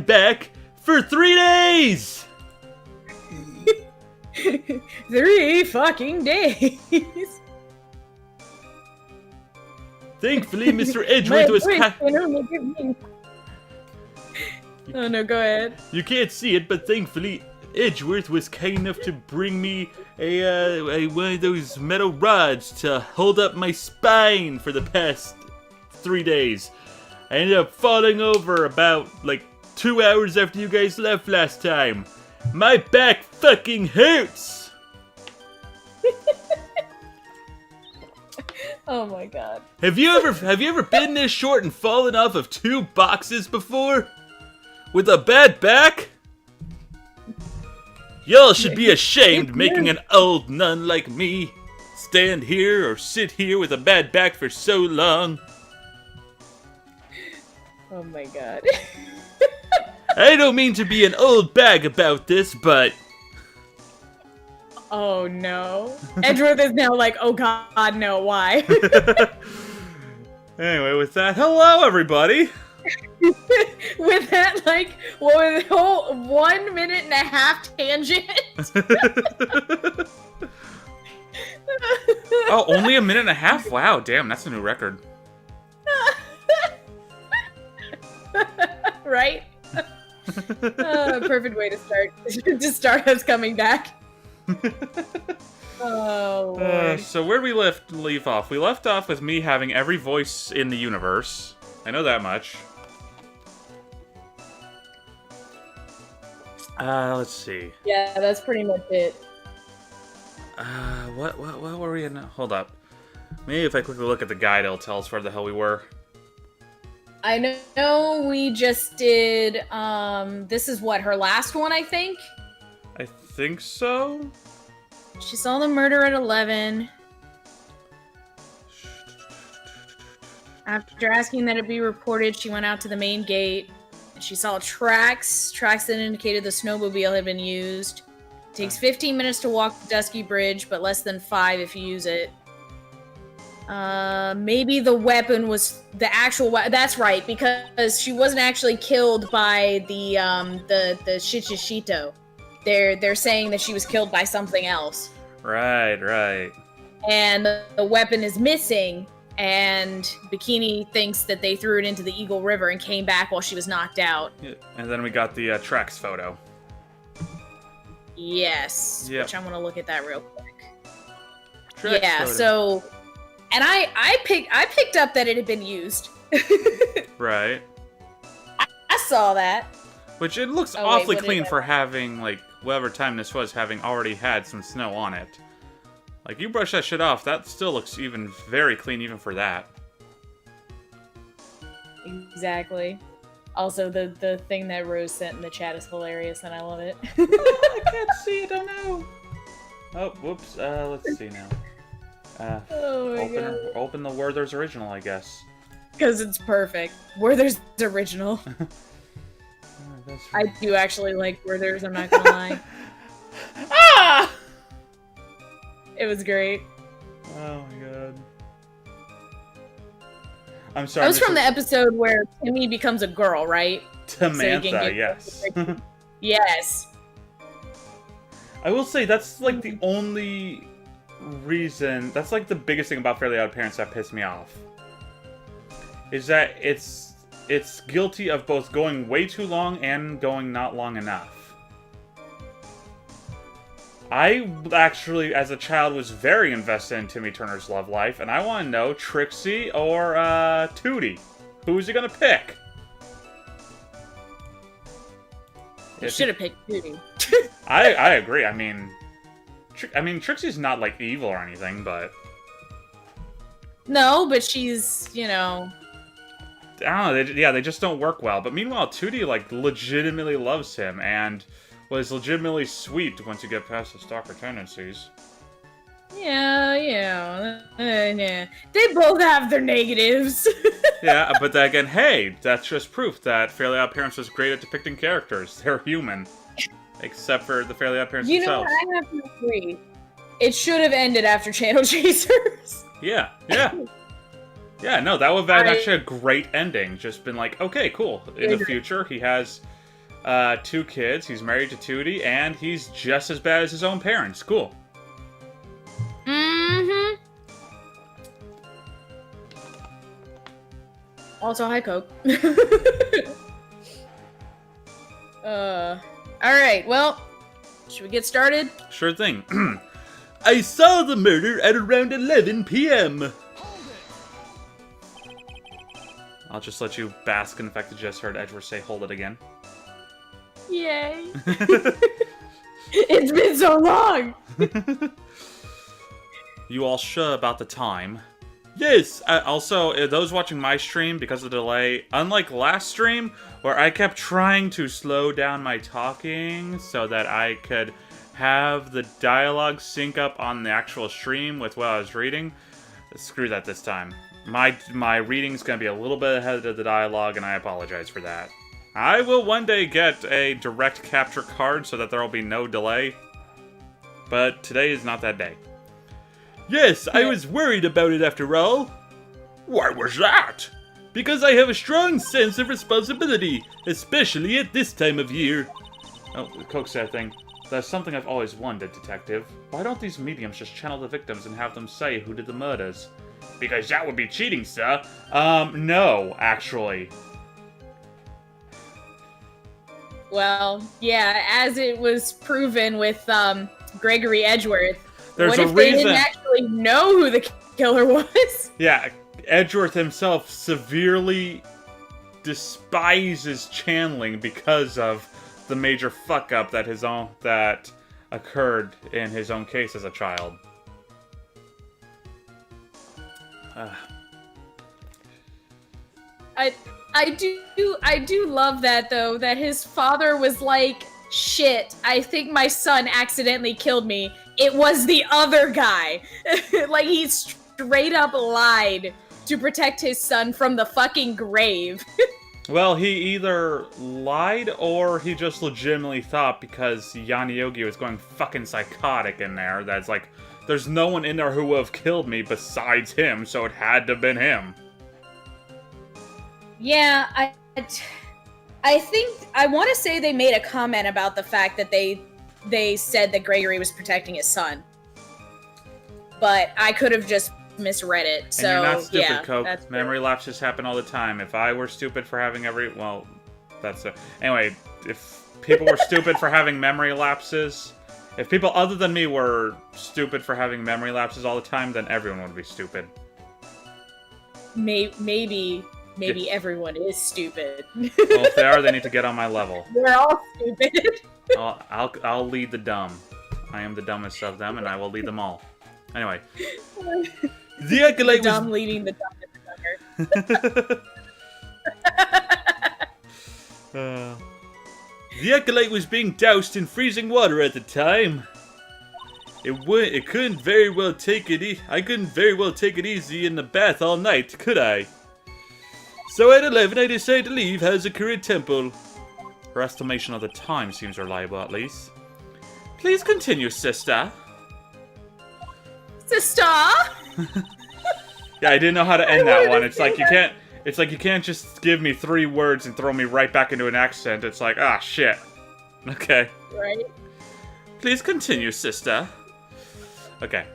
back for 3 days! 3 fucking days. Thankfully, Mr. Edgeworth was Oh no, go ahead. You can't see it, but thankfully, Edgeworth was kind enough to bring me a one of those metal rods to hold up my spine for the past 3 days. I ended up falling over about, 2 hours after you guys left last time. My back fucking hurts! Oh my god. Have you ever been this short and fallen off of 2 boxes before? With a bad back? Y'all should be ashamed making an old nun like me stand here or sit here with a bad back for so long. Oh my god. I don't mean to be an old bag about this, but... Oh no. Edgeworth is now like, oh god, no, why? Anyway, with that, hello everybody! With that, with a whole 1 minute and a half tangent. Oh, only a minute and a half? Wow, damn, that's a new record. Right? Perfect way to start. To start us coming back. Oh, Lord. So where we leave off? We left off with me having every voice in the universe. I know that much. Let's see. Yeah, that's pretty much it. What were we in? Hold up. Maybe if I quickly look at the guide, it'll tell us where the hell we were. I know we just did, this is what, her last one, I think? I think so? She saw the murder at 11. After asking that it be reported, she went out to the main gate. And she saw tracks that indicated the snowmobile had been used. It takes 15 minutes to walk the Dusky Bridge, but less than 5 if you use it. Maybe the weapon was the actual weapon. That's right, because she wasn't actually killed by the Shichishito. They're saying that she was killed by something else. Right. And the weapon is missing, and Bikini thinks that they threw it into the Eagle River and came back while she was knocked out. Yeah. And then we got the tracks photo. Yes. Yep. Which I'm gonna look at that real quick. Tracks yeah, photo. so... And I picked up that it had been used. Right. I saw that. Which it looks awfully clean for having, whatever time this was, having already had some snow on it. You brush that shit off, that still looks even very clean even for that. Exactly. Also, the thing that Rose sent in the chat is hilarious, and I love it. I can't see it, oh no! Oh, whoops, let's see now. Oh my god. Open the Werther's original, I guess. Because it's perfect. Werther's original. I do actually like Werther's, I'm not gonna lie. Ah! It was great. Oh my god. I'm sorry. That was from the episode where Timmy becomes a girl, right? Samantha, yes. Yes. I will say, that's, the only reason... That's, the biggest thing about Fairly Odd Parents that pissed me off. Is that it's guilty of both going way too long and going not long enough. I actually, as a child, was very invested in Timmy Turner's love life, and I want to know, Trixie or Tootie? Who's he gonna pick? You should have picked Tootie. I agree. I mean, Trixie's not, evil or anything, but... No, but she's, I don't know, they just don't work well. But meanwhile, Tootie, legitimately loves him, and was legitimately sweet once you get past the stalker tendencies. Yeah. They both have their negatives. Yeah, but then again, hey, that's just proof that Fairly Odd Parents was great at depicting characters. They're human. Except for the Fairly Odd Parents themselves. I have to agree. It should have ended after Channel Chasers. Yeah. Yeah, no, that would have been actually a great ending. Just been okay, cool. In the future, he has 2 kids. He's married to Tootie, and he's just as bad as his own parents. Cool. Mm-hmm. Also, hi, Coke. Alright, well, should we get started? Sure thing. I saw the murder at around 11 p.m. I'll just let you bask in the fact that you just heard Edgeworth say hold it again. Yay. It's been so long! You all sure about the time? Yes! Also, those watching my stream, because of the delay, unlike last stream, where I kept trying to slow down my talking so that I could have the dialogue sync up on the actual stream with what I was reading, screw that this time. My reading's gonna be a little bit ahead of the dialogue, and I apologize for that. I will one day get a direct capture card so that there will be no delay, but today is not that day. Yes, I was worried about it after all. Why was that? Because I have a strong sense of responsibility, especially at this time of year. Oh, the Coke said thing. That's something I've always wondered, Detective. Why don't these mediums just channel the victims and have them say who did the murders? Because that would be cheating, sir. No, actually. Well, yeah, as it was proven with, Gregory Edgeworth. There's what a if they reason. didn't actually know who the killer was? Yeah, Edgeworth himself severely despises channeling because of the major fuck-up that occurred in his own case as a child. I do love that, though, that his father was like, shit, I think my son accidentally killed me. It was the other guy. Like, he straight up lied to protect his son from the fucking grave. Well, he either lied or he just legitimately thought because Yanni Yogi was going fucking psychotic in there, that's like, there's no one in there who would have killed me besides him, so it had to have been him. Yeah, I think, I want to say they made a comment about the fact that they said that Gregory was protecting his son. But I could have just misread it, so, and you're not stupid, yeah, Coke. Memory lapses happen all the time. If I were stupid for having anyway, if people were stupid for having memory lapses, if people other than me were stupid for having memory lapses all the time, then everyone would be stupid. Maybe everyone is stupid. Well, if they are, they need to get on my level. We're all stupid. I'll lead the dumb. I am the dumbest of them, and I will lead them all. Anyway. The Acolyte the dumb leading the dumb. The Acolyte was being doused in freezing water at the time. I couldn't very well take it easy in the bath all night, could I? So at 11, I decided to leave Hazakura Temple. Her estimation of the time seems reliable, at least. Please continue, sister. Sister? Yeah, I didn't know how to end that one. It's like you can't just give me 3 words and throw me right back into an accent. It's like, ah, shit. Okay. Right. Please continue, sister. Okay.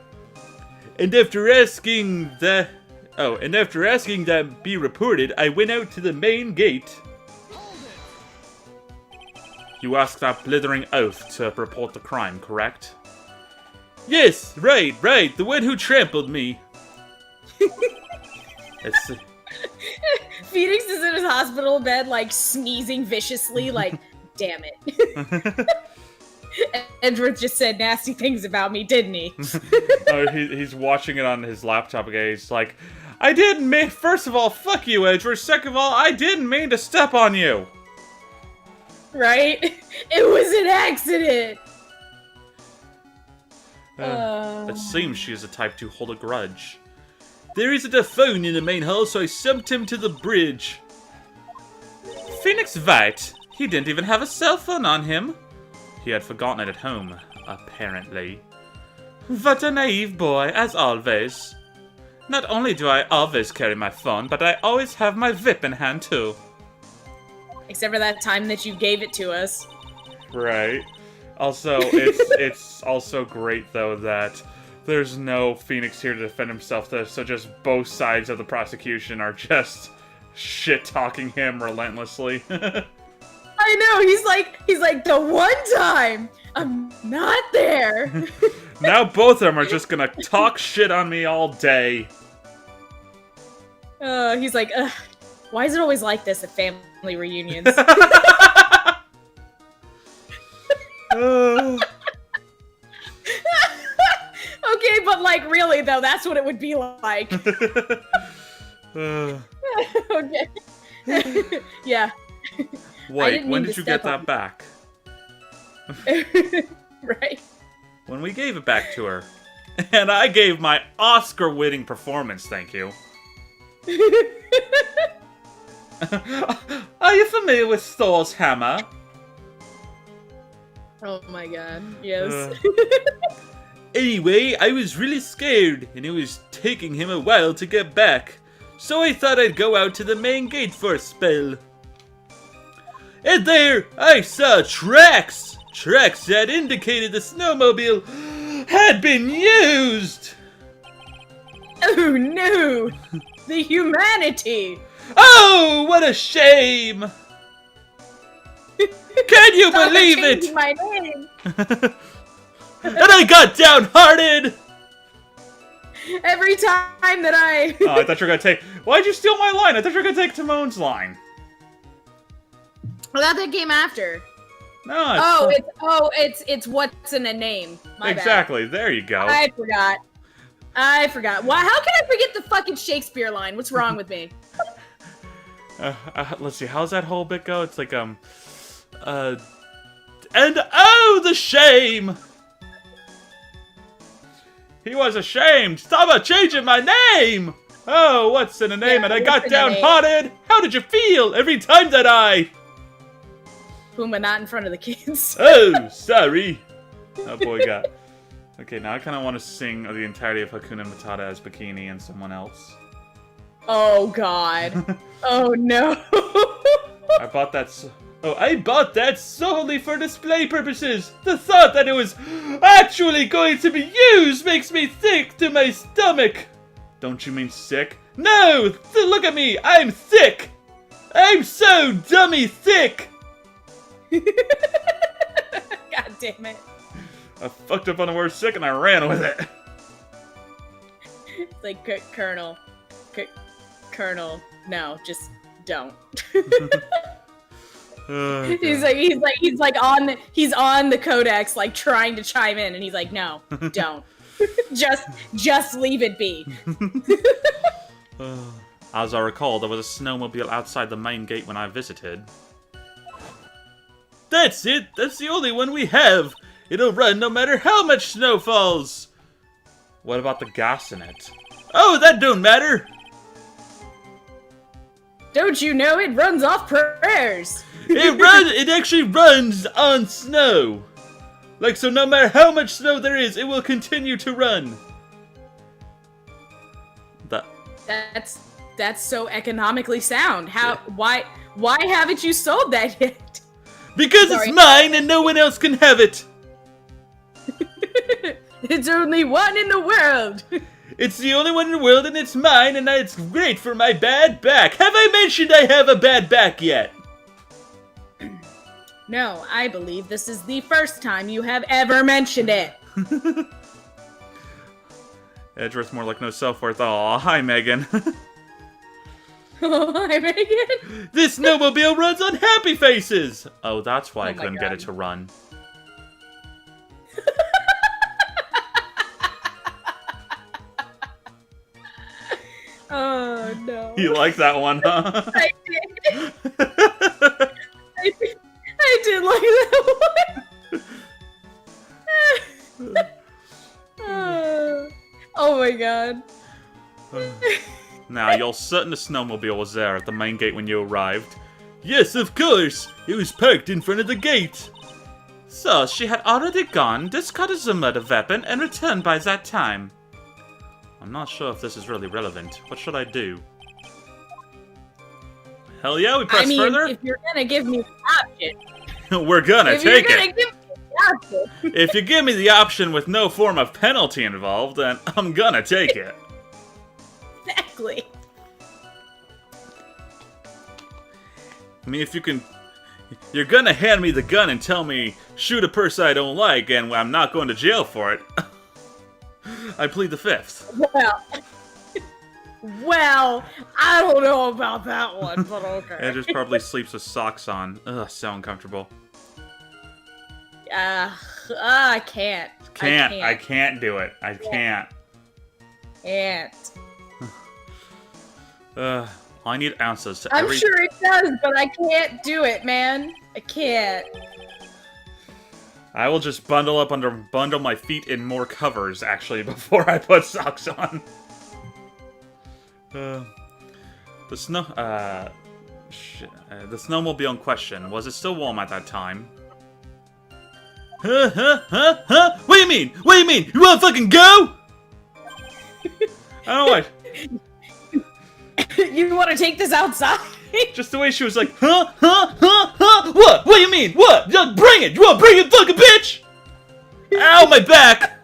And after asking that be reported, I went out to the main gate. You asked that blithering oaf to report the crime, correct? Yes, right, the one who trampled me. Phoenix is in his hospital bed, like, sneezing viciously, like, damn it. Edgeworth just said nasty things about me, didn't he? Oh, he's watching it on his laptop again. He's like, I didn't mean... First of all, fuck you, Edgeworth. Second of all, I didn't mean to step on you. Right? It was an accident. It seems she is the type to hold a grudge. There isn't a phone in the main hall, so I summoned him to the bridge. Phoenix White. He didn't even have a cell phone on him. He had forgotten it at home, apparently. What a naive boy, as always. Not only do I always carry my phone, but I always have my whip in hand, too. Except for that time that you gave it to us. Right. Also, it's also great, though, that there's no Phoenix here to defend himself, so just both sides of the prosecution are just shit-talking him relentlessly. I know, he's like, the one time I'm not there. Now both of them are just gonna talk shit on me all day. He's like, ugh, why is it always like this at family reunions? Okay, but like, really though, that's what it would be like. Okay. Yeah. Wait, when did you get that back? Right. When we gave it back to her. And I gave my Oscar-winning performance, thank you. Are you familiar with Thor's hammer? Oh my god, yes. Anyway, I was really scared, and it was taking him a while to get back. So I thought I'd go out to the main gate for a spell. And there, I saw tracks! Tracks that indicated the snowmobile had been used! Oh no! The humanity! Oh, what a shame! Can you believe it? My name. And I got downhearted! Every time that I... Oh, I thought you were gonna take... Why'd you steal my line? I thought you were gonna take Timon's line. Well, that came after. No, It's what's in a name. My exactly. bad. There you go. I forgot. Why? How can I forget the fucking Shakespeare line? What's wrong with me? Let's see. How's that whole bit go? It's like and oh, the shame! He was ashamed. Stop changing my name. Oh, what's in a name? Yeah, and I got what's in a name? downhearted. How did you feel every time that I? Puma, not in front of the kids. Oh, sorry. Oh boy, got. Okay, now I kind of want to sing the entirety of Hakuna Matata as Bikini and someone else. Oh god. Oh no. I bought that solely for display purposes. The thought that it was actually going to be used makes me sick to my stomach. Don't you mean sick? No! Look at me! I'm sick! I'm so dummy sick! God damn it. I fucked up on the word sick and I ran with it. It's like, Colonel, no, just don't. He's on the codex, like trying to chime in, and he's like, no, don't. just leave it be. As I recall, there was a snowmobile outside the main gate when I visited. That's it! That's the only one we have! It'll run no matter how much snow falls! What about the gas in it? Oh, that don't matter! Don't you know it runs off prayers? It actually runs on snow! Like, so no matter how much snow there is, it will continue to run! That's so economically sound. Why haven't you sold that yet? Because It's mine and no one else can have it! It's only one in the world! It's the only one in the world and it's mine and it's great for my bad back. Have I mentioned I have a bad back yet? No, I believe this is the first time you have ever mentioned it. Edgeworth's more like no self-worth. Aw, hi Megan. Oh, hi Megan. This snowmobile runs on happy faces! Oh, that's why I couldn't get it to run. Oh, no. You like that one, huh? I did. I did like that one. Oh my god. Now, you're certain the snowmobile was there at the main gate when you arrived? Yes, of course! It was parked in front of the gate! So, she had already gone, discarded the murder weapon, and returned by that time. I'm not sure if this is really relevant. What should I do? Hell yeah, we press I mean, further. if you're gonna give me the option, We're gonna take it. Give me the option. If you give me the option with no form of penalty involved, then I'm gonna take it. Exactly. I mean, if you can... You're gonna hand me the gun and tell me, shoot a person I don't like, and I'm not going to jail for it. I plead the fifth. Well, I don't know about that one, but okay. Andrew probably sleeps with socks on. Ugh, so uncomfortable. I can't. I can't do it. I can't. Can't. I need answers to I'm sure it does, but I can't do it, man. I can't. I will just bundle my feet in more covers, actually, before I put socks on. The snowmobile in question, was it still warm at that time? Huh? What do you mean? What do you mean? You wanna fucking go? I don't know why. You want to take this outside? Just the way she was like, huh? What? What do you mean? What? Just bring it! You wanna bring it, fucking bitch? Ow, my back!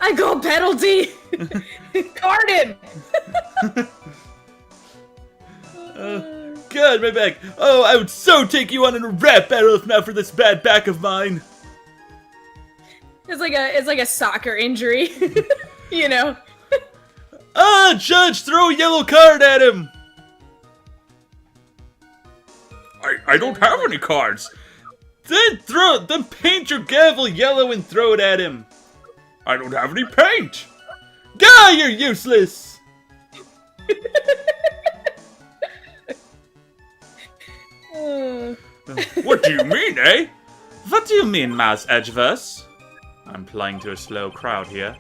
I call penalty! Card him! God, my back! Oh, I would so take you on in a rap battle if not for this bad back of mine. It's like a soccer injury, you know. Judge, throw a yellow card at him. I don't have any cards. Then paint your gavel yellow and throw it at him. I don't have any paint. Guy, you're useless. What do you mean, eh? What do you mean, Mas Edgeverse? I'm playing to a slow crowd here.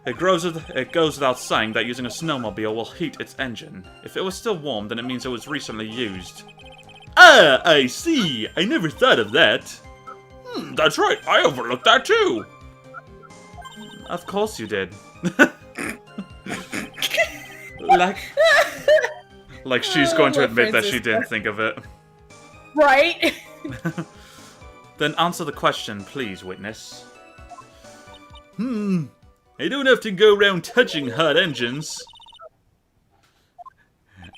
It goes without saying that using a snowmobile will heat its engine. If it was still warm, then it means it was recently used. Ah, I see. I never thought of that. That's right. I overlooked that too. Of course you did. like she's going to admit that she didn't think of it. Right? Then answer the question, please, witness. I don't have to go around touching hot engines.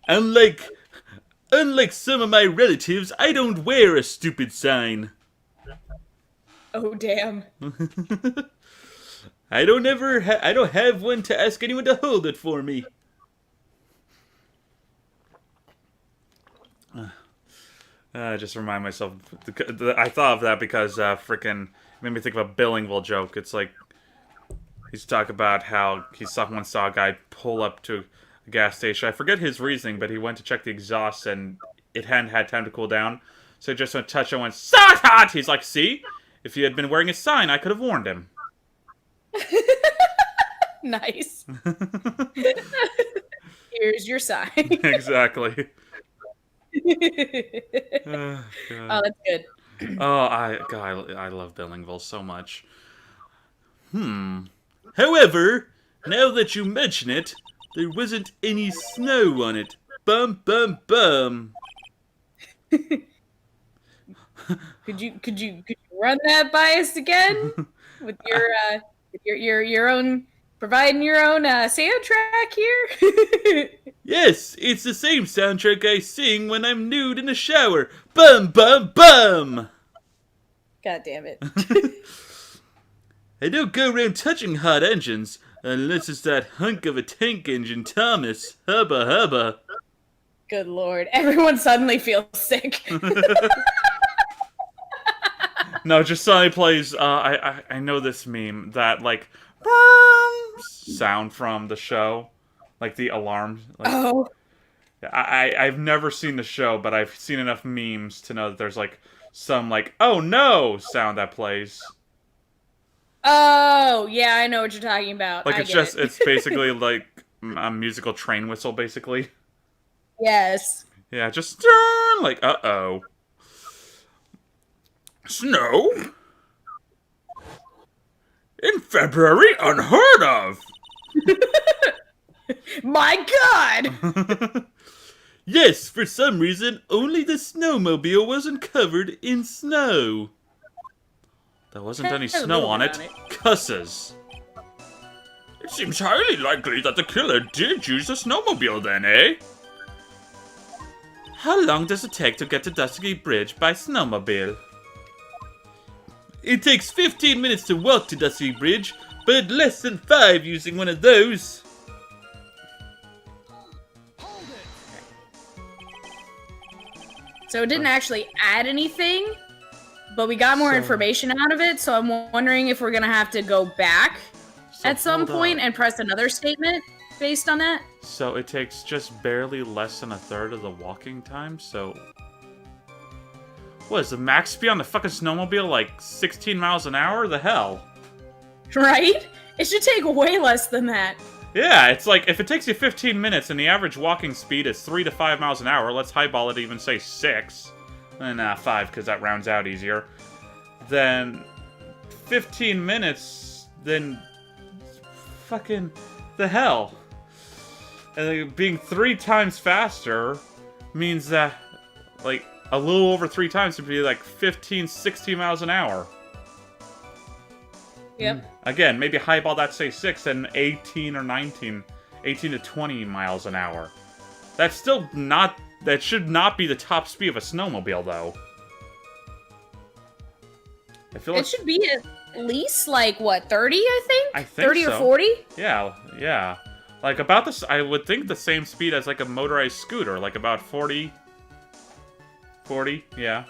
Unlike some of my relatives, I don't wear a stupid sign. Oh, damn. I don't have one to ask anyone to hold it for me. I just remind myself. I thought of that because frickin' made me think of a Billingville joke. It's like he's talking about how once saw a guy pull up to a gas station. I forget his reasoning, but he went to check the exhaust and it hadn't had time to cool down. So he just went to touch it and went, "So hot!" He's like, "See? If he had been wearing a sign, I could have warned him." Nice. Here's your sign. Exactly. Oh, that's good. Oh, I love Billingville so much. However, now that you mention it, there wasn't any snow on it. Bum bum bum. Could you run that by us again with your own providing your own soundtrack here? Yes, it's the same soundtrack I sing when I'm nude in the shower. Bum bum bum. God damn it. I don't go around touching hot engines unless it's that hunk of a tank engine, Thomas. Hubba hubba. Good lord. Everyone suddenly feels sick. No, just suddenly plays, I know this meme, that, like, sound from the show. Like, the alarm. Like, oh. I've never seen the show, but I've seen enough memes to know that there's, like, some, like, oh no sound that plays. Oh, yeah, I know what you're talking about. Like, it's basically, like, a musical train whistle, basically. Yes. Yeah, just, like, uh-oh. Snow? In February? Unheard of! My God! Yes, for some reason, only the snowmobile wasn't covered in snow. There wasn't any Had a snow little on bit it. Cusses. It seems highly likely that the killer did use the snowmobile then, eh? How long does it take to get to Dusky Bridge by snowmobile? It takes 15 minutes to walk to Dusky Bridge, but less than 5 using one of those. So it didn't actually add anything, but we got more information out of it, so I'm wondering if we're gonna have to go back at some point and press another statement based on that. So it takes just barely less than a third of the walking time, so... What, is the max speed on the fucking snowmobile like 16 miles an hour? The hell? Right? It should take way less than that. Yeah, it's like, if it takes you 15 minutes and the average walking speed is 3 to 5 miles an hour, let's highball it even say 6, and 5, because that rounds out easier, then 15 minutes, then fucking the hell. And being 3 times faster means that, like, a little over 3 times would be like 15, 16 miles an hour. Yep. Again, maybe highball that, say 6, and 18 or 19, 18 to 20 miles an hour. That's still not, that should not be the top speed of a snowmobile, though. I feel It should be at least, like, what, 30, I think? I think 30 so. or 40? Yeah, yeah. Like, about this, I would think the same speed as, like, a motorized scooter, like about 40, yeah.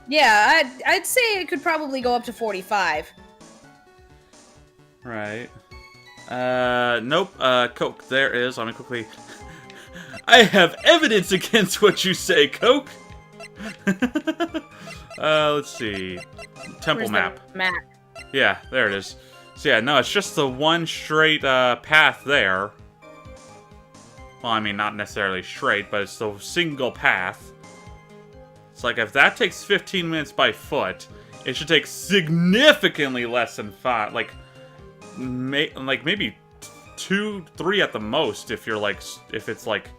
Yeah, I'd say it could probably go up to 45. Right. Nope, Coke, there is, let me quickly... I have evidence against what you say, Coke! Let's see. Temple map. Map. Yeah, there it is. So yeah, no, it's just the one straight, path there. Well, I mean, not necessarily straight, but it's the single path. It's like, if that takes 15 minutes by foot, it should take significantly less than 5, like maybe 2, 3 at the most, if you're like, if it's like,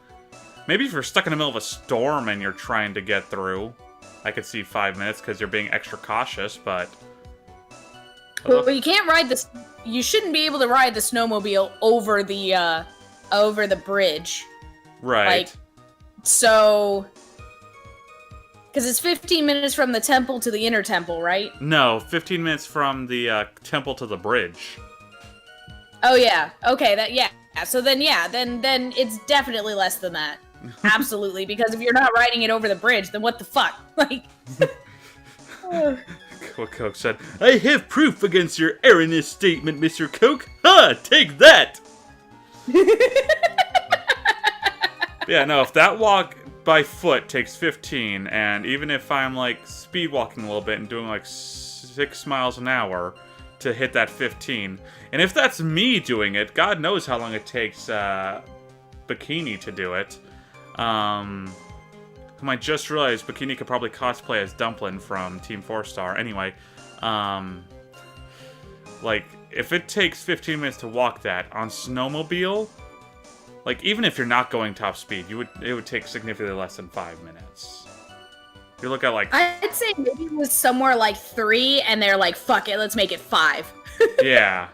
maybe if you're stuck in the middle of a storm and you're trying to get through, I could see 5 minutes because you're being extra cautious, but... Well, you can't ride this, you shouldn't be able to ride the snowmobile over the bridge. Right. Like, so... Because it's 15 minutes from the temple to the inner temple, right? No, 15 minutes from the temple to the bridge. Oh yeah. Okay. Yeah. So then, then it's definitely less than that. Absolutely, because if you're not riding it over the bridge, then what the fuck? Like. What Coke said. I have proof against your erroneous statement, Mr. Coke. Ha! Take that. Yeah. No. If that walk by foot takes 15, and even if I'm like speed walking a little bit and doing like 6 miles an hour to hit that 15, and if that's me doing it, God knows how long it takes Bikini to do it. Whom I just realized Bikini could probably cosplay as Dumplin from Team 4-Star. Anyway, like, if it takes 15 minutes to walk that on snowmobile, like, even if you're not going top speed, it would take significantly less than 5 minutes. If you look at, like... I'd say maybe it was somewhere like 3, and they're like, fuck it, let's make it 5. Yeah.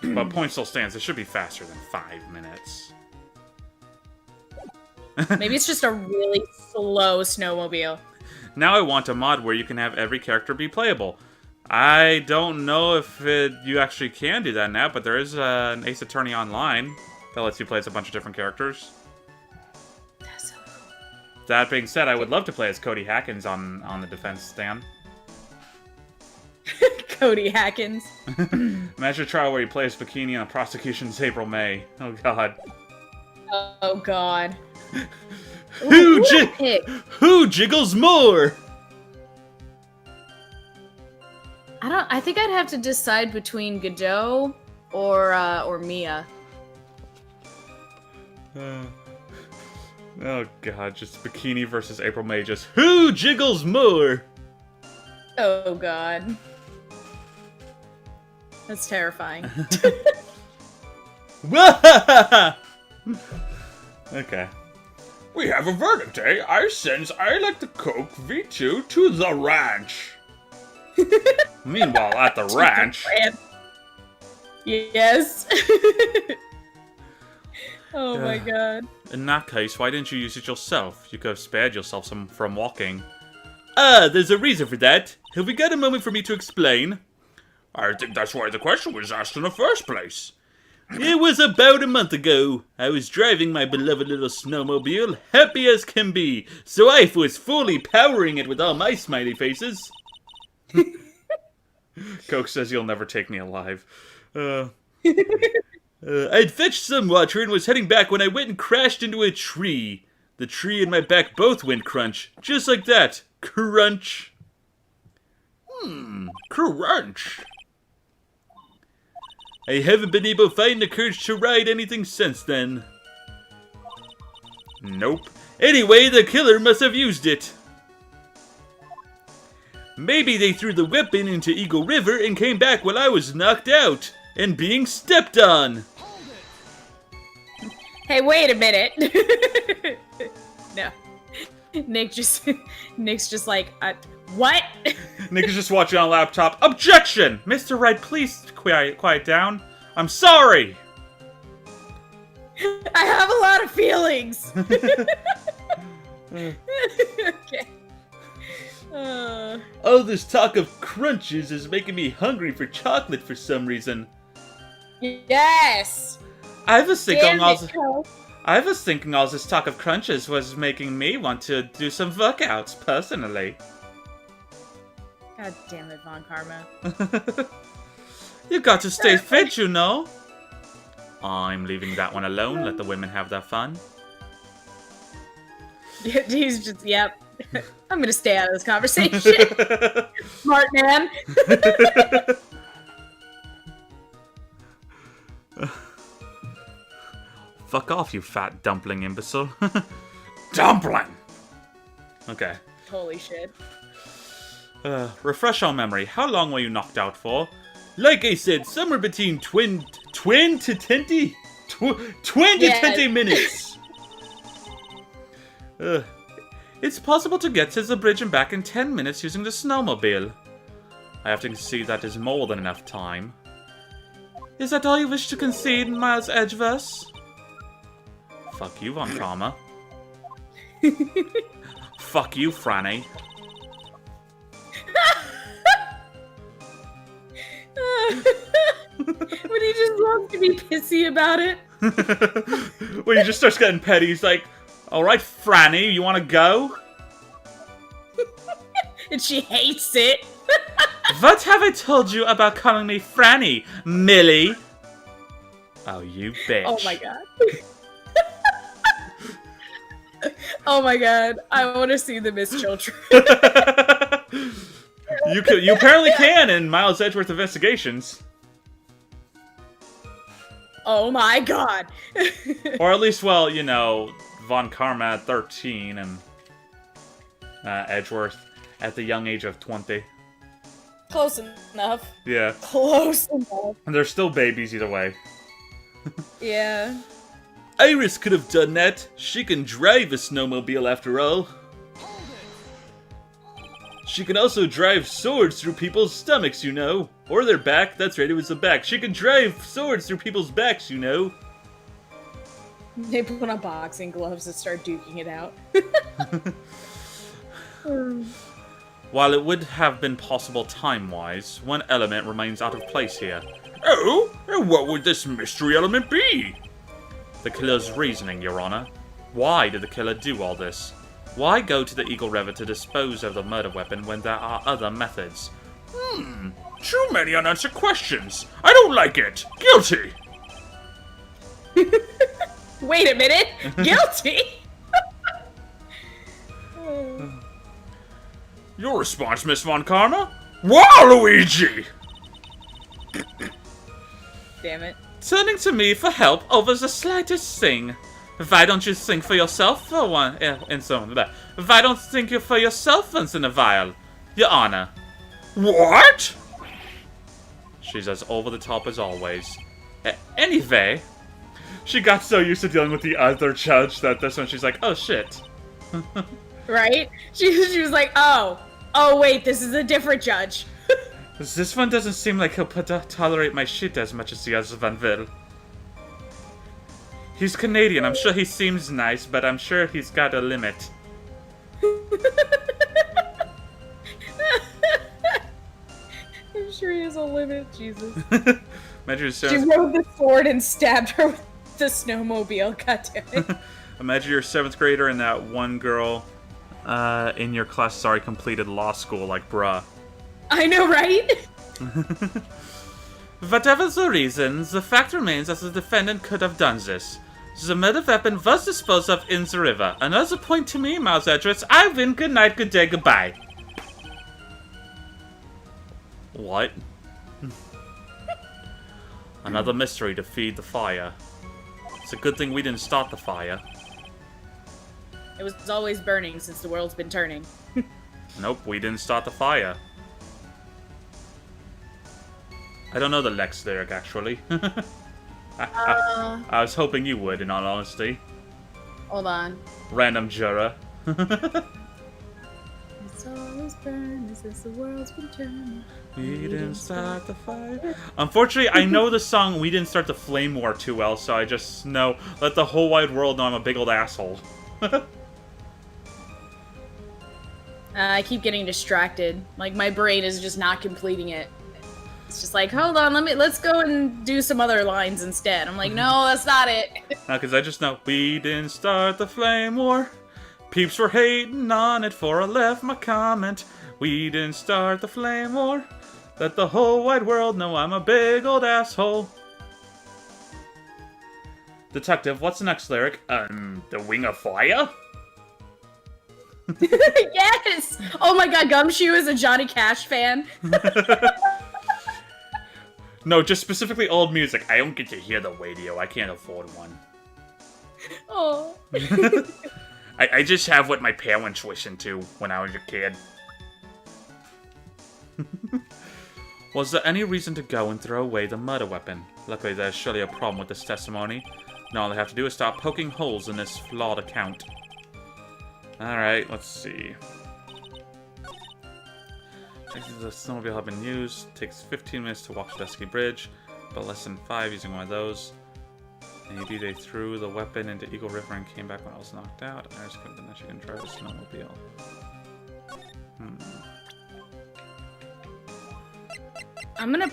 But point still stands. It should be faster than 5 minutes. Maybe it's just a really slow snowmobile. Now I want a mod where you can have every character be playable. I don't know if you actually can do that now, but there is an Ace Attorney Online that lets you play as a bunch of different characters. That's so cool. That being said, I would love to play as Cody Hackins on the defense stand. Cody Hackins. Imagine a trial where he plays Bikini on prosecution's April May. Oh god. Oh god. Who jiggles more? I think I'd have to decide between Godot or Mia. Oh god, just Bikini versus April May, just who jiggles more? Oh god. That's terrifying. Okay. We have a verdict, eh? I sense I like the Coke V2 to the ranch. Meanwhile, at the ranch... Yes. Oh my god. In that case, why didn't you use it yourself? You could have spared yourself from walking. There's a reason for that. Have we got a moment for me to explain? I think that's why the question was asked in the first place. It was about a month ago. I was driving my beloved little snowmobile, happy as can be, so I was fully powering it with all my smiley faces. Coke says you'll never take me alive. I'd fetched some water and was heading back when I went and crashed into a tree. The tree and my back both went crunch, just like that. Crunch. Crunch. I haven't been able to find the courage to ride anything since then. Nope. Anyway, the killer must have used it. Maybe they threw the weapon into Eagle River and came back while I was knocked out and being stepped on. Hey, wait a minute. No. Nick's just like, what? Nick is just watching on a laptop. Objection! Mr. Wright, please quiet down. I'm sorry. I have a lot of feelings. Okay. All this talk of crunches is making me hungry for chocolate for some reason. Yes. I was thinking all this talk of crunches was making me want to do some workouts personally. God damn it, Von Karma. You got to stay fit, you know. I'm leaving that one alone. Let the women have their fun. He's just, yep. I'm gonna stay out of this conversation. Smart man. Fuck off, you fat dumpling imbecile. Dumpling! Okay. Holy shit. Refresh our memory. How long were you knocked out for? Like I said, somewhere between 20 to 20? 20 to 20 minutes! It's possible to get to the bridge and back in 10 minutes using the snowmobile. I have to concede that is more than enough time. Is that all you wish to concede, Miles Edgeverse? Fuck you, Von Karma. Fuck you, Franny. When he just wants to be pissy about it. When he just starts getting petty, he's like, alright, Franny, you wanna go? And she hates it. What have I told you about calling me Franny, Millie? Oh, you bitch. Oh my god. Oh my god. I want to see the Miss Children. You apparently can in Miles Edgeworth Investigations. Oh my god. Or at least, well, you know, Von Karma at 13 and Edgeworth at the young age of 20. Close enough. Yeah. Close enough. And they're still babies either way. Yeah. Iris could have done that. She can drive a snowmobile after all. She can also drive swords through people's stomachs, you know. Or their back. That's right, it was the back. She can drive swords through people's backs, you know. They put on boxing gloves and start duking it out. While it would have been possible time-wise, one element remains out of place here. Oh? And what would this mystery element be? The killer's reasoning, Your Honor. Why did the killer do all this? Why go to the Eagle River to dispose of the murder weapon when there are other methods? Too many unanswered questions. I don't like it. Guilty. Wait a minute. Guilty? Your response, Miss Von Karma? Waluigi! Damn it. Turning to me for help over the slightest thing. Why don't you think for yourself for one, and so on. Why don't you think for yourself once in a while, Your Honor? What? She's as over the top as always. Anyway, She got so used to dealing with the other judge that this one she's like, oh shit. Right? She was like, oh wait, this is a different judge. This one doesn't seem like he'll tolerate my shit as much as the other one will. He's Canadian, I'm sure he seems nice, but I'm sure he's got a limit. I'm sure he has a limit, Jesus. Imagine She rode the sword and stabbed her with the snowmobile, goddammit. Imagine you're a 7th grader and that one girl in your class has already completed law school, like, bruh. I know, right? Whatever the reasons, the fact remains that the defendant could have done this. The murder weapon was disposed of in the river. Another point to me, Mouse Edwards. I win. Good night, good day, goodbye. What? Another mystery to feed the fire. It's a good thing we didn't start the fire. It was always burning since the world's been turning. Nope, we didn't start the fire. I don't know the Lex lyric, actually. I was hoping you would, in all honesty. Hold on. Random juror. It's always burning since the world's been turning. We didn't start the fire. Unfortunately, I know the song We Didn't Start the Flame War too well, so I just know, let the whole wide world know I'm a big old asshole. I keep getting distracted. Like, my brain is just not completing it. It's just like, hold on, let's go and do some other lines instead. I'm like, no, that's not it. No, because I just know, we didn't start the flame war. Peeps were hating on it for I left my comment. We didn't start the flame war. Let the whole wide world know I'm a big old asshole. Detective, what's the next lyric? The Wing of Fire? Yes! Oh my god, Gumshoe is a Johnny Cash fan. No, just specifically old music. I don't get to hear the radio. I can't afford one. Oh. I just have what my parents listened to when I was a kid. Was there any reason to go and throw away the murder weapon? Luckily, there's surely a problem with this testimony. Now all they have to do is stop poking holes in this flawed account. Alright, let's see. The snowmobile have been used. Takes 15 minutes to walk to Dusky Bridge, but less than 5 using one of those. Maybe they threw the weapon into Eagle River and came back when I was knocked out. I just couldn't that she can drive a snowmobile. I'm gonna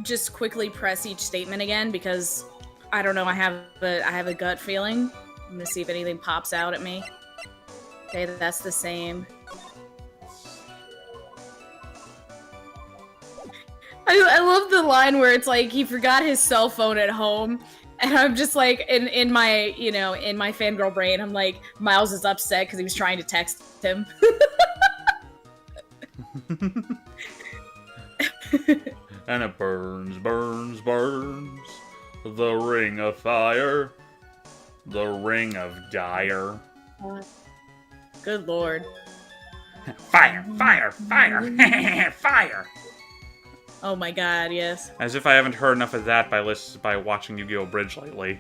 just quickly press each statement again because I don't know. I have a gut feeling. I'm gonna see if anything pops out at me. Okay, that's the same. I love the line where it's like he forgot his cell phone at home, and I'm just like in my fangirl brain, I'm like, Miles is upset because he was trying to text him. And it burns, burns, burns. The ring of fire. The ring of dire. Good lord. Fire, fire, fire, fire! Oh my god, yes. As if I haven't heard enough of that by watching Yu-Gi-Oh! Bridge lately.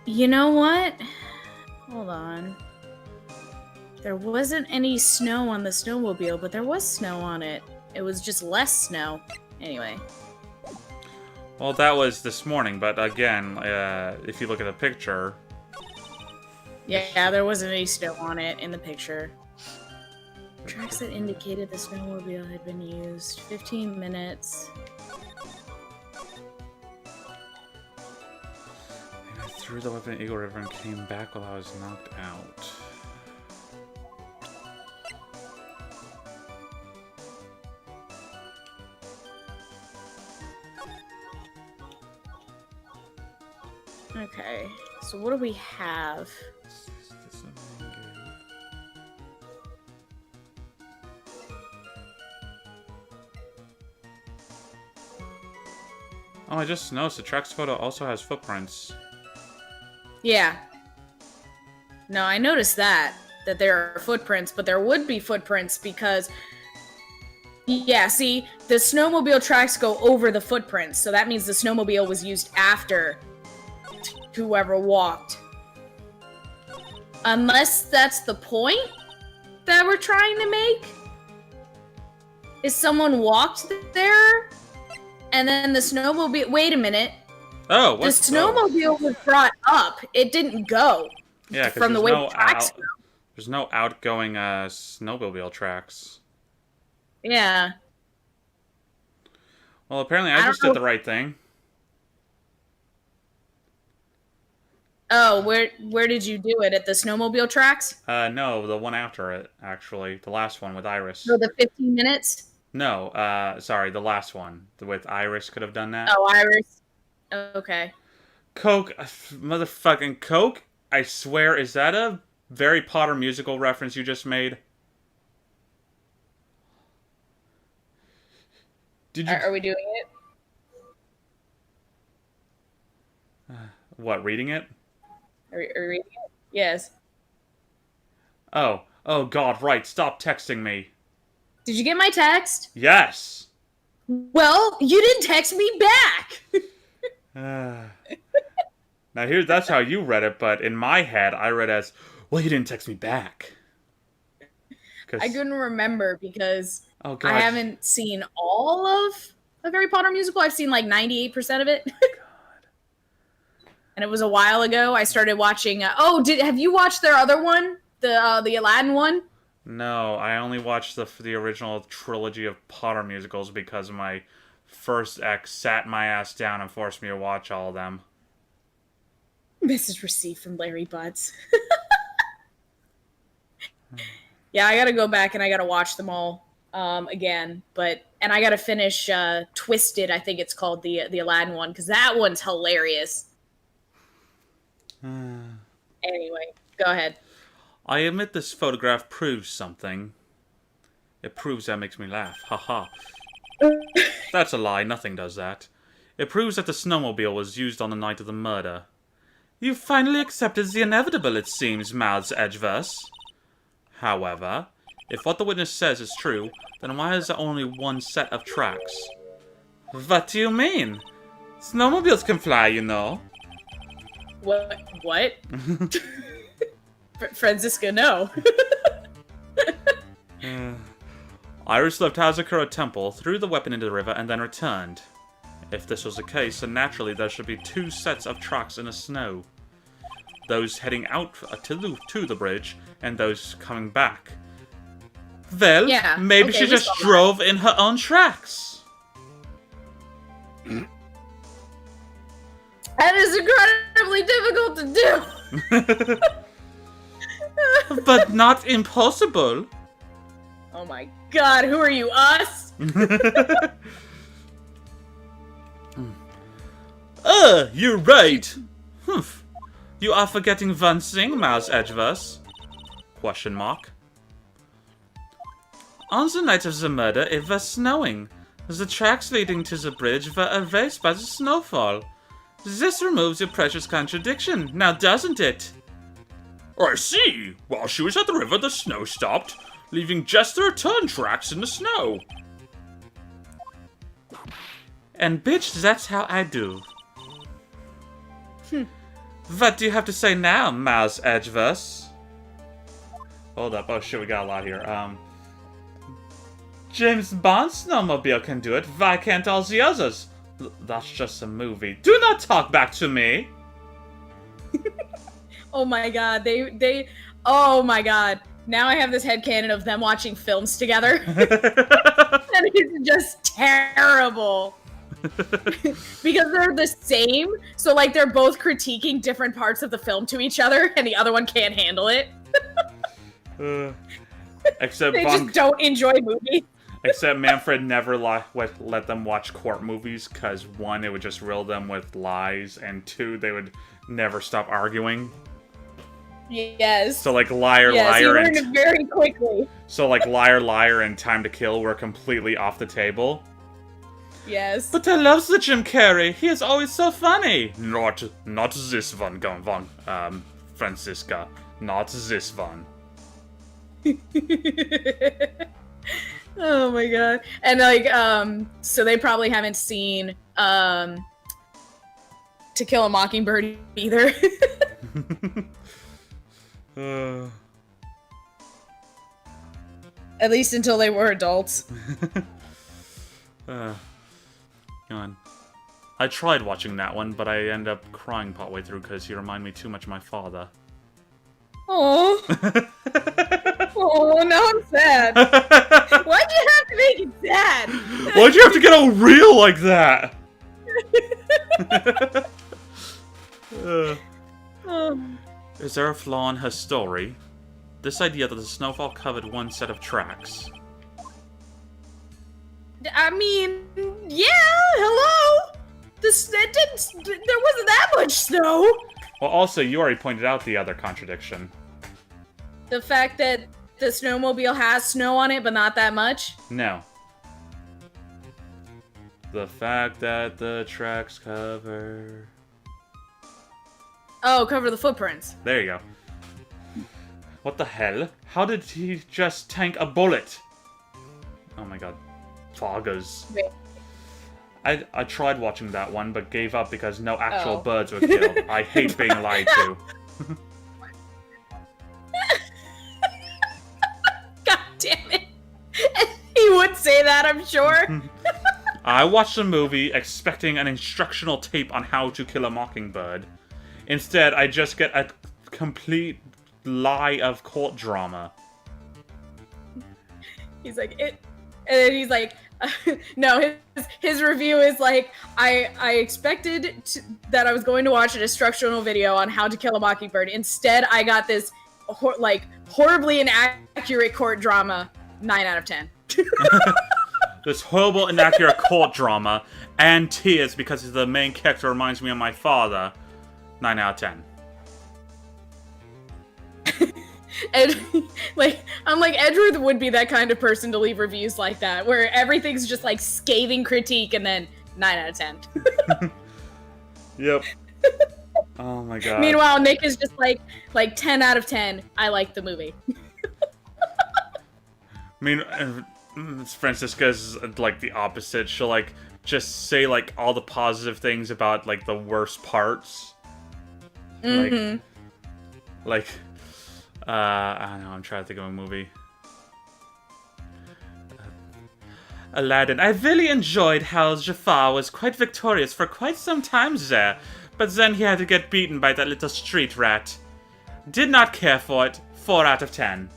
You know what? Hold on. There wasn't any snow on the snowmobile, but there was snow on it. It was just less snow. Anyway. Well, that was this morning, but again, if you look at the picture... Yeah, there wasn't any snow on it in the picture. Tracks that indicated the snowmobile had been used. 15 minutes. I threw the weapon in Eagle River and came back while I was knocked out. Okay, so what do we have? Oh, I just noticed the track's photo also has footprints. Yeah. No, I noticed that there are footprints, but there would be footprints because... Yeah, see, the snowmobile tracks go over the footprints, so that means the snowmobile was used after whoever walked. Unless that's the point that we're trying to make. Is someone walked there, and then the snowmobile... Wait a minute. Oh, what? The snowmobile was brought up. It didn't go. Yeah, from the way the tracks go. There's no outgoing snowmobile tracks. Yeah. Well, apparently I just did the right thing. Oh, where did you do it? At the snowmobile tracks? No, the one after it, actually. The last one with Iris. So the 15 minutes? No, sorry, the last one. With Iris could have done that. Oh, Iris. Okay. Coke, motherfucking Coke? I swear, is that a Harry Potter musical reference you just made? Did you... Are we doing it? What, reading it? Are we reading it? Yes. Oh god, right, stop texting me. Did you get my text? Yes! Well, you didn't text me back! Now that's how you read it, but in my head, I read as, well, you didn't text me back. I couldn't remember because oh, God. I haven't seen all of a Harry Potter musical. I've seen like 98% of it. God. And it was a while ago. I started watching... have you watched their other one? The Aladdin one? No, I only watched the original trilogy of Potter musicals because my first ex sat my ass down and forced me to watch all of them. Message received from Larry Butts. Yeah, I gotta go back and I gotta watch them all again. And I gotta finish Twisted, I think it's called, the Aladdin one, because that one's hilarious. Anyway, go ahead. I admit this photograph proves something. It proves that makes me laugh. Haha. That's a lie, nothing does that. It proves that the snowmobile was used on the night of the murder. You finally accepted the inevitable, it seems, Miles Edgeverse. However, if what the witness says is true, then why is there only one set of tracks? What do you mean? Snowmobiles can fly, you know. What? Franziska, no. Iris left Hazakura Temple, threw the weapon into the river, and then returned. If this was the case, then naturally there should be two sets of tracks in the snow. Those heading out to the bridge, and those coming back. Well, yeah, maybe she just drove in her own tracks. That is incredibly difficult to do. But not impossible. Oh my god, who are you, us? You're right. Humph. You are forgetting one thing, Miles Edgeverse. Question mark. On the night of the murder, it was snowing. The tracks leading to the bridge were erased by the snowfall. This removes your precious contradiction, now doesn't it? I see. While she was at the river, the snow stopped, leaving just the return tracks in the snow. And bitch, that's how I do. What do you have to say now, Miles Edgeverse? Hold up. Oh shit, we got a lot here. James Bond's snowmobile can do it. Why can't all the others? That's just a movie. Do not talk back to me! Oh my god, oh my god. Now I have this headcanon of them watching films together. And it's just terrible. Because they're the same, so like they're both critiquing different parts of the film to each other, and the other one can't handle it. Except they just don't enjoy movies. Except Manfred never let them watch court movies, because one, it would just rill them with lies, and two, they would never stop arguing. Yes. So like Liar, yes, Liar, he learned it very quickly. So like Liar, Liar, and Time to Kill were completely off the table. Yes. But I love the Jim Carrey. He is always so funny. Not this one, Franziska. Not this one. Oh my god. And like, so they probably haven't seen, To Kill a Mockingbird either. At least until they were adults. Come on. I tried watching that one, but I ended up crying partway through because he reminded me too much of my father. Oh. Oh, now I'm sad. Why'd you have to make it sad? Why'd you have to get all real like that? Is there a flaw in her story? This idea that the snowfall covered one set of tracks. I mean, yeah, hello? There wasn't that much snow. Well, also, you already pointed out the other contradiction. The fact that the snowmobile has snow on it, but not that much? No. The fact that the tracks cover... Oh, cover the footprints. There you go. What the hell? How did he just tank a bullet? Oh my god. Foggers. Wait. I tried watching that one, but gave up because no actual birds were killed. I hate being lied to. God damn it. He would say that, I'm sure. I watched the movie expecting an instructional tape on how to kill a mockingbird. Instead, I just get a complete lie of court drama. He's like, and then he's like, no, his review is like, I expected that I was going to watch an instructional video on how to kill a mockingbird. Instead, I got this horribly inaccurate court drama. 9 out of 10. This horrible, inaccurate court drama and tears because the main character reminds me of my father. 9 out of 10. And I'm like, Edward would be that kind of person to leave reviews like that, where everything's just like scathing critique and then 9 out of 10. Yep. Oh my god. Meanwhile, Nick is just like 10 out of 10. I like the movie. Francisca's like the opposite. She'll like just say like all the positive things about like the worst parts. Mm-hmm. I don't know, I'm trying to think of a movie. Aladdin. I really enjoyed how Jafar was quite victorious for quite some time there, but then he had to get beaten by that little street rat. Did not care for it. 4 out of 10.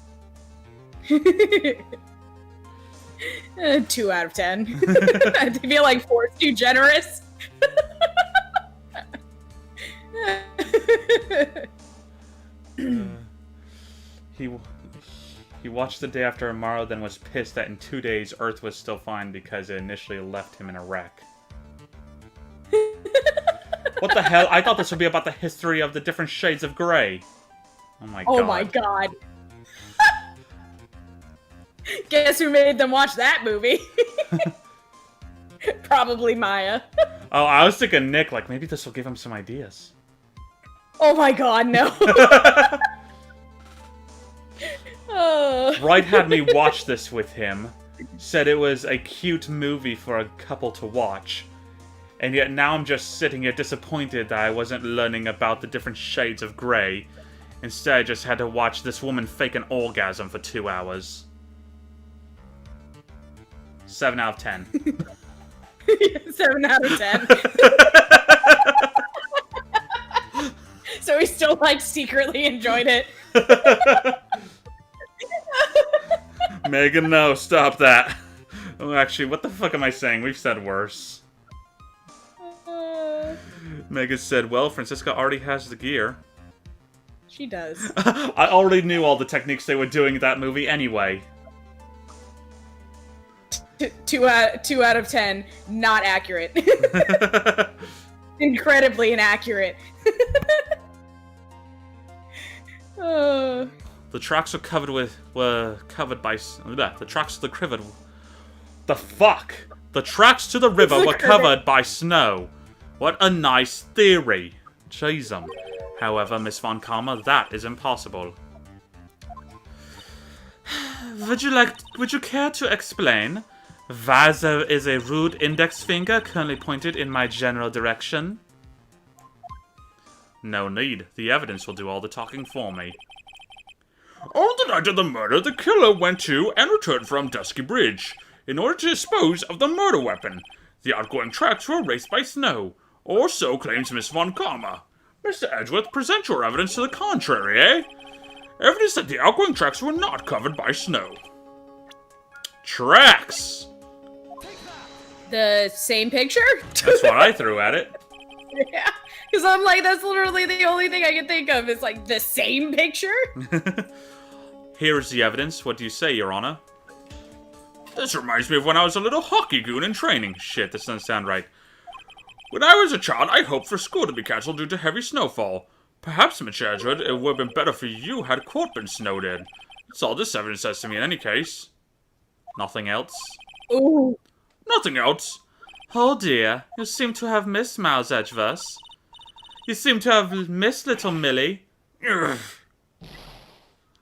2 out of 10. I feel like 4 is too generous. He watched The Day After Tomorrow, then was pissed that in 2 days Earth was still fine because it initially left him in a wreck. What the hell? I thought this would be about the history of the different shades of gray. Oh my god. Oh my god. Guess who made them watch that movie? Probably Maya. Oh, I was thinking Nick, like maybe this will give him some ideas. Oh my god, no. Wright had me watch this with him, said it was a cute movie for a couple to watch, and yet now I'm just sitting here disappointed that I wasn't learning about the different shades of grey. Instead, I just had to watch this woman fake an orgasm for 2 hours. 7 out of 10. 7 out of 10. So he still, like, secretly enjoyed it. Megan, no, stop that. Oh, actually, what the fuck am I saying? We've said worse. Megan said, well, Francisca already has the gear. She does. I already knew all the techniques they were doing in that movie anyway. 2 out of 10, not accurate. Incredibly inaccurate. The tracks were covered by the tracks to the river. The fuck? The tracks to the river were covered by snow. What a nice theory. Jeezum. However, Miss Von Karma, that is impossible. Would you care to explain why there is a rude index finger currently pointed in my general direction? No need. The evidence will do all the talking for me. On the night of the murder, the killer went to and returned from Dusky Bridge in order to dispose of the murder weapon. The outgoing tracks were erased by snow, or so claims Miss Von Karma. Mr. Edgeworth, present your evidence to the contrary, eh? Evidence that the outgoing tracks were not covered by snow. Tracks! The same picture? That's what I threw at it. Yeah, because I'm like, that's literally the only thing I can think of. It's like the same picture? Here is the evidence. What do you say, Your Honor? This reminds me of when I was a little hockey goon in training. Shit, this doesn't sound right. When I was a child, I hoped for school to be cancelled due to heavy snowfall. Perhaps, Mitch Edgewood, it would have been better for you had court been snowed in. That's all this evidence says to me in any case. Nothing else? Ooh. Nothing else. Oh dear, you seem to have missed Miles Edgeworth. You seem to have missed little Millie. Ugh.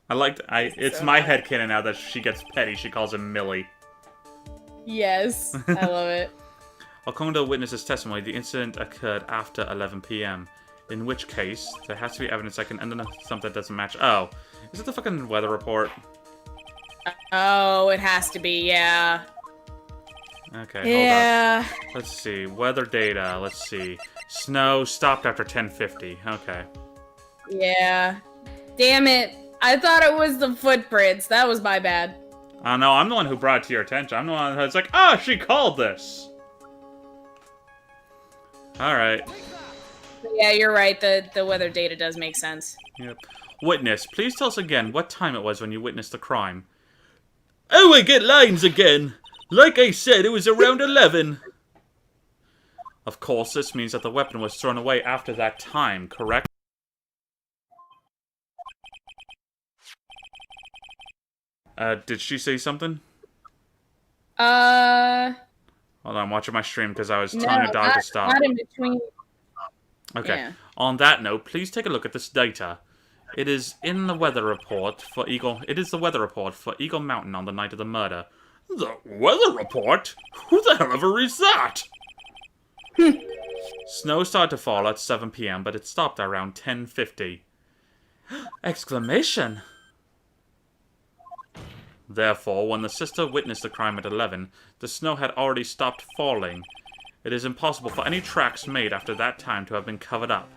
It's so my headcanon now that she gets petty, she calls him Millie. Yes, I love it. According to the witness's testimony, the incident occurred after 11 p.m. In which case, there has to be evidence I can end on something that doesn't match. Oh, is it the fucking weather report? Oh, it has to be, yeah. Okay, hold up. Let's see. Weather data. Let's see. Snow stopped after 10:50. Okay. Yeah. Damn it. I thought it was the footprints. That was my bad. No, I'm the one who brought it to your attention. I'm the one who's like, ah, she called this. Alright. Yeah, you're right. The weather data does make sense. Yep. Witness, please tell us again what time it was when you witnessed the crime. Oh, I get lines again. Like I said, it was around 11. Of course, this means that the weapon was thrown away after that time, correct? Did she say something? Hold on, I'm watching my stream because I was telling a dog to stop. Not in between. Okay. Yeah. On that note, please take a look at this data. It is in the weather report for Eagle. It is the weather report for Eagle Mountain on the night of the murder. The weather report? Who the hell ever reads that? Snow started to fall at 7 p.m., but it stopped around 10:50. Exclamation! Therefore, when the sister witnessed the crime at 11, the snow had already stopped falling. It is impossible for any tracks made after that time to have been covered up.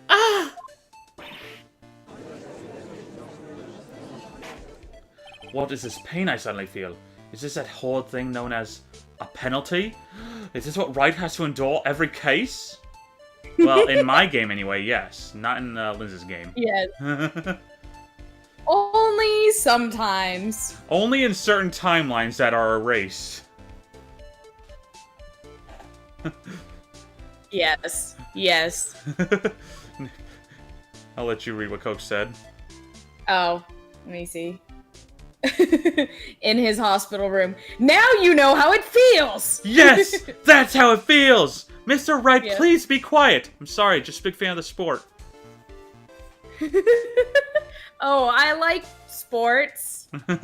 Ah! What is this pain I suddenly feel? Is this that horrid thing known as a penalty? Is this what Wright has to endure every case? Well, in my game anyway, yes. Not in Liz's game. Yes. Only sometimes. Only in certain timelines that are erased. Yes. Yes. I'll let you read what Coach said. Oh, let me see. In his hospital room. Now you know how it feels! Yes! That's how it feels! Mr. Wright, Yes. please be quiet! I'm sorry, just a big fan of the sport. Oh, I like sports. And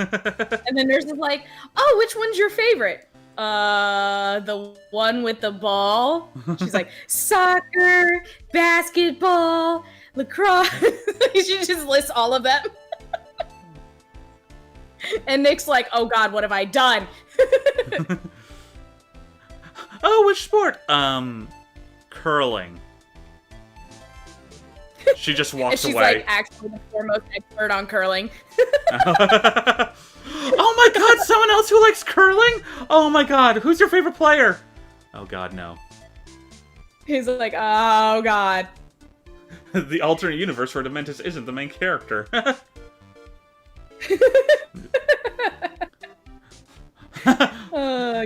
the nurse is like, oh, which one's your favorite? The one with the ball. She's like, soccer, basketball, lacrosse. She just lists all of them. And Nick's like, oh god, what have I done? Oh, which sport? Curling. She just walks and she's away. like actually the foremost expert on curling. Oh my god, someone else who likes curling? Oh my god, who's your favorite player? Oh god, no. He's like, oh god. The alternate universe where Dementus isn't the main character.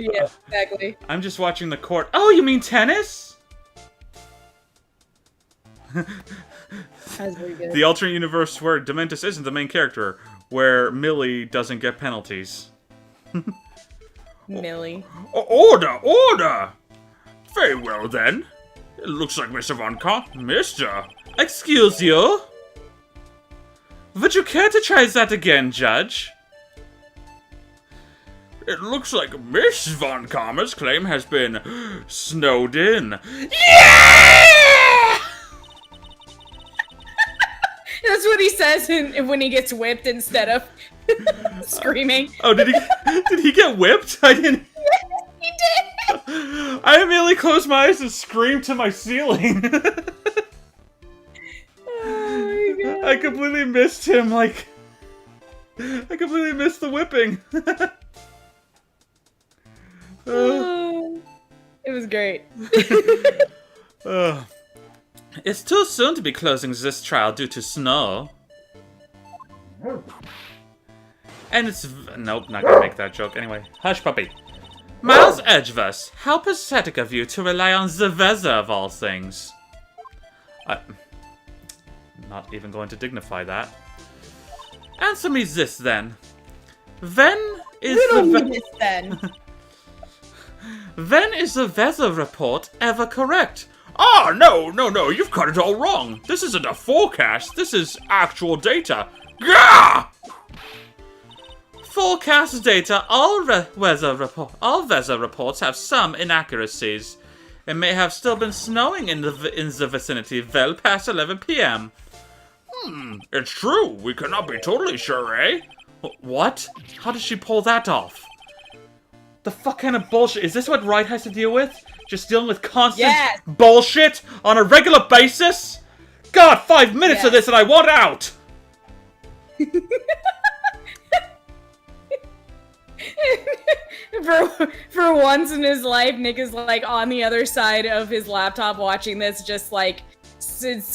Yeah, exactly. I'm just watching the court. Oh, you mean tennis? That's very good. The alternate universe where Dementus isn't the main character, where Millie doesn't get penalties. Millie. Order! Order! Very well then. It looks like Mr. Von Kopp. Mister! Excuse you? Would you care to try that again, Judge? It looks like Miss Von Karma's claim has been snowed in. Yeah! what he says when he gets whipped instead of screaming. Oh, did he get whipped? I didn't. He did. I immediately closed my eyes and screamed to my ceiling. Oh my god. I completely missed him. Like, I completely missed the whipping. It was great. It's too soon to be closing this trial due to snow. And it's... Nope, not gonna make that joke. Anyway, hush puppy. Miles Edgeverse, how pathetic of you to rely on the weather of all things. Not even going to dignify that. Answer me this then. When is When is the weather report ever correct? Oh, no, you've got it all wrong. This isn't a forecast, this is actual data. Gah! Forecast data, all weather reports have some inaccuracies. It may have still been snowing in the vicinity well past 11 p.m. It's true, we cannot be totally sure, eh? What? How did she pull that off? The fuck kind of bullshit? Is this what Wright has to deal with? Just dealing with constant bullshit on a regular basis? God, 5 minutes of this and I want out! For once in his life, Nick is like on the other side of his laptop watching this, just like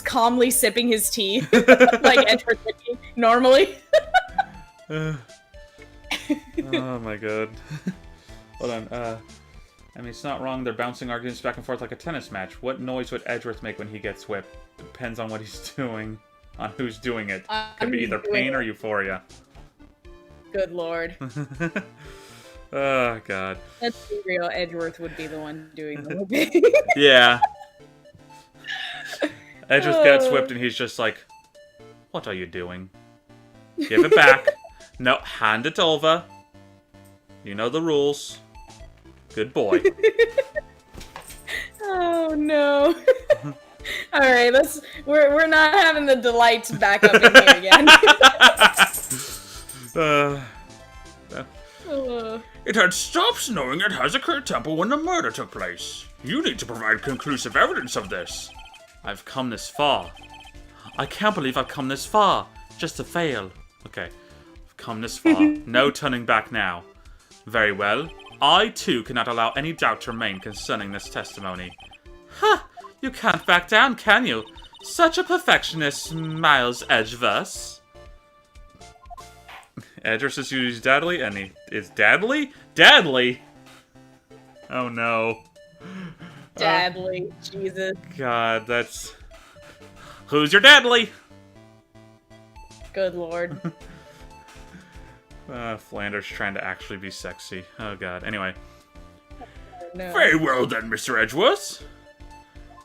calmly sipping his tea, like Edward normally. Oh my god. Hold on, I mean, it's not wrong, they're bouncing arguments back and forth like a tennis match. What noise would Edgeworth make when he gets whipped? Depends on what he's doing, on who's doing it. Could be either pain or euphoria. Good lord. Oh, god. Let's be real, Edgeworth would be the one doing the whipping. Yeah. Edgeworth gets whipped and he's just like, what are you doing? Give it back. No, hand it over. You know the rules. Good boy. Oh no. Alright, we're not having the delights back up in here again. It had stopped snowing at Hazakurt Temple when the murder took place. You need to provide conclusive evidence of this. I've come this far. I can't believe I've come this far. Just to fail. Okay. I've come this far. No turning back now. Very well. I, too, cannot allow any doubt to remain concerning this testimony. Ha! You can't back down, can you? Such a perfectionist, Miles Edgeverse. Edgeverse is used Dadley, and he is Dadley? Dadley? Oh no. Dadley, Jesus. God, that's... Who's your Dadley? Good lord. Flanders trying to actually be sexy. Oh god, anyway. No. Very well then, Mr. Edgeworth.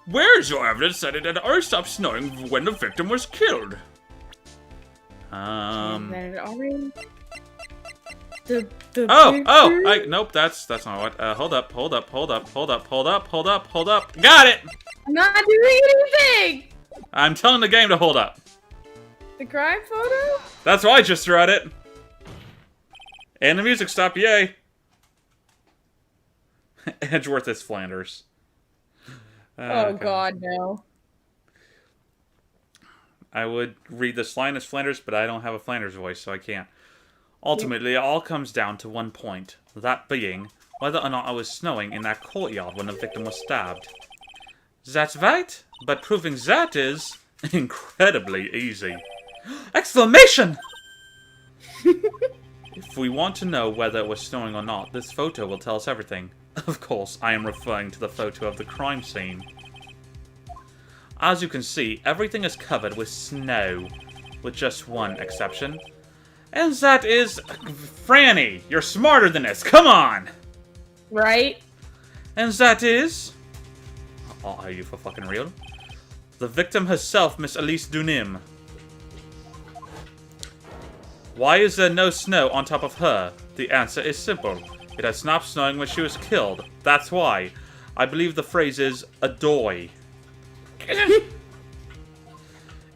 Where is your evidence that it had already stopped snowing when the victim was killed? Nope, that's not what. Hold up. Got it! I'm not doing anything! I'm telling the game to hold up. The crime photo? That's why I just threw at it. And the music stopped, yay! Edgeworth is Flanders. Oh god, no. I would read this line as Flanders, but I don't have a Flanders voice, so I can't. Ultimately, it all comes down to one point. That being, whether or not I was snowing in that courtyard when the victim was stabbed. That's right, but proving that is incredibly easy. Exclamation! If we want to know whether it was snowing or not, this photo will tell us everything. Of course, I am referring to the photo of the crime scene. As you can see, everything is covered with snow, with just one exception. And that is... Franny, you're smarter than this, come on! Right? And that is... Oh, are you for fucking real? The victim herself, Miss Elise Dunim. Why is there no snow on top of her? The answer is simple. It had stopped snowing when she was killed. That's why. I believe the phrase is adoy.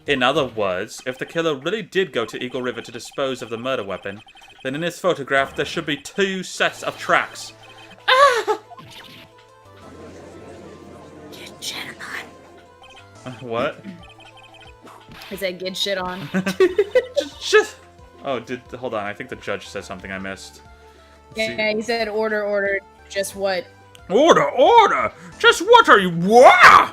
In other words, if the killer really did go to Eagle River to dispose of the murder weapon, then in this photograph there should be 2 sets of tracks. Ah! Get shit on. What? I said get shit on. Just... Oh, hold on, I think the judge said something I missed. Yeah, he said order, order, just what? Order, order! Just what are you... Wah!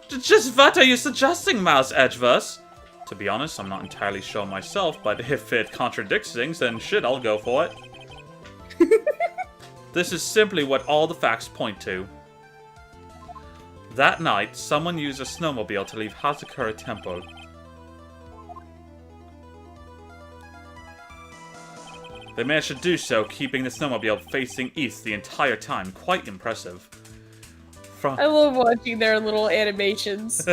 Just what are you suggesting, Mouse Edgeverse? To be honest, I'm not entirely sure myself, but if it contradicts things, then shit, I'll go for it. This is simply what all the facts point to. That night, someone used a snowmobile to leave Hazakura Temple. They managed to do so, keeping the snowmobile facing east the entire time. Quite impressive. I love watching their little animations.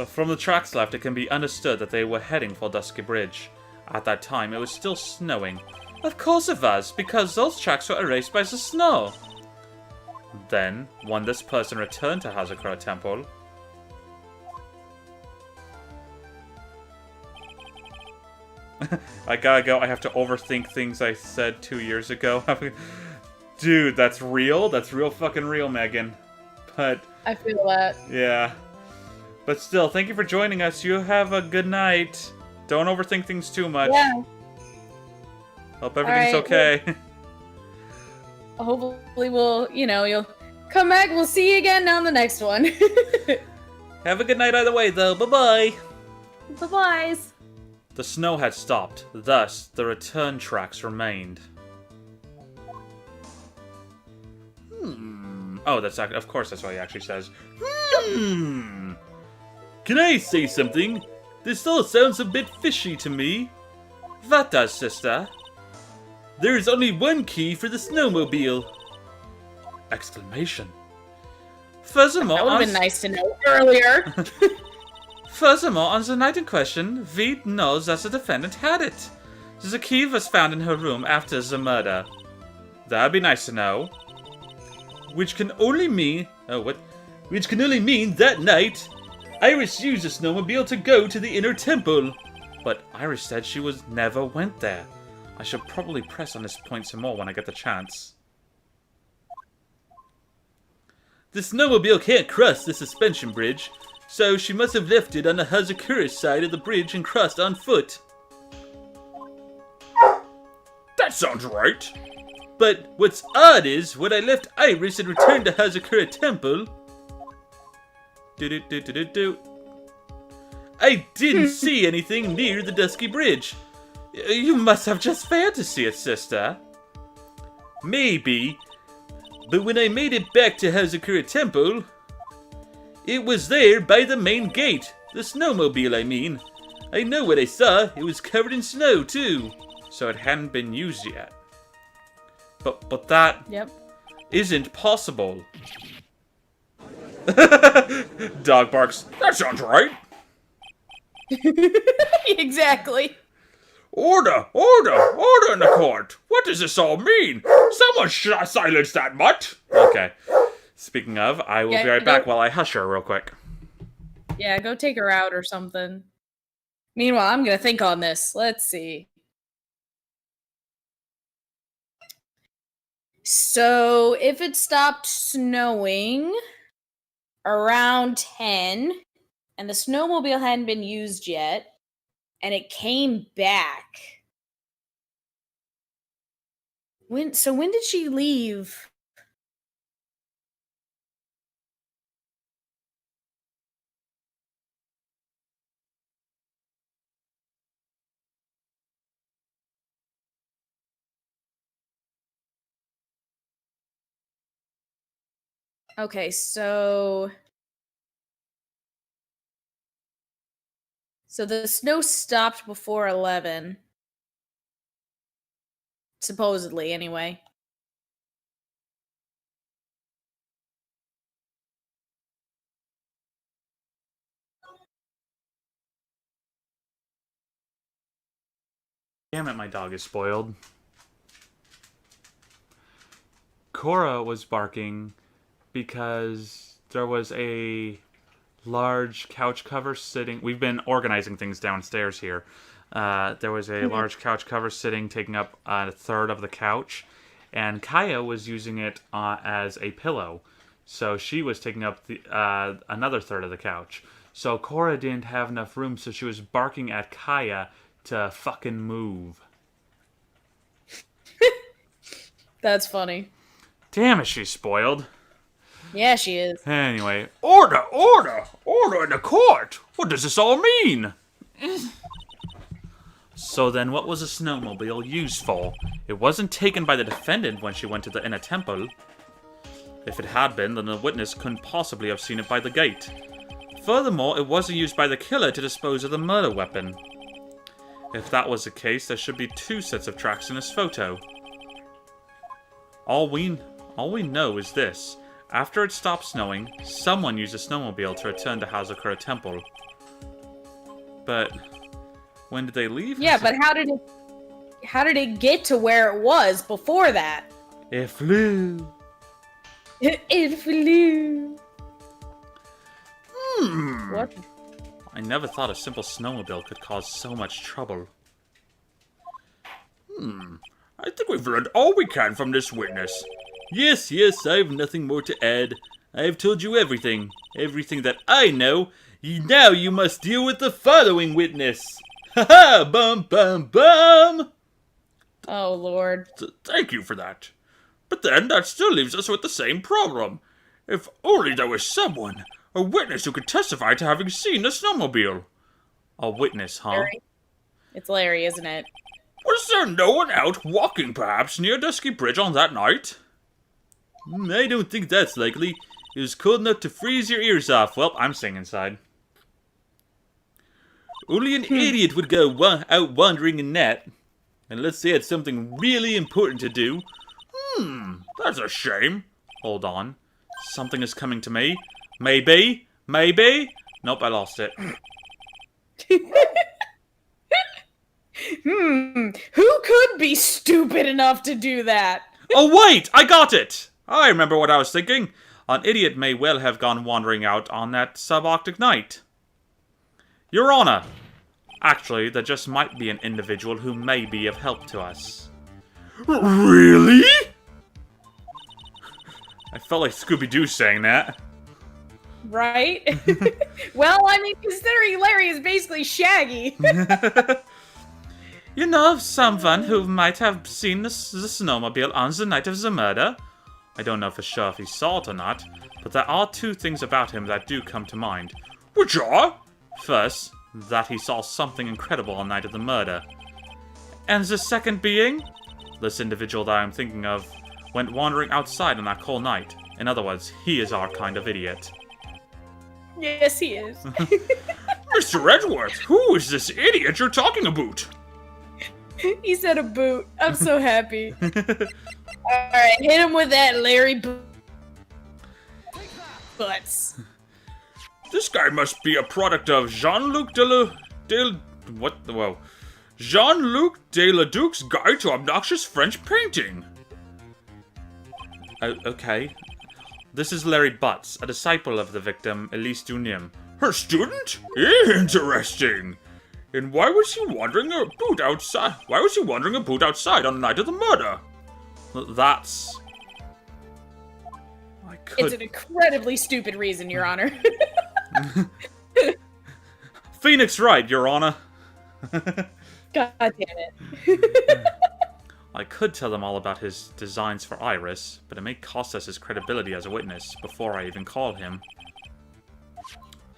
From the tracks left, it can be understood that they were heading for Dusky Bridge. At that time, it was still snowing. Of course it was, because those tracks were erased by the snow. Then, when this person returned to Hazakura Temple... I gotta go, I have to overthink things I said 2 years ago. Dude, that's real? That's real fucking real, Megan. But... I feel that. Yeah. But still, thank you for joining us. You have a good night. Don't overthink things too much. Yeah. Hope everything's okay. Well, hopefully we'll, you'll come back. We'll see you again on the next one. Have a good night either way, though. Bye-bye. Bye-byes. The snow had stopped. Thus, the return tracks remained. Oh, of course that's what he actually says. Can I say something? This all sounds a bit fishy to me. What does, sister? There is only one key for the snowmobile! Exclamation. Furthermore, that would have been nice to know earlier. Furthermore, on the night in question, we know that the defendant had it. The key was found in her room after the murder. That'd be nice to know. Which can only mean... Oh, what? Which can only mean that night, Iris used the snowmobile to go to the inner temple. But Iris said she never went there. I should probably press on this point some more when I get the chance. The snowmobile can't cross the suspension bridge, so she must have left it on the Hazakura side of the bridge and crossed on foot. That sounds right. But what's odd is, when I left Iris and returned to Hazakura Temple... I didn't see anything near the Dusky Bridge. You must have just failed to see it, sister. Maybe. But when I made it back to Hazakura Temple... It was there by the main gate. The snowmobile, I mean. I know what I saw. It was covered in snow, too. So it hadn't been used yet. But that isn't possible. Dog barks. That sounds right. Exactly. Order! Order! Order in the court! What does this all mean? Someone silence that mutt! Okay. Speaking of, I will be right back while I hush her real quick. Yeah, go take her out or something. Meanwhile, I'm gonna think on this. Let's see. So, if it stopped snowing around 10, and the snowmobile hadn't been used yet, and it came back. When did she leave? Okay, so the snow stopped before 11. Supposedly, anyway. Damn it, my dog is spoiled. Cora was barking because there was a large couch cover sitting. We've been organizing things downstairs here. There was a large couch cover sitting, taking up a third of the couch, and Kaya was using it as a pillow. So she was taking up the another third of the couch. So Cora didn't have enough room, so she was barking at Kaya to fucking move. That's funny. Damn, is she spoiled? Yeah, she is. Anyway, order in the court. What does this all mean? So then, what was the snowmobile used for? It wasn't taken by the defendant when she went to the inner temple. If it had been, then the witness couldn't possibly have seen it by the gate. Furthermore, it wasn't used by the killer to dispose of the murder weapon. If that was the case, there should be 2 sets of tracks in this photo. All we know is this. After it stopped snowing, someone used a snowmobile to return to Hazakura Temple. But when did they leave? Yeah, but how did it get to where it was before that? It flew. It flew. What? I never thought a simple snowmobile could cause so much trouble. I think we've learned all we can from this witness. Yes, I have nothing more to add. I have told you everything. Everything that I know. Now you must deal with the following witness. Ha-ha! Bum, bum, bum! Oh, Lord. Thank you for that. But then that still leaves us with the same problem. If only there was someone, a witness who could testify to having seen the snowmobile. A witness, huh? Larry. It's Larry, isn't it? Was there no one out walking, perhaps, near Dusky Bridge on that night? I don't think that's likely. It was cold enough to freeze your ears off. Well, I'm staying inside. Only an idiot would go out wandering in that. Unless they had something really important to do. That's a shame. Hold on. Something is coming to me. Maybe? Nope, I lost it. Who could be stupid enough to do that? Oh, wait! I got it! I remember what I was thinking. An idiot may well have gone wandering out on that subarctic night. Your Honor! Actually, there just might be an individual who may be of help to us. Really? I felt like Scooby-Doo saying that. Right? Well, I mean, considering Larry is basically Shaggy. You know of someone who might have seen the snowmobile on the night of the murder? I don't know for sure if he saw it or not, but there are 2 things about him that do come to mind. Which are? First, that he saw something incredible on the night of the murder. And the second being? This individual that I'm thinking of went wandering outside on that cold night. In other words, he is our kind of idiot. Yes, he is. Mr. Edgeworth, who is this idiot you're talking about? He said a boot. I'm so happy. Alright, hit him with that Larry Butts. This guy must be a product of Jean-Luc Jean-Luc Deladuc's Guide to Obnoxious French Painting. Okay. This is Larry Butts, a disciple of the victim, Elise Dunim. Her student? Interesting. And why was he wandering a boot outside? Why was he wandering a boot outside on the night of the murder? That's... It's an incredibly stupid reason, Your Honor. Phoenix Wright, Your Honor. God damn it. I could tell them all about his designs for Iris, but it may cost us his credibility as a witness before I even call him.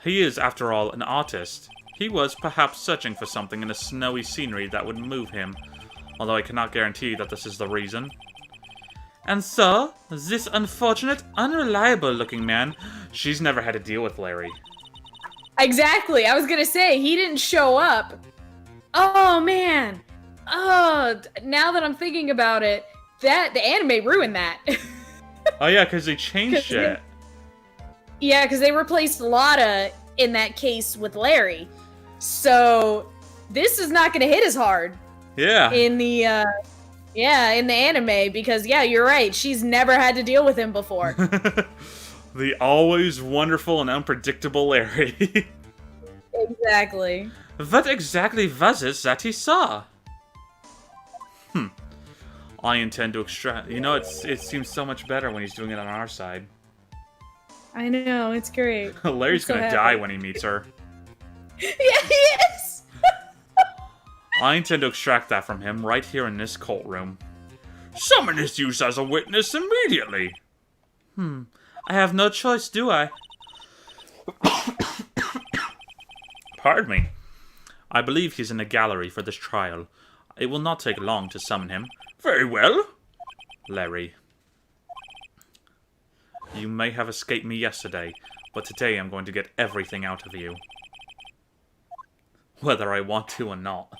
He is, after all, an artist. He was perhaps searching for something in the snowy scenery that would move him, although I cannot guarantee that this is the reason. And so, this unfortunate, unreliable-looking man, she's never had to deal with Larry. Exactly, I was gonna say, he didn't show up. Oh, man. Oh, now that I'm thinking about it, the anime ruined that. Oh yeah, because they changed it. Yeah, because they replaced Lotta in that case with Larry. So, this is not gonna hit as hard. Yeah. In the anime, because yeah, you're right. She's never had to deal with him before. The always wonderful and unpredictable Larry. Exactly. What exactly was it that he saw? I intend to extract... You know, it seems so much better when he's doing it on our side. I know, it's great. Larry's so gonna happy. die when he meets her. Yeah, he is! I intend to extract that from him right here in this cult room. Summon his use as a witness immediately. I have no choice, do I? Pardon me. I believe he's in the gallery for this trial. It will not take long to summon him. Very well. Larry. You may have escaped me yesterday, but today I'm going to get everything out of you. Whether I want to or not.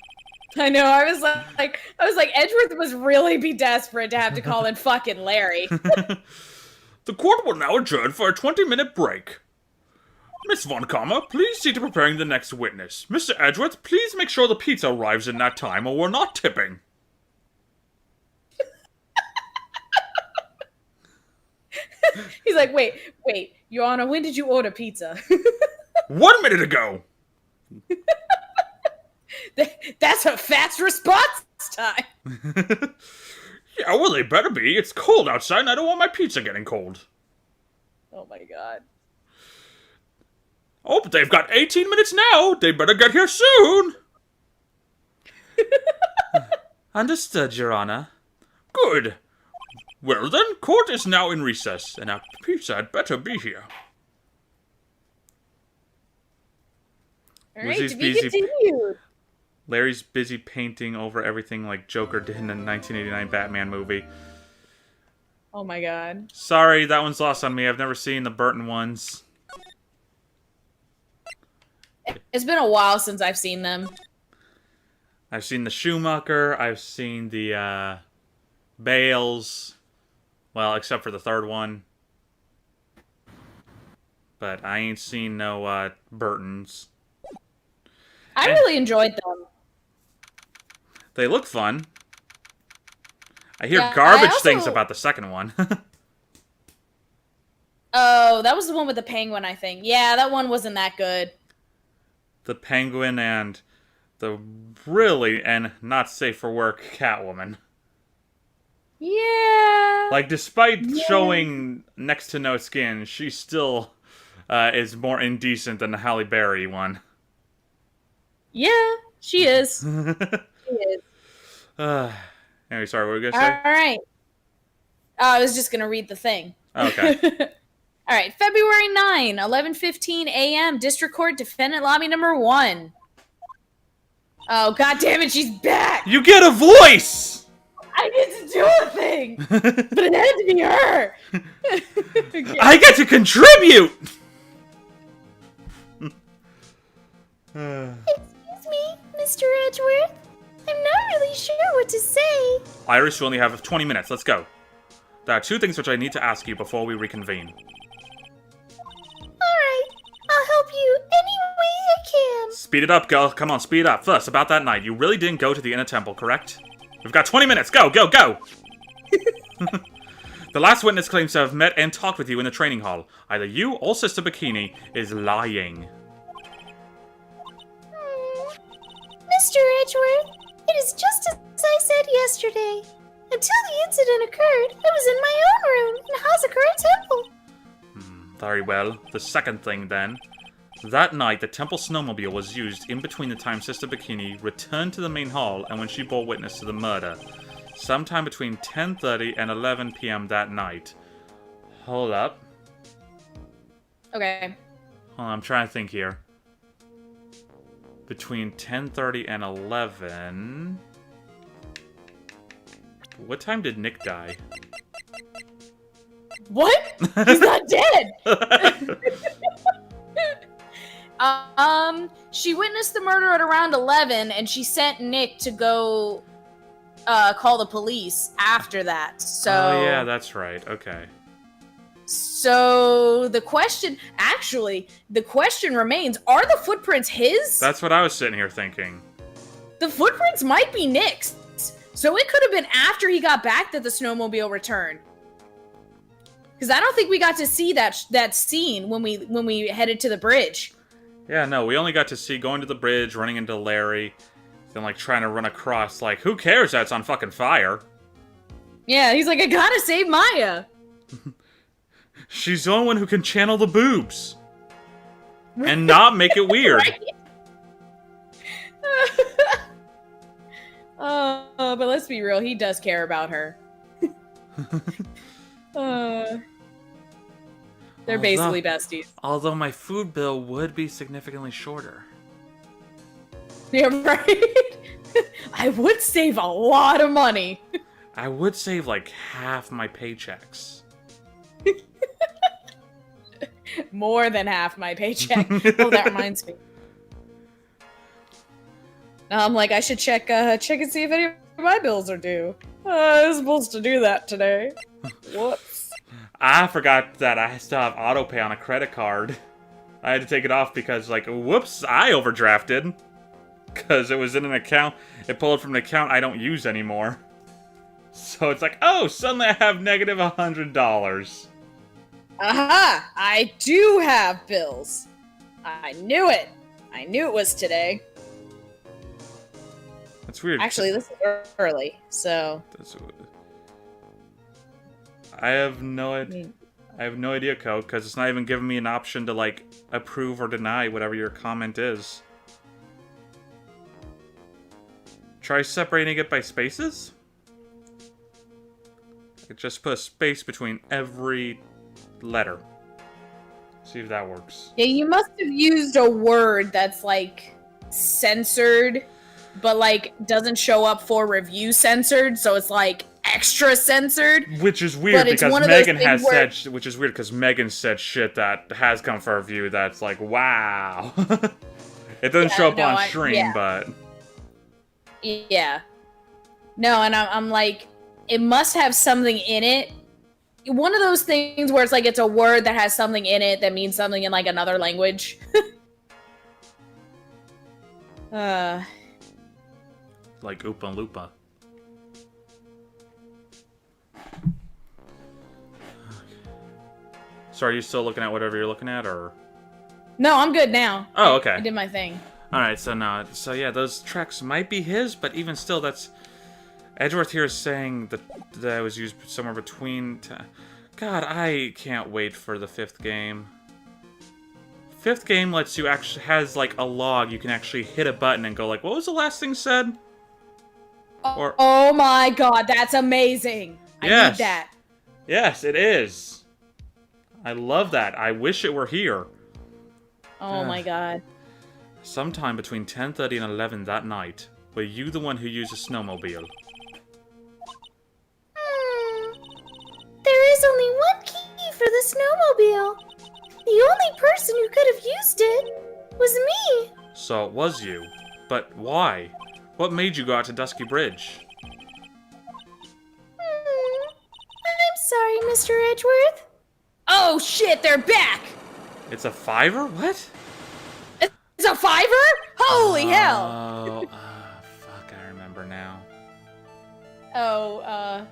I know, I was like, Edgeworth must really be desperate to have to call in fucking Larry. The court will now adjourn for a 20-minute break. Miss Von Kammer, please see to preparing the next witness. Mr. Edgeworth, please make sure the pizza arrives in that time or we're not tipping. He's like, wait, Your Honor, when did you order pizza? 1 minute ago! That's a fast response time! Yeah, well, they better be. It's cold outside and I don't want my pizza getting cold. Oh my god. Oh, but they've got 18 minutes now. They better get here soon. Understood, Your Honor. Good. Well then, court is now in recess, and our pizza had better be here. Alright, to be continued. Larry's busy painting over everything like Joker did in the 1989 Batman movie. Oh my god. Sorry, that one's lost on me. I've never seen the Burton ones. It's been a while since I've seen them. I've seen the Schumacher. I've seen the Bales. Well, except for the third one. But I ain't seen no Burtons. I really enjoyed them. They look fun. I hear Yeah, garbage I also... things about the second one. Oh, that was the one with the penguin, I think. Yeah, that one wasn't that good. The penguin and the really and not safe for work Catwoman. Yeah. Like, despite showing next to no skin, she still is more indecent than the Halle Berry one. Yeah, she is. She is. Anyway, sorry, what were you going to say? Alright. I was just going to read the thing. Okay. Alright, February 9, 11:15 a.m., District Court, Defendant Lobby number 1. Oh, god damn it, she's back! You get a voice! I get to do a thing! But it had to be her! Okay. I get to contribute! Excuse me, Mr. Edgeworth. I'm not really sure what to say. Iris, you only have 20 minutes. Let's go. There are two things which I need to ask you before we reconvene. Alright, I'll help you any way I can. Speed it up, girl. Come on, speed up. First, about that night. You really didn't go to the inner temple, correct? We've got 20 minutes. Go, go, go! The last witness claims to have met and talked with you in the training hall. Either you or Sister Bikini is lying. Mr. Edgeworth, it is just as I said yesterday. Until the incident occurred, I was in my own room in Hazakura Temple. Very well. The second thing, then. That night, the temple snowmobile was used in between the time Sister Bikini returned to the main hall and when she bore witness to the murder. Sometime between 10:30 and 11 p.m. that night. Hold up. Okay. Hold on, I'm trying to think here. Between 10:30 and 11... What time did Nick die? What? He's not dead! She witnessed the murder at around 11, and she sent Nick to go call the police after that. So. Oh yeah, that's right. Okay. So the question remains: are the footprints his? That's what I was sitting here thinking. The footprints might be Nick's. So it could have been after he got back that the snowmobile returned. Because I don't think we got to see that scene when we headed to the bridge. Yeah, no, we only got to see going to the bridge, running into Larry, then like trying to run across. Like, who cares that it's on fucking fire? Yeah, he's like, I gotta save Maya. She's the only one who can channel the boobs and not make it weird. But let's be real, he does care about her. They're basically besties. Although my food bill would be significantly shorter. Yeah, right? I would save a lot of money. I would save like half my paychecks. More than half my paycheck. Oh, that reminds me. I'm like, I should check and see if any of my bills are due. I was supposed to do that today. Whoops. I forgot that I still have auto pay on a credit card. I had to take it off because, like, whoops, I overdrafted. Because it was in an account. It pulled from an account I don't use anymore. So it's like, oh, suddenly I have negative $100. Aha! I do have bills. I knew it. I knew it was today. That's weird. Actually, this is early, so... I have no idea. I have no idea, Code, because it's not even giving me an option to, like, approve or deny whatever your comment is. Try separating it by spaces? Just put a space between every letter. See if that works. Yeah, you must have used a word that's, like, censored, but, like, doesn't show up for review censored, so it's, like, extra censored. Which is weird because Megan has said, which is weird because Megan said shit that has come for review that's like, wow. It doesn't show up on stream, but... Yeah. No, and I'm like, it must have something in it. One of those things where it's like, it's a word that has something in it that means something in, like, another language. Like Oopa Loopa. So are you still looking at whatever you're looking at, or...? No, I'm good now. Oh, okay. I did my thing. Alright, so no. So yeah, those tracks might be his, but even still, that's... Edgeworth here is saying that it was used somewhere between... God, I can't wait for the 5th game. 5th game lets you actually... has, like, a log. You can actually hit a button and go like, what was the last thing said? Or... Oh my god, that's amazing! Yes. I need that. Yes, it is. I love that. I wish it were here. Oh my god. Sometime between 10:30 and 11 that night, were you the one who used a snowmobile? There is only one key for the snowmobile. The only person who could have used it was me. So it was you. But why? What made you go out to Dusky Bridge? I'm sorry, Mr. Edgeworth. Oh shit, they're back! It's a $5? What? It's a $5? Holy hell! Oh, fuck, I remember now. Oh,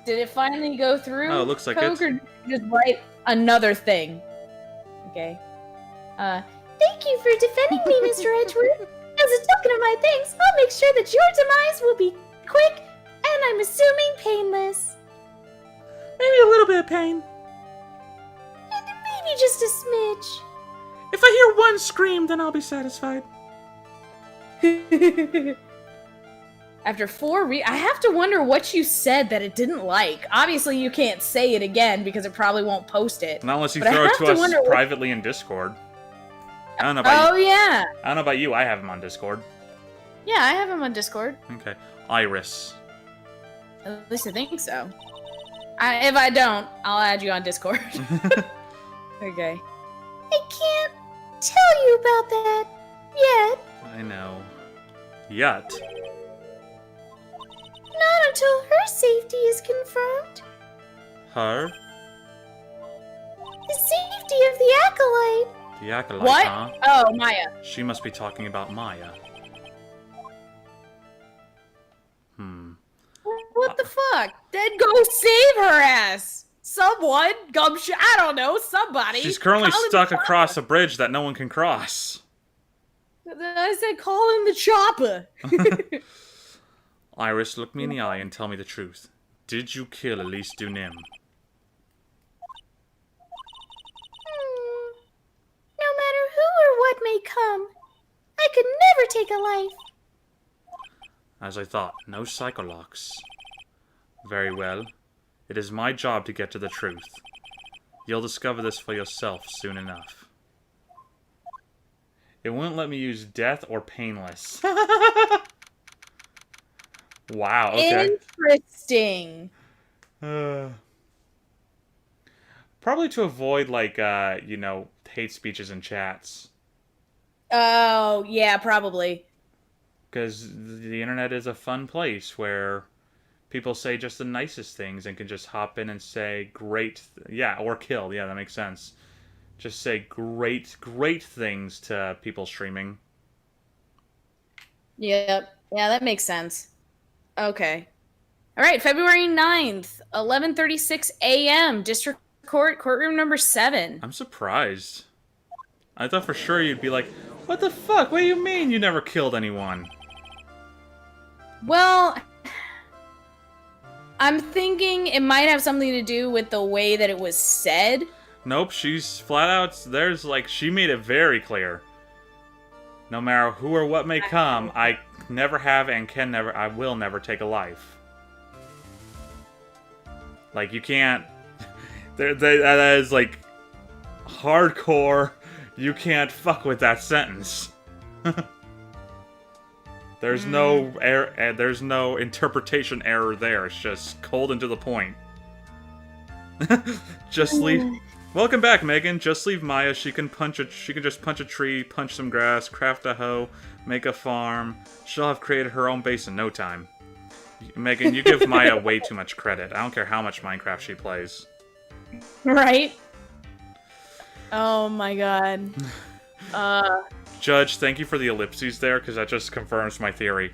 did it finally go through? Oh, it looks like Coke, or did you just write another thing? Okay. Thank you for defending me, Mr. Edgeworth. As a token of my thanks, I'll make sure that your demise will be quick and I'm assuming painless. Maybe a little bit of pain. And maybe just a smidge. If I hear one scream, then I'll be satisfied. After 4 I have to wonder what you said that it didn't like. Obviously, you can't say it again because it probably won't post it. Not unless you throw it to us privately in Discord. I don't know about you. Oh, yeah. I don't know about you. I have him on Discord. Yeah, I have him on Discord. Okay. Iris. At least I think so. If I don't, I'll add you on Discord. Okay. I can't tell you about that yet. I know. Yet. Not until her safety is confirmed. Her? The safety of the acolyte. The acolyte, What? huh? Oh, Maya. She must be talking about Maya. What the fuck? Then go save her ass! Someone, Gumshoe, I don't know, somebody. She's currently Call in stuck the across a bridge that no one can cross. chopper. I said call in the chopper. Iris, look me in the eye and tell me the truth. Did you kill Elise Dunim? No matter who or what may come, I could never take a life. As I thought, no psycholocks. Very well. It is my job to get to the truth. You'll discover this for yourself soon enough. It won't let me use death or painless. Wow, okay. Interesting. Probably to avoid, like, hate speeches in chats. Oh, yeah, probably. Because the internet is a fun place where people say just the nicest things and can just hop in and say or kill. Yeah, that makes sense. Just say great things to people streaming. Yep. Yeah, that makes sense. Okay. All right, February 9th, 11:36 a.m., District Court, courtroom number 7. I'm surprised. I thought for sure you'd be like, what the fuck? What do you mean you never killed anyone? Well, I'm thinking it might have something to do with the way that it was said. Nope, she's flat out, she made it very clear. No matter who or what may come, I never have and I will never take a life. Like, you can't, that is, like, hardcore, you can't fuck with that sentence. There's no there's no interpretation error there, it's just cold and to the point. Just leave. Welcome back, Megan. Just leave Maya. She can just punch a tree, punch some grass, craft a hoe, make a farm. She'll have created her own base in no time. Megan, you give Maya way too much credit. I don't care how much Minecraft she plays. Right? Oh my god. Judge, thank you for the ellipses there, because that just confirms my theory.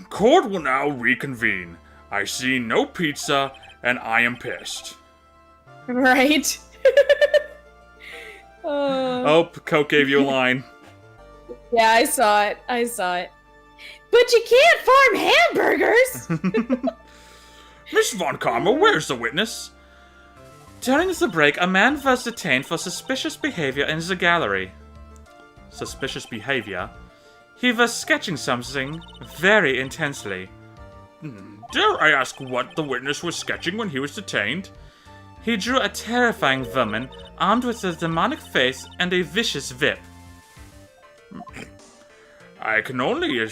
Court will now reconvene. I see no pizza, and I am pissed. Right? Oh, Coke gave you a line. Yeah, I saw it. But you can't farm hamburgers! Miss Von Karma, where's the witness? During the break, a man was detained for suspicious behavior in the gallery. Suspicious behavior? He was sketching something very intensely. Dare I ask what the witness was sketching when he was detained? He drew a terrifying woman, armed with a demonic face and a vicious whip. I can only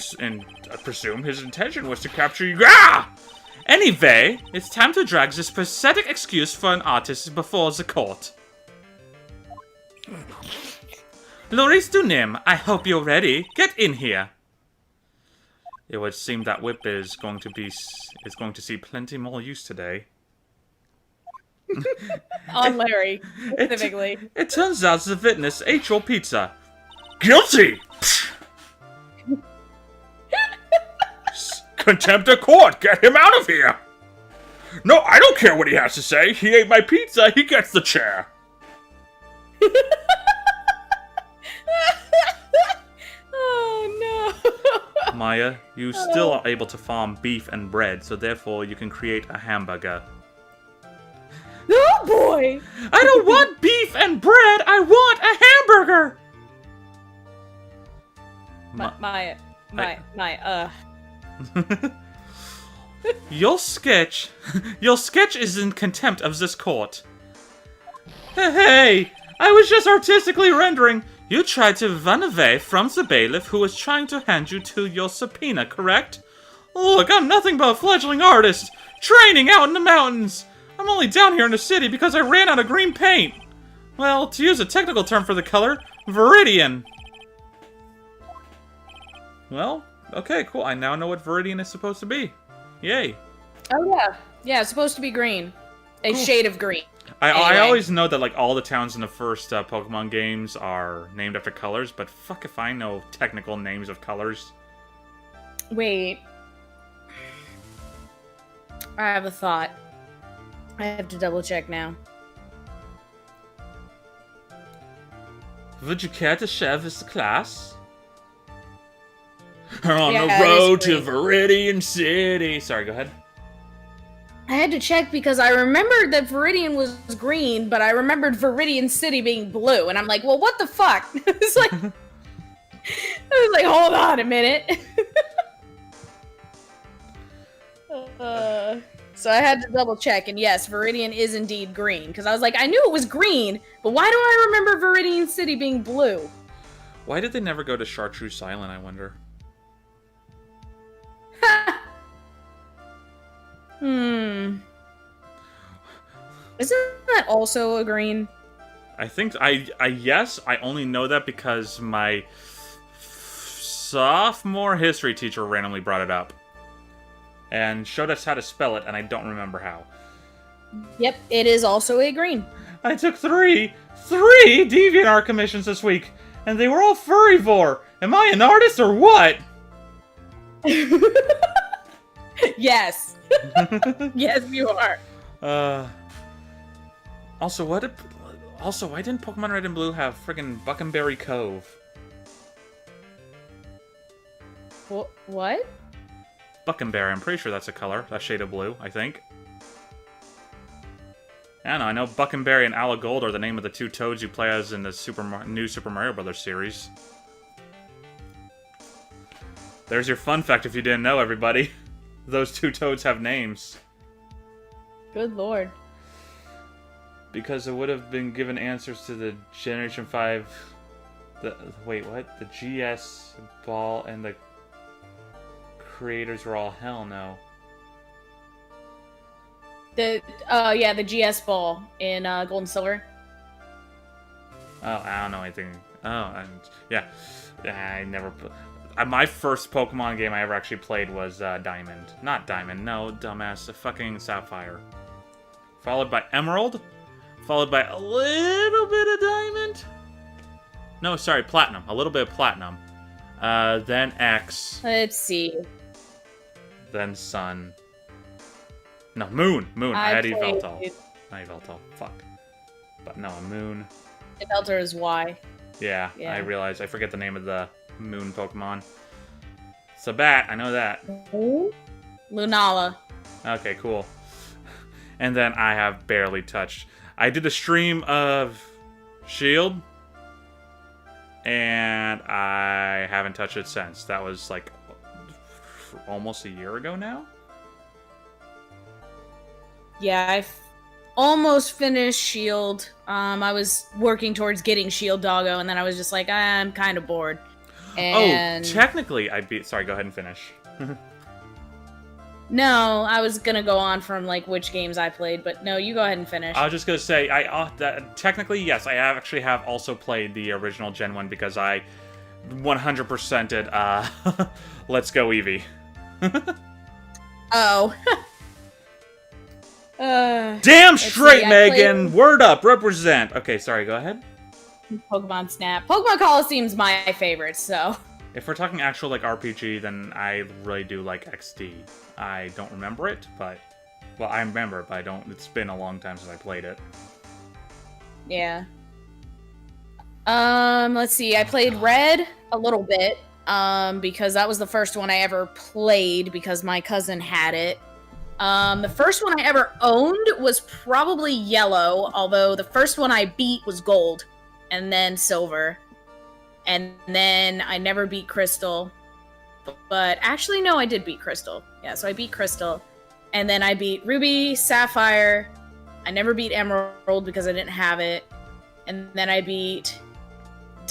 presume his intention was to capture you. Ah! Anyway, it's time to drag this pathetic excuse for an artist before the court. Loris Dunim, I hope you're ready. Get in here. It would seem that whip is going to see plenty more use today. On Larry, specifically. It turns out the witness ate your pizza. Guilty! Contempt of court! Get him out of here! No, I don't care what he has to say. He ate my pizza. He gets the chair. Oh, no. Maya, you still are able to farm beef and bread, so therefore you can create a hamburger. Oh, boy! I don't want beef and bread! I want a hamburger! Your sketch is in contempt of this court. Hey, I was just artistically rendering. You tried to run away from the bailiff who was trying to hand you to your subpoena, correct? Look, I'm nothing but a fledgling artist, training out in the mountains. I'm only down here in the city because I ran out of green paint. Well, to use a technical term for the color, viridian. Well, okay, cool. I now know what viridian is supposed to be. Yay. Oh, yeah. Yeah, it's supposed to be green. A shade of green. I always know that, like, all the towns in the first Pokemon games are named after colors, but fuck if I know technical names of colors. Wait. I have a thought. I have to double check now. Would you care to share this class? On Yeah, the it is road to green. Viridian City. Sorry, go ahead. I had to check because I remembered that Viridian was green, but I remembered Viridian City being blue, and I'm like, well, what the fuck? It's like, I was like, hold on a minute. So I had to double check, and yes, Viridian is indeed green, because I was like, I knew it was green, but why do I remember Viridian City being blue? Why did they never go to Chartreuse Island, I wonder? Isn't that also a green? I think, yes, I only know that because my sophomore history teacher randomly brought it up. And showed us how to spell it, and I don't remember how. Yep, it is also a green. I took three DeviantArt commissions this week, and they were all furryvore. Am I an artist or what? Yes. Yes, you are. Also, why didn't Pokemon Red and Blue have friggin' Buckenberry Cove? What? Buckenberry, I'm pretty sure that's a color, a shade of blue, I think. I don't know, I know Buckenberry and Alagold are the name of the two toads you play as in the new Super Mario Bros. Series. There's your fun fact if you didn't know, everybody. Those two toads have names. Good lord. Because it would have been given answers to the Generation 5... Wait, what? The GS ball and the creators were all hell no. The GS ball in Gold and Silver. Oh, I don't know anything. Oh, and yeah, I never. My first Pokemon game I ever actually played was Diamond. Not Diamond, no, dumbass, fucking Sapphire. Followed by Emerald, followed by a little bit of Diamond. No, sorry, Platinum. A little bit of Platinum. Then X. Let's see. Then Sun. No, Moon. I had Yveltal. Not Yveltal. Fuck. But no, a Moon. Yveltal is Y. Yeah, I realize. I forget the name of the Moon Pokemon. Sabat, I know that. Lunala. Okay, cool. And then I have barely touched. I did a stream of Shield. And I haven't touched it since. That was like almost a year ago now. Yeah, I've almost finished Shield. I was working towards getting Shield Doggo, and then I was just like, I'm kind of bored. And... Oh, technically I beat... Sorry, go ahead and finish. No, I was gonna go on from like which games I played, but no, you go ahead and finish. I was just gonna say, technically, yes, I actually have also played the original Gen 1 because I 100%ed Let's Go Eevee. Oh. Damn straight, Megan! Word up, represent! Okay, sorry, go ahead. Pokemon Snap. Pokemon Coliseum's my favorite, so... If we're talking actual, like, RPG, then I really do like XD. I don't remember it, but... Well, I remember it, but I don't... It's been a long time since I played it. Yeah. Let's see. I played Red a little bit, because that was the first one I ever played, because my cousin had it. The first one I ever owned was probably Yellow, although the first one I beat was Gold, and then Silver. And then I never beat Crystal. But actually, no, I did beat Crystal. Yeah, so I beat Crystal. And then I beat Ruby, Sapphire. I never beat Emerald because I didn't have it. And then I beat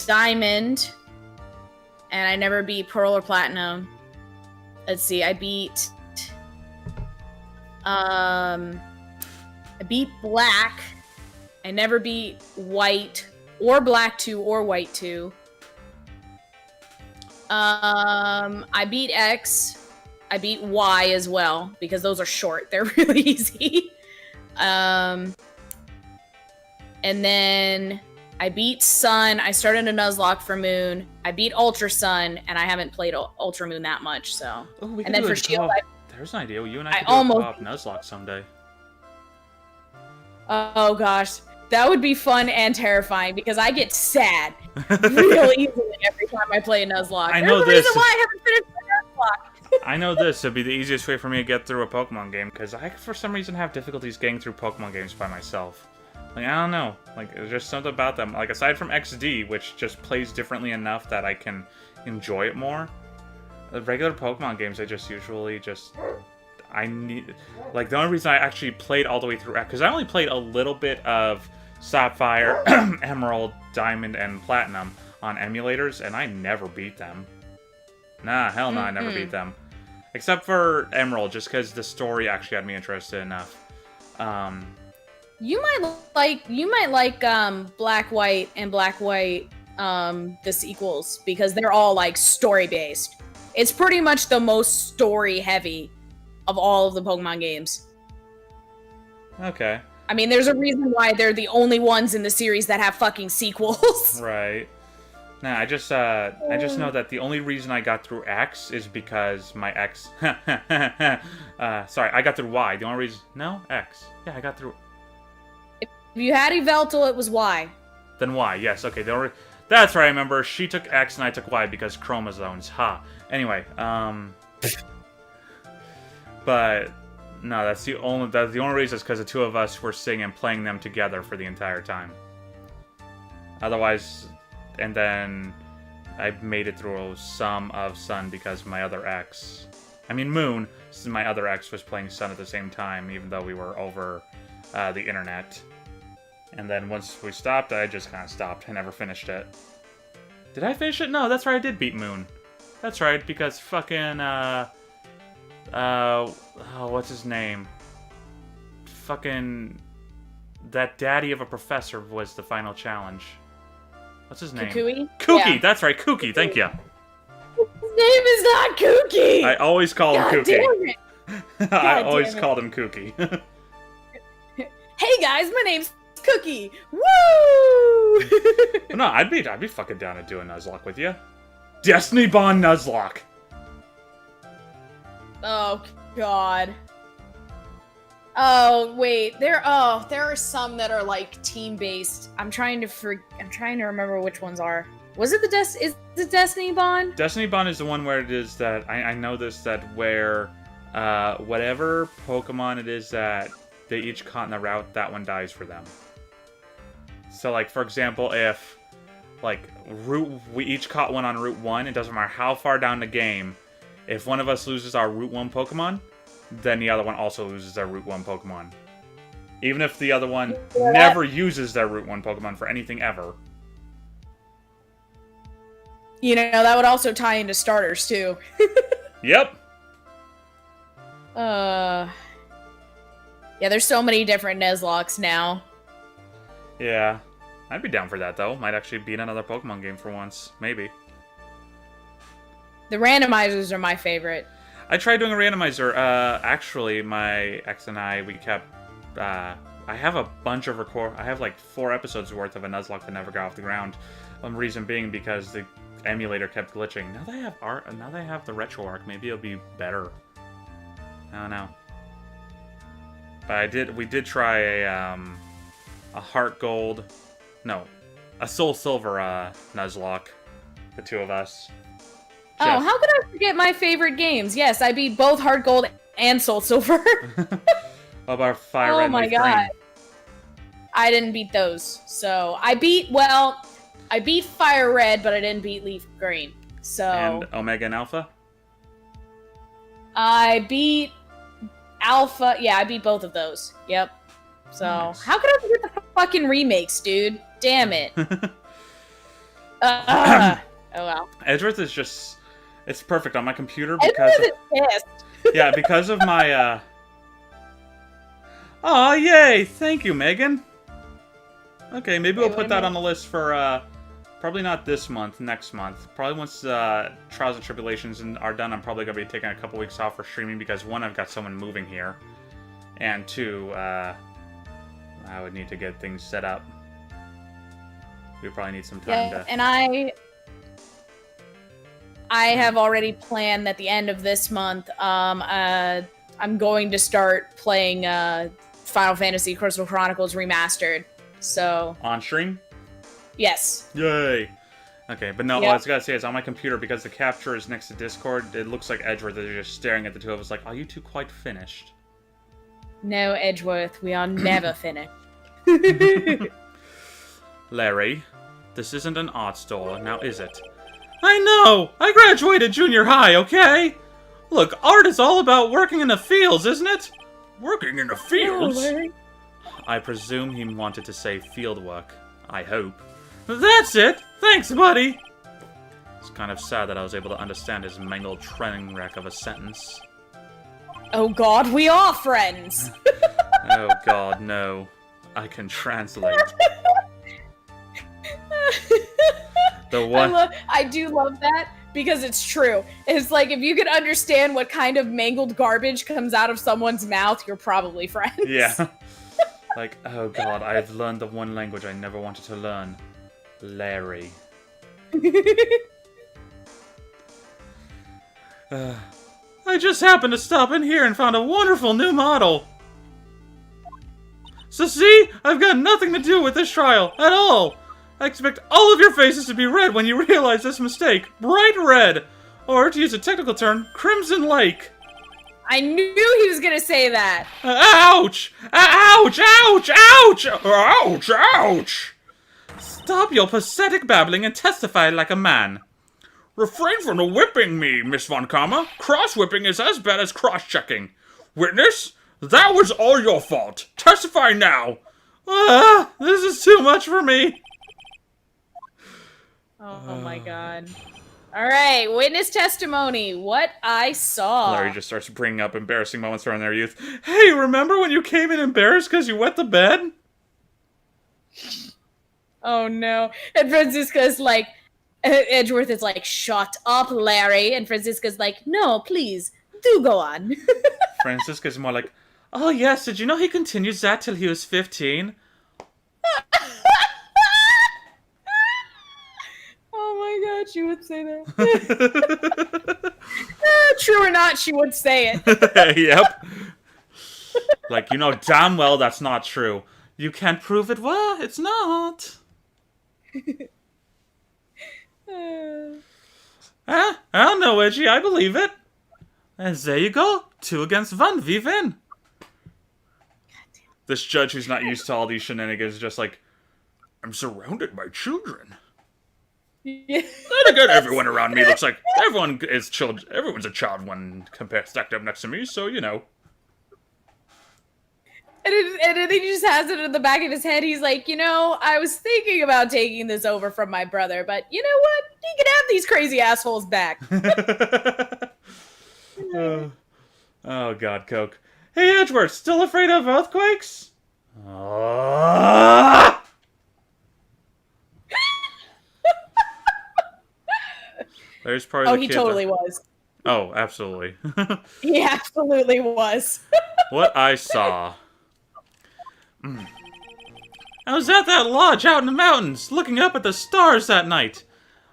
Diamond. And I never beat Pearl or Platinum. Let's see, I beat Black. I never beat White or Black 2 or White 2. I beat X. I beat Y as well, because those are short. They're really easy. And then I beat Sun. I started a Nuzlocke for Moon. I beat Ultra Sun, and I haven't played Ultra Moon that much, so. Oh, we and can then do for Shield, There's an idea. You and I can do a co-op Nuzlocke someday. Oh gosh, that would be fun and terrifying because I get sad real easily every time I play a Nuzlocke. I know There's this. a reason why I haven't finished my Nuzlocke. I know this would be the easiest way for me to get through a Pokemon game, because I, for some reason, have difficulties getting through Pokemon games by myself. Like, I don't know. Like, there's just something about them. Like, aside from XD, which just plays differently enough that I can enjoy it more, the regular Pokemon games, I just usually just... I need... Like, the only reason I actually played all the way through... Because I only played a little bit of Sapphire, Emerald, Diamond, and Platinum on emulators, and I never beat them. Nah, hell no, I never beat them. Except for Emerald, just because the story actually had me interested enough. You might like Black White and Black White the sequels because they're all like story based. It's pretty much the most story heavy of all of the Pokemon games. Okay. I mean, there's a reason why they're the only ones in the series that have fucking sequels. Right. Nah, I just know that the only reason I got through X is because my ex... sorry, I got through Y. The only reason... No? X. Yeah, I got through... If you had Yveltal, it was Y. Then Y, yes. Okay, the only... That's right, I remember. She took X and I took Y because chromosomes. Ha. Anyway, But... No, that's the only reason is because the two of us were singing and playing them together for the entire time. Otherwise... And then I made it through some of Sun because my other ex... I mean Moon, my other ex was playing Sun at the same time, even though we were over the internet. And then once we stopped, I just kind of stopped. I never finished it. Did I finish it? No, that's right, I did beat Moon. That's right, because fucking, oh, what's his name? Fucking... That daddy of a professor was the final challenge. What's his name? Kukui? Kooky, Yeah. that's right, Kooky, thank you. His name is not Kooky! I always call him God Kooky. damn it! I God always damn it. called him Kooky. Hey guys, my name's Cookie! Woo! But no, I'd be fucking down to do a Nuzlocke with you. Destiny Bond Nuzlocke! Oh god. Oh wait, there are some that are like team-based. I'm trying to remember which ones are. Was it is the Destiny Bond? Destiny Bond is the one where it is that, I know this, that where, whatever Pokemon it is that they each caught in the route, that one dies for them. So, like, for example, if, like, we each caught one on Route 1, it doesn't matter how far down the game, if one of us loses our Route 1 Pokemon, then the other one also loses their Route 1 Pokemon. Even if the other one never uses their Route 1 Pokemon for anything ever. You know, that would also tie into starters, too. Yep. Yeah, there's so many different Nuzlocks now. Yeah. I'd be down for that, though. Might actually beat another Pokemon game for once. Maybe. The randomizers are my favorite. I tried doing a randomizer. Actually, my ex and I, we kept... I have a bunch of I have like 4 episodes worth of a Nuzlocke that never got off the ground. Reason being because the emulator kept glitching. Now that I have the retro arc, maybe it'll be better. I don't know. But we did try a Heart Gold... No, a Soul Silver Nuzlocke. The two of us. Oh, how could I forget my favorite games? Yes, I beat both Heart Gold and Soul Silver. What about Fire Red and Leaf God. Green? I didn't beat those. So, I beat Fire Red, but I didn't beat Leaf Green. So... And Omega and Alpha? I beat Alpha. Yeah, I beat both of those. Yep. So, Nice. how could I forget the fucking remakes, dude? Damn it. Oh, well. Edgeworth is just... It's perfect on my computer because... Edgeworth is pissed. Yeah, because of my, Aw, yay! Thank you, Megan! Okay, maybe we'll put that on the list for, probably not this month, next month. Probably once, Trials and Tribulations are done, I'm probably gonna be taking a couple weeks off for streaming because, 1, I've got someone moving here. And 2, I would need to get things set up. We probably need some time to... And I have already planned at the end of this month, I'm going to start playing 3 Final Fantasy Crystal Chronicles Remastered. So On stream? yes. Yay! Okay, but no, Yep. what I was gonna say is on my computer, because the capture is next to Discord, it looks like Edgeworth is just staring at the two of us like, are you two quite finished? No, Edgeworth, we are never finished. Larry, this isn't an art store, now is it? I know! I graduated junior high, okay? Look, art is all about working in the fields, isn't it? Working in the fields? I presume he wanted to say field work. I hope. That's it! Thanks, buddy! It's kind of sad that I was able to understand his mangled train wreck of a sentence. Oh god, we are friends! Oh god, no. I can translate. The one... I do love that, because it's true. It's like, if you could understand what kind of mangled garbage comes out of someone's mouth, you're probably friends. Yeah. Like, oh god, I've learned the one language I never wanted to learn. Larry. I just happened to stop in here and found a wonderful new model. So see, I've got nothing to do with this trial, at all. I expect all of your faces to be red when you realize this mistake. Bright red! Or, to use a technical term, crimson lake. I knew he was gonna say that! Ouch! Ouch! Ouch! Ouch! Ouch! Ouch! Stop your pathetic babbling and testify like a man. Refrain from whipping me, Miss Von Karma. Cross-whipping is as bad as cross-checking. Witness, that was all your fault. Testify now. This is too much for me. Oh my god. Alright, witness testimony. What I saw. Larry just starts bringing up embarrassing moments from their youth. Hey, remember when you came in embarrassed because you wet the bed? Oh no. And Francisca's like, Edgeworth is like, shut up, Larry. And Francisca's like, no, please, do go on. Francisca's more like, oh yes, did you know he continues that till he was 15? Oh my god, she would say that. True or not, she would say it. Yep. Like, you know damn well that's not true. You can't prove it. Well, it's not. I don't know, Edgy. I believe it. And there you go. 2 against 1. We win. This judge who's not used to all these shenanigans is just like, I'm surrounded by children. Yeah. Then again, everyone around me looks like everyone is children. Everyone's a child when stacked up next to me, so you know. And then he just has it in the back of his head. He's like, you know, I was thinking about taking this over from my brother, but you know what? He can have these crazy assholes back. Oh God, Coke. Hey, Edgeworth, still afraid of earthquakes? There's probably the he kid totally that... was. Oh, absolutely. He absolutely was. What I saw. I was at that lodge out in the mountains, looking up at the stars that night.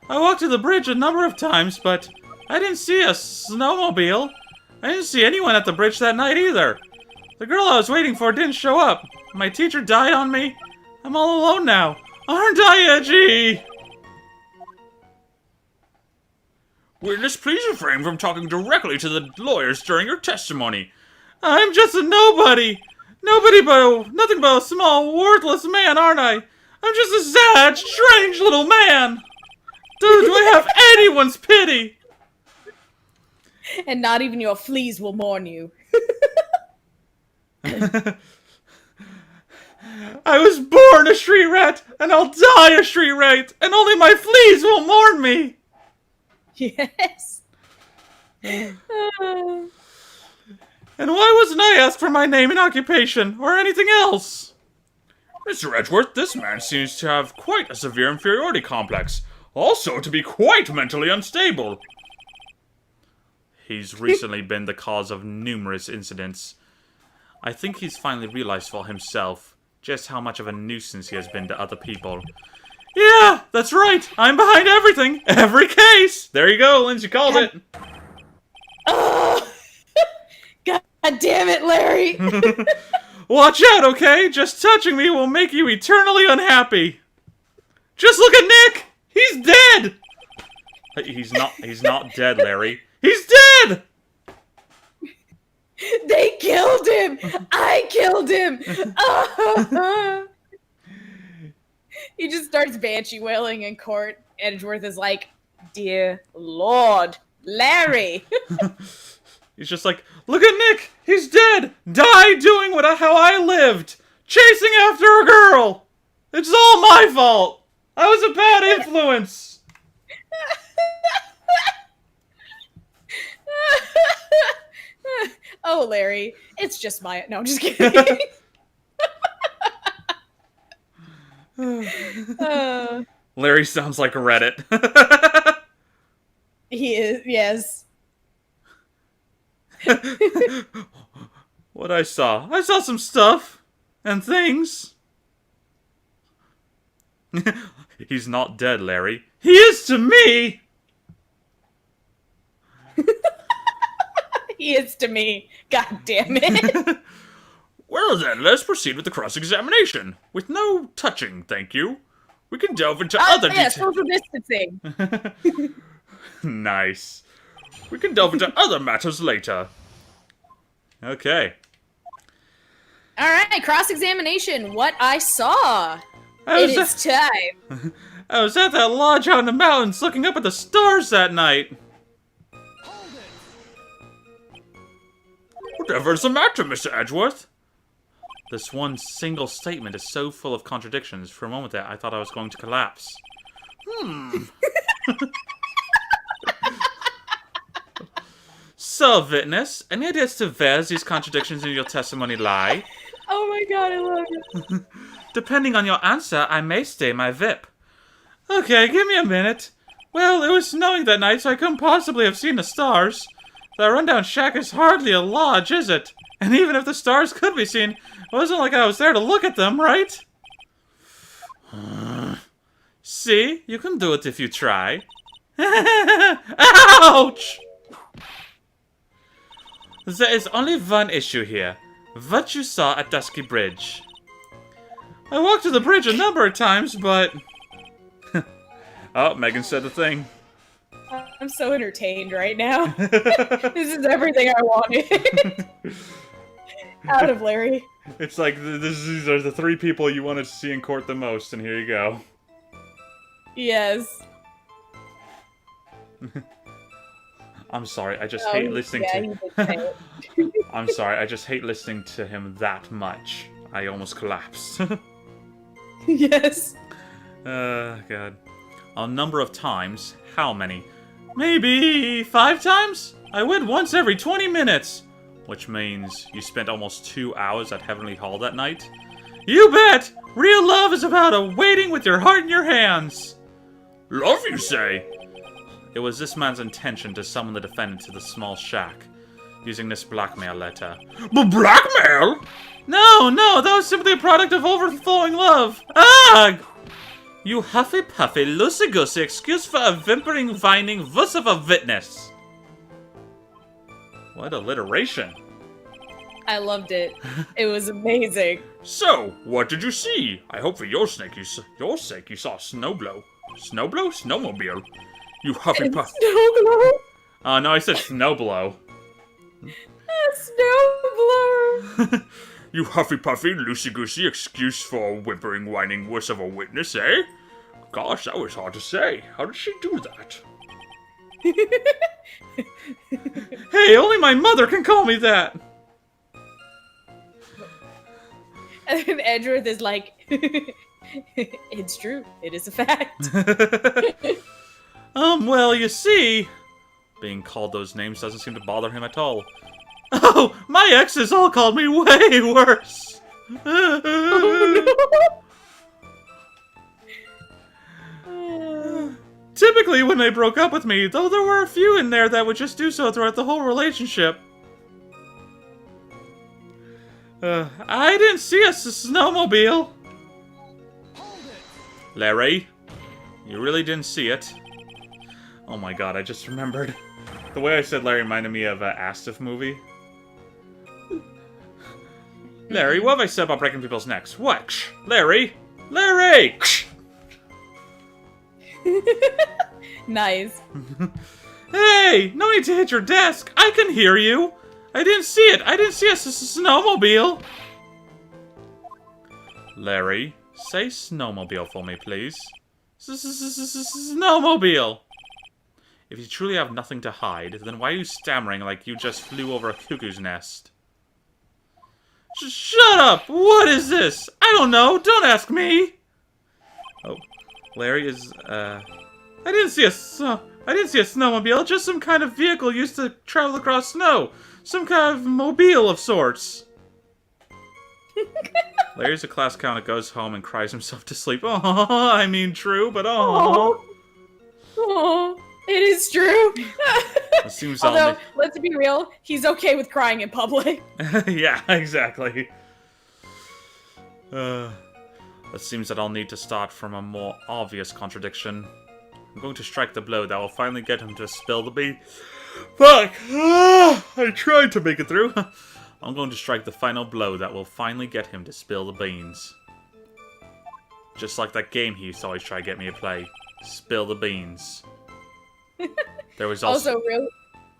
I walked to the bridge a number of times, but I didn't see a snowmobile. I didn't see anyone at the bridge that night either. The girl I was waiting for didn't show up. My teacher died on me. I'm all alone now. Aren't I edgy? Witness, please refrain from talking directly to the lawyers during your testimony. I'm just a nobody. Nothing but a small, worthless man, aren't I? I'm just a sad, strange little man. Do I have anyone's pity? And not even your fleas will mourn you. I was born a street rat, and I'll die a street rat, and only my fleas will mourn me. Yes. And why wasn't I asked for my name and occupation, or anything else? Mr. Edgeworth, this man seems to have quite a severe inferiority complex. Also to be quite mentally unstable. He's recently been the cause of numerous incidents. I think he's finally realized for himself just how much of a nuisance he has been to other people. Yeah, that's right. I'm behind everything. Every case. There you go, Lindsay called it. Oh, God damn it, Larry. Watch out, okay? Just touching me will make you eternally unhappy. Just look at Nick! He's dead! He's not dead, Larry. He's dead! They killed him! I killed him! He just starts banshee wailing in court. Edgeworth is like, dear Lord, Larry! He's just like, look at Nick! He's dead! Die doing how I lived! Chasing after a girl! It's all my fault! I was a bad influence! Oh, Larry, it's just my... No, I'm just kidding. Larry sounds like Reddit. He is, yes. What I saw some stuff. And things. He's not dead, Larry. He is to me! He is to me. God damn it. Well then, let's proceed with the cross-examination. With no touching, thank you. We can delve into other details. Social distancing. Nice. We can delve into other matters later. Okay. All right, cross-examination. What I saw. It is time. I was at that lodge out in the mountains looking up at the stars that night. Whatever's the matter, Mr. Edgeworth? This one single statement is so full of contradictions. For a moment there, I thought I was going to collapse. So, witness, any ideas to where these contradictions in your testimony lie? Oh my god, I love it. Depending on your answer, I may stay my VIP. Okay, give me a minute. Well, it was snowing that night, so I couldn't possibly have seen the stars. That rundown shack is hardly a lodge, is it? And even if the stars could be seen, it wasn't like I was there to look at them, right? See? You can do it if you try. Ouch! There is only one issue here. What you saw at Dusky Bridge. I walked to the bridge a number of times, but... Oh, Megan said the thing. I'm so entertained right now. This is everything I wanted. Out of Larry. It's like, these are the three people you wanted to see in court the most, and here you go. Yes. I'm sorry, I just hate listening to... I'm sorry, I just hate listening to him that much. I almost collapsed. Yes. God. A number of times? How many? Maybe 5 times? I went once every 20 minutes. Which means you spent almost 2 hours at Heavenly Hall that night? You bet! Real love is about waiting with your heart in your hands. Love, you say? It was this man's intention to summon the defendant to the small shack, using this blackmail letter. But blackmail? No, that was simply a product of overflowing love. Ah! You huffy-puffy, loosey-goosey excuse for a whimpering, whining wuss of a witness. What alliteration. I loved it. It was amazing. So, what did you see? I hope for your sake you saw Snowblow. Snowblow? Snowmobile. You huffy-puffy. Snowblow? Oh, no, I said Snowblow. Snowblow. You huffy-puffy, loosey-goosey excuse for a whimpering, whining wuss of a witness, eh? Gosh, that was hard to say. How did she do that? Hey, only my mother can call me that! And Edgeworth is like, it's true. It is a fact. Well, you see... Being called those names doesn't seem to bother him at all. Oh, my exes all called me way worse! Oh, no. Typically, when they broke up with me, though there were a few in there that would just do so throughout the whole relationship. I didn't see a snowmobile. Larry, you really didn't see it? Oh my god, I just remembered. The way I said Larry reminded me of an Astif movie. Larry, what have I said about breaking people's necks? What? Ksh, Larry! Larry! Ksh. Nice. Hey! No need to hit your desk! I can hear you! I didn't see it! I didn't see a snowmobile! Larry, say snowmobile for me, please. Snowmobile! If you truly have nothing to hide, then why are you stammering like you just flew over a cuckoo's nest? Shut up! What is this? I don't know! Don't ask me! Oh, Larry is, I didn't see a snowmobile, just some kind of vehicle used to travel across snow. Some kind of mobile of sorts. Larry's a class clown that goes home and cries himself to sleep. Oh, I mean true, but oh. Oh, it is true. It seems Although, let's be real, he's okay with crying in public. Yeah, exactly. It seems that I'll need to start from a more obvious contradiction. I'm going to strike the blow that will finally get him to spill the beans. Fuck! I tried to make it through. I'm going to strike the final blow that will finally get him to spill the beans. Just like that game he used to always try to get me to play. Spill the beans. There was also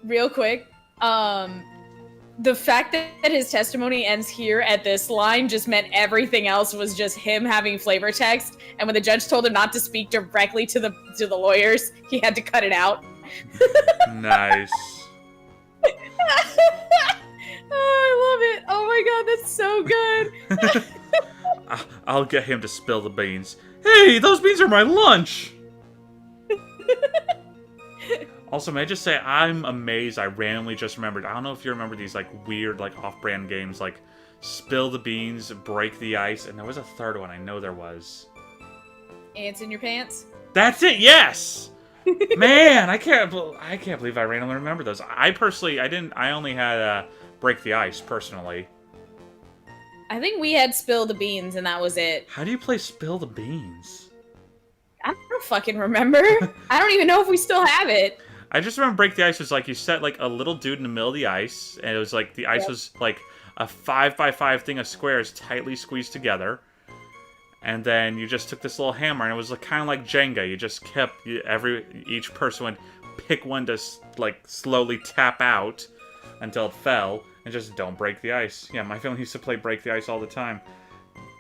real quick, the fact that his testimony ends here at this line just meant everything else was just him having flavor text, and when the judge told him not to speak directly to the lawyers, he had to cut it out. Nice. Oh, I love it. Oh my god, that's so good. I'll get him to spill the beans. Hey, those beans are my lunch! Also, may I just say, I'm amazed I randomly just remembered. I don't know if you remember these, like, weird, like, off-brand games, like Spill the Beans, Break the Ice, and there was a third one. I know there was. Ants in your pants? That's it, yes! Man, I can't believe I randomly remember those. I only had, Break the Ice, personally. I think we had Spill the Beans, and that was it. How do you play Spill the Beans? I don't fucking remember. I don't even know if we still have it. I just remember Break the Ice was like, you set, like, a little dude in the middle of the ice, and it was like, the ice was, like, a 5x5 thing of squares tightly squeezed together. And then you just took this little hammer, and it was like, kind of like Jenga. You just kept, each person would pick one to, like, slowly tap out until it fell, and just don't break the ice. Yeah, my family used to play Break the Ice all the time.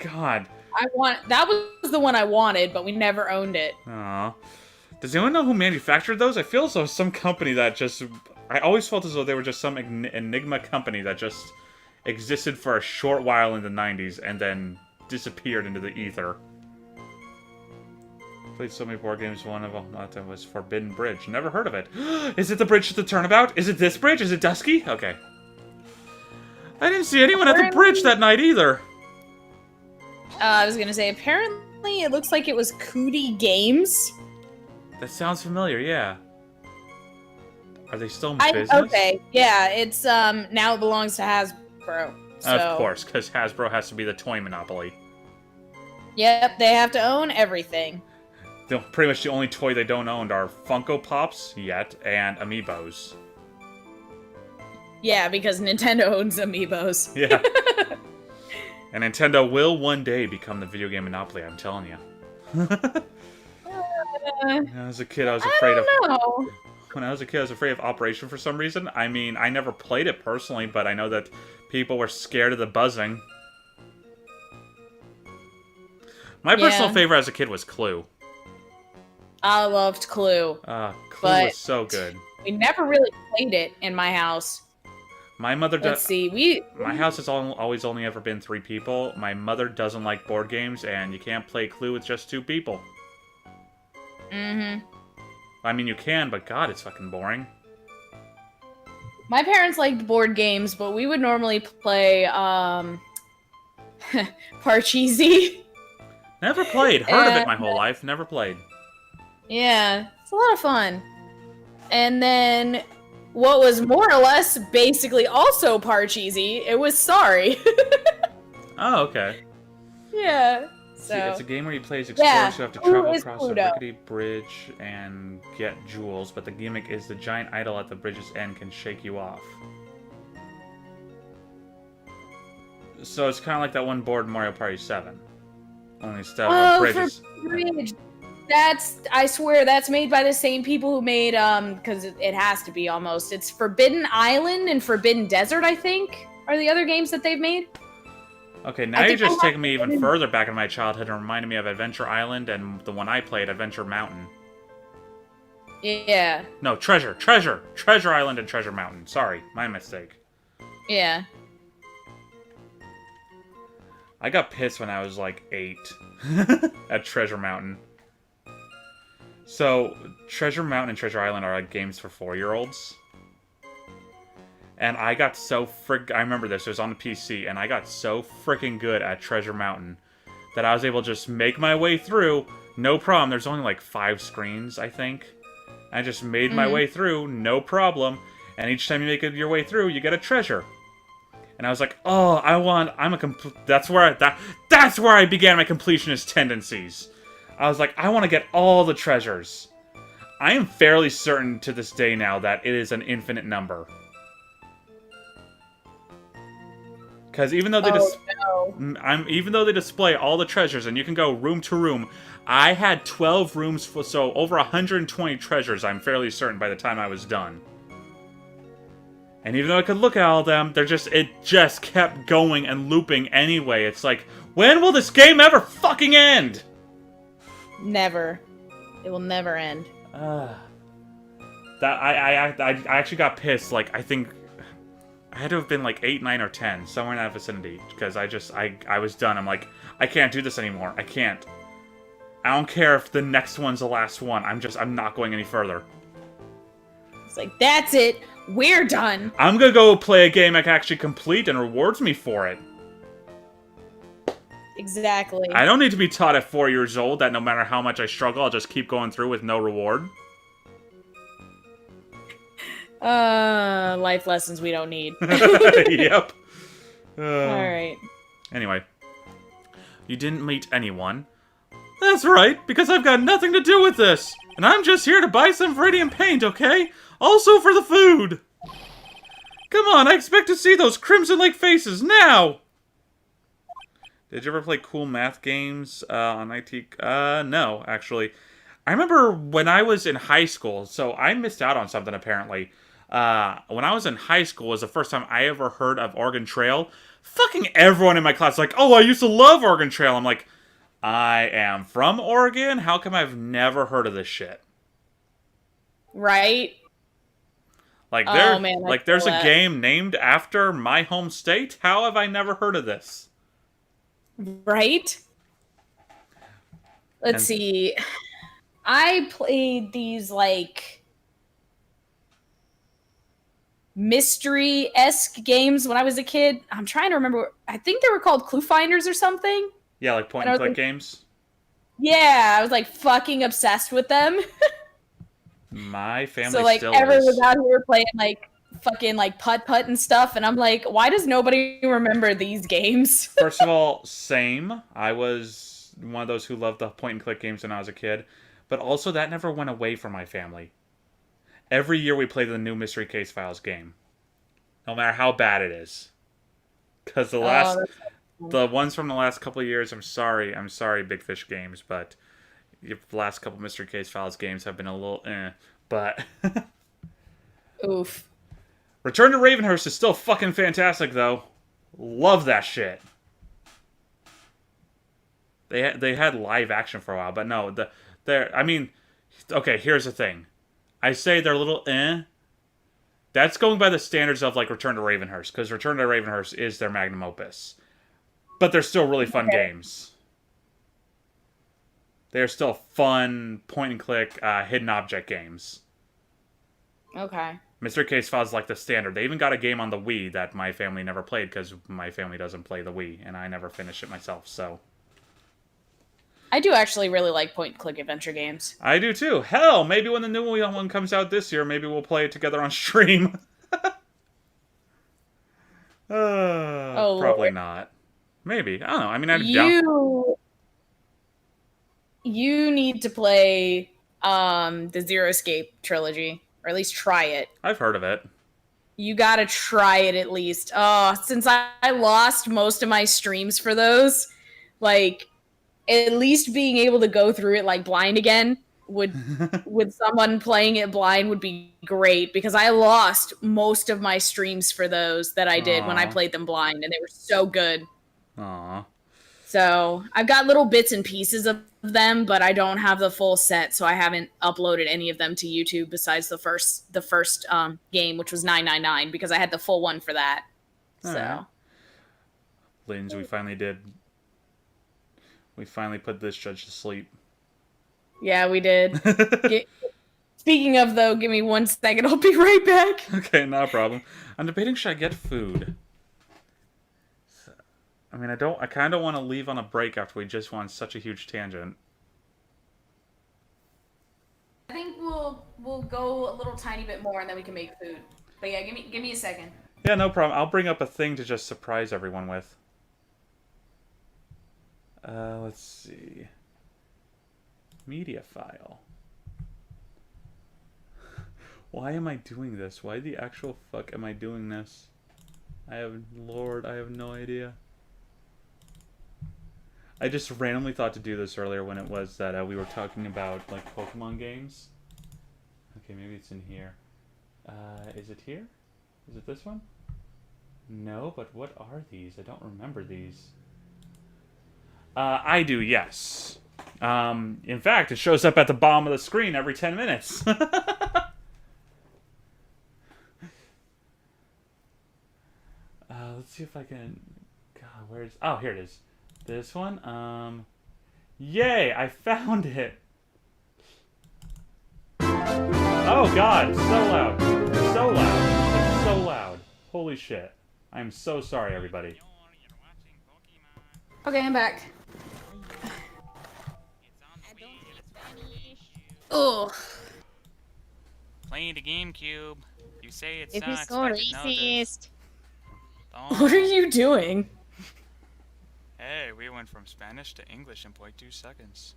God. That was the one I wanted, but we never owned it. Aww. Does anyone know who manufactured those? I feel as though some company that just... I always felt as though they were just some enigma company that just existed for a short while in the 90s and then disappeared into the ether. Played so many board games, one of them was Forbidden Bridge. Never heard of it. Is it the bridge to the turnabout? Is it this bridge? Is it Dusky? Okay. I didn't see anyone at the bridge that night either. I was gonna say, apparently it looks like it was Cootie Games. That sounds familiar, yeah. Are they still in business? Okay, yeah, it's, now it belongs to Hasbro. So. Of course, because Hasbro has to be the toy monopoly. Yep, they have to own everything. Pretty much the only toy they don't own are Funko Pops, yet, and Amiibos. Yeah, because Nintendo owns Amiibos. Yeah. And Nintendo will one day become the video game monopoly, I'm telling you. As a kid, I was afraid of... When I was a kid, I was afraid of Operation for some reason. I mean, I never played it personally, but I know that people were scared of the buzzing. My personal favorite as a kid was Clue. I loved Clue. Clue was so good. We never really played it in my house. My mother does. Let's see, my house has always only ever been 3 people. My mother doesn't like board games, and you can't play Clue with just 2 people. Mm-hmm. I mean, you can, but God, it's fucking boring. My parents liked board games, but we would normally play, Parcheesi. Never played. Heard of it my whole life. Never played. Yeah, it's a lot of fun. And then, what was more or less basically also Parcheesi, it was Sorry. Oh, okay. Yeah. So. It's a game where you play as explorers who have to travel across a rickety bridge and get jewels, but the gimmick is the giant idol at the bridge's end can shake you off. So it's kind of like that one board in Mario Party 7. Only instead of Oh, bridges. for bridge. I swear, that's made by the same people who made, because it has to be almost. It's Forbidden Island and Forbidden Desert, I think, are the other games that they've made. Okay, now you're just taking me even further back in my childhood and reminding me of Adventure Island and the one I played, Adventure Mountain. Yeah. No, Treasure Island and Treasure Mountain. Sorry, my mistake. Yeah. I got pissed when I was like 8 at Treasure Mountain. So, Treasure Mountain and Treasure Island are like games for 4-year-olds. And I got so I remember this, it was on the PC, and I got so freaking good at Treasure Mountain that I was able to just make my way through, no problem. There's only like 5 screens, I think. I just made my way through, no problem. And each time you make it your way through, you get a treasure. And I was like, oh, that's where I began my completionist tendencies. I was like, I want to get all the treasures. I am fairly certain to this day now that it is an infinite number. Because even though they display all the treasures and you can go room to room, I had 12 rooms full, so over 120 treasures. I'm fairly certain by the time I was done. And even though I could look at all of them, it just kept going and looping anyway. It's like, when will this game ever fucking end? Never. It will never end. I actually got pissed. Like, I think I had to have been like 8, 9, or 10, somewhere in that vicinity, because I was done. I'm like, I can't do this anymore. I can't. I don't care if the next one's the last one. I'm not going any further. It's like, that's it. We're done. I'm gonna go play a game I can actually complete and rewards me for it. Exactly. I don't need to be taught at 4 years old that no matter how much I struggle, I'll just keep going through with no reward. Life lessons we don't need. Yep. Alright. Anyway. You didn't meet anyone. That's right, because I've got nothing to do with this. And I'm just here to buy some Viridian paint, okay? Also for the food. Come on, I expect to see those Crimson Lake faces now! Did you ever play cool math games on IT? No, actually. I remember when I was in high school, so I missed out on something apparently. When I was in high school was the first time I ever heard of Oregon Trail. Fucking everyone in my class was like, oh, I used to love Oregon Trail. I'm like, I am from Oregon? How come I've never heard of this shit? Right? Like, there's a game named after my home state? How have I never heard of this? Right? Let's see. I played these, like, mystery-esque games when I was a kid. I'm trying to remember. I think they were called Clue Finders or something. Yeah, like point-and-click games? Yeah, I was, like, fucking obsessed with them. My family so, like, still everyone is. was out here playing, like, fucking, like, putt-putt and stuff, and I'm like, why does nobody remember these games? First of all, same. I was one of those who loved the point-and-click games when I was a kid. But also, that never went away from my family. Every year we play the new Mystery Case Files game. No matter how bad it is. Because the ones from the last couple of years, I'm sorry, Big Fish Games, but the last couple Mystery Case Files games have been a little but... Oof. Return to Ravenhurst is still fucking fantastic, though. Love that shit. They had live action for a while, but no, okay, here's the thing. I say they're a little That's going by the standards of, like, Return to Ravenhurst, because Return to Ravenhurst is their magnum opus. But they're still really fun games. They're still fun, point-and-click, hidden object games. Okay. Mystery Case Files is like the standard. They even got a game on the Wii that my family never played, because my family doesn't play the Wii, and I never finished it myself, so... I do actually really like point-and-click adventure games. I do too. Hell, maybe when the new one comes out this year, maybe we'll play it together on stream. Probably not. Maybe. I don't know. I mean, I'd down. You need to play the Zero Escape trilogy, or at least try it. I've heard of it. You gotta try it at least. Oh, since I lost most of my streams for those, like, at least being able to go through it like blind again would with someone playing it blind would be great because I lost most of my streams for those that I did when I Aw. played them blind and they were so good. Aw. So I've got little bits and pieces of them, but I don't have the full set, so I haven't uploaded any of them to YouTube besides the first game, which was 999, because I had the full one for that. So Alright. Linz, we finally did. We finally put this judge to sleep. yeah, we did. Speaking of though, give me 1 second. I'll be right back. Okay, not a problem. I'm debating, should I get food? I mean, I kind of want to leave on a break after we just went on such a huge tangent. I think we'll go a little tiny bit more and then we can make food. But yeah, give me a second. Yeah, no problem. I'll bring up a thing to just surprise everyone with. Let's see. Media file. Why am I doing this? Why the actual fuck am I doing this? I have no idea. I just randomly thought to do this earlier when it was that we were talking about, like, Pokemon games. Okay, maybe it's in here. Is it here? Is it this one? No, but what are these? I don't remember these. I do, yes. In fact, it shows up at the bottom of the screen every 10 minutes. Let's see if I can... God, where's... Oh, here it is. This one? Yay! I found it! Oh god, it's so loud. It's so loud. It's so loud. Holy shit. I'm so sorry, everybody. Okay, I'm back. Ugh. Playing the GameCube. You say it If sucks, he's so but you know this. racist. What are you doing? Hey, we went from Spanish to English in 0.2 seconds.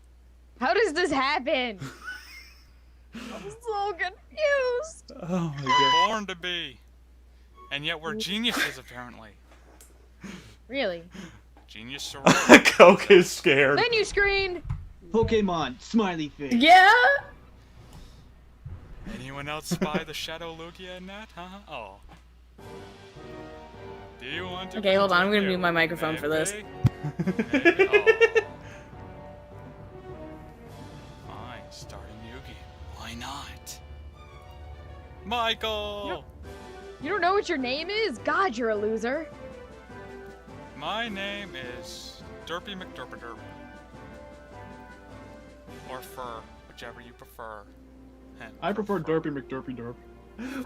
How does this happen? I'm so confused. Oh my god. Born to be. And yet we're geniuses, apparently. Really? Genius sorority. Coke is scared. Menu screen! Pokemon, smiley face. Yeah? Anyone else spy the Shadow Lugia in that, huh? Oh. Do you want to Okay, hold on. I'm gonna continue? mute my microphone for this. Maybe? Oh. Fine, start a new game. Why not? Michael! You don't know what your name is? God, you're a loser. My name is Derpy McDerpaderp. Or Fur, whichever you prefer. I prefer Derpy McDerpy Derp.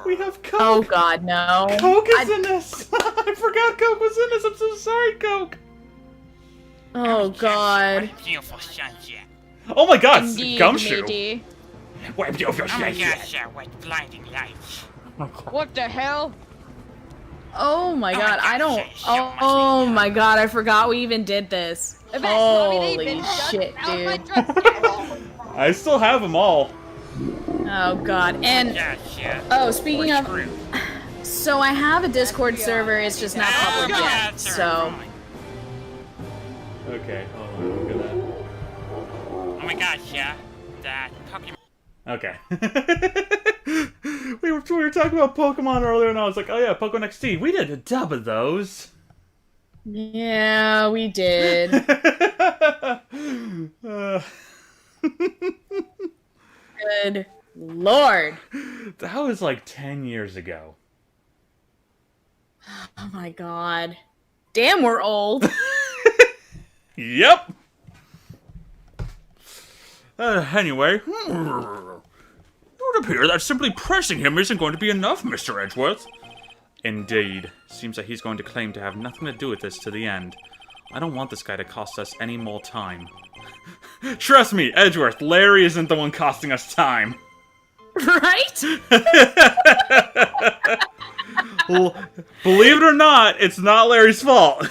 We have Coke. Oh god, no. Coke is in this. I forgot Coke was in this. I'm so sorry, Coke. Oh god. Beautiful sunset. Oh my god, it's Indeed, Gumshoe. matey. What beautiful Oh my sunset. gosh, what blinding lights. What the hell? Oh my god, my I don't. God, so Oh much my god, I forgot we even did this. The best mommy they've Holy been just shit, out my dude. dress. I still have them all. Oh god. And Gotcha. oh, speaking We're of, screwed. so I have a Discord server. It's just not public Oh, yet. that's So right. Okay, hold on. Look at that. Oh my gosh, yeah. That Pokemon. Okay. we were talking about Pokemon earlier, and I was like, oh yeah, Pokemon XD. We did a dub of those. yeah, we did. Good lord. That was like 10 years ago. Oh my god. Damn, we're old. Yep. Anyway. It would appear that simply pressing him isn't going to be enough, Mr. Edgeworth. Indeed. Seems that he's going to claim to have nothing to do with this to the end. I don't want this guy to cost us any more time. Trust me, Edgeworth, Larry isn't the one costing us time. Right? Well, believe it or not, it's not Larry's fault.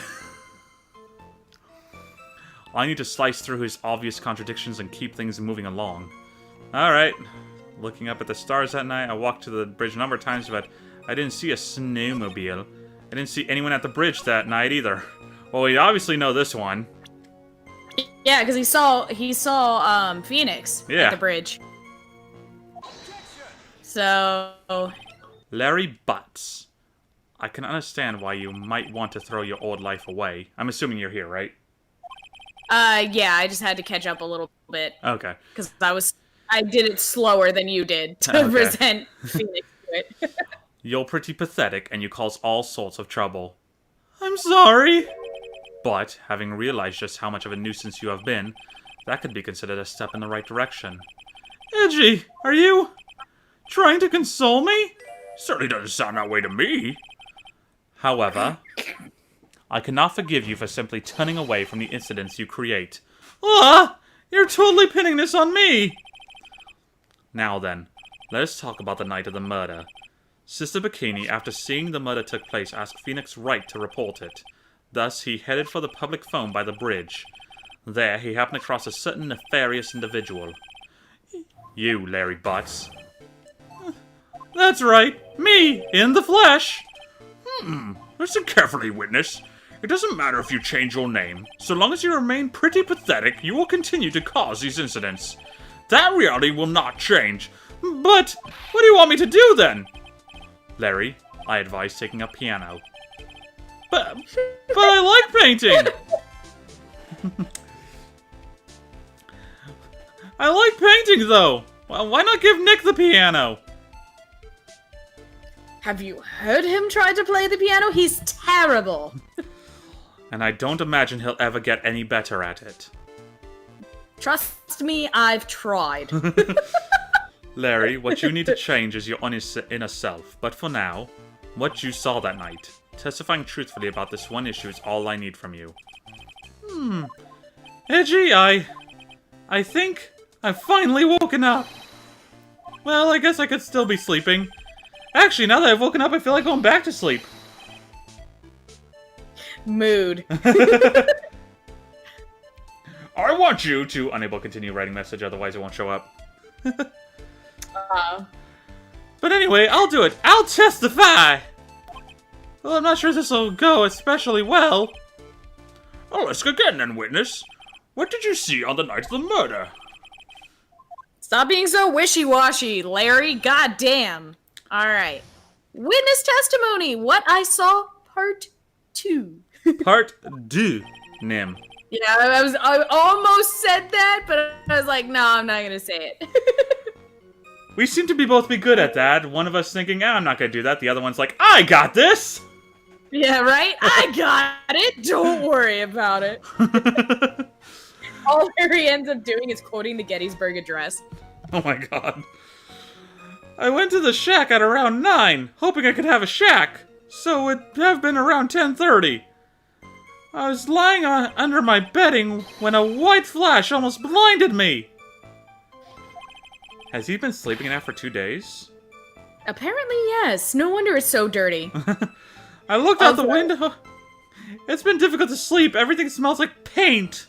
I need to slice through his obvious contradictions and keep things moving along. Alright. Looking up at the stars that night, I walked to the bridge a number of times, but I didn't see a snowmobile. I didn't see anyone at the bridge that night either. Well, we obviously know this one. Yeah, because he saw Phoenix at the bridge. So Larry Butts. I can understand why you might want to throw your old life away. I'm assuming you're here, right? yeah, I just had to catch up a little bit. Okay. Because I did it slower than you did to present Phoenix to it. You're pretty pathetic, and you cause all sorts of trouble. I'm sorry. But, having realized just how much of a nuisance you have been, that could be considered a step in the right direction. Edgy, are you trying to console me? Certainly doesn't sound that way to me. However, I cannot forgive you for simply turning away from the incidents you create. Ah! You're totally pinning this on me! Now then, let us talk about the night of the murder. Sister Bikini, after seeing the murder took place, asked Phoenix Wright to report it. Thus, he headed for the public phone by the bridge. There, he happened across a certain nefarious individual. You, Larry Butts. That's right, me, in the flesh. Listen carefully, witness. It doesn't matter if you change your name. So long as you remain pretty pathetic, you will continue to cause these incidents. That reality will not change. But, what do you want me to do then? Larry, I advise taking up piano. But I like painting! I like painting, though! Well, why not give Nick the piano? Have you heard him try to play the piano? He's terrible! And I don't imagine he'll ever get any better at it. Trust me, I've tried. Larry, what you need to change is your inner self. But for now, what you saw that night, testifying truthfully about this one issue is all I need from you. Edgy, I think I've finally woken up. Well, I guess I could still be sleeping. Actually, now that I've woken up, I feel like going back to sleep. Mood. I want you to... Unable to continue writing message, otherwise it won't show up. But anyway, I'll do it. I'll testify! Well, I'm not sure this will go especially well. Oh, let's go again then, witness. What did you see on the night of the murder? Stop being so wishy-washy, Larry. Goddamn. Alright. Witness testimony. What I saw, part 2. Part 2, Nim. Yeah, I almost said that, but I was like, no, I'm not gonna say it. We seem to both be good at that. One of us thinking, I'm not gonna do that. The other one's like, I got this! Yeah, right? I got it! Don't worry about it. All Larry ends up doing is quoting the Gettysburg Address. Oh my god. I went to the shack at around 9, hoping I could have a shack. So it'd have been around 10:30. I was lying under my bedding when a white flash almost blinded me. Has he been sleeping in that for 2 days? Apparently, yes. No wonder it's so dirty. I looked out the window. It's been difficult to sleep. Everything smells like paint.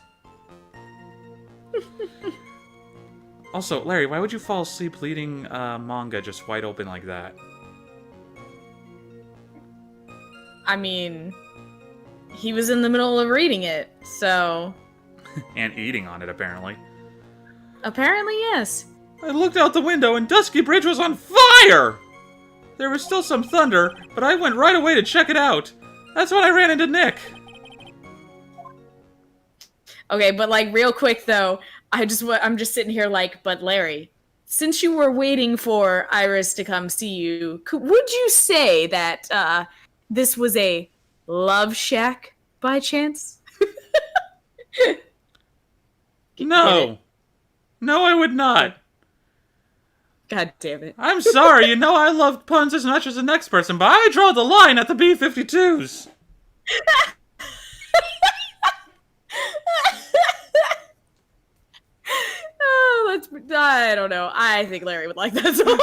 Also, Larry, why would you fall asleep reading manga just wide open like that? I mean, he was in the middle of reading it, so... And eating on it, apparently. Apparently, yes. I looked out the window and Dusky Bridge was on fire! There was still some thunder, but I went right away to check it out. That's when I ran into Nick. Okay, but like real quick though, I'm just sitting here like, but Larry, since you were waiting for Iris to come see you, would you say that this was a love shack by chance? No. No, I would not. God damn it. I'm sorry, you know I love puns as much as the next person, but I draw the line at the B-52s. Oh, I don't know. I think Larry would like that song.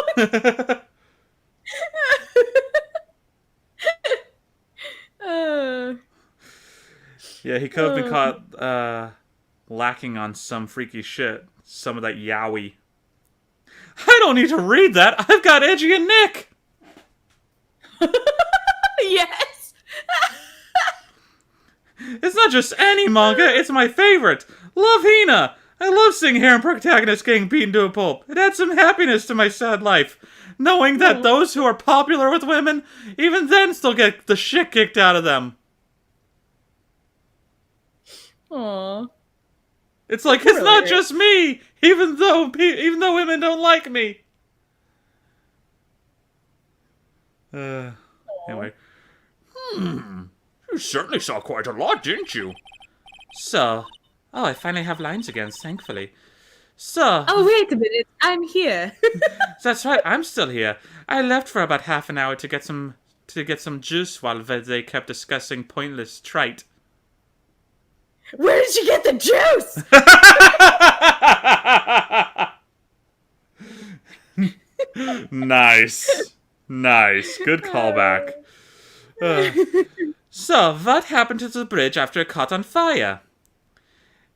Yeah, he could have been caught lacking on some freaky shit. Some of that yaoi. I don't need to read that. I've got Edgy and Nick. not just any manga, it's my favorite. Love Hina. I love seeing harem protagonists getting beaten to a pulp. It adds some happiness to my sad life. Knowing that those who are popular with women, even then still get the shit kicked out of them. Aww. It's like, it's not just me, even though women don't like me. Anyway. You certainly saw quite a lot, didn't you? So, I finally have lines again, thankfully. So... Oh, wait a minute. I'm here. That's right, I'm still here. I left for about half an hour to get some juice while they kept discussing pointless trite. Where did you get the juice? Nice. Nice. Good callback. So, what happened to the bridge after it caught on fire?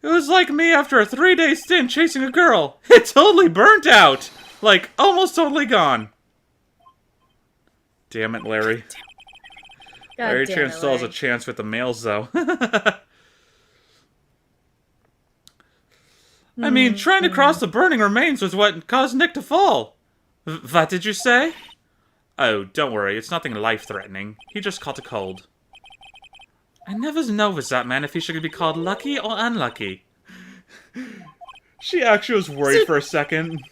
It was like me after a 3-day stint chasing a girl. It totally burnt out. Like, almost totally gone. Damn it, Larry. Larry Chan still has a chance with the males, though. I mean, trying to cross the burning remains was what caused Nick to fall. What did you say? Oh, don't worry, it's nothing life-threatening. He just caught a cold. I never know with that man if he should be called lucky or unlucky. She actually was worried for a second.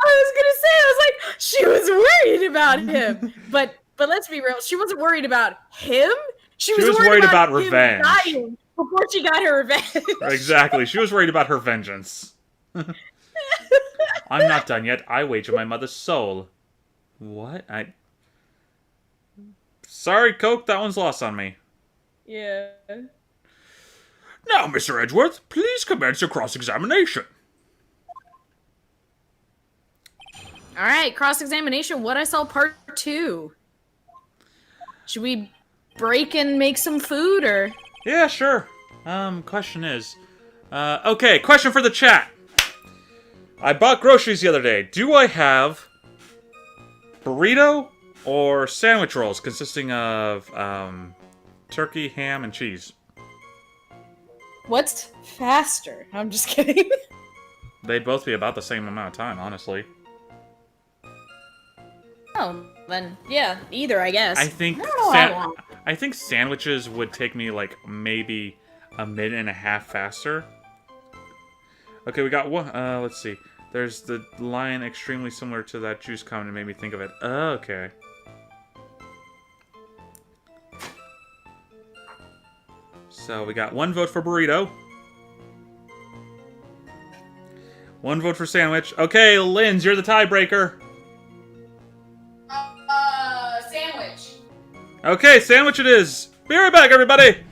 I was like, she was worried about him. But let's be real, she wasn't worried about him. She was worried about revenge. Dying before she got her revenge. Exactly, she was worried about her vengeance. I'm not done yet. I wager my mother's soul. What? Sorry, Coke, that one's lost on me. Yeah. Now, Mr. Edgeworth, please commence your cross-examination. All right, cross-examination. What I saw part 2. Should we break and make some food, or? Yeah, sure. Question is... okay, question for the chat. I bought groceries the other day. Do I have burrito or sandwich rolls consisting of, turkey, ham, and cheese? What's faster? I'm just kidding. They'd both be about the same amount of time, honestly. Oh, then, yeah, either, I guess. I think I think sandwiches would take me, like, maybe a minute and a half faster. Okay, we got one. Let's see. There's the line extremely similar to that juice comment that made me think of it. Okay. So we got 1 vote for burrito. 1 vote for sandwich. Okay, Linz, you're the tiebreaker. Sandwich. Okay, sandwich it is. Be right back, everybody.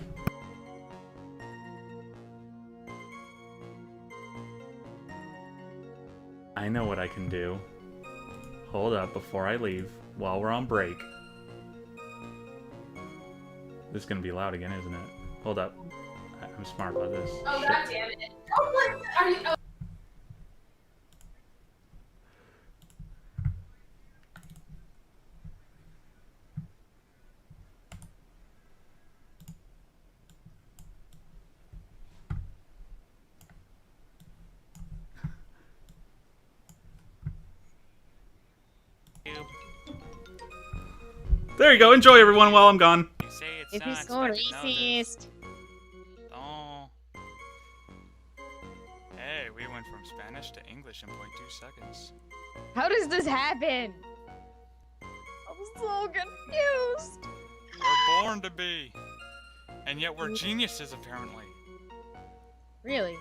I know what I can do. Hold up before I leave while we're on break. This is gonna be loud again, isn't it? Hold up. I'm smart about this. Oh, Shit. goddammit. Oh, what are you... Oh. There you go. Enjoy, everyone, while I'm gone. You say it's If not he's so expected notice. racist. Oh. Hey, we went from Spanish to English in 0.2 seconds. How does this happen? I'm so confused. We're born to be. And yet we're geniuses, apparently. Really?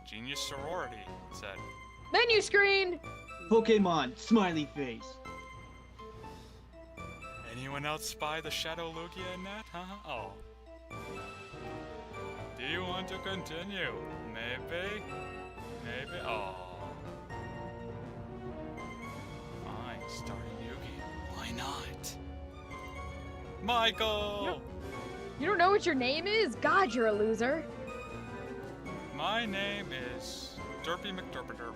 Genius sorority, it said. Menu screen! Pokemon, smiley face. Anyone else spy the Shadow Lugia in that, huh? Oh. Do you want to continue? Maybe? Maybe? Oh. Fine, starting Yugi. Why not? Michael! You don't know what your name is? God, you're a loser. My name is Derpy McDerpederp.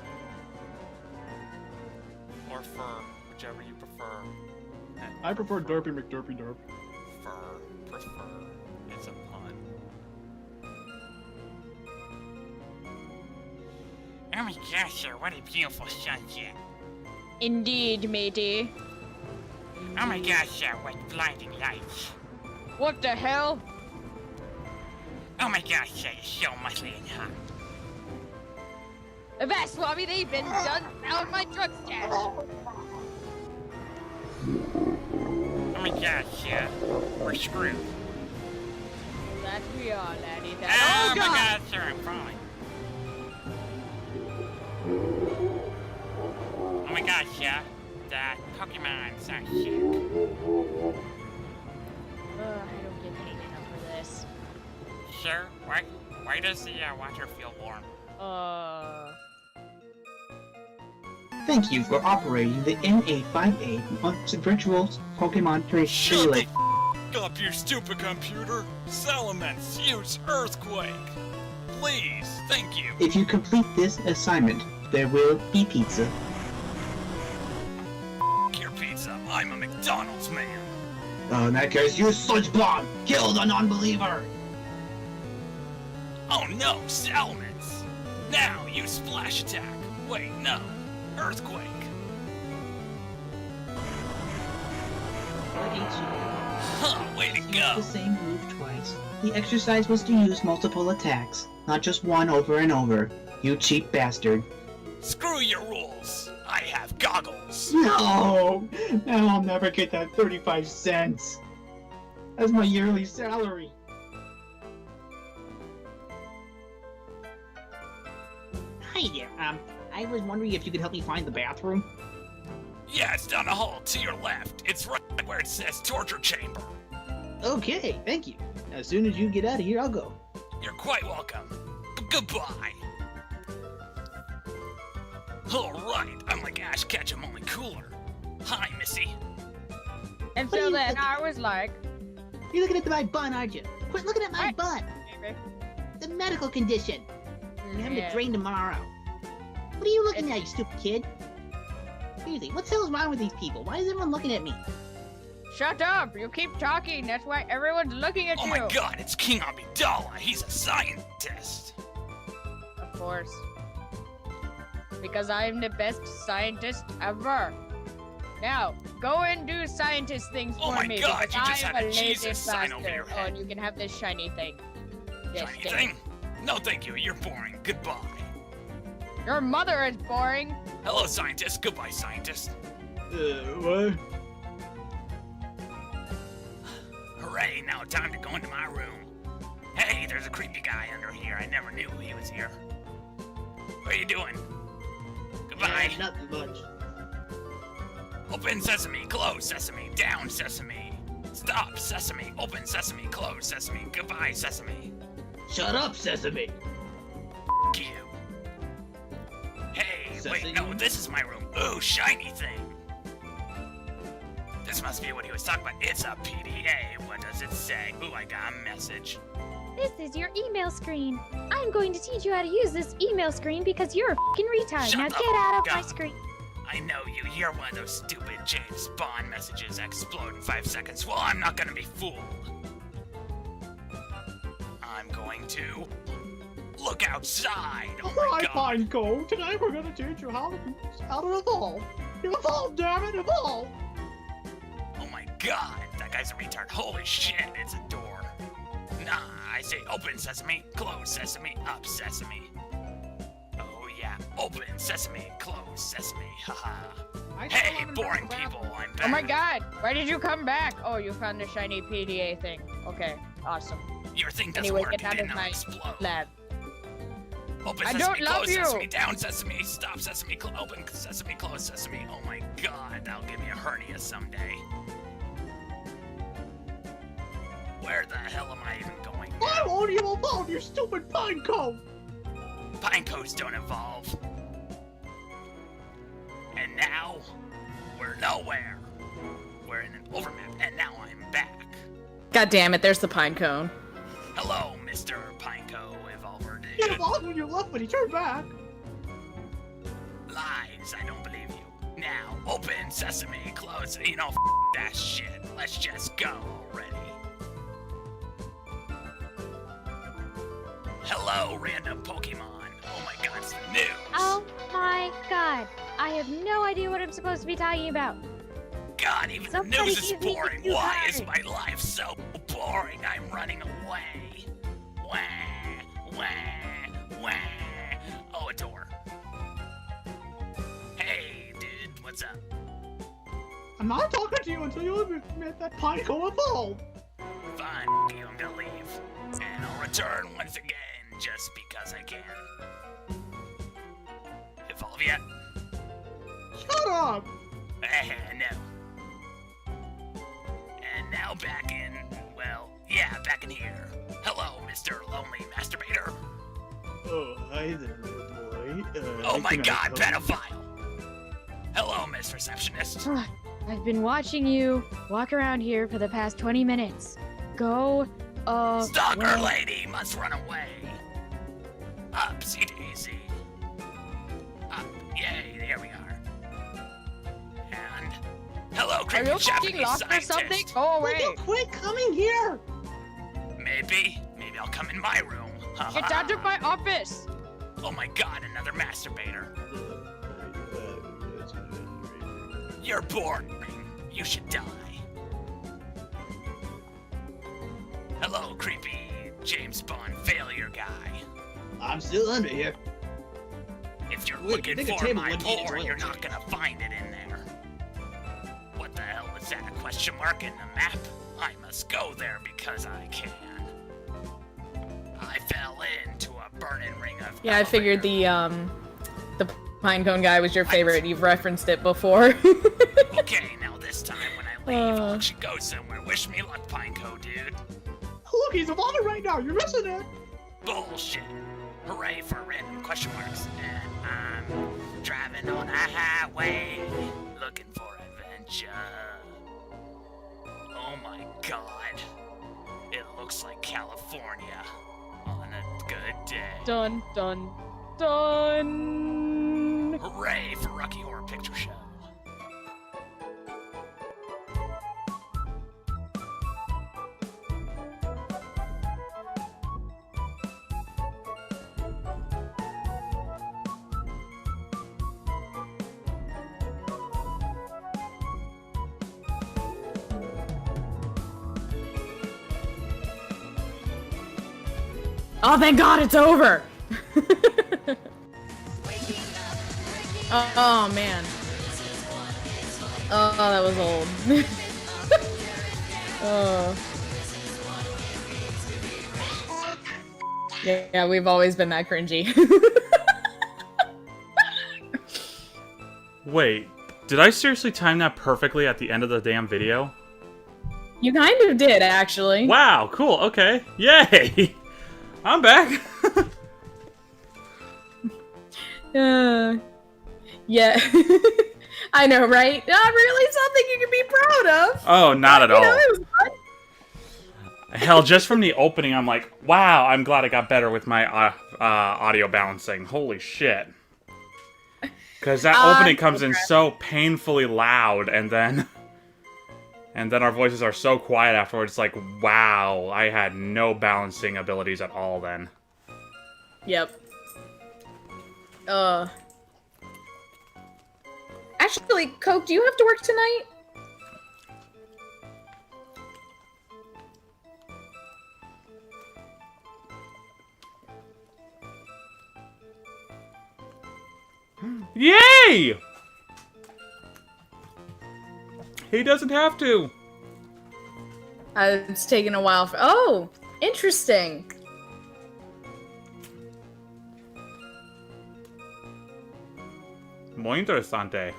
Or Fur, whichever you prefer. I prefer Dorpy McDorpy Dorp. Prefer. It's a pun. Oh my gosh, sir, what a beautiful sunset. Indeed, matey. Oh my gosh, sir, what blinding lights. What the hell? Oh my gosh, sir, it's so muscly and hot. Avast, Swami, they've been done out my drug stash. Oh my gosh, sir, we're screwed. That we are, laddie. That. Oh Oh, my God! god, sir, I'm falling. Oh my gosh, sir, that Pokemon's are sick. I don't get paid enough for this. Sir, why does the water feel warm? Thank you for operating the NA58 virtual Pokemon Tribulation. Up, you stupid computer! Salamence, use Earthquake! Please, thank you! If you complete this assignment, there will be pizza. Your pizza, I'm a McDonald's man! In that case, use Sludge Bomb! Kill the non-believer! Oh no, Salamence! Now use Splash Attack! Wait, no, Earthquake! Huh, way to Use go! the same move twice. The exercise was to use multiple attacks, not just one over and over. You cheap bastard. Screw your rules! I have goggles! No! Now I'll never get that 35 cents. That's my yearly salary. Hi there, I was wondering if you could help me find the bathroom. Yeah, it's down the hall to your left. It's right where it says torture chamber. Okay, thank you. As soon as you get out of here, I'll go. You're quite welcome. Goodbye. Alright, I'm like Ash Ketchum, only cooler. Hi, Missy. And What are so you then looking- I was like, You're looking at my bun, aren't you? Quit looking at my What? butt. maybe. The medical condition. I'm having Yeah. to drain tomorrow. What are you looking at, you stupid kid? Seriously, what the hell's wrong with these people? Why is everyone looking at me? Shut up! You keep talking. That's why everyone's looking at Oh you. my god, it's King Amidala. He's a scientist. Of course. Because I am the best scientist ever. Now, go and do scientist things Oh for my me. God, because you just I'm had a a lazy Jesus sign over bastard. your Oh, head. and you can have this shiny thing. This Shiny thing? No thank you, you're boring. Goodbye. Your mother is boring. Hello, scientist. Goodbye, scientist. What? Hooray, now time to go into my room. Hey, there's a creepy guy under here. I never knew he was here. What are you doing? Goodbye. Nothing much. Open sesame, close sesame, down sesame. Stop sesame, open sesame, close sesame. Goodbye, sesame. Shut up, Sesame! F you. Hey, Sesame? wait, no, this is my room. Ooh, shiny thing. This must be what he was talking about. It's a PDA. What does it say? Ooh, I got a message. This is your email screen. I'm going to teach you how to use this email screen because you're a f***ing retard. Shut Now the get out of f- my up. screen. I know you. You're one of those stupid James Bond messages that explode in 5 seconds. Well, I'm not gonna be fooled. I'm going to look outside. Oh my god. Pinecone. Today we're gonna teach you how to evolve. Evolve, damn it, evolve! Oh my god. That guy's a retard. Holy shit, it's a door. Nah, I say open sesame, close sesame, up sesame. Oh yeah, open sesame, close sesame, haha. Hey, boring people, I'm back. Oh my god, why did you come back? Oh, you found the shiny PDA thing. Okay, awesome. Your thing doesn't Anyway, work, get it out did of not my explode. lab. Open I sesame, don't love close you. sesame, down sesame, stop sesame, open sesame, close sesame. Oh my god, that'll give me a hernia someday. Where the hell am I even going Why now? won't you evolve, you stupid pinecone? Pine cones don't evolve. And now, we're nowhere. We're in an overmap, and now I'm back. God damn it, there's the pine cone. Hello, Mr. Pineco Evolver He Dude. evolved when you left, but he turned back. Lies, I don't believe you. Now, open sesame, close, that shit. Let's just go already. Hello, random Pokemon. Oh my god, it's new. have no idea what I'm supposed to be talking about. God, even Somebody the news is give me the boring. cue Why is card. my life so boring? I'm running away. Wah, wah, wah. Oh, a door. Hey, dude, what's up? I'm not talking to you until you admit that Pineco evolved. Fine, I'm gonna leave. And I'll return once again, just because I can. Evolve yet? Shut up! No. And now back in, well, yeah, back in here. Hello, Mr. Lonely Masturbator. Oh, hi there, little boy. Oh my can I god, help you? pedophile! Hello, Miss Receptionist. I've been watching you walk around here for the past 20 minutes. Go, Stalker lady must run away. Upsy daisy. Up, yay, there we are. And hello, Are you creepy fucking Japanese lost or scientist. something? Go Will away. you quit coming here? Maybe I'll come in my room. Get out of my office. Oh my god, another masturbator. You're boring. You should die. Hello, creepy James Bond failure guy. I'm still under here. If you're Wait, looking you think a for table my would need a porn, toilet you're not seat? gonna find it in there. What the hell was that? A question mark in the map? I must go there because I can. I fell into a burning ring of Yeah, I figured elevator. the pinecone guy was your favorite. You've referenced it before. Okay, now this time when I leave, I'll let you go somewhere. Wish me luck, Pineco, dude. Look, he's evolving right now. You're missing it. Bullshit. Hooray for random question marks. And I'm driving on a highway, looking for adventure. Oh my god. It looks like California on a good day. Dun, dun, dun. Hooray for Rocky Horror Picture Show. Oh, thank God, it's over! Oh, man. Oh, that was old. Oh. Yeah, we've always been that cringy. Wait, did I seriously time that perfectly at the end of the damn video? You kind of did, actually. Wow, cool, okay. Yay! I'm back! Yeah. I know, right? Not really something you can be proud of. Oh, not at You know, all. it was fun. Hell, just from the opening, I'm like, wow, I'm glad I got better with my audio balancing. Holy shit. Because that opening comes in so painfully loud, and then our voices are so quiet afterwards. It's like, wow, I had no balancing abilities at all then. Yep. Actually, Coke, do you have to work tonight? Yay! He doesn't have to. It's taken a while for. Oh, interesting. Muy interesante.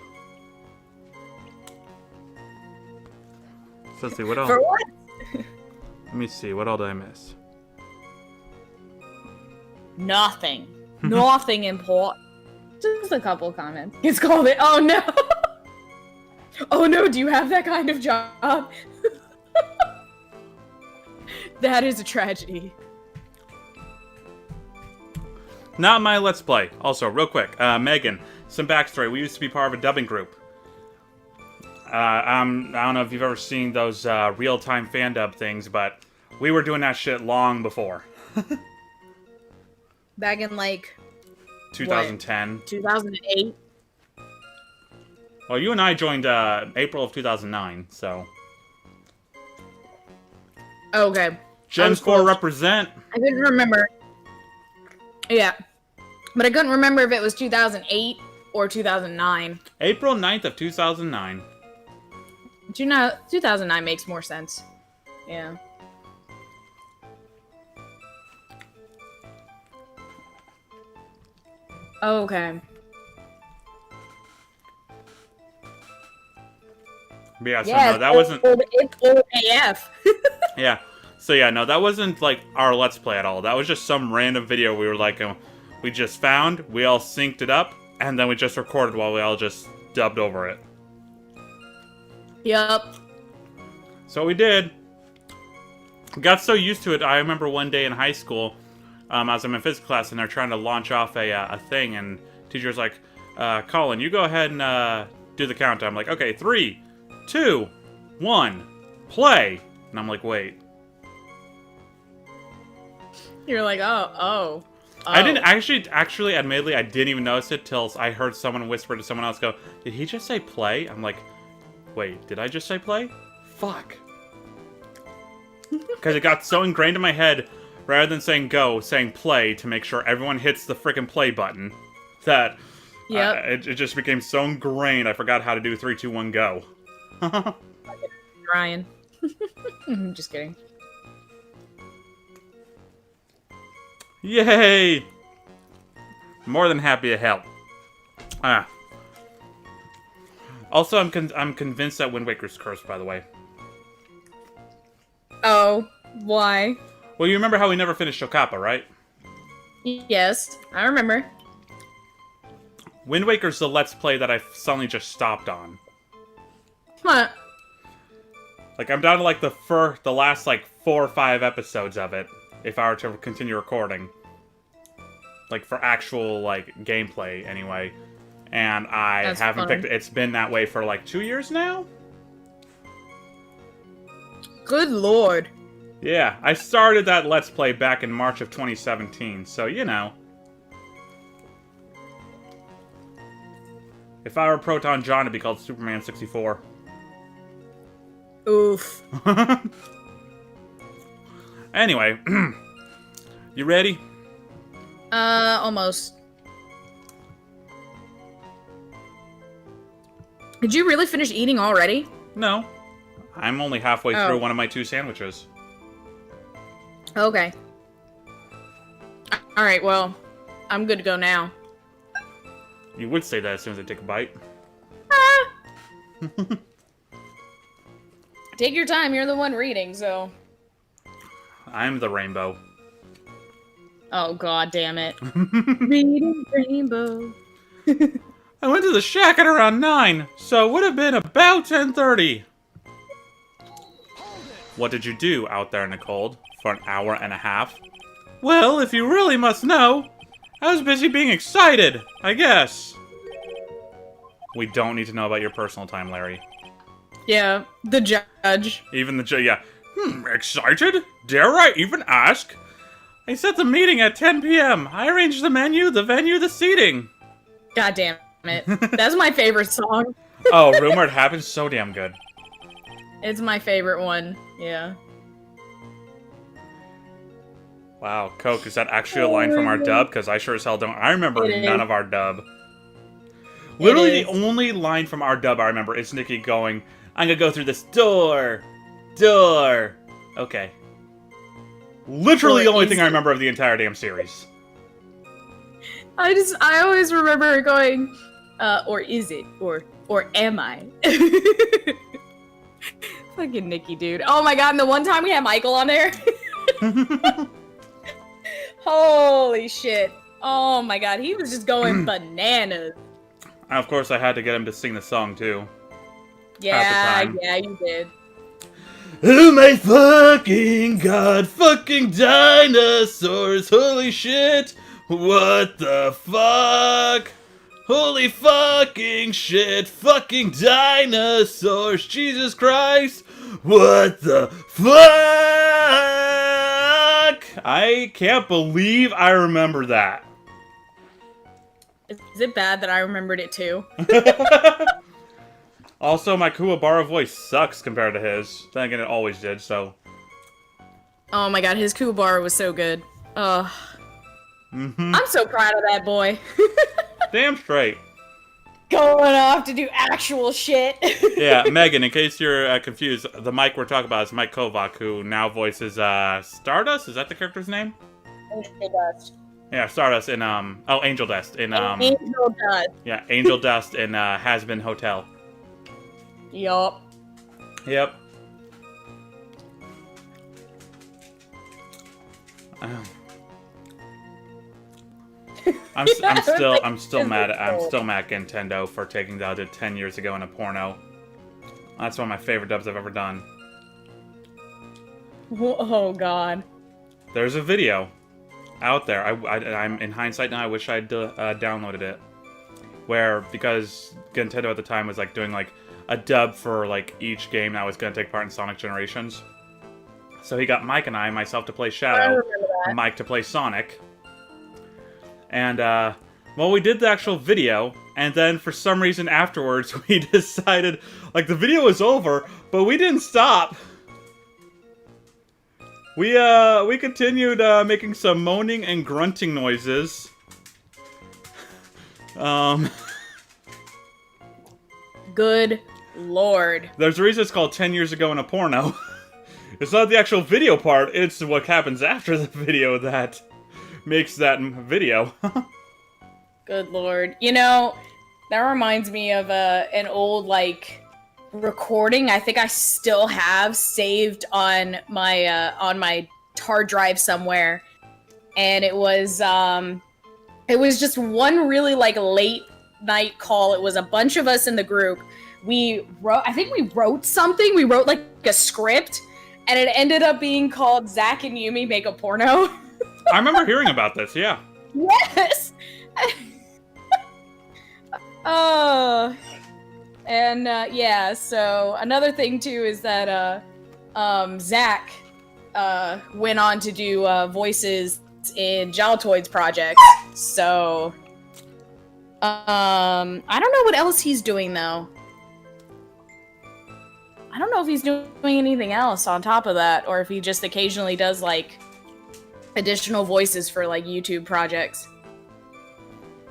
So let's see, what else? For what? Let me see, what all did I miss? Nothing. Nothing important. Just a couple comments. It's called it. Oh no. Oh no, do you have that kind of job? That is a tragedy. Not my Let's Play. Also, real quick, Megan, some backstory. We used to be part of a dubbing group. I don't know if you've ever seen those real-time fan dub things, but we were doing that shit long before. Back in like 2010. 2008. Well, you and I joined April of 2009, so... Okay. Gen 4 represent. I couldn't remember. Yeah. But I couldn't remember if it was 2008 or 2009. April 9th of 2009. 2009 makes more sense. Yeah. Okay. But yeah, so no, that wasn't... It's old AF. Yeah. So yeah, no, that wasn't, like, our Let's Play at all. That was just some random video we were, like, we just found, we all synced it up, and then we just recorded while we all just dubbed over it. Yup. So we did. Got so used to it, I remember one day in high school, as I'm in physics class, and they're trying to launch off a thing, and teacher's like, Colin, you go ahead and do the countdown. I'm like, okay, 3, 2, 1, play. And I'm like, wait. You're like, oh. I didn't actually, admittedly, I didn't even notice it till I heard someone whisper to someone else, go, did he just say play? I'm like, wait, did I just say play? Fuck. Because it got so ingrained in my head, rather than saying go, saying play to make sure everyone hits the frickin' play button, that it just became so ingrained I forgot how to do 3, 2, 1, go. Ryan. Just kidding. Yay! More than happy to help. Also, I'm convinced that Wind Waker's cursed, by the way. Oh, why? Well, you remember how we never finished Shokappa, right? Yes, I remember. Wind Waker's the Let's Play that I suddenly just stopped on. Huh. Like, I'm down to, like, the last, like, 4 or 5 episodes of it, if I were to continue recording. Like, for actual, like, gameplay, anyway. And I haven't picked it. It's been that way for, like, 2 years now? Good lord. Yeah, I started that Let's Play back in March of 2017, so, you know. If I were Proton John, it'd be called Superman 64. Oof. Anyway, you ready? Almost. Did you really finish eating already? No. I'm only halfway through one of my 2 sandwiches. Okay. Alright, well, I'm good to go now. You would say that as soon as I take a bite. Take your time, you're the one reading, so... I'm the rainbow. Oh, god damn it. Reading rainbow. I went to the shack at around 9, so it would have been about 10:30. What did you do out there in the cold for an hour and a half? Well, if you really must know, I was busy being excited, I guess. We don't need to know about your personal time, Larry. Yeah, the judge. Even the judge, yeah. Excited? Dare I even ask? I set the meeting at 10 p.m. I arranged the menu, the venue, the seating. God damn it. That's my favorite song. Oh, Rumored Happens? So damn good. It's my favorite one, yeah. Wow, Coke, is that actually a line from our dub? Because I sure as hell don't. I remember none of our dub. Literally the only line from our dub I remember is Nikki going, I'm gonna go through this door. Door. Okay. Literally the only thing I remember of the entire damn series. I always remember her going, or is it? Or am I? Fucking Nikki, dude. Oh my god, and the one time we had Michael on there. Holy shit. Oh my god, he was just going bananas. And of course, I had to get him to sing the song, too. Yeah, you did. Oh my fucking god, fucking dinosaurs, holy shit, what the fuck? Holy fucking shit, fucking dinosaurs, Jesus Christ, what the fuck? I can't believe I remember that. Is it bad that I remembered it too? Also, my Kuwabara voice sucks compared to his. Then again, it always did, so... Oh my god, his Kuwabara was so good. Ugh. Mm-hmm. I'm so proud of that boy. Damn straight. Going off to do actual shit. Yeah, Megan, in case you're confused, the Mike we're talking about is Mike Kovac, who now voices Stardust? Is that the character's name? Angel Dust. Yeah, Stardust in, Angel Dust in, Angel Dust. Yeah, Angel Dust in, Has Been Hotel. Yup. Yep. I'm still mad at Nintendo for taking that out 10 years ago in a porno. That's one of my favorite dubs I've ever done. Oh god. There's a video out there. I'm in hindsight now. I wish I'd downloaded it. Where because Nintendo at the time was like doing like a dub for like each game that was going to take part in Sonic Generations. So he got Mike and myself to play Shadow, and Mike to play Sonic. And, well, we did the actual video, and then for some reason afterwards, we decided, like, the video was over, but we didn't stop. We continued, making some moaning and grunting noises. Good lord. There's a reason it's called 10 years ago in a porno. It's not the actual video part, it's what happens after the video that makes that video. Good lord. You know, that reminds me of an old, like, recording I think I still have saved on my hard drive somewhere. And it was just one really, like, late night call. It was a bunch of us in the group. I think we wrote something. We wrote, like, a script. And it ended up being called Zack and Yumi Make a Porno. I remember hearing about this, yeah. Yes! Yeah, so another thing too is that, Zack, went on to do, voices in Jaltoid's projects, so, I don't know what else he's doing, though. I don't know if he's doing anything else on top of that, or if he just occasionally does, like, additional voices for, like, YouTube projects.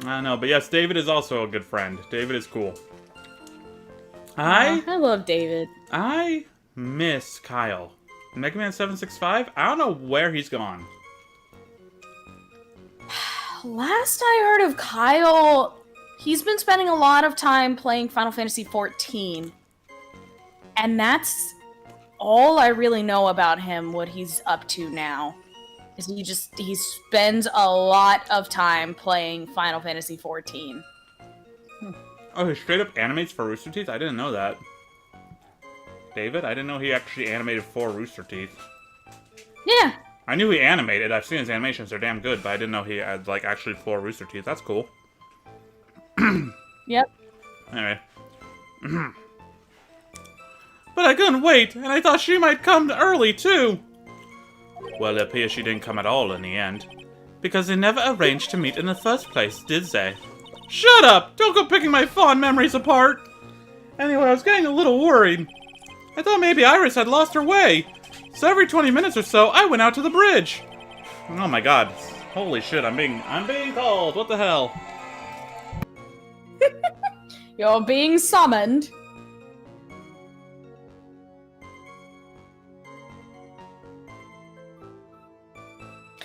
I don't know, but yes, David is also a good friend. David is cool. I love David. I miss Kyle. Mega Man 765? I don't know where he's gone. Last I heard of Kyle, he's been spending a lot of time playing Final Fantasy XIV. And that's all I really know about him, what he's up to now. Is he spends a lot of time playing Final Fantasy XIV. Oh, he straight up animates for Rooster Teeth? I didn't know that. David? I didn't know he actually animated for Rooster Teeth. Yeah. I knew he animated. I've seen his animations. They're damn good, but I didn't know he had, like, actually for Rooster Teeth. That's cool. Yep. Anyway. But I couldn't wait, and I thought she might come early, too. Well, it appears she didn't come at all in the end. Because they never arranged to meet in the first place, did they? Shut up! Don't go picking my fond memories apart! Anyway, I was getting a little worried. I thought maybe Iris had lost her way. So every 20 minutes or so, I went out to the bridge. Oh my god. Holy shit, I'm being called. What the hell? You're being summoned.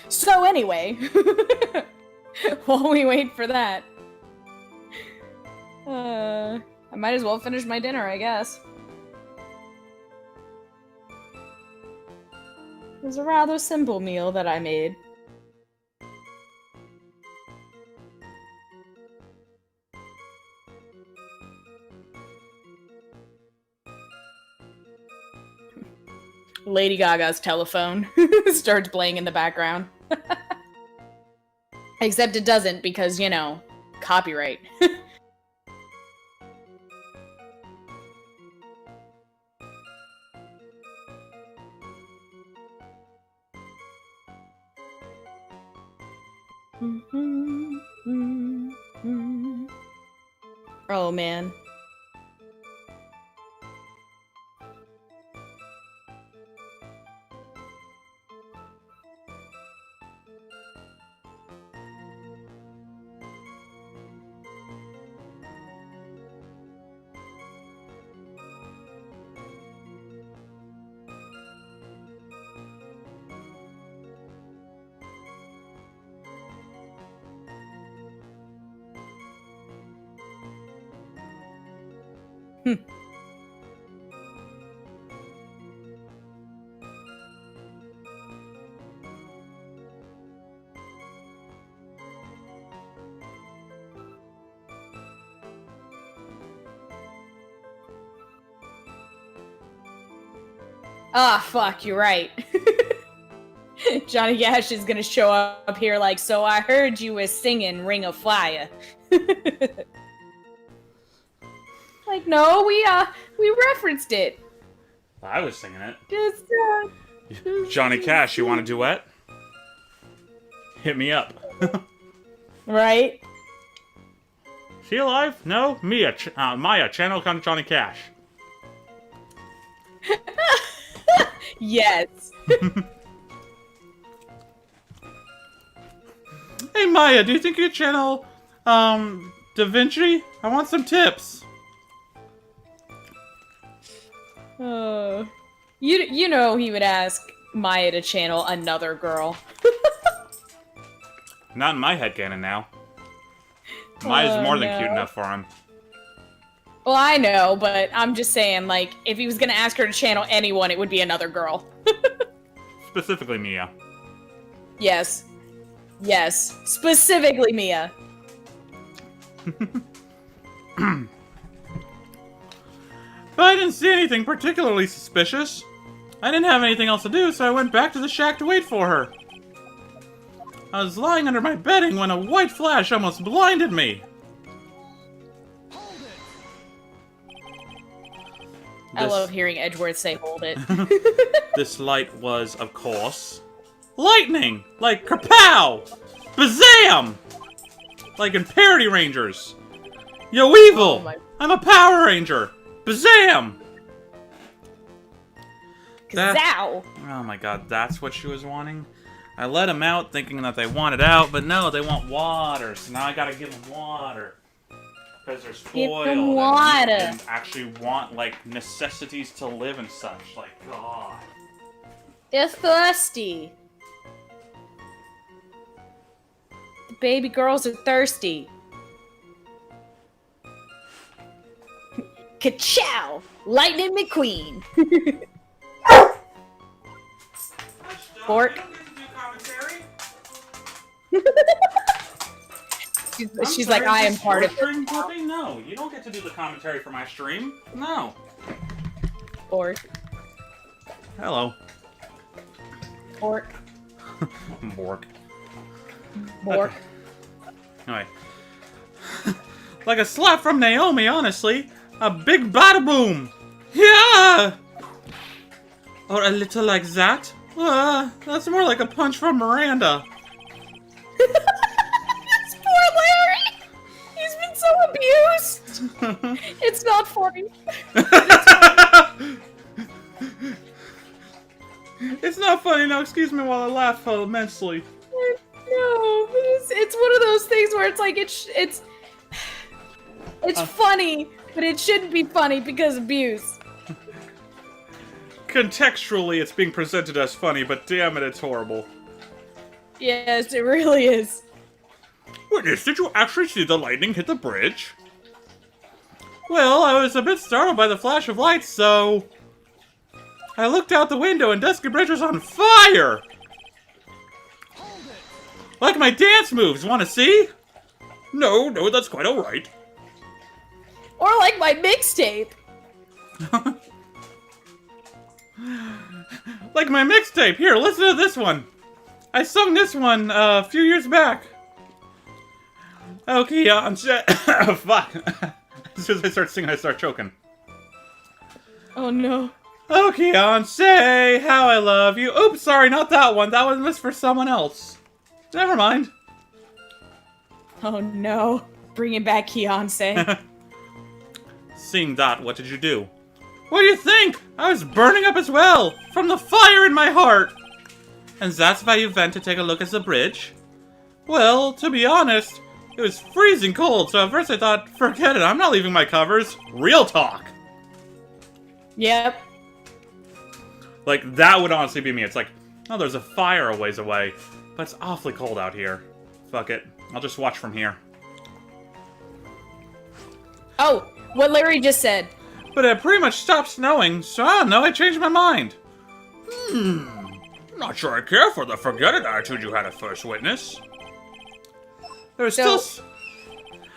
So anyway, while we wait for that, I might as well finish my dinner, I guess. It was a rather simple meal that I made. Lady Gaga's telephone starts playing in the background. Except it doesn't because, you know, copyright. Oh man. Ah, fuck, you're right. Johnny Cash is gonna show up here like, so I heard you was singing Ring of Fire. Like, no, we referenced it. I was singing it. Just, Johnny Cash, you want a duet? Hit me up. right? Is he alive? No? Maya, channel account Johnny Cash. Yes. Hey Maya, do you think you could channel, Da Vinci? I want some tips. You know he would ask Maya to channel another girl. Not in my headcanon now. Maya's more than no. cute enough for him. Well, I know, but I'm just saying, like, if he was gonna ask her to channel anyone, it would be another girl. Specifically Mia. Yes. Yes. Specifically Mia. But I didn't see anything particularly suspicious. I didn't have anything else to do, so I went back to the shack to wait for her. I was lying under my bedding when a white flash almost blinded me. I love hearing Edgeworth say hold it. This light was, of course, lightning! Like kapow! Bazam! Like in Parody Rangers. Yo, evil! Oh my- I'm a Power Ranger! Bazam! Kazow! Oh my god, that's what she was wanting? I let them out thinking that they wanted out, but no, they want water, so now I gotta give them water. Because they're spoiled Give them water. and actually want, like, necessities to live and such. Like, God. They're thirsty. The baby girls are thirsty. Ka-chow! Lightning McQueen! Fork. She's like, I am part of stream it. puppy? No, you don't get to do the commentary for my stream. No. Fork. Hello. Fork. Bork. Fork. Anyway. Like a slap from Naomi, honestly. A big bada boom. Yeah! Or a little like that. That's more like a punch from Miranda. This poor Larry! He's been so abused! It's not funny. It's not funny, no, excuse me while I laugh immensely. No, it's one of those things where it's like, it's funny, but it shouldn't be funny because abuse. Contextually, it's being presented as funny, but damn it, it's horrible. Yes, it really is. Witness, did you actually see the lightning hit the bridge? Well, I was a bit startled by the flash of lights, so... I looked out the window and Dusky Bridge was on fire! Like my dance moves, wanna see? No, that's quite alright. Or like my mixtape. Like my mixtape. Here, listen to this one. I sung this one a few years back. Okay, fuck. As soon as I start singing, I start choking. Oh no. Okay, say how I love you. Oops, sorry, not that one. That one was for someone else. Never mind. Oh no. Bringing back Beyonce. Seeing that, what did you do? What do you think? I was burning up as well, from the fire in my heart. And that's why you went to take a look at the bridge? Well, to be honest, it was freezing cold, so at first I thought, forget it, I'm not leaving my covers. Real talk. Yep. Like, that would honestly be me. It's like, oh, there's a fire a ways away, but it's awfully cold out here. Fuck it. I'll just watch from here. Oh, what Larry just said. but it pretty much stopped snowing, so I don't know, I changed my mind. Not sure I care for the forget it attitude you had at first witness. There's So- still...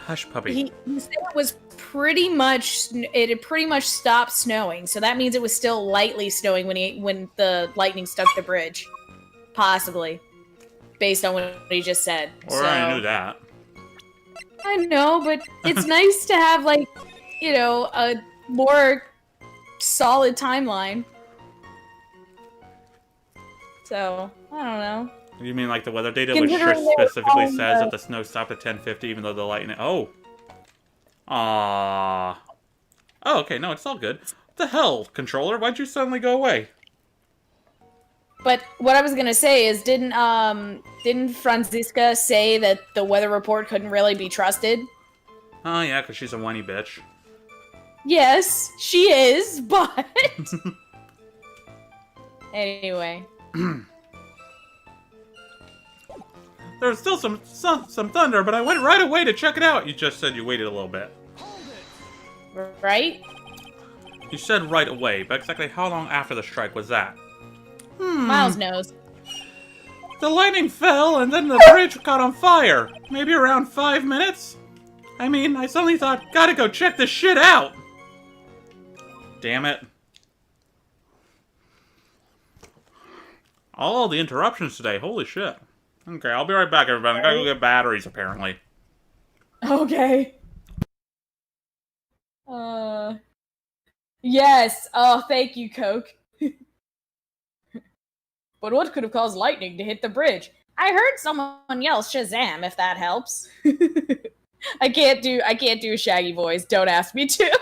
Hush, puppy. He said it was it had pretty much stopped snowing, so that means it was still lightly snowing when the lightning struck the bridge. Possibly. Based on what he just said. Or I knew that. I know, but it's nice to have, like, you know, a more solid timeline. So, I don't know. You mean like the weather data, which Considering they were specifically on says the- that the snow stopped at 10:50, even though the lightning... Oh. Oh, okay, no, it's all good. What the hell, controller? Why'd you suddenly go away? But what I was gonna say is, didn't Franziska say that the weather report couldn't really be trusted? Oh, yeah, because she's a whiny bitch. Yes, she is, but... Anyway. There was still some thunder, but I went right away to check it out. You just said you waited a little bit. Right? You said right away, but exactly how long after the strike was that? Miles knows. The lightning fell, and then the bridge caught on fire. Maybe around 5 minutes? I mean, I suddenly thought, gotta go check this shit out! Damn it. All the interruptions today, holy shit. Okay, I'll be right back, everybody. I gotta go get batteries, apparently. Okay. Yes. Oh, thank you, Coke. But what could have caused lightning to hit the bridge? I heard someone yell Shazam, if that helps. I can't do a Shaggy voice. Don't ask me to.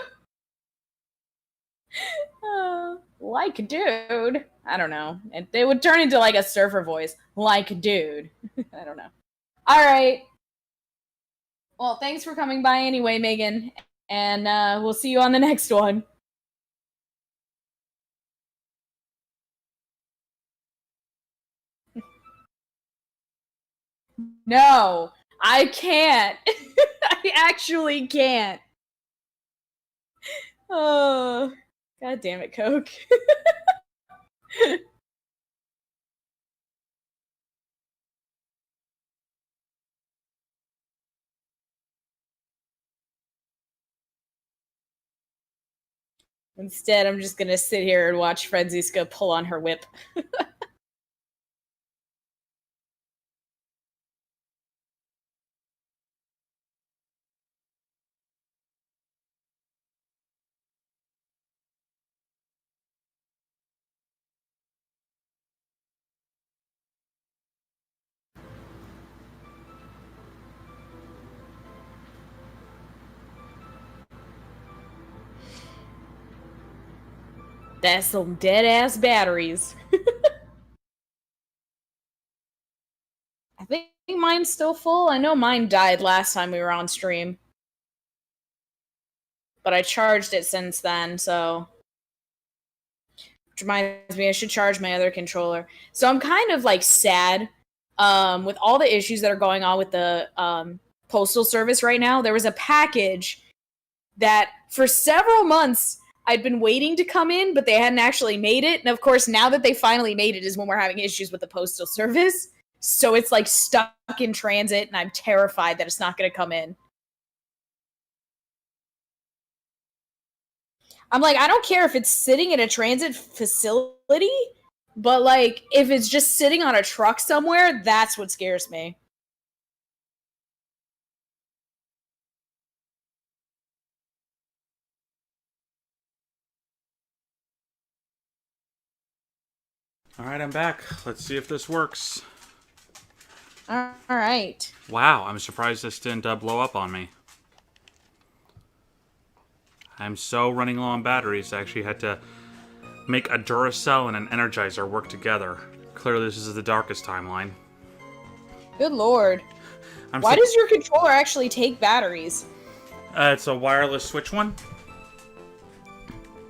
Like dude. I don't know. And they would turn into like a surfer voice. Like dude. I don't know. Alright. Well, thanks for coming by anyway, Megan. And we'll see you on the next one. No, I can't. I actually can't. Oh, God damn it, Coke. Instead, I'm just gonna sit here and watch Franziska pull on her whip. That's some dead-ass batteries. I think mine's still full. I know mine died last time we were on stream. But I charged it since then, so... Which reminds me, I should charge my other controller. So I'm kind of, like, sad. With all the issues that are going on with the Postal Service right now, there was a package that, for several months... I'd been waiting to come in, but they hadn't actually made it. And of course, now that they finally made it is when we're having issues with the Postal Service. So it's like stuck in transit, and I'm terrified that it's not going to come in. I'm like, I don't care if it's sitting in a transit facility, but like, if it's just sitting on a truck somewhere, that's what scares me. Alright, I'm back. Let's see if this works. Alright. Wow, I'm surprised this didn't blow up on me. I'm so running low on batteries, I actually had to make a Duracell and an Energizer work together. Clearly this is the darkest timeline. Good lord. Why does your controller actually take batteries? It's a wireless switch one.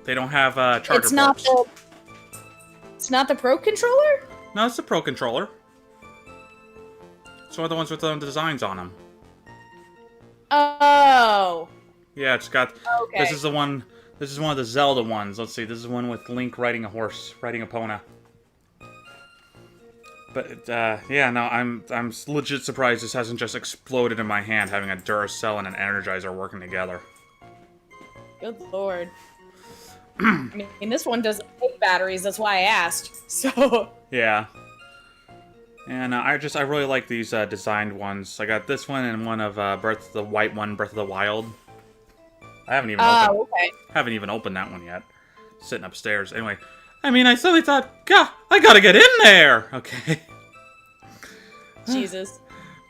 They don't have charger It's not ports. It's not the Pro controller? No, it's the Pro controller. It's one of the ones with the designs on them. Oh. Yeah, it's got... Okay. This is the one This is one of the Zelda ones. Let's see. This is one with Link riding a horse, riding a Epona. But yeah, no, I'm legit surprised this hasn't just exploded in my hand, having a Duracell and an Energizer working together. Good lord. I mean, this one doesn't take batteries. That's why I asked. So. Yeah. And I really like these designed ones. I got this one and one of Breath of the Wild. I haven't even opened that one yet. Sitting upstairs. Anyway, I mean, I suddenly thought, God, I gotta get in there. Okay. Jesus.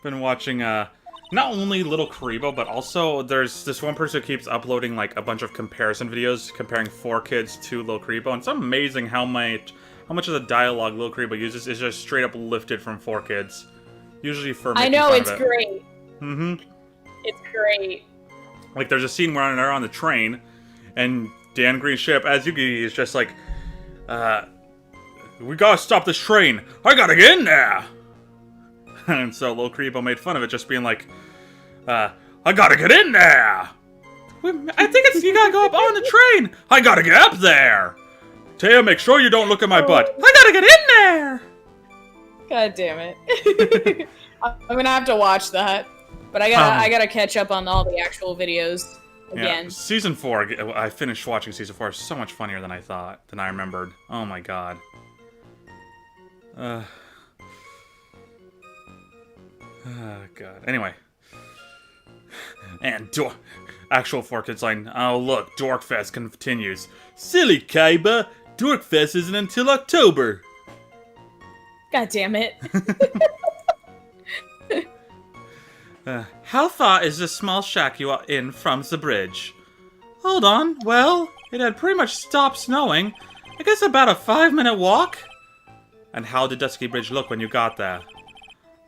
Been watching not only Little Karibo, but also there's this one person who keeps uploading like a bunch of comparison videos comparing 4Kids to Little Karibo, and it's amazing how much of the dialogue Little Karibo uses is just straight up lifted from 4Kids. Usually for I know, it's great. Mm-hmm. It's great. Like, there's a scene where they're on the train, and Dan Green's ship, as Yugi, is just like, we gotta stop this train. I gotta get in there. And so Little Karibo made fun of it, just being like, I gotta get in there. I think you gotta go up on the train. I gotta get up there. Taya, make sure you don't look at my butt. I gotta get in there! God damn it. I'm gonna have to watch that. But I gotta catch up on all the actual videos again. Yeah, Season 4, I finished watching Season 4. It's so much funnier than I remembered. Oh my god. Oh god. Anyway. And actual 4Kids line. Oh look, Dorkfest continues. Silly Kaiba! Dorkfest isn't until October. God damn it. How far is this small shack you are in from the bridge? Hold on, well, it had pretty much stopped snowing. I guess about a 5-minute walk? And how did Dusky Bridge look when you got there?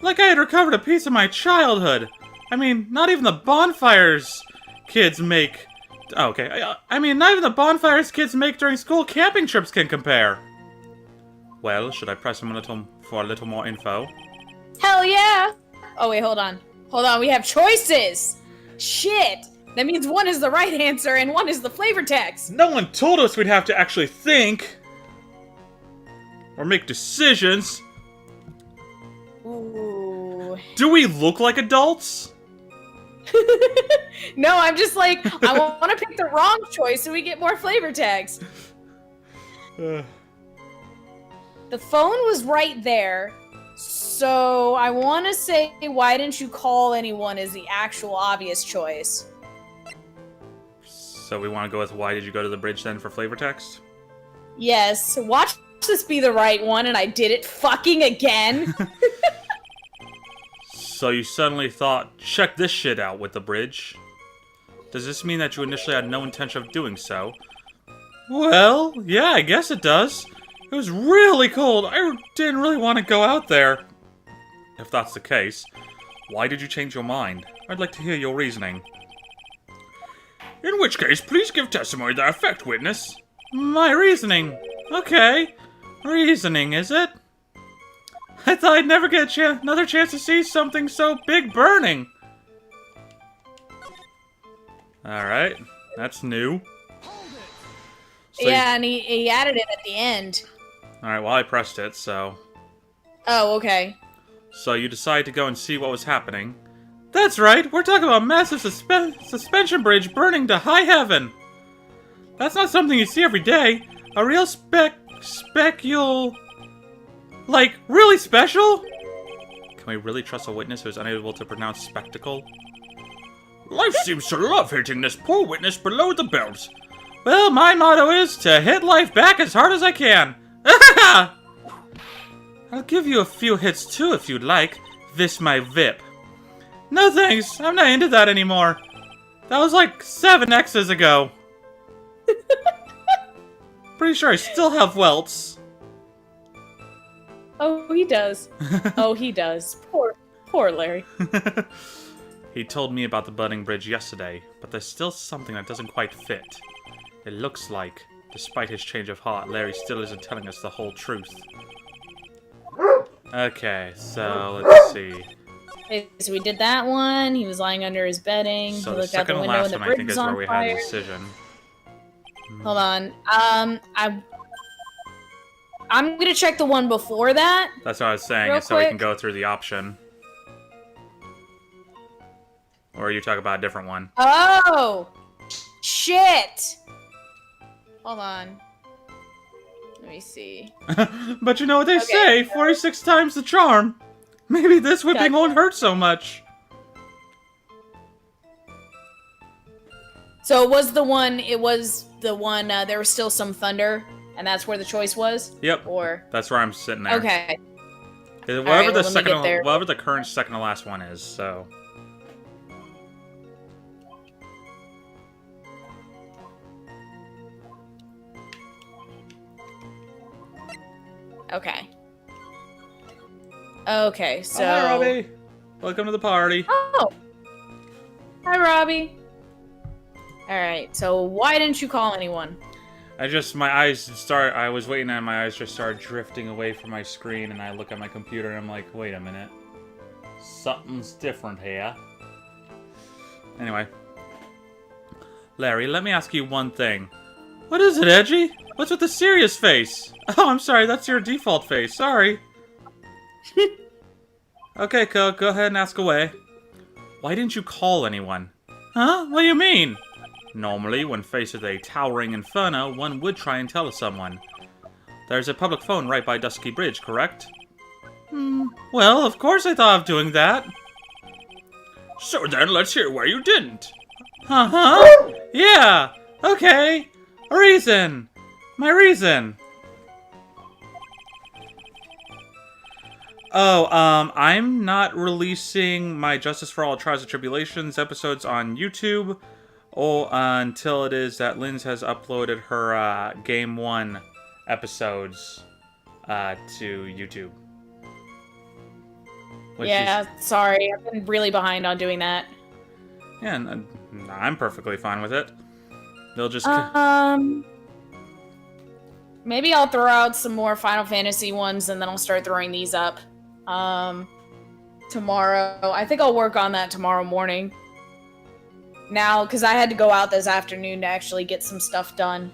Like I had recovered a piece of my childhood. I mean, not even the bonfires kids make... Oh, okay, I mean, not even the bonfires kids make during school camping trips can compare. Well, should I press him for a little more info? Hell yeah! Oh wait, hold on. Hold on, we have choices! Shit! That means one is the right answer and one is the flavor text! No one told us we'd have to actually think! Or make decisions! Ooh. Do we look like adults? No, I'm just like, I want to pick the wrong choice so we get more flavor text. The phone was right there, so I want to say, why didn't you call anyone is the actual obvious choice. So we want to go with why did you go to the bridge then for flavor text? Yes, watch this be the right one and I did it fucking again. So you suddenly thought, check this shit out with the bridge. Does this mean that you initially had no intention of doing so? Well, yeah, I guess it does. It was really cold. I didn't really want to go out there. If that's the case, why did you change your mind? I'd like to hear your reasoning. In which case, please give testimony to that effect, witness. My reasoning? Okay. Reasoning, is it? I thought I'd never get another chance to see something so big burning. Alright, that's new. So yeah, and he added it at the end. Alright, well I pressed it, so... Oh, okay. So you decide to go and see what was happening. That's right, we're talking about a massive suspension bridge burning to high heaven. That's not something you see every day. A real specule... Like, really special? Can we really trust a witness who is unable to pronounce spectacle? Life seems to love hitting this poor witness below the belt. Well, my motto is to hit life back as hard as I can. I'll give you a few hits too if you'd like. This my VIP. No thanks, I'm not into that anymore. That was like 7 X's ago. Pretty sure I still have welts. Oh, he does. Oh, he does. Poor Larry. He told me about the burning bridge yesterday, but there's still something that doesn't quite fit. It looks like, despite his change of heart, Larry still isn't telling us the whole truth. Okay, so let's see. Okay, so we did that one. He was lying under his bedding. So he the looked out the second and window last and the one I bridge think was is where on we fire. had a decision. Hold on. I'm gonna check the one before that. That's what I was saying, Real so we can quick. go through the option. Or you talk about a different one. Oh! Shit! Hold on. Let me see. But you know what they Okay. say, 46 times the charm. Maybe this whipping Gotcha. won't hurt so much. So it was the one, there was still some thunder, and that's where the choice was? Yep, Or, that's where I'm sitting there. okay. Whatever Alright, the well, let me second, get there. whatever the current second to last one is, so. Okay. Okay, so... Hi, Robbie. Welcome to the party. Oh! Hi, Robbie. Alright, so why didn't you call anyone? I was waiting and my eyes just started drifting away from my screen, and I look at my computer and I'm like, wait a minute. Something's different here. Anyway. Larry, let me ask you one thing. What is it, Edgy? What's with the serious face? Oh, I'm sorry, that's your default face. Sorry. Okay, go ahead and ask away. Why didn't you call anyone? Huh? What do you mean? Normally, when faced with a towering inferno, one would try and tell someone. There's a public phone right by Dusky Bridge, correct? Well, of course I thought of doing that. So then, let's hear why you didn't. Uh-huh. Yeah. Okay. A reason. My reason. Oh, I'm not releasing my Justice for All Trials and Tribulations episodes on YouTube until it is that Linz has uploaded her Game 1 episodes to YouTube. Which Yeah, sorry. I've been really behind on doing that. Yeah, and I'm perfectly fine with it. They'll just... Maybe I'll throw out some more Final Fantasy ones, and then I'll start throwing these up. Tomorrow. I think I'll work on that tomorrow morning. Now, because I had to go out this afternoon to actually get some stuff done.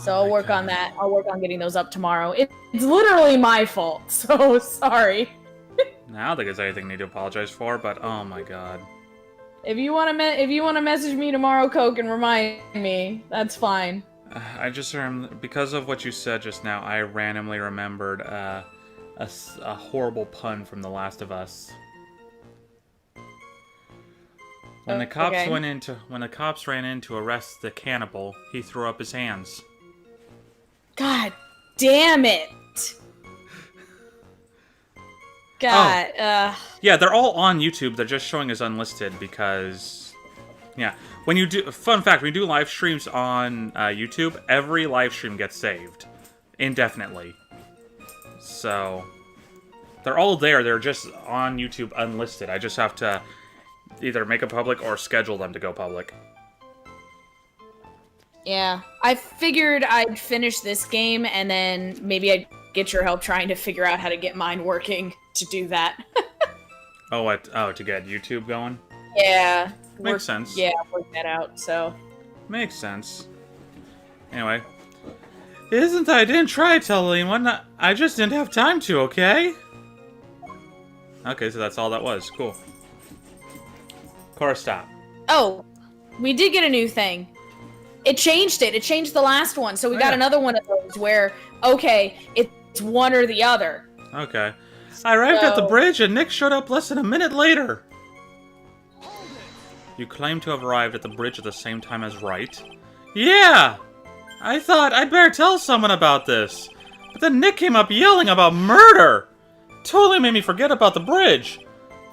So I'll work on that. I'll work on getting those up tomorrow. It's literally my fault, so sorry. I don't think there's anything I need to apologize for, but oh my god. If you want to message me tomorrow, Coke, and remind me, that's fine. I just because of what you said just now, I randomly remembered a horrible pun from The Last of Us. When the cops ran in to arrest the cannibal, he threw up his hands. God damn it! God, Yeah, they're all on YouTube. They're just showing as unlisted because, yeah. When you do, fun fact, when you do live streams on YouTube, every live stream gets saved indefinitely. So they're all there. They're just on YouTube unlisted. I just have to either make it public or schedule them to go public. yeah. I figured I'd finish this game and then maybe I'd get your help trying to figure out how to get mine working to do that. To get YouTube going? Yeah. Makes sense. Yeah, work that out, so. Makes sense. Anyway. I didn't try to tell anyone. I just didn't have time to, okay? Okay, so that's all that was. Cool. Chorus stop. Oh, we did get a new thing. It changed it. It changed the last one, so we got another one of those where, okay, it's one or the other. Okay. I arrived at the bridge and Nick showed up less than a minute later. You claim to have arrived at the bridge at the same time as Wright? Yeah! I thought I'd better tell someone about this. But then Nick came up yelling about murder! Totally made me forget about the bridge.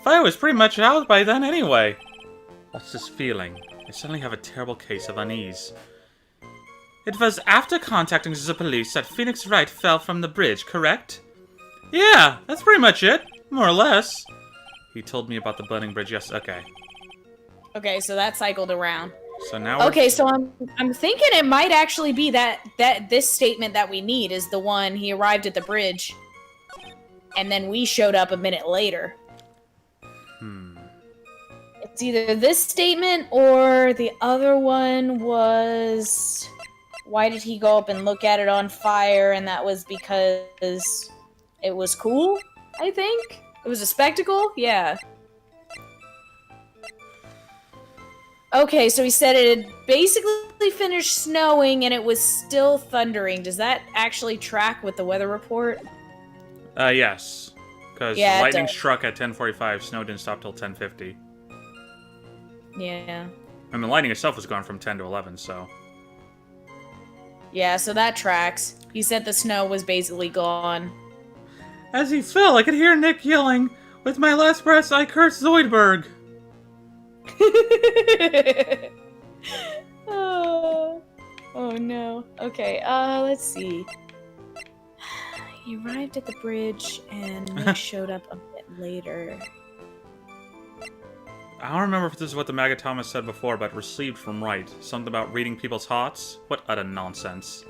Fire was pretty much out by then anyway. What's this feeling? I suddenly have a terrible case of unease. It was after contacting the police that Phoenix Wright fell from the bridge, correct? Yeah, that's pretty much it. More or less. He told me about the burning bridge, yes, okay. Okay, so that cycled around. So now Okay, so I'm thinking it might actually be that this statement that we need is the one he arrived at the bridge and then we showed up a minute later. It's either this statement or the other one was why did he go up and look at it on fire? And that was because it was cool, I think? It was a spectacle? Yeah. Okay, so he said it had basically finished snowing and it was still thundering. Does that actually track with the weather report? Yes. Because Yeah, it lightning does. struck at 10:45, snow didn't stop till 10:50. Yeah. I mean, lightning itself was gone from 10 to 11, so... Yeah, so that tracks. He said the snow was basically gone. As he fell, I could hear Nick yelling, "With my last breath, I curse Zoidberg!" Oh no. Okay, let's see. He arrived at the bridge and Nick showed up a bit later. I don't remember if this is what the Magatama said before, but received from right. Something about reading people's hearts? What utter nonsense.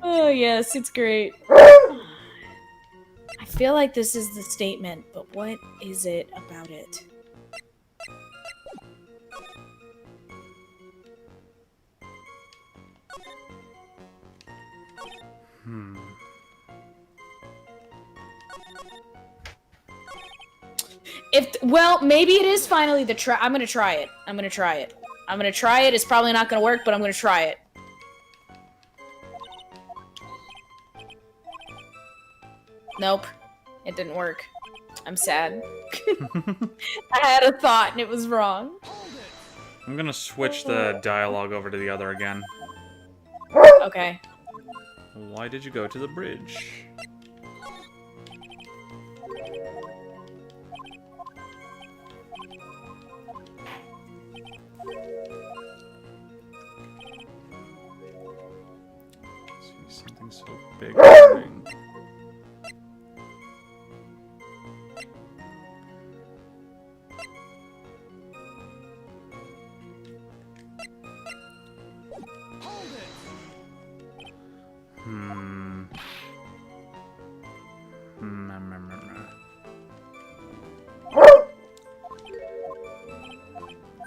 Oh yes, it's great. I feel like this is the statement, but what is it about it? Well, maybe it is finally the try. I'm gonna try it. I'm gonna try it. It's probably not gonna work, but I'm gonna try it. Nope. It didn't work. I'm sad. I had a thought and it was wrong. I'm gonna switch the dialogue over to the other again. Okay. Why did you go to the bridge? See something so big happening.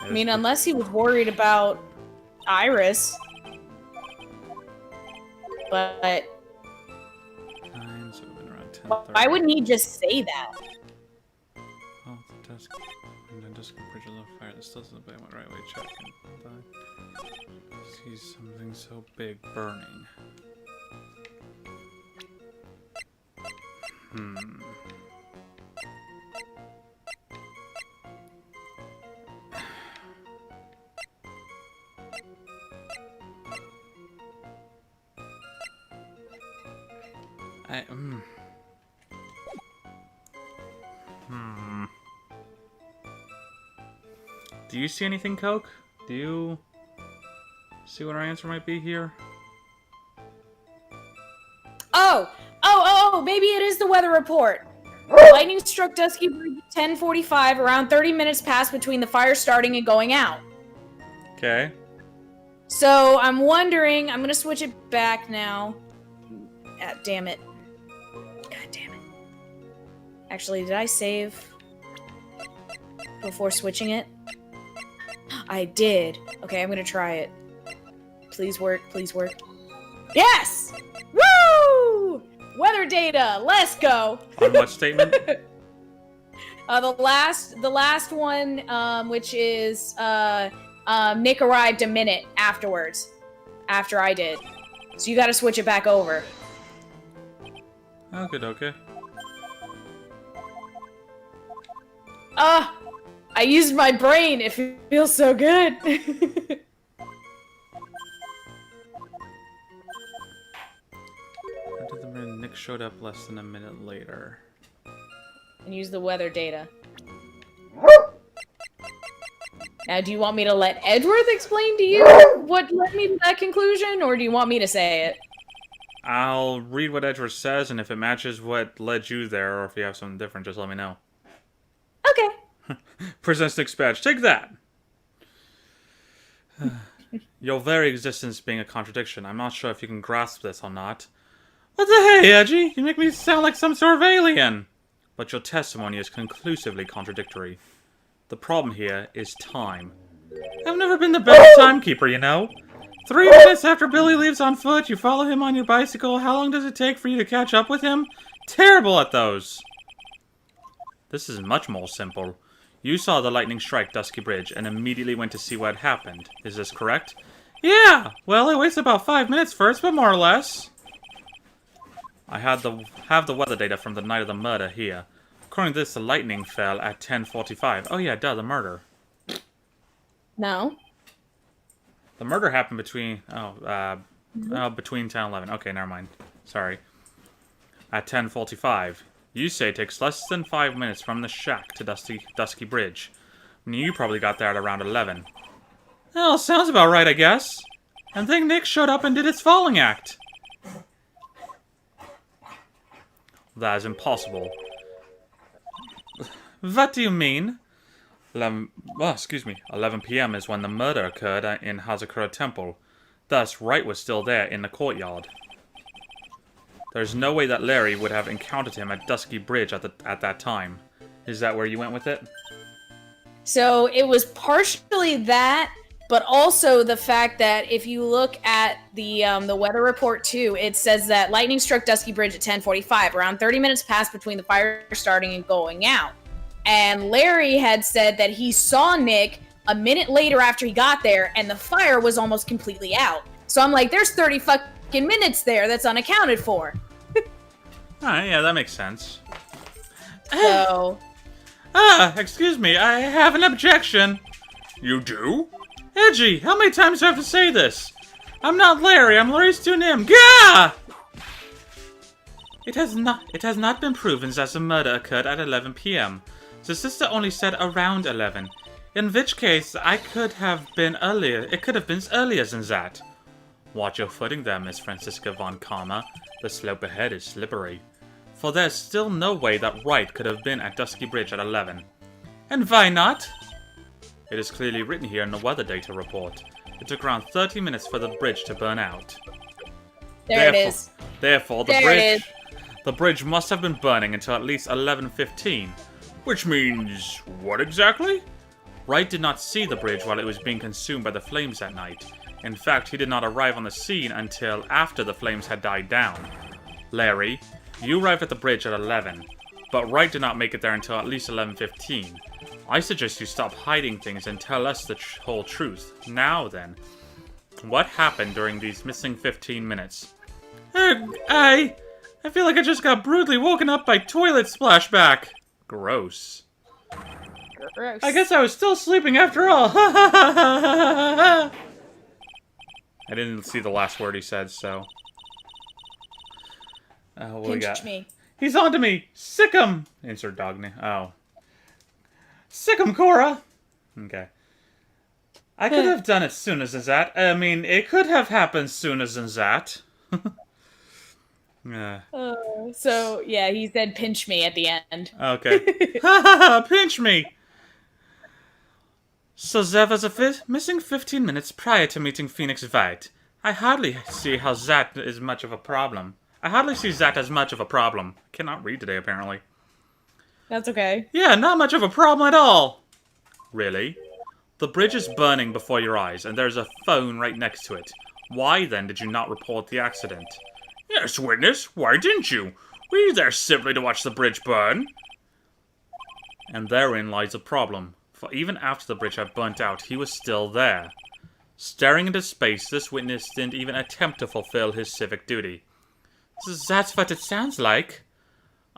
I mean, unless he was worried about Iris. But why wouldn't he just say that? Oh, the desk. And the desk bridge is on fire. This doesn't the right way. Check. See something so big burning. Do you see anything, Coke? Do you see what our answer might be here? Oh, maybe it is the weather report. Lightning struck Dusky Bridge at 10:45, around 30 minutes passed between the fire starting and going out. Okay. So, I'm wondering, I'm gonna switch it back now. Ah, damn it. God damn it. Actually, did I save before switching it? I did. Okay, I'm gonna try it. Please work, please work. Yes! Woo! Weather data, let's go! On what statement? The last one, which is, Nick arrived a minute afterwards. After I did. So you gotta switch it back over. Okay. I used my brain. It feels so good. Nick showed up less than a minute later. And use the weather data. Now, do you want me to let Edgeworth explain to you what led me to that conclusion, or do you want me to say it? I'll read what Edgeworth says, and if it matches what led you there, or if you have something different, just let me know. Okay. Presents Nick's badge. Take that! Your very existence being a contradiction. I'm not sure if you can grasp this or not. What the hey, Edgy? You make me sound like some sort of alien! But your testimony is conclusively contradictory. The problem here is time. I've never been the best timekeeper, you know. 3 minutes after Billy leaves on foot, you follow him on your bicycle. How long does it take for you to catch up with him? Terrible at those. This is much more simple. You saw the lightning strike Dusky Bridge and immediately went to see what happened. Is this correct? Yeah! Well, it waits about 5 minutes first, but more or less. I have the weather data from the night of the murder here. According to this, the lightning fell at 10:45. Oh yeah, duh, the murder. No. The murder happened between between 10 and 11. Okay, never mind. Sorry. At 10:45. You say it takes less than 5 minutes from the shack to Dusky Bridge. I mean, you probably got there at around 11. Well, sounds about right, I guess. And then Nick showed up and did his falling act. That is impossible. What do you mean? 11 p.m. is when the murder occurred in Hazakura Temple. Thus, Wright was still there in the courtyard. There's no way that Larry would have encountered him at Dusky Bridge at that time. Is that where you went with it? So it was partially that, but also the fact that if you look at the weather report too, it says that lightning struck Dusky Bridge at 10:45. Around 30 minutes passed between the fire starting and going out. And Larry had said that he saw Nick a minute later after he got there, and the fire was almost completely out. So I'm like, there's 30 fucking minutes there that's unaccounted for. Alright, yeah, that makes sense. So... excuse me, I have an objection. You do? Edgy, how many times do I have to say this? I'm not Larry, I'm Larry's pseudonym. Gah! It has not been proven that the murder occurred at 11 p.m. The sister only said around 11. In which case, it could have been earlier than that. Watch your footing there, Miss Francisca von Karma. The slope ahead is slippery. For there's still no way that Wright could have been at Dusky Bridge at 11. And why not? It is clearly written here in the weather data report. It took around 30 minutes for the bridge to burn out. It is. Therefore, the bridge must have been burning until at least 11:15. Which means, what exactly? Wright did not see the bridge while it was being consumed by the flames that night. In fact, he did not arrive on the scene until after the flames had died down. Larry, you arrived at the bridge at 11, but Wright did not make it there until at least 11:15. I suggest you stop hiding things and tell us the whole truth. Now then, what happened during these missing 15 minutes? I feel like I just got brutally woken up by toilet splashback. Gross. Gross. I guess I was still sleeping after all. I didn't see the last word he said, so. What we got? Me. He's onto me. Sick him. Insert dog name. Oh. Sick him, Cora. Okay. I could have done it sooner than that. I mean, it could have happened sooner than that. Yeah. So, yeah, he said pinch me at the end. Okay. Ha ha ha! Pinch me! So there was a missing 15 minutes prior to meeting Phoenix Wright. I hardly see how that is much of a problem. Cannot read today, apparently. That's okay. Yeah, not much of a problem at all. Really? The bridge is burning before your eyes, and there's a phone right next to it. Why, then, did you not report the accident? Yes, witness. Why didn't you? Were you there simply to watch the bridge burn? And therein lies the problem. For even after the bridge had burnt out, he was still there. Staring into space, this witness didn't even attempt to fulfill his civic duty. That's what it sounds like.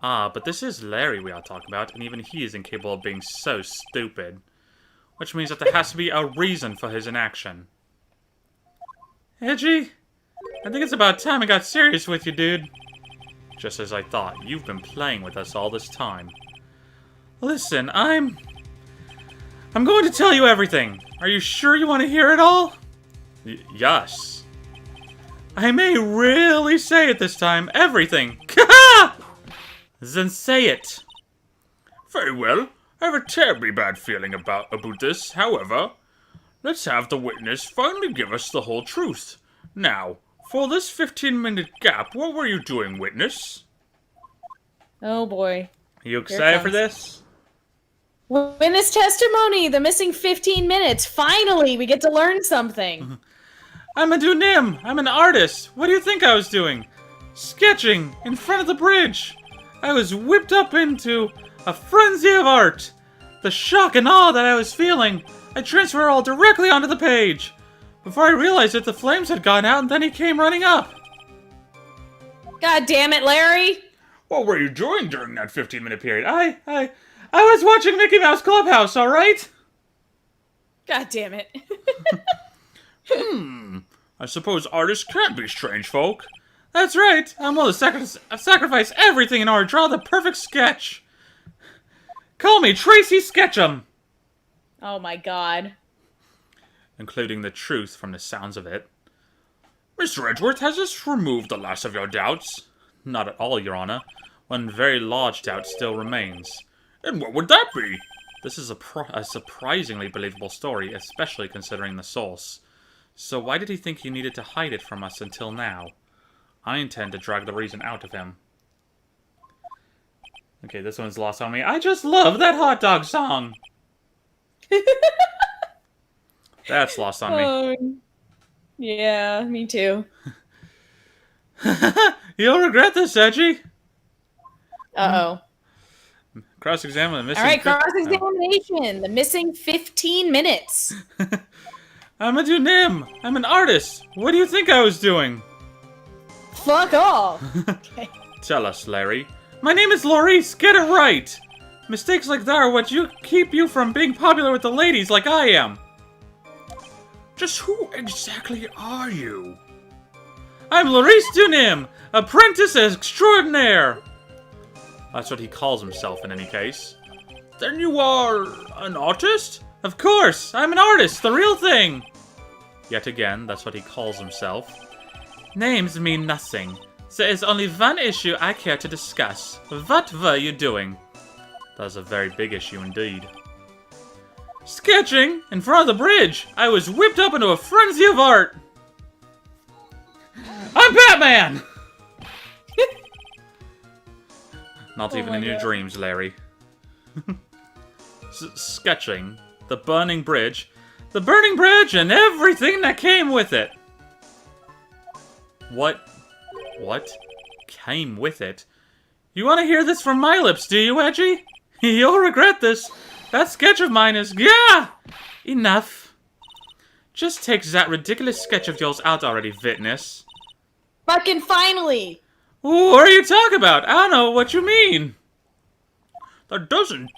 Ah, but this is Larry we are talking about, and even he is incapable of being so stupid. Which means that there has to be a reason for his inaction. Edgy, I think it's about time I got serious with you, dude. Just as I thought, you've been playing with us all this time. Listen, I'm going to tell you everything. Are you sure you want to hear it all? Yes. I may really say it this time. Everything. Then say it. Very well. I have a terribly bad feeling about this. However, let's have the witness finally give us the whole truth. Now, for this 15-minute gap, what were you doing, witness? Oh boy. You excited for this? Witness testimony, the missing 15 minutes. Finally, we get to learn something. I'm a Dunim. I'm an artist. What do you think I was doing? Sketching in front of the bridge. I was whipped up into a frenzy of art. The shock and awe that I was feeling, I transferred all directly onto the page. Before I realized it, the flames had gone out and then he came running up. God damn it, Larry! What were you doing during that 15-minute period? I was watching Mickey Mouse Clubhouse, alright? God damn it. I suppose artists can be strange folk. That's right. I'm willing to sacrifice everything in order to draw the perfect sketch. Call me Tracy Sketchum. Oh my god. Including the truth from the sounds of it. Mr. Edgeworth, has this removed the last of your doubts? Not at all, Your Honor. One very large doubt still remains. And what would that be? This is a surprisingly believable story, especially considering the source. So why did he think he needed to hide it from us until now? I intend to drag the reason out of him. Okay, this one's lost on me. I just love that hot dog song! That's lost on me. Yeah, me too. You'll regret this, Edgy! Uh-oh. Cross-examine the missing... Alright, cross-examination. The missing 15 minutes. I'm a Dunim. I'm an artist. What do you think I was doing? Fuck off. Okay. Tell us, Larry. My name is Laurice. Get it right. Mistakes like that are what keep you from being popular with the ladies like I am. Just who exactly are you? I'm Laurice Dunim, apprentice extraordinaire. That's what he calls himself in any case. Then you are an artist? Of course, I'm an artist, the real thing. Yet again, that's what he calls himself. Names mean nothing. There is only one issue I care to discuss. What were you doing? That's a very big issue indeed. Sketching in front of the bridge. I was whipped up into a frenzy of art. I'm Batman! Not even in your dreams, Larry. Sketching the burning bridge. The burning bridge and everything that came with it. What? What? Came with it? You want to hear this from my lips, do you, Edgy? You'll regret this. That sketch of mine is... Yeah! Enough. Just take that ridiculous sketch of yours out already, Witness. Fucking finally! What are you talking about? I don't know what you mean. That doesn't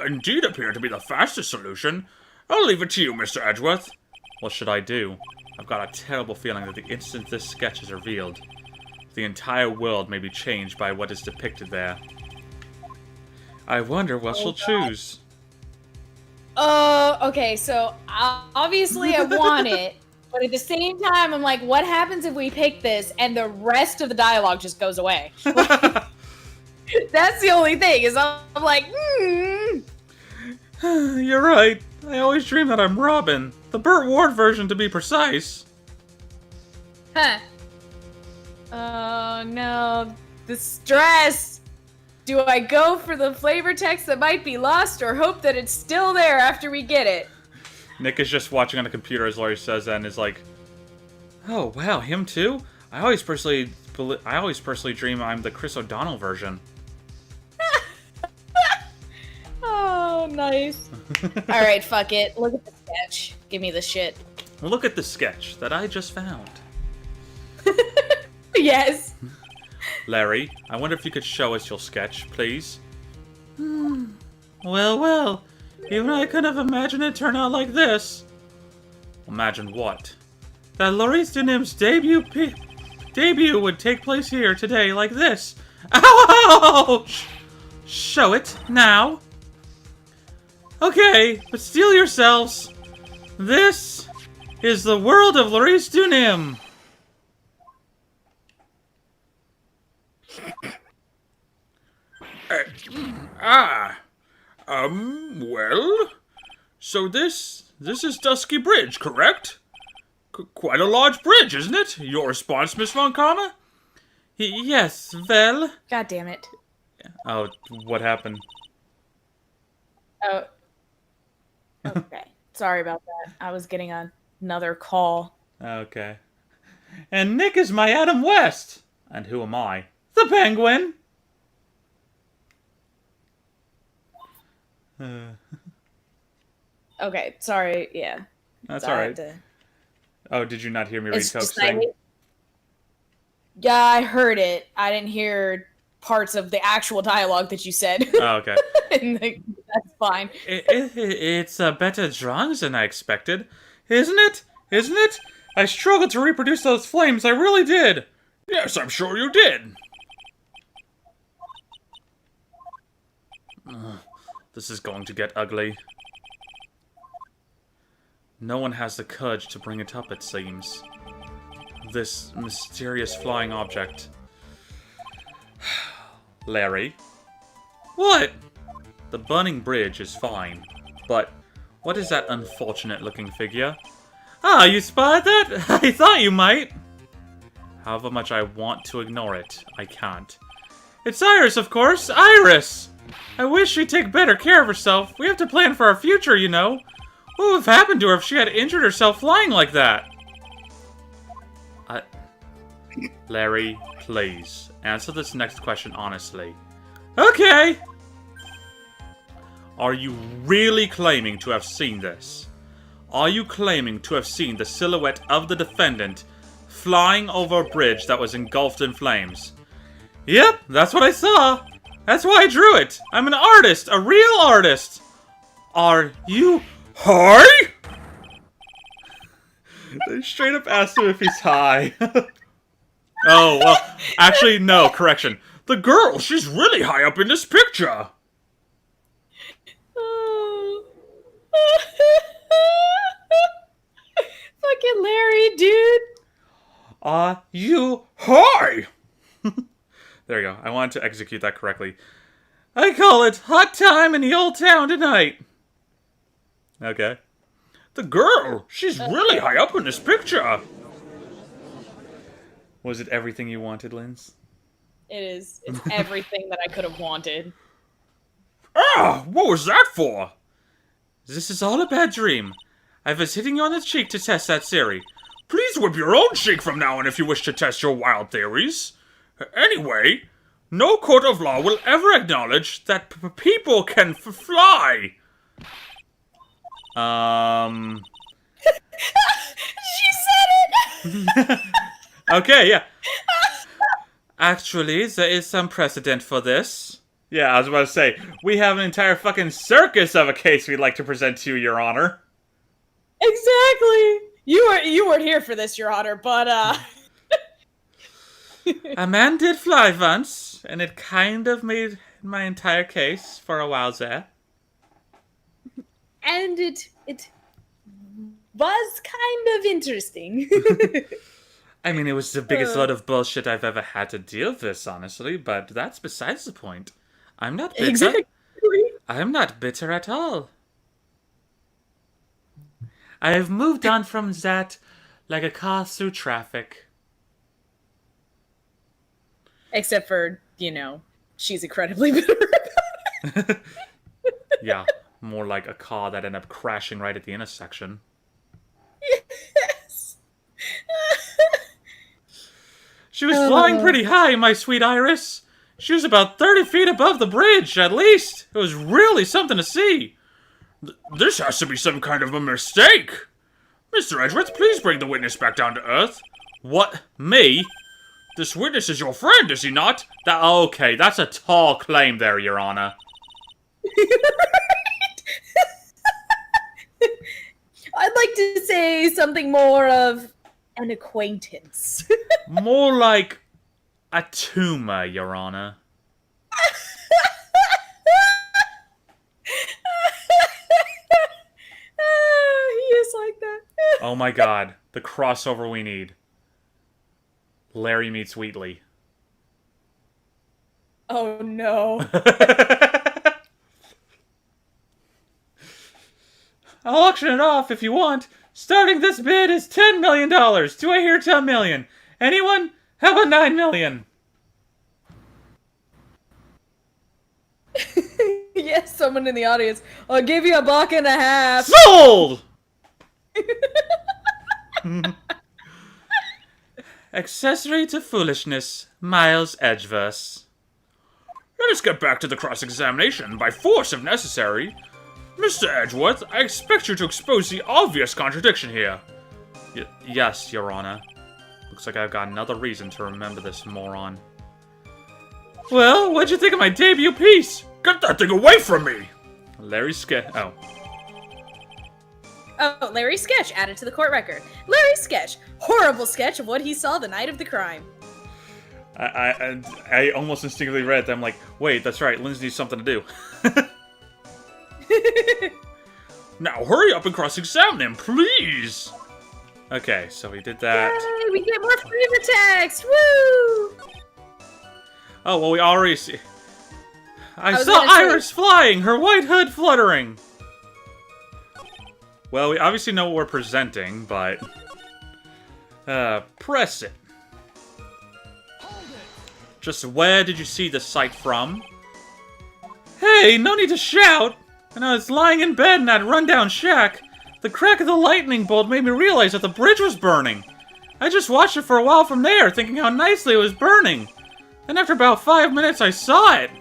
indeed appear to be the fastest solution. I'll leave it to you, Mr. Edgeworth. What should I do? I've got a terrible feeling that the instant this sketch is revealed, the entire world may be changed by what is depicted there. I wonder what she'll choose. Okay, so obviously I want it, but at the same time, I'm like, what happens if we pick this and the rest of the dialogue just goes away? That's the only thing, is I'm like, You're right. I always dream that I'm Robin. The Burt Ward version, to be precise. Huh. Oh no, the stress! Do I go for the flavor text that might be lost or hope that it's still there after we get it? Nick is just watching on the computer as Laurie says that and is like, oh wow, him too? I always personally dream I'm the Chris O'Donnell version. Oh, nice. Alright, fuck it. Look at the sketch. Give me the shit. Look at the sketch that I just found. Yes. Larry, I wonder if you could show us your sketch, please. Well, even I couldn't have imagined it turn out like this. Imagine what? That Laurice Dunim's debut would take place here today like this. Ouch! Show it, now. Okay, but steel yourselves. This is the world of Laurice Dunim. Well, so this is Dusky Bridge, correct? Quite a large bridge, isn't it? Your response, Miss Von Karma? Yes, well... God damn it. Oh, what happened? Oh, Okay. Sorry about that. I was getting another call. Okay. And Nick is my Adam West. And who am I? The Penguin! Okay, sorry. Yeah. That's So I had alright. to- Oh, did you not hear me read It's Coke just I sing? hate- Yeah, I heard it. I didn't hear parts of the actual dialogue that you said. Oh, okay. And, like, that's fine. It's better drawings than I expected. Isn't it? Isn't it? I struggled to reproduce those flames, I really did. Yes, I'm sure you did. Ugh, this is going to get ugly. No one has the courage to bring it up, it seems. This mysterious flying object. Larry? What? The burning bridge is fine, but what is that unfortunate-looking figure? Ah, you spotted that? I thought you might! However much I want to ignore it, I can't. It's Iris, of course! Iris! I wish she'd take better care of herself. We have to plan for our future, you know. What would have happened to her if she had injured herself flying like that? Larry, please, answer this next question honestly. Okay! Are you really claiming to have seen this? Are you claiming to have seen the silhouette of the defendant flying over a bridge that was engulfed in flames? Yep, that's what I saw. That's why I drew it. I'm an artist, a real artist. Are you high? They straight up asked him if he's high. Oh, well, actually, no, correction. The girl, she's really high up in this picture. Fucking Larry, dude. Are you high? There you go. I wanted to execute that correctly. I call it hot time in the old town tonight. Okay. The girl, she's really high up in this picture. Was it everything you wanted, Linz? It is. It's everything that I could have wanted. Ah, what was that for? This is all a bad dream. I was hitting you on the cheek to test that theory. Please whip your own cheek from now on if you wish to test your wild theories. Anyway, no court of law will ever acknowledge that people can fly. She said it! Okay, yeah. Actually, there is some precedent for this. Yeah, I was about to say, we have an entire fucking circus of a case we'd like to present to you, Your Honor. Exactly. You weren't here for this, Your Honor, but A man did fly once, and it kind of made my entire case for a while there. and it was kind of interesting. I mean, it was the biggest load of bullshit I've ever had to deal with, honestly, but that's besides the point. I'm not bitter. Exactly. I'm not bitter at all. I have moved on from that like a car through traffic. Except for, she's incredibly bitter. Yeah, more like a car that ended up crashing right at the intersection. Yes. She was flying pretty high, my sweet Iris. She was about 30 feet above the bridge, at least. It was really something to see. This has to be some kind of a mistake. Mr. Edgeworth, please bring the witness back down to earth. What? Me? This witness is your friend, is he not? Okay, that's a tall claim there, Your Honor. I'd like to say something more of an acquaintance. More like a tumor, Your Honor. He is like that. Oh my god, the crossover we need. Larry meets Wheatley. Oh no. I'll auction it off if you want. Starting this bid is $10 million. Do I hear 10 million? Anyone? How about 9 million? Yeah. Yes, someone in the audience. I'll give you $1.50. Sold! Accessory to foolishness, Miles Edgeverse. Let us get back to the cross-examination, by force if necessary. Mr. Edgeworth, I expect you to expose the obvious contradiction here. Yes, Your Honor. Looks like I've got another reason to remember this moron. Well, what'd you think of my debut piece? Get that thing away from me! Larry Sketch. Oh. Oh, Larry's sketch added to the court record. Larry's sketch. Horrible sketch of what he saw the night of the crime. I almost instinctively read that. I'm like, wait, that's right. Lindsay needs something to do. Now hurry up and cross-examine him, please! Okay, so we did that. Yay, we get more flavor text! Woo! Oh, well, we already see. I was saw gonna say- Iris flying, her white hood fluttering. Well, we obviously know what we're presenting, but... press it. Just where did you see the sight from? Hey, no need to shout! And I was lying in bed in that rundown shack. The crack of the lightning bolt made me realize that the bridge was burning. I just watched it for a while from there, thinking how nicely it was burning. Then after about 5 minutes, I saw it.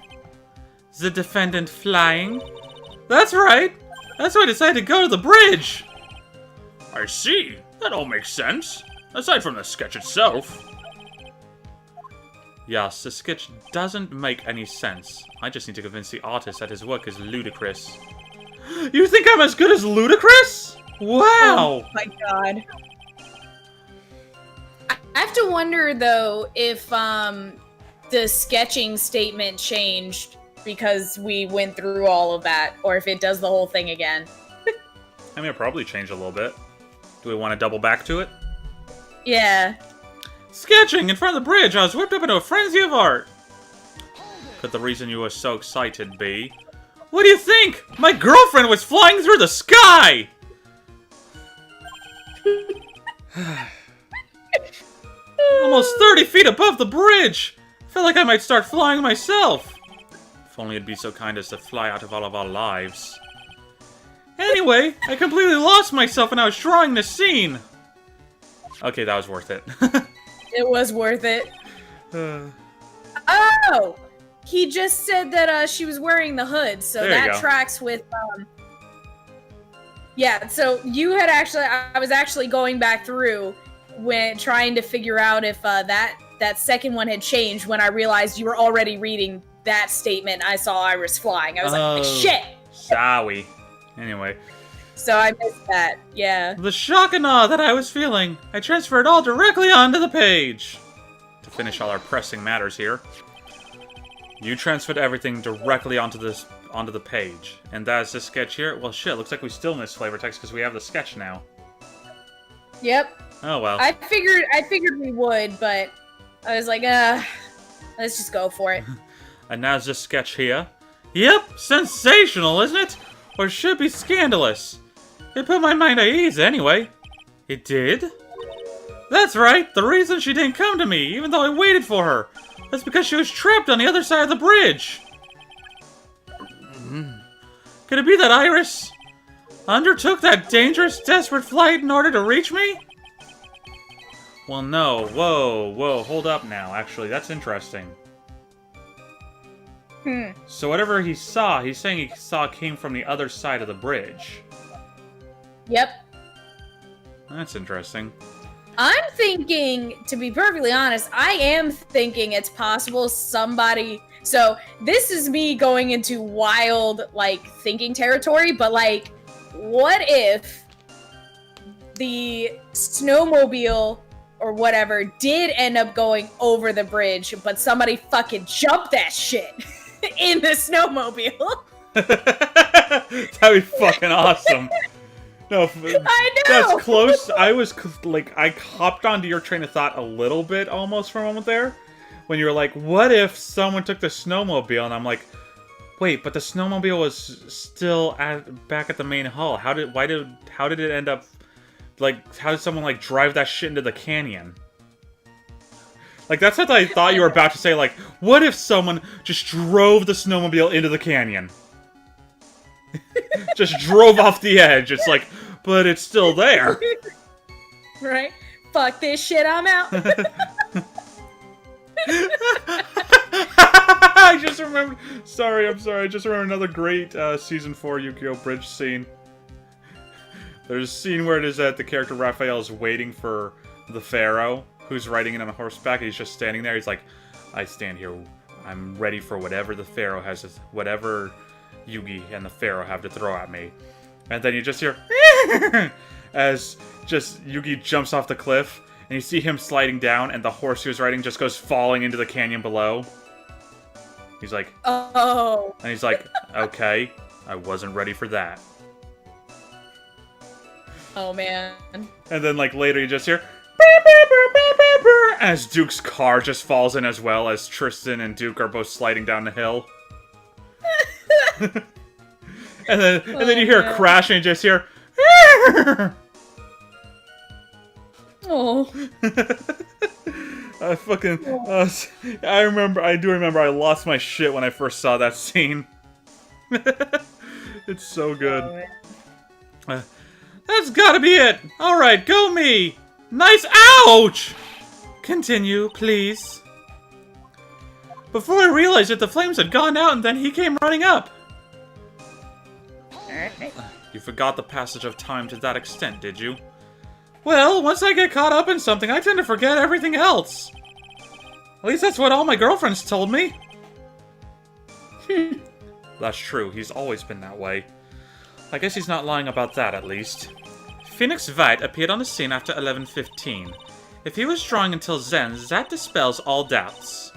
Is the defendant flying? That's right. That's why I decided to go to the bridge. I see. That all makes sense. Aside from the sketch itself. Yes, the sketch doesn't make any sense. I just need to convince the artist that his work is ludicrous. You think I'm as good as ludicrous? Wow! Oh my god. I have to wonder, though, if the sketching statement changed because we went through all of that, or if it does the whole thing again. I mean, it'll probably change a little bit. Do we want to double back to it? Yeah. Sketching in front of the bridge, I was whipped up into a frenzy of art. Could the reason you were so excited be? What do you think? My girlfriend was flying through the sky! Almost 30 feet above the bridge! Felt like I might start flying myself. If only it'd be so kind as to fly out of all of our lives. Anyway, I completely lost myself when I was drawing this scene. Okay, that was worth it. It was worth it. Oh! He just said that she was wearing the hood, so There you that go. tracks with... Yeah, so you had actually... I was actually going back through when trying to figure out if that second one had changed when I realized you were already reading that statement. I saw Iris flying. I was like, shit! Sorry. Anyway. So I missed that, yeah. The shock and awe that I was feeling, I transferred all directly onto the page. To finish all our pressing matters here. You transferred everything directly onto the page. And that's the sketch here? Well, shit, looks like we still miss flavor text because we have the sketch now. Yep. Oh, well. I figured we would, but I was like, let's just go for it. And now's this sketch here. Yep, sensational, isn't it? Or should be scandalous. It put my mind at ease, anyway. It did? That's right, the reason she didn't come to me, even though I waited for her, that's because she was trapped on the other side of the bridge. Could it be that Iris undertook that dangerous, desperate flight in order to reach me? Well, no. Whoa, hold up now. Actually, that's interesting. So whatever he saw, he's saying he saw came from the other side of the bridge. Yep. That's interesting. I'm thinking, to be perfectly honest, I am thinking it's possible somebody... So, this is me going into wild, like, thinking territory, but, like, what if the snowmobile or whatever did end up going over the bridge, but somebody fucking jumped that shit in the snowmobile? That'd be fucking awesome. No, I know! that's close. I was, like, I hopped onto your train of thought a little bit, almost, for a moment there. When you were like, what if someone took the snowmobile? And I'm like, wait, but the snowmobile was still back at the main hull. How did it end up, like, how did someone, like, drive that shit into the canyon? Like, that's what I thought you were about to say, like, what if someone just drove the snowmobile into the canyon? Just drove off the edge. It's like, but it's still there. Right? Fuck this shit, I'm out. I just remembered. Sorry, I'm sorry. I just remember another great season 4 Yu-Gi-Oh! Bridge scene. There's a scene where it is that the character Raphael is waiting for the Pharaoh, who's riding in on horseback. He's just standing there. He's like, I stand here. I'm ready for whatever the Pharaoh has, whatever Yugi and the Pharaoh have to throw at me. And then you just hear, as just Yugi jumps off the cliff, and you see him sliding down, and the horse he was riding just goes falling into the canyon below. He's like, oh. And he's like, okay, I wasn't ready for that. Oh, man. And then, like, later you just hear, beep, beep, beep, beep, beep, beep, as Duke's car just falls in as well, as Tristan and Duke are both sliding down the hill. and then you hear a crash and you just hear, Oh. I do remember I lost my shit when I first saw that scene. It's so good. Oh, That's gotta be it! Alright, go me! Nice ouch! Continue, please. Before I realized it, the flames had gone out and then he came running up. Alright. You forgot the passage of time to that extent, did you? Well, once I get caught up in something, I tend to forget everything else. At least that's what all my girlfriends told me. That's true, he's always been that way. I guess he's not lying about that, at least. Phoenix White appeared on the scene after 11:15. If he was drawing until then, that dispels all doubts.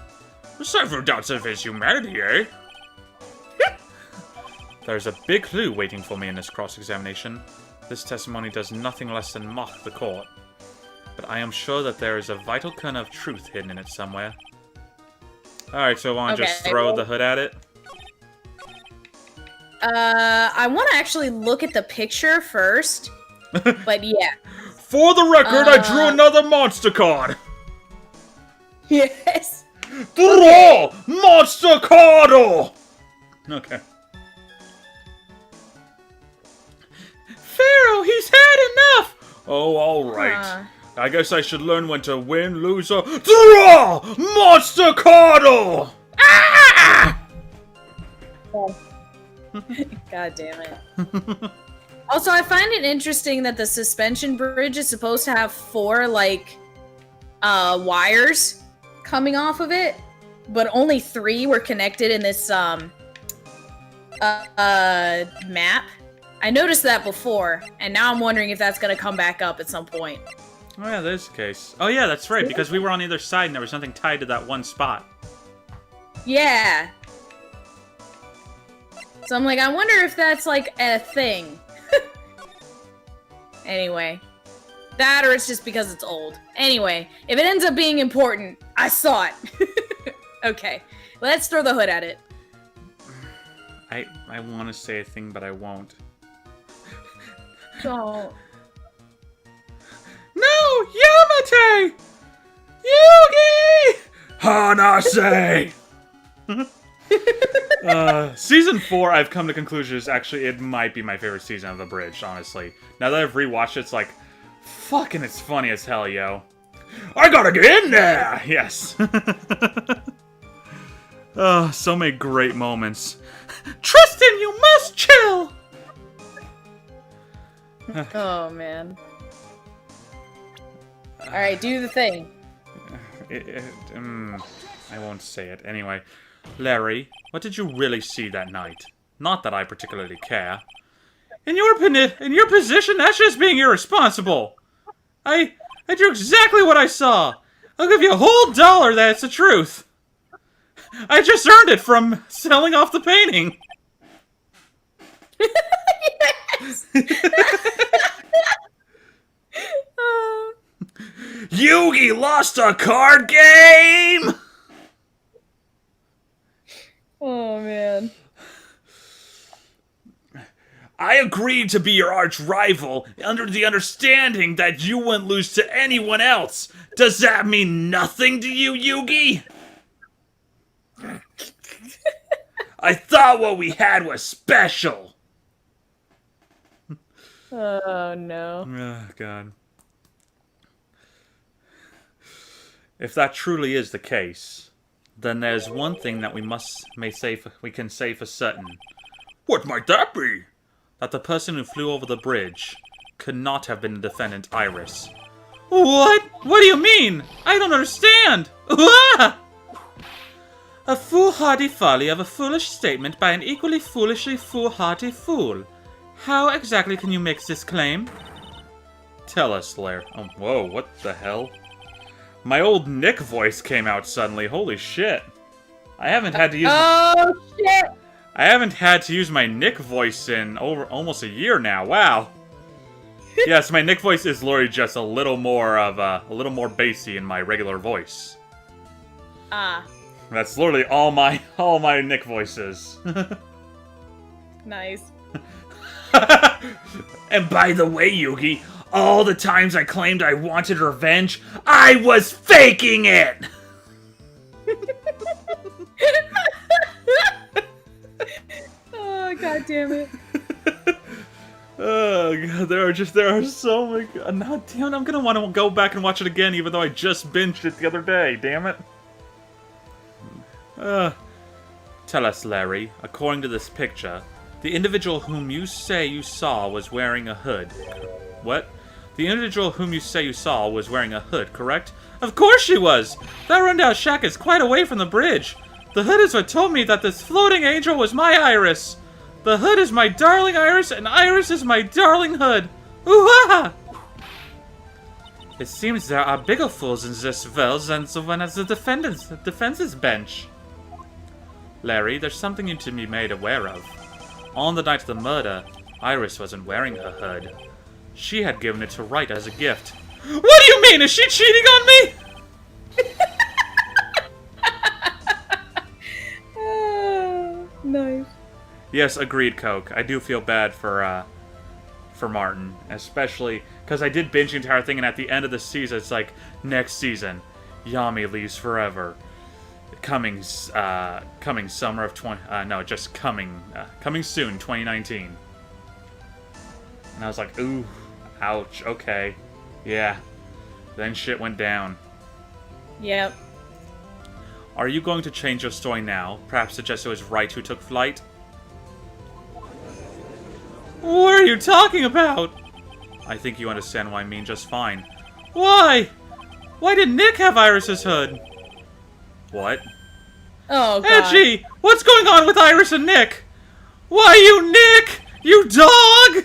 Aside from doubts of his humanity, eh? There's a big clue waiting for me in this cross-examination. This testimony does nothing less than mock the court. But I am sure that there is a vital kernel of truth hidden in it somewhere. Alright, so I want to just throw the hood at it? I want to actually look at the picture first. But yeah. For the record, I drew another monster card! Yes. Draw! Monster card! Okay. Pharaoh, he's had enough! Oh, alright. I guess I should learn when to win, lose, or draw! Monster card! Ah! God damn it. Also, I find it interesting that the suspension bridge is supposed to have 4, like, wires coming off of it, but only 3 were connected in this, map. I noticed that before, and now I'm wondering if that's gonna come back up at some point. Oh yeah, there's the case. Oh yeah, that's right, because we were on either side and there was nothing tied to that one spot. Yeah. So I'm like, I wonder if that's, like, a thing. Anyway. That or it's just because it's old. Anyway, if it ends up being important, I saw it. Okay. Let's throw the hood at it. I want to say a thing, but I won't. Don't. No! Yamate! Yugi! Hanase! Season 4, I've come to conclusion is actually, it might be my favorite season of The Bridge, honestly. Now that I've rewatched it, it's like, fucking it's funny as hell, yo. I gotta get in there! Yes. Oh, so many great moments. Tristan, you must chill! Oh, man. Alright, do the thing. I won't say it. Anyway, Larry, what did you really see that night? Not that I particularly care. In your position, that's just being irresponsible. I drew exactly what I saw. I'll give you a whole $1 that it's the truth. I just earned it from selling off the painting. Yugi lost a card game! Oh, man. I agreed to be your arch rival under the understanding that you wouldn't lose to anyone else. Does that mean nothing to you, Yugi? I thought what we had was special. Oh no. Oh, God. If that truly is the case, then there's one thing that we can say for certain. What might that be? That the person who flew over the bridge could not have been the defendant Iris. What? What do you mean? I don't understand! Ah! A foolhardy folly of a foolish statement by an equally foolishly foolhardy fool. How exactly can you make this claim? Tell us, Lair. Oh, whoa, what the hell? My old Nick voice came out suddenly. Holy shit. I haven't had to use Oh shit! I haven't had to use my Nick voice in over almost a year now. Wow. Yes, my Nick voice is literally just a little more bassy in my regular voice. Ah, That's literally all my Nick voices. nice. And by the way, Yugi, all the times I claimed I wanted revenge, I was faking it! Oh god damn it. Oh god, there are so many. Now, damn it, I'm gonna want to go back and watch it again, even though I just binged it the other day. Damn it. Tell us, Larry. According to this picture, the individual whom you say you saw was wearing a hood. What? The individual whom you say you saw was wearing a hood, correct? Of course she was! That rundown shack is quite away from the bridge. The hood is what told me that this floating angel was my Iris. The hood is my darling Iris, and Iris is my darling hood. Ooh-ah! It seems there are bigger fools in this world than the one at the defense's bench. Larry, there's something you need to be made aware of. On the night of the murder, Iris wasn't wearing her hood. She had given it to Wright as a gift. What do you mean? Is she cheating on me? Nice. Yes, agreed, Coke. I do feel bad for Martin, especially because I did binge the entire thing, and at the end of the season, it's like, next season, Yami leaves forever. Coming summer of coming soon, 2019. And I was like, ooh, ouch, okay, yeah. Then shit went down. Yep. Are you going to change your story now? Perhaps suggest it was Wright who took flight? What are you talking about? I think you understand what I mean just fine. Why? Why did Nick have Iris's hood? What? Oh god. Edgy! What's going on with Iris and Nick? Why you Nick? You dog!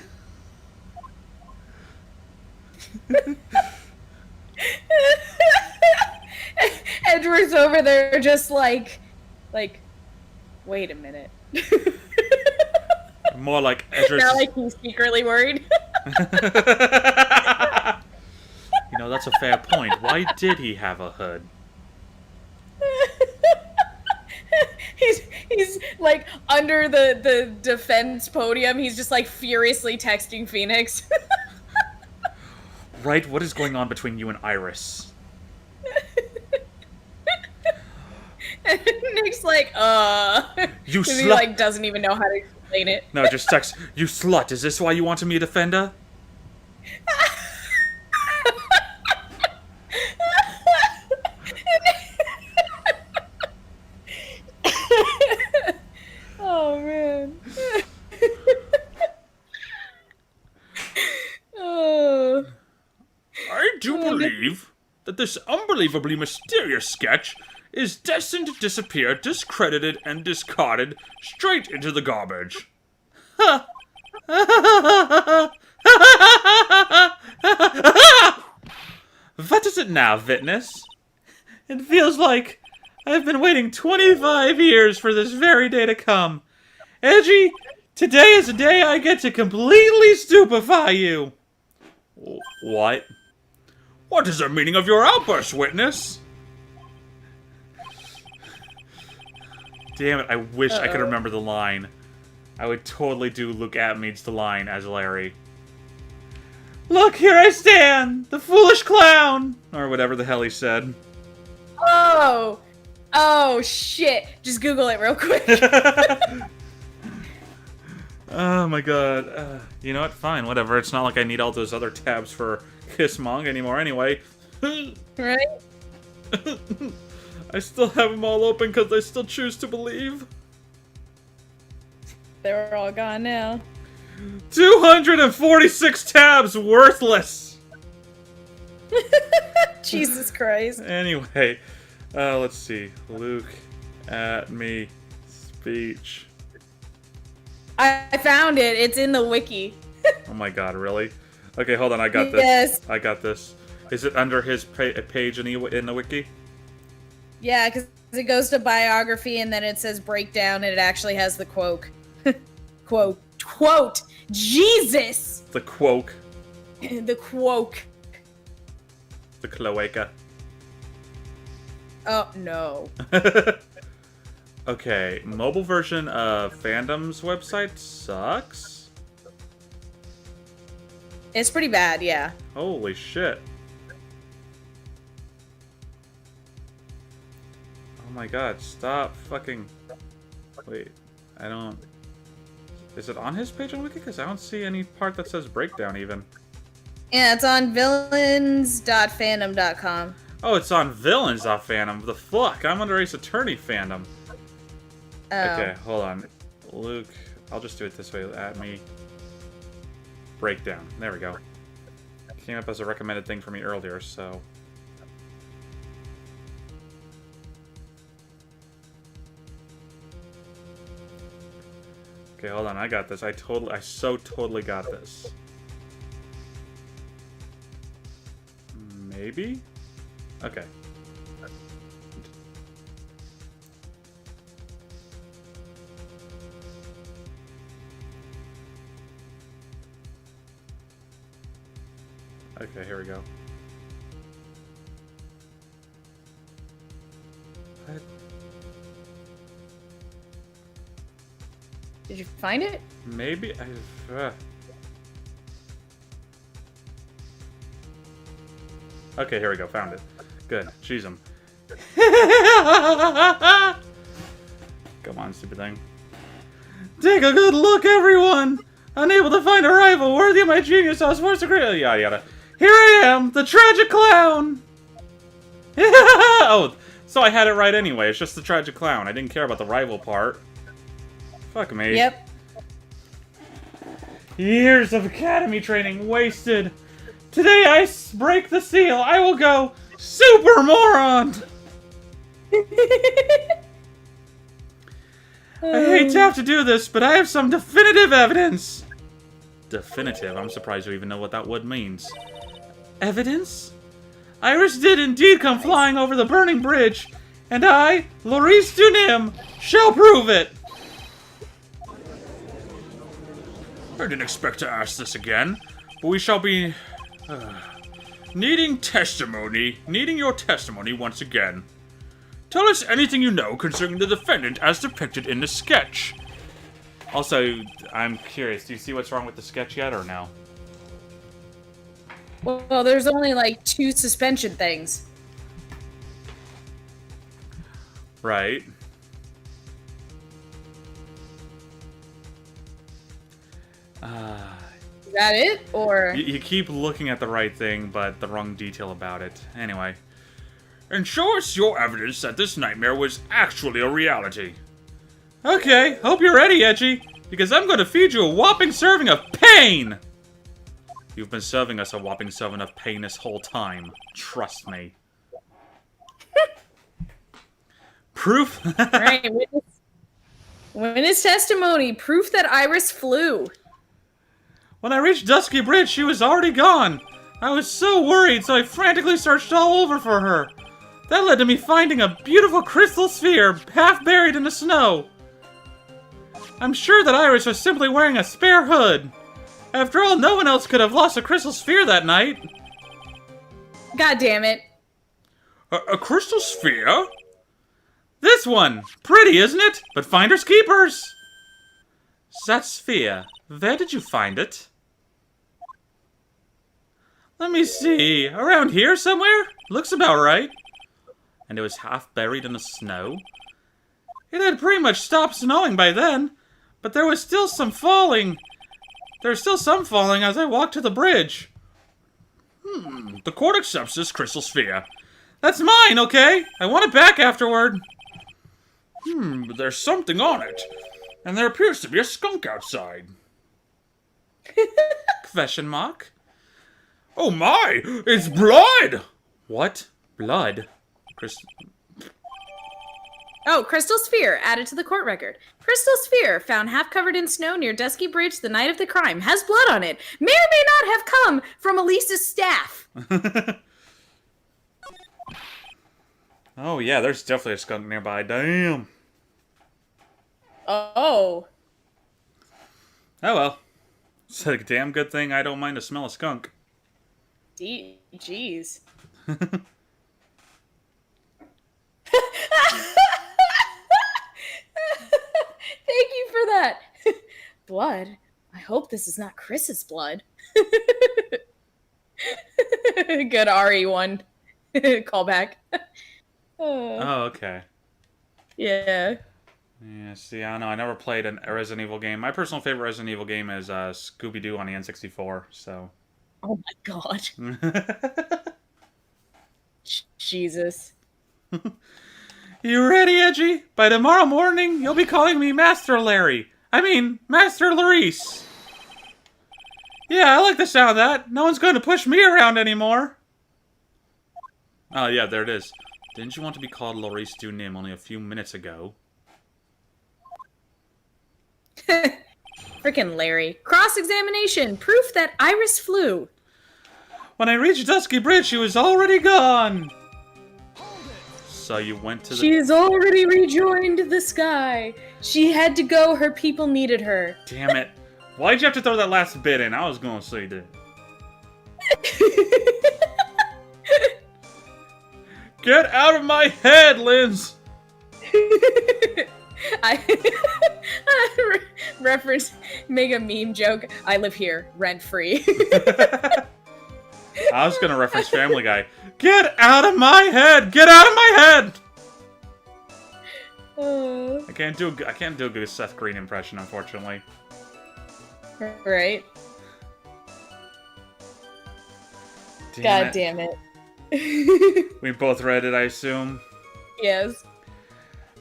Edward's over there just like, wait a minute. More like Edward's... Now like he's secretly worried. You know, that's a fair point. Why did he have a hood? He's like under the defense podium. He's just like furiously texting Phoenix. Right, what is going on between you and Iris? And Nick's like, You because he slut! like doesn't even know how to explain it. No, just text, you slut, is this why you want to be a defender? Oh man. Oh. I do believe that this unbelievably mysterious sketch is destined to disappear, discredited, and discarded straight into the garbage. What is it now, Witness? It feels like I've been waiting 25 years for this very day to come. Edgy, today is the day I get to completely stupefy you. What? What is the meaning of your outburst, Witness? Damn it, I wish I could remember the line. I would totally do Luke Atmead's the line as Larry. Look, here I stand, the foolish clown! Or whatever the hell he said. Oh. Oh shit. Just Google it real quick. Oh my god. You know what? Fine, whatever. It's not like I need all those other tabs for Kiss Manga anymore anyway. Right? I still have them all open because I still choose to believe. They're all gone now. 246 tabs, worthless! Jesus Christ. Anyway, let's see. Luke at me speech. I found it. It's in the wiki. Oh my god, really? Okay, hold on, I got this. Yes. I got this. Is it under his page in the wiki? Yeah, because it goes to biography and then it says breakdown and it actually has the quote. Quote. Jesus! The quoke. The quote. The cloaca. Oh, no. Okay, mobile version of Fandom's website sucks? It's pretty bad, yeah. Holy shit. Oh my god, stop fucking... Wait, I don't... Is it on his page on Wiki? Because I don't see any part that says breakdown even. Yeah, it's on villains.fandom.com. Oh, it's on villains.fandom. The fuck? I'm under Ace Attorney fandom. Oh. Okay, hold on. Luke, I'll just do it this way. At me. Breakdown. There we go. Came up as a recommended thing for me earlier, so... Okay, hold on. I got this. I so totally got this. Maybe? Okay. Okay, here we go. What? Did you find it? Maybe Okay, here we go. Found it. Good. Jeez 'em. Come on, stupid thing. Take a good look, everyone! Unable to find a rival worthy of my genius, I was forced to create... Yada yada. Here I am, the tragic clown! Oh, so I had it right anyway. It's just the tragic clown. I didn't care about the rival part. Fuck me. Yep. Years of academy training wasted. Today I break the seal. I will go super moron. I hate to have to do this, but I have some definitive evidence. Definitive? I'm surprised you even know what that word means. Evidence? Iris did indeed come flying over the burning bridge, and I, Loris Dunim, shall prove it. I didn't expect to ask this again, but we shall be needing your testimony once again. Tell us anything you know concerning the defendant as depicted in the sketch. Also, I'm curious, do you see what's wrong with the sketch yet, or no? Well, there's only like 2 suspension things. Right. Is that it? Or... You keep looking at the right thing, but the wrong detail about it. Anyway. And show us your evidence that this nightmare was actually a reality. Okay, hope you're ready, Edgy, because I'm going to feed you a whopping serving of pain! You've been serving us a whopping serving of pain this whole time. Trust me. Proof? Right, witness testimony. Proof that Iris flew. When I reached Dusky Bridge, she was already gone. I was so worried, so I frantically searched all over for her. That led to me finding a beautiful crystal sphere, half buried in the snow. I'm sure that Iris was simply wearing a spare hood. After all, no one else could have lost a crystal sphere that night. God damn it. A crystal sphere? This one! Pretty, isn't it? But finders keepers! That sphere, where did you find it? Let me see. Around here somewhere? Looks about right. And it was half buried in the snow? It had pretty much stopped snowing by then. But there was still some falling. There's still some falling as I walked to the bridge. The court accepts this crystal sphere. That's mine, okay? I want it back afterward. But there's something on it. And there appears to be a skunk outside. Question mark? Oh my! It's blood! What? Blood? Oh, crystal sphere added to the court record. Crystal sphere found half covered in snow near Dusky Bridge the night of the crime. Has blood on it. May or may not have come from Elisa's staff. Oh yeah, there's definitely a skunk nearby. Damn. Oh. Oh well. It's a damn good thing I don't mind the smell of skunk. Jeez. Thank you for that. Blood? I hope this is not Chris's blood. Good RE1 callback. Oh, okay. Yeah. Yeah, see, I don't know. I never played a Resident Evil game. My personal favorite Resident Evil game is Scooby-Doo on the N64, so... Oh my god. Jesus. You ready, Edgy? By tomorrow morning, you'll be calling me Master Larry. I mean, Master Larice. Yeah, I like the sound of that. No one's going to push me around anymore. Oh, yeah, there it is. Didn't you want to be called Larice Dunim only a few minutes ago? Frickin' Larry. Cross-examination. Proof that Iris flew. When I reached Dusky Bridge, she was already gone. So you went to the... She has already rejoined the sky. She had to go. Her people needed her. Damn it. Why'd you have to throw that last bit in? I was going to say that. Get out of my head, Linz! I reference, make a meme joke. I live here, rent-free. I was gonna reference Family Guy. Get out of my head! Get out of my head! I can't do a good Seth Green impression, unfortunately. Right? God damn it. We both read it, I assume. Yes.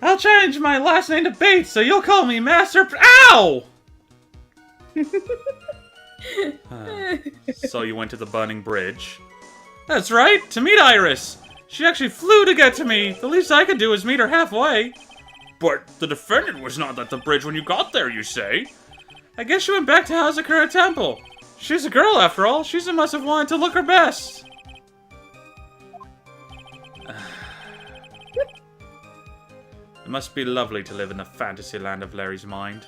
I'll change my last name to Bates, so you'll call me Master... Ow! So you went to the burning bridge. That's right, to meet Iris. She actually flew to get to me. The least I could do was meet her halfway. But the defendant was not at the bridge when you got there, you say? I guess she went back to Hazakura Temple. She's a girl, after all. She must have wanted to look her best. It must be lovely to live in the fantasy land of Larry's mind.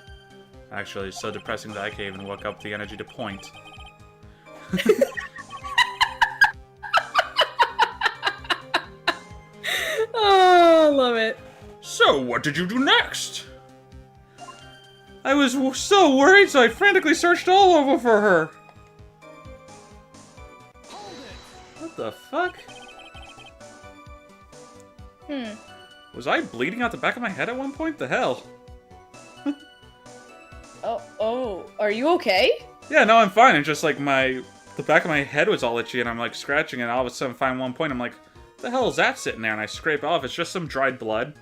Actually, it's so depressing that I can't even work up the energy to point. Oh, I love it. So, what did you do next? I was so worried, so I frantically searched all over for her. What the fuck? Was I bleeding out the back of my head at one point? The hell? Oh, are you okay? Yeah, no, I'm fine. It's just like the back of my head was all itchy and I'm like scratching and all of a sudden find one point I'm like, what the hell is that sitting there? And I scrape it off. It's just some dried blood.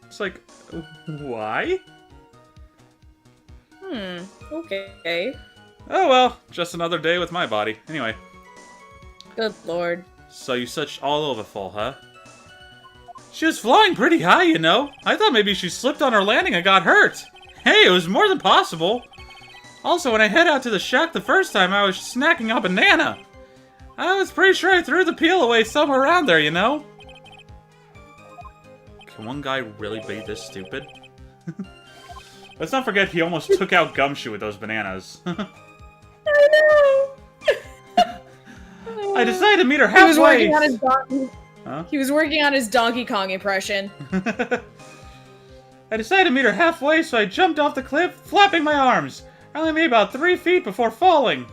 It's like, why? Okay. Oh well, just another day with my body. Anyway. Good lord. So you searched all over for her? She was flying pretty high, you know. I thought maybe she slipped on her landing and got hurt. Hey, it was more than possible. Also, when I head out to the shack the first time, I was snacking a banana. I was pretty sure I threw the peel away somewhere around there, you know? Can one guy really be this stupid? Let's not forget he almost took out Gumshoe with those bananas. I know! I decided to meet her halfway. He was working on his donkey. Huh? He was working on his Donkey Kong impression. I decided to meet her halfway, so I jumped off the cliff, flapping my arms. I only made about 3 feet before falling.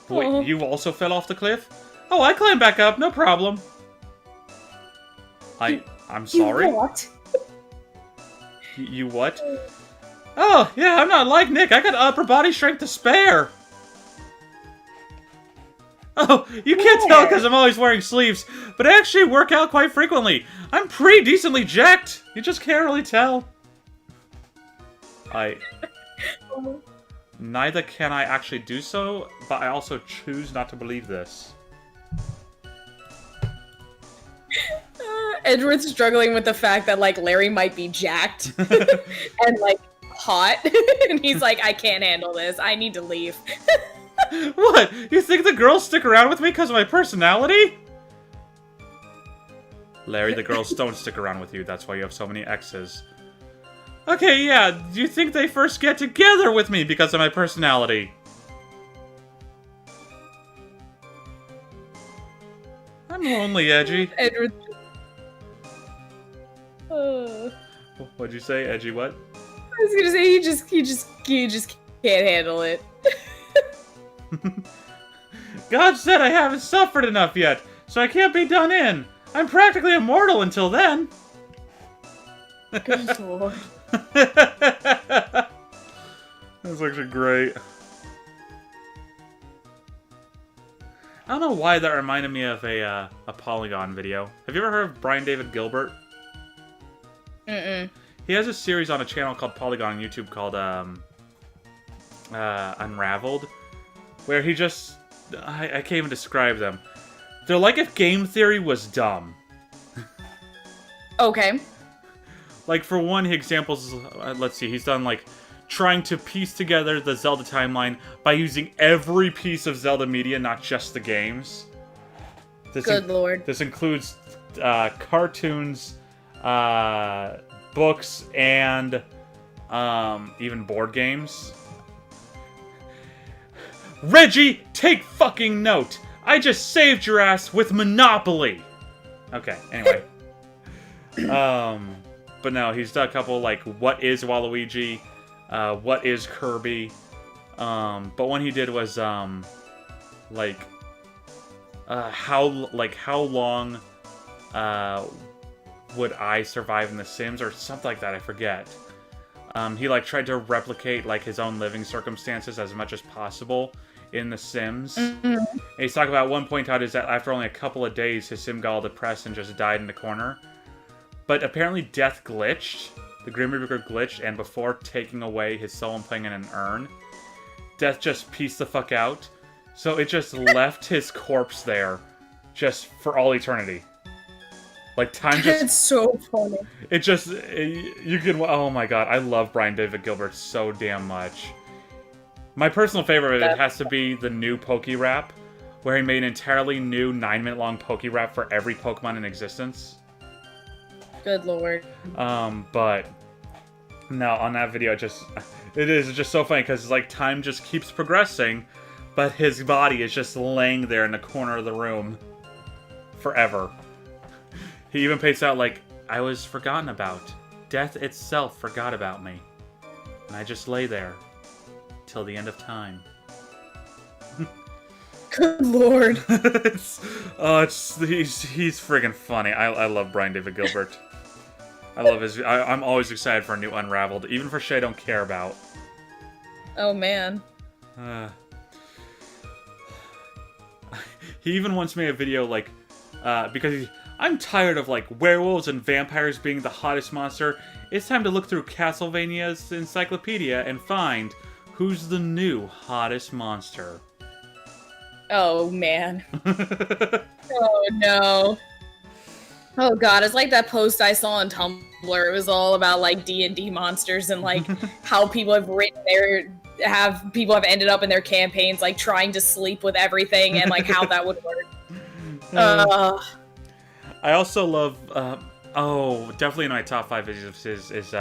Wait, you also fell off the cliff? Oh, I climbed back up, no problem. I'm sorry? You what? You what? Oh, yeah, I'm not like Nick. I got upper body strength to spare. Oh, you can't tell because I'm always wearing sleeves, but I actually work out quite frequently. I'm pretty decently jacked. You just can't really tell. Neither can I actually do so, but I also choose not to believe this. Edward's struggling with the fact that, like, Larry might be jacked and, like, hot. And he's like, I can't handle this. I need to leave. What? You think the girls stick around with me because of my personality? Larry, the girls don't stick around with you. That's why you have so many exes. Okay, yeah. Do you think they first get together with me because of my personality? I'm lonely, Edgy. Edward. What'd you say, Edgy? What? I was gonna say you just can't handle it. God said I haven't suffered enough yet, so I can't be done in. I'm practically immortal until then. Good lord. That's actually great. I don't know why that reminded me of a Polygon video. Have you ever heard of Brian David Gilbert? Mm-mm. He has a series on a channel called Polygon on YouTube called Unraveled, where he just... I can't even describe them. They're like if game theory was dumb. Okay. Like, for one, he examples... let's see, he's done, like, trying to piece together the Zelda timeline by using every piece of Zelda media, not just the games. Good lord. This includes cartoons, books, and even board games. Reggie, take fucking note! I just saved your ass with Monopoly! Okay, anyway. But no, he's done a couple, like, what is Waluigi, what is Kirby, but one he did was, how long, would I survive in The Sims, or something like that, I forget. He, like, tried to replicate, like, his own living circumstances as much as possible in The Sims. Mm-hmm. And he's talking about, one point out is that after only a couple of days, his sim got all depressed and just died in the corner. But apparently Death glitched, the Grim Reaper glitched, and before taking away his soul and putting in an urn, Death just pieced the fuck out. So it just left his corpse there, just for all eternity. Like, time just... It's so funny. It just... you can... Oh my god, I love Brian David Gilbert so damn much. My personal favorite of it has to be the new Poke Rap, where he made an entirely new 9-minute long Poke Rap for every Pokemon in existence. Good lord. But... No, on that video, it is just so funny, because, like, time just keeps progressing, but his body is just laying there in the corner of the room. Forever. He even paints out, like, I was forgotten about. Death itself forgot about me. And I just lay there. Till the end of time. Good lord. He's friggin' funny. I love Brian David Gilbert. I love his... I'm always excited for a new Unraveled, even for shit I don't care about. Oh, man. He even once made a video, like, because I'm tired of, like, werewolves and vampires being the hottest monster. It's time to look through Castlevania's encyclopedia and find who's the new hottest monster. Oh, man. Oh, no. Oh, God. It's like that post I saw on Tumblr. It was all about, like, D&D monsters and, like, how people have people have ended up in their campaigns, like, trying to sleep with everything and, like, how that would work. I also love, definitely in my top 5 videos is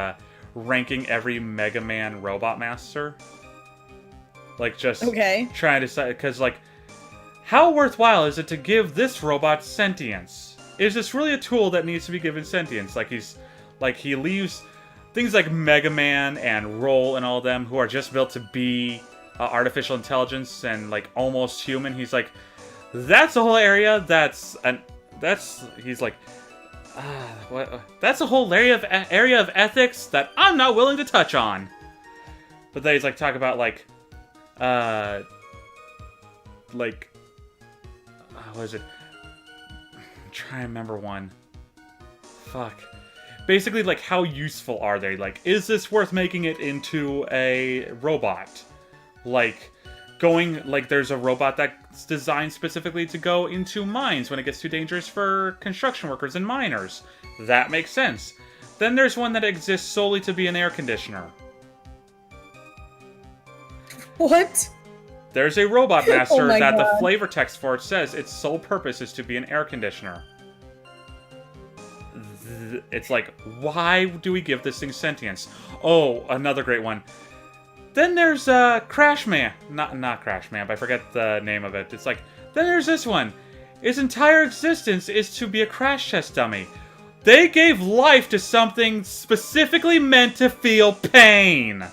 ranking every Mega Man Robot Master. Like, just trying to decide, because, like, how worthwhile is it to give this robot sentience? Is this really a tool that needs to be given sentience? Like, he leaves things like Mega Man and Roll and all of them, who are just built to be artificial intelligence and, like, almost human. He's like, that's a whole area that's a whole area of ethics that I'm not willing to touch on. But they like talk about like what is it? I'm trying to remember one. Fuck. Basically, like, how useful are they? Like, is this worth making it into a robot? Like, there's a robot that's designed specifically to go into mines when it gets too dangerous for construction workers and miners. That makes sense. Then there's one that exists solely to be an air conditioner. What? There's a robot master my that the God. flavor text for it says its sole purpose is to be an air conditioner. It's like, why do we give this thing sentience? Oh, another great one. Then there's Crash Man. Not Crash Man, but I forget the name of it. It's like, then there's this one. Its entire existence is to be a crash test dummy. They gave life to something specifically meant to feel pain.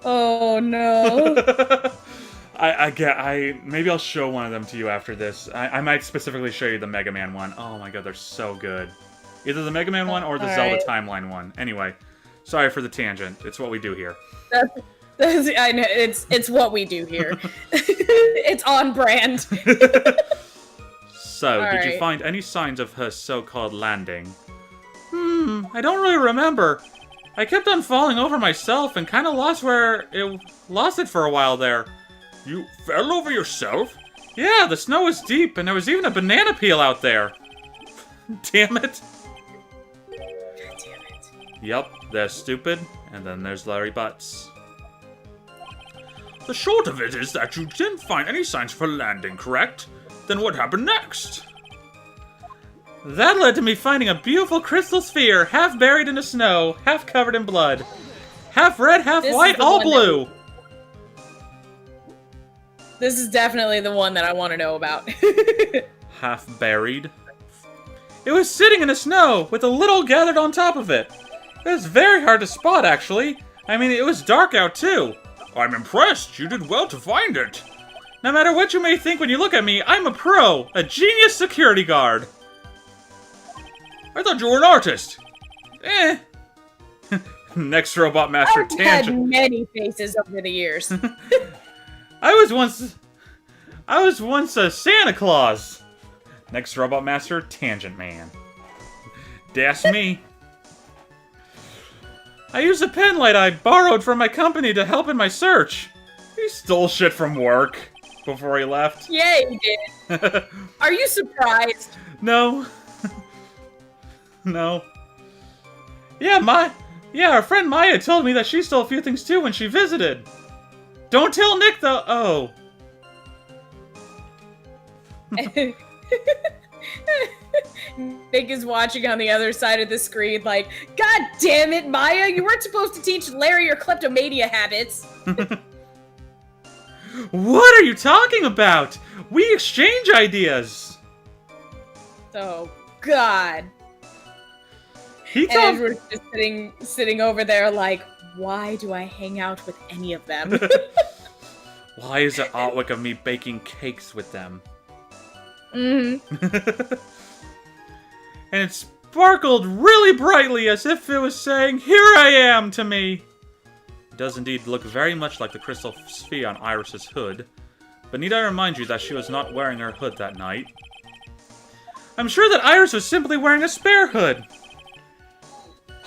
Oh no. Maybe I'll show one of them to you after this. I might specifically show you the Mega Man one. Oh my god, they're so good. Either the Mega Man one or the Zelda Timeline one. Anyway, sorry for the tangent. It's what we do here. I know, it's what we do here. It's on brand. So, did you find any signs of her so-called landing? I don't really remember. I kept on falling over myself and kind of lost it for a while there. You fell over yourself? Yeah, the snow was deep and there was even a banana peel out there. Damn it. God damn it. Yep, there's Stupid, and then there's Larry Butts. The short of it is that you didn't find any signs for landing, correct? Then what happened next? That led to me finding a beautiful crystal sphere, half buried in the snow, half covered in blood. Half red, half white, all blue! This is definitely the one that I want to know about. Half buried? It was sitting in the snow, with a little gathered on top of it. It was very hard to spot, actually. I mean, it was dark out, too. I'm impressed. You did well to find it. No matter what you may think when you look at me, I'm a pro. A genius security guard. I thought you were an artist. Eh. Next Robot Master I've Tangent. had many faces over the years. I was once a Santa Claus. Next Robot Master Tangent Man. That's me. I used a pen light I borrowed from my company to help in my search. He stole shit from work before he left. Yeah, you did. Are you surprised? No. No. Yeah, our friend Maya told me that she stole a few things too when she visited. Don't tell Nick though. Oh. Nick is watching on the other side of the screen like, God damn it, Maya, you weren't supposed to teach Larry your kleptomania habits. What are you talking about? We exchange ideas. Oh, God. He And told Edward's just sitting over there like, why do I hang out with any of them? Why is there artwork of me baking cakes with them? Mm-hmm. And it sparkled really brightly as if it was saying, "Here I am" to me. It does indeed look very much like the crystal sphere on Iris's hood. But need I remind you that she was not wearing her hood that night? I'm sure that Iris was simply wearing a spare hood.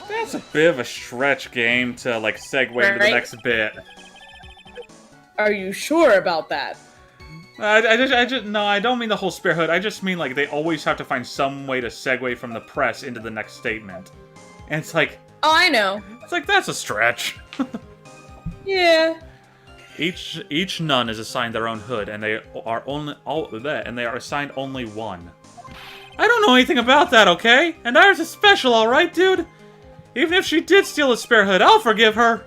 That's a bit of a stretch game to, like, segue into the next bit. Are you sure about that? No, I don't mean the whole spare hood. I just mean, like, they always have to find some way to segue from the press into the next statement. And it's like... Oh, I know. It's like, that's a stretch. Yeah. Each nun is assigned their own hood, and they are assigned only one. I don't know anything about that, okay? And Iris is special, alright, dude? Even if she did steal a spare hood, I'll forgive her!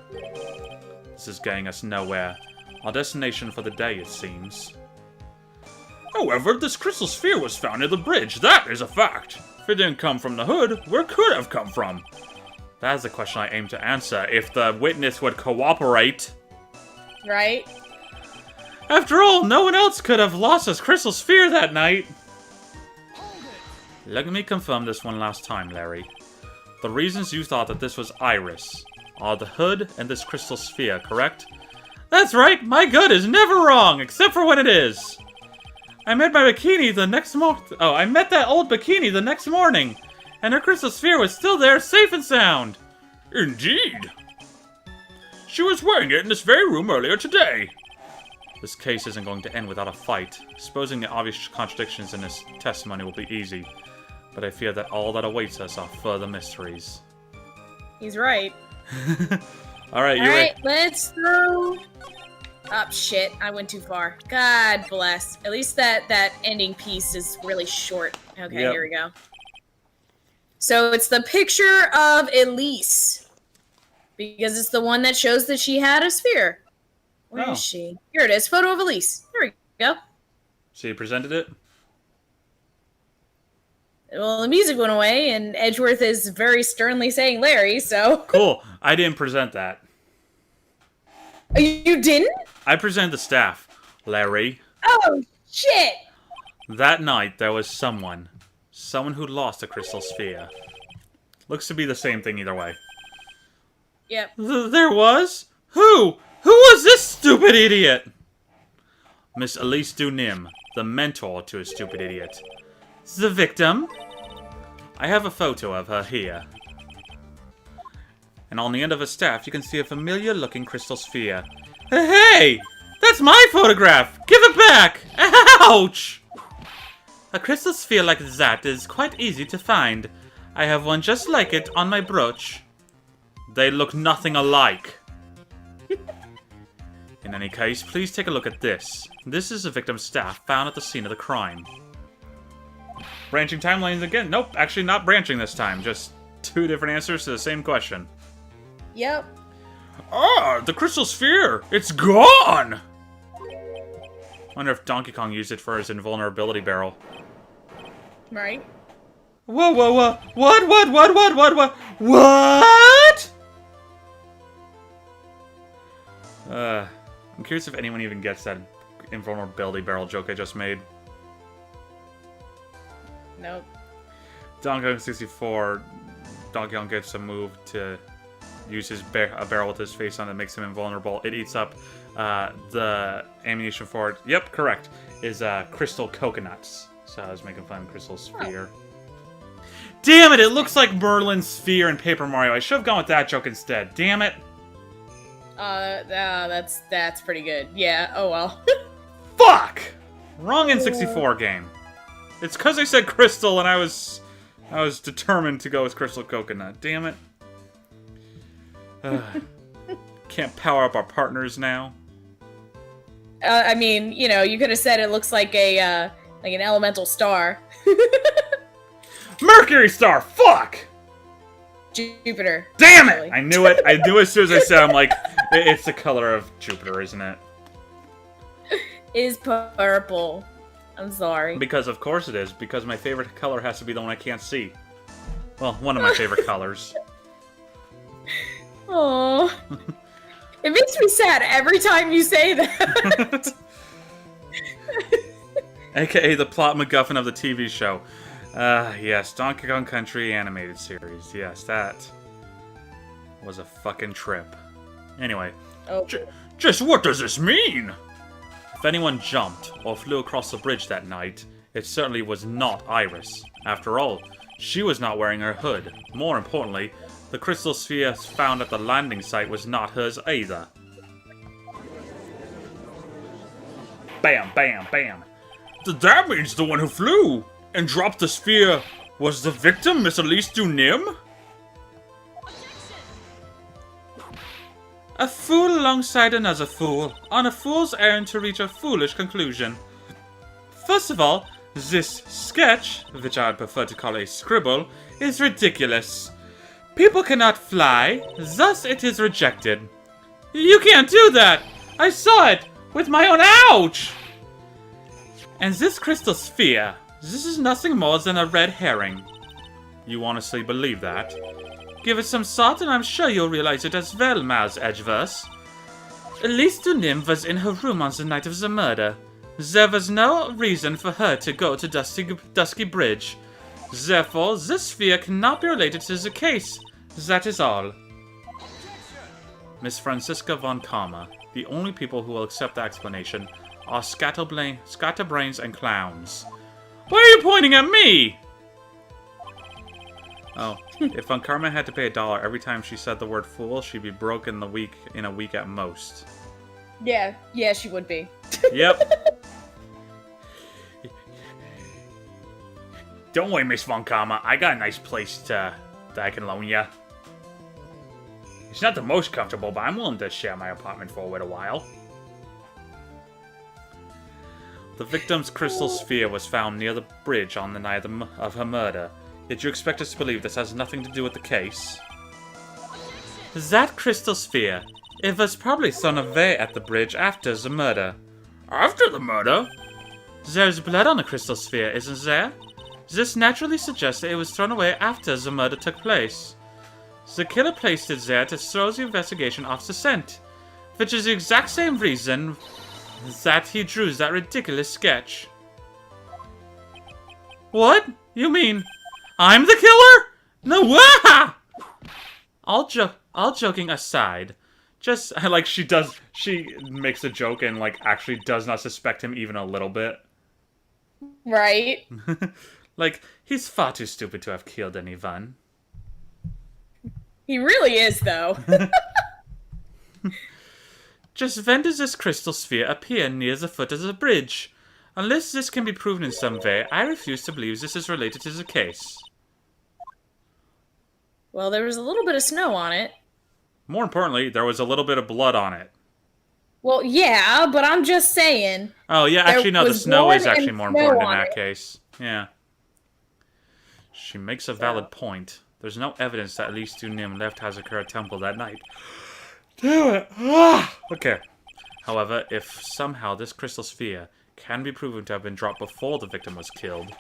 This is getting us nowhere. Our destination for the day, it seems. However, this crystal sphere was found near the bridge. That is a fact. If it didn't come from the hood, where could it have come from? That is the question I aim to answer, if the witness would cooperate. Right? After all, no one else could have lost his crystal sphere that night. Let me confirm this one last time, Larry. The reasons you thought that this was Iris are the hood and this crystal sphere, correct? That's right, my gut is never wrong, except for when it is. I met my bikini the next I met that old bikini the next morning, and her crystal sphere was still there, safe and sound. Indeed. She was wearing it in this very room earlier today. This case isn't going to end without a fight. Exposing the obvious contradictions in this testimony will be easy, but I fear that all that awaits us are further mysteries. He's right. Alright, Alright, let's throw... Oh, shit. I went too far. God bless. At least that ending piece is really short. Okay, Yep. Here we go. So it's the picture of Elise. Because it's the one that shows that she had a sphere. Where is she? Here it is. Photo of Elise. There we go. So you presented it? Well, the music went away, and Edgeworth is very sternly saying Larry, so... Cool. I didn't present that. You didn't? I presented the staff. Larry. Oh, shit! That night, there was someone who lost a crystal sphere. Looks to be the same thing either way. Yep. There was? Who? Who was this stupid idiot? Miss Elise Dunim, the mentor to a stupid idiot. The victim? I have a photo of her here. And on the end of her staff, you can see a familiar-looking crystal sphere. Hey! That's my photograph! Give it back! Ouch! A crystal sphere like that is quite easy to find. I have one just like it on my brooch. They look nothing alike. In any case, please take a look at this. This is the victim's staff found at the scene of the crime. Branching timelines again? Nope, actually not branching this time. Just two different answers to the same question. Yep. Ah, the crystal sphere! It's gone! Wonder if Donkey Kong used it for his invulnerability barrel. Right. Whoa, whoa, whoa. What? What? I'm curious if anyone even gets that invulnerability barrel joke I just made. Nope. Donkey Kong 64, Donkey Kong gets a move to use his a barrel with his face on it that makes him invulnerable. It eats up the ammunition for it. Yep, correct. Is crystal coconuts. So I was making fun of Crystal Sphere. Oh. Damn it! It looks like Merlin's sphere in Paper Mario. I should have gone with that joke instead. Damn it! That's pretty good. Yeah. Oh well. Fuck! Wrong N64 game. It's because I said crystal and I was determined to go with crystal coconut. Damn it. Can't power up our partners now. I mean, you know, you could have said it looks like a like an elemental star. Mercury star. Fuck. Jupiter. Damn it! Actually. I knew it. I knew as soon as I said. I'm like, it's the color of Jupiter, isn't it? Is purple. I'm sorry. Because of course it is. Because my favorite color has to be the one I can't see. Well, one of my favorite colors. Oh, it makes me sad every time you say that. AKA the plot MacGuffin of the TV show. Yes, Donkey Kong Country animated series. Yes, that was a fucking trip. Anyway, Oh. just what does this mean? If anyone jumped or flew across the bridge that night, it certainly was not Iris. After all, she was not wearing her hood. More importantly, the crystal sphere found at the landing site was not hers either. Bam, bam, bam. That means the one who flew and dropped the sphere was the victim, Miss Elise Dunim? A fool alongside another fool, on a fool's errand to reach a foolish conclusion. First of all, this sketch, which I'd prefer to call a scribble, is ridiculous. People cannot fly, thus it is rejected. You can't do that! I saw it! With my own ouch! And this crystal sphere, this is nothing more than a red herring. You honestly believe that? Give it some thought and I'm sure you'll realize it as well, Miles Edgeverse. Elise Dunim was in her room on the night of the murder. There was no reason for her to go to Dusky Bridge. Therefore, this sphere cannot be related to the case. That is all. Miss Franziska von Karma. The only people who will accept the explanation are scatterbrains and clowns. Why are you pointing at me? Oh, if Von Karma had to pay $1 every time she said the word fool, she'd be broke in a week at most. Yeah, she would be. Yep. Don't worry, Miss Von Karma. I got a nice place that I can loan ya. It's not the most comfortable, but I'm willing to share my apartment for a little while. The victim's crystal sphere was found near the bridge on the night of her murder. Did you expect us to believe this has nothing to do with the case? That crystal sphere, it was probably thrown away at the bridge after the murder. After the murder? There's blood on the crystal sphere, isn't there? This naturally suggests that it was thrown away after the murder took place. The killer placed it there to throw the investigation off the scent, which is the exact same reason that he drew that ridiculous sketch. What? You mean I'm the killer? No way! All joking aside, just like she makes a joke and like actually does not suspect him even a little bit. Right. Like, he's far too stupid to have killed anyone. He really is, though. Just when does this crystal sphere appear near the foot of the bridge? Unless this can be proven in some way, I refuse to believe this is related to the case. Well, there was a little bit of snow on it. More importantly, there was a little bit of blood on it. Well, yeah, but I'm just saying. Oh, yeah, actually, no, the was snow is blood actually and more snow important in on that it. case. Yeah. She makes a valid point. There's no evidence that at least two Nim left Hazakura Temple that night. Do it! Okay. However, if somehow this crystal sphere can be proven to have been dropped before the victim was killed,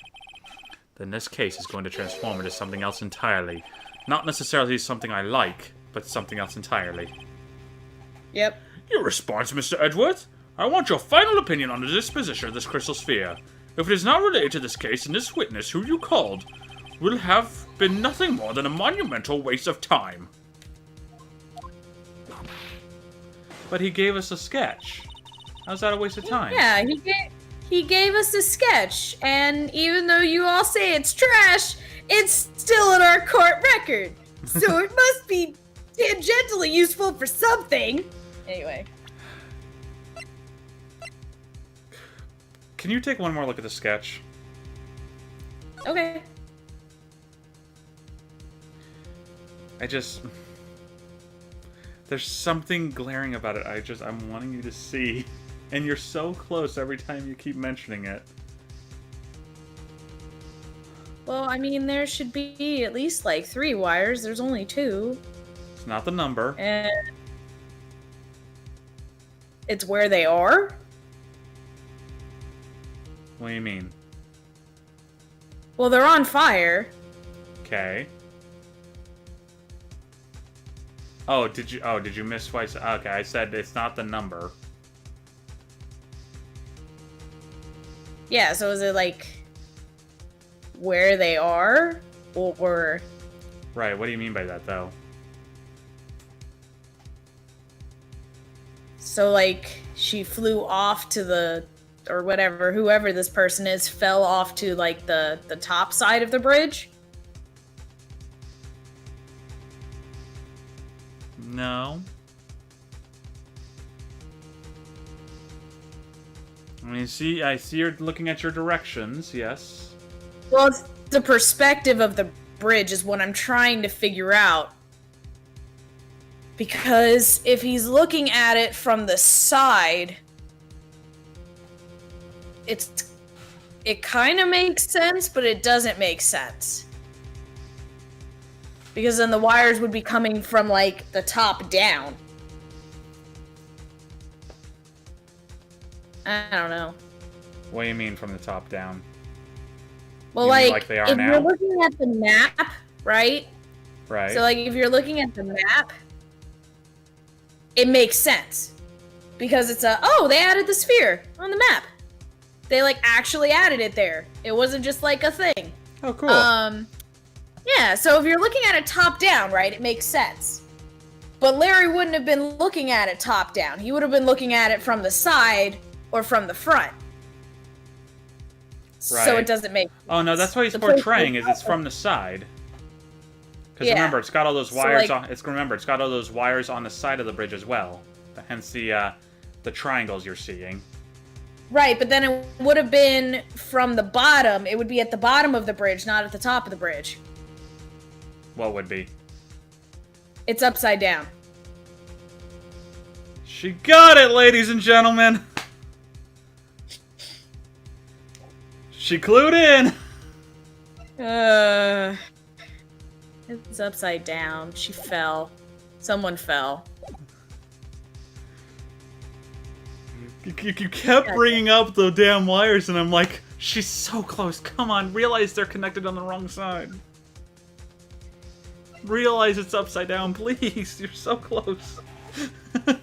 then this case is going to transform into something else entirely. Not necessarily something I like, but something else entirely. Yep. Your response, Mr. Edgeworth? I want your final opinion on the disposition of this crystal sphere. If it is not related to this case, and this witness who you called will have been nothing more than a monumental waste of time. But he gave us a sketch. How's that a waste of time? Yeah, he gave us a sketch, and even though you all say it's trash, it's still in our court record. So it must be tangentially useful for something. Anyway. Can you take one more look at the sketch? Okay. There's something glaring about it. I'm wanting you to see. And you're so close every time you keep mentioning it. Well, I mean, there should be at least like 3 wires. There's only 2. It's not the number. And it's where they are? What do you mean? Well, they're on fire. Okay. Oh, did you miss twice? Okay, I said it's not the number. Yeah, so is it like where they are? Or Right, what do you mean by that, though? so like she flew off to the, or whatever, whoever this person is, fell off to like the top side of the bridge? No. I see you're looking at your directions, yes. Well, it's the perspective of the bridge is what I'm trying to figure out. Because if he's looking at it from the side, it kind of makes sense, but it doesn't make sense. Because then the wires would be coming from, like, the top down. I don't know. What do you mean from the top down? Well, You mean like they are if now? you're looking at the map, right? Right. So, like, if you're looking at the map, it makes sense. Because it's they added the sphere on the map. They, like, actually added it there. It wasn't just, like, a thing. Oh, cool. Yeah, so if you're looking at it top down, right, it makes sense. But Larry wouldn't have been looking at it top down. He would have been looking at it from the side or from the front. Right. So it doesn't make sense. Oh, no, that's what he's The portraying, place- is it's from the side. Because Yeah. remember, it's got all those So, wires like- on. It's got all those wires on the side of the bridge as well. Hence the triangles you're seeing. Right, but then it would have been from the bottom. It would be at the bottom of the bridge, not at the top of the bridge. What would be? It's upside down. She got it, ladies and gentlemen. She clued in. It's upside down. She fell. Someone fell. You kept bringing up the damn wires, and I'm like, she's so close. Come on, realize they're connected on the wrong side. Realize it's upside down, please. You're so close. Then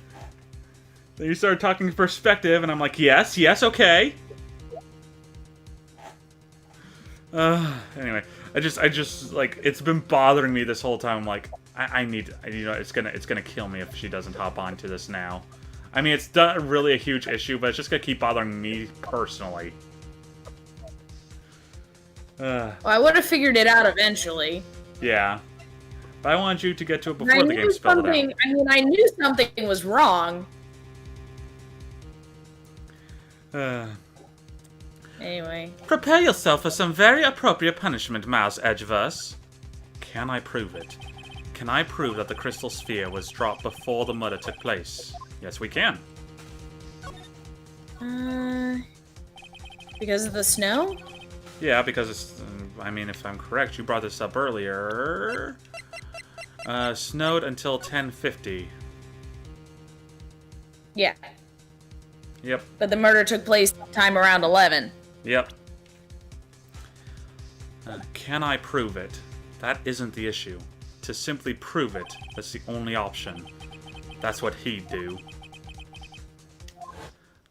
you started talking perspective, and I'm like, yes, okay. Anyway, I just like, it's been bothering me this whole time. I'm like, I need, you know, it's gonna kill me if she doesn't hop onto this now. I mean, it's not really a huge issue, but it's just gonna keep bothering me personally. Well, I would have figured it out eventually. Yeah. But I wanted you to get to it before the game spelled it out. I mean, I knew something was wrong. Anyway. Prepare yourself for some very appropriate punishment, Mouse Edgeverse. Can I prove it? Can I prove that the crystal sphere was dropped before the murder took place? Yes, we can. Because of the snow? Yeah, because it's... I mean, if I'm correct, you brought this up earlier. Snowed until 10:50. Yeah. Yep. But the murder took place sometime around 11. Yep. Can I prove it? That isn't the issue. To simply prove it, that's the only option. That's what he'd do.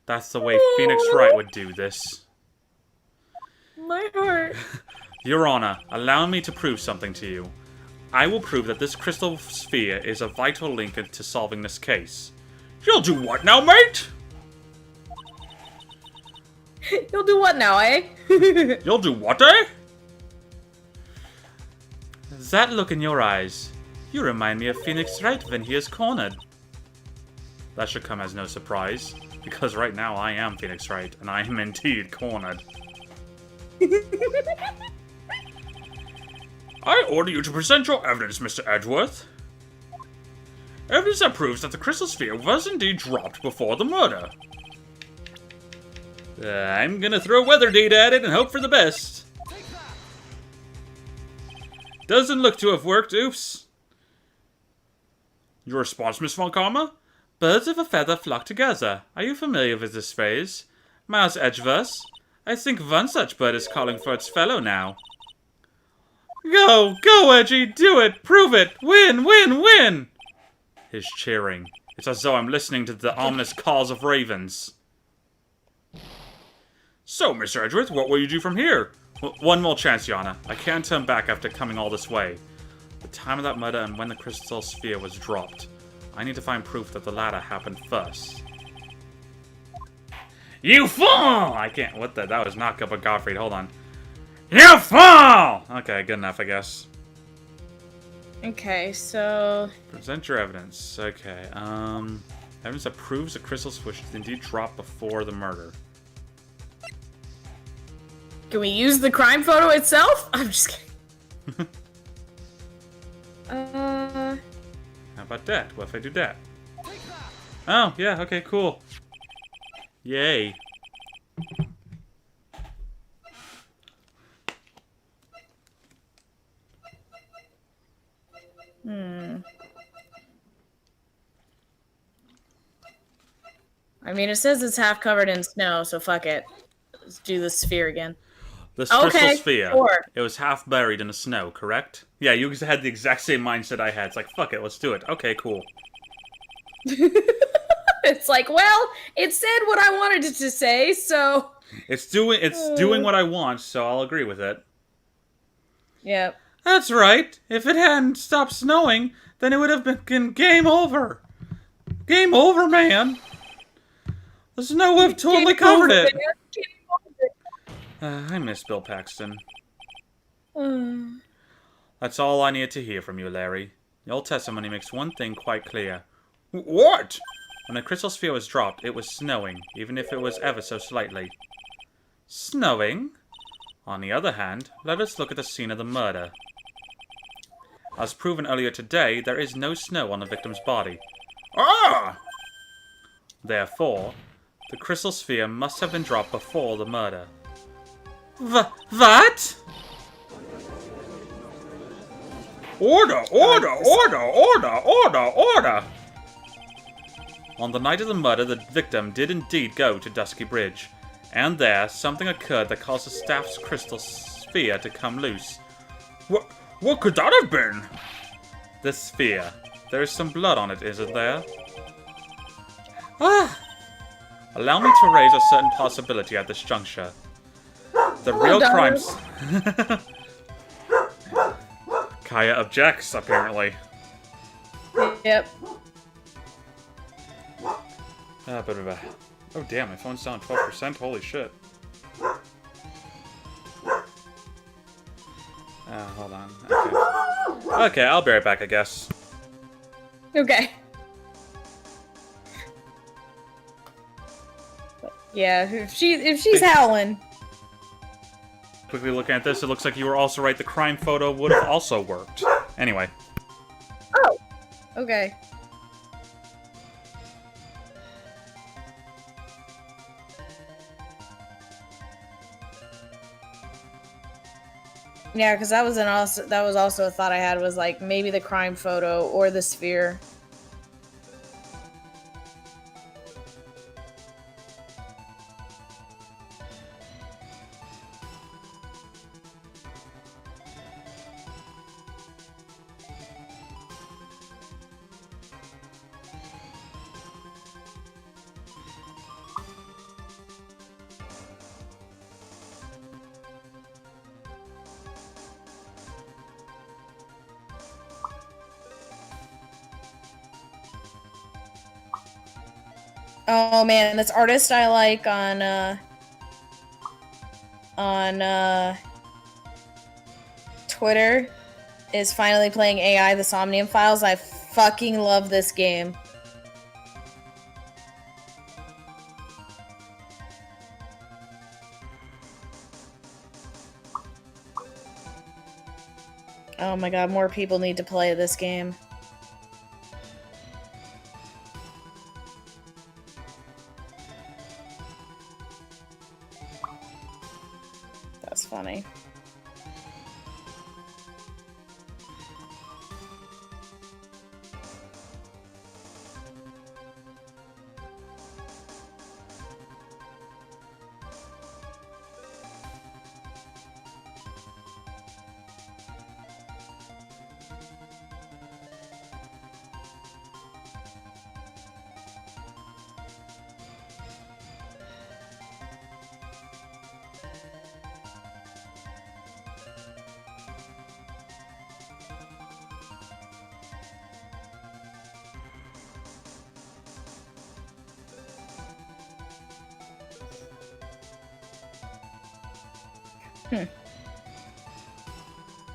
That's the way Phoenix Wright would do this. My heart. Your Honor, allow me to prove something to you. I will prove that this crystal sphere is a vital link to solving this case. You'll do what now, mate? You'll do what now, eh? You'll do what, eh? That look in your eyes. You remind me of Phoenix Wright when he is cornered. That should come as no surprise, because right now I am Phoenix Wright, and I am indeed cornered. I order you to present your evidence, Mr. Edgeworth. Evidence that proves that the crystal sphere was indeed dropped before the murder. I'm gonna throw weather data at it and hope for the best. Doesn't look to have worked, oops. Your response, Miss Von Karma? Birds of a feather flock together. Are you familiar with this phrase? Mouse Edgeverse? I think one such bird is calling for its fellow now. Go, Edgy, do it, prove it, win! His cheering. It's as though I'm listening to the ominous calls of ravens. So, Mr. Edgeworth, what will you do from here? One more chance, Yana. I can't turn back after coming all this way. The time of that murder and when the crystal sphere was dropped. I need to find proof that the latter happened first. You fool! I can't. What the? That was not up with Gottfried. Hold on. You fool! Okay, good enough, I guess. Okay, so... Present your evidence. Okay, evidence that proves the crystal switch indeed dropped before the murder. Can we use the crime photo itself? I'm just kidding. How about that? What if I do that? Oh, yeah, okay, cool. Yay. I mean, it says it's half covered in snow, so fuck it. Let's do the sphere again. This crystal Okay, sphere, sure. it was half buried in the snow, correct? Yeah, you had the exact same mindset I had. It's like, fuck it, let's do it. Okay, cool. It's like, well, it said what I wanted it to say, so... It's doing what I want, so I'll agree with it. Yep. That's right. If it hadn't stopped snowing, then it would have been game over. Game over, man. The snow would have totally covered it. I miss Bill Paxton. That's all I needed to hear from you, Larry. Your testimony makes one thing quite clear. What? When the crystal sphere was dropped, it was snowing, even if it was ever so slightly. Snowing? On the other hand, let us look at the scene of the murder. As proven earlier today, there is no snow on the victim's body. Ah! Therefore, the crystal sphere must have been dropped before the murder. What? Order! Order! Order! Order! Order! Order! On the night of the murder, the victim did indeed go to Dusky Bridge, and there, something occurred that caused the staff's crystal sphere to come loose. What could that have been? The sphere. There is some blood on it, isn't there? Ah! Allow me to raise a certain possibility at this juncture. The real crimes... Kaya objects, apparently. Yep. Oh damn, my phone's down 12%? Holy shit. Hold on. Okay, I'll be right back, I guess. Okay. Yeah, if she's howling. Quickly looking at this, it looks like you were also right. The crime photo would have also worked. Anyway. Oh. Okay. Yeah, because that was also a thought I had, was like maybe the crime photo or the sphere. Oh man, this artist I like on Twitter is finally playing AI the Somnium Files. I fucking love this game. Oh my god, more people need to play this game. That's funny.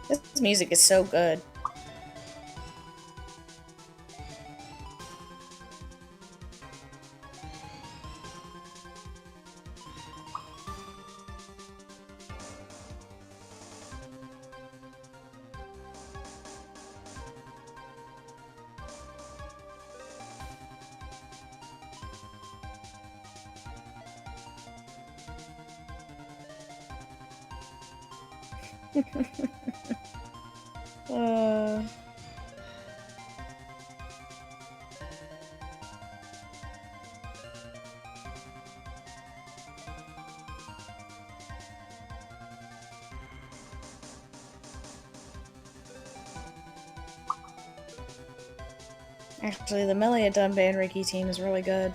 This music is so good. uh... Actually, the Melia Dunban Ricky team is really good.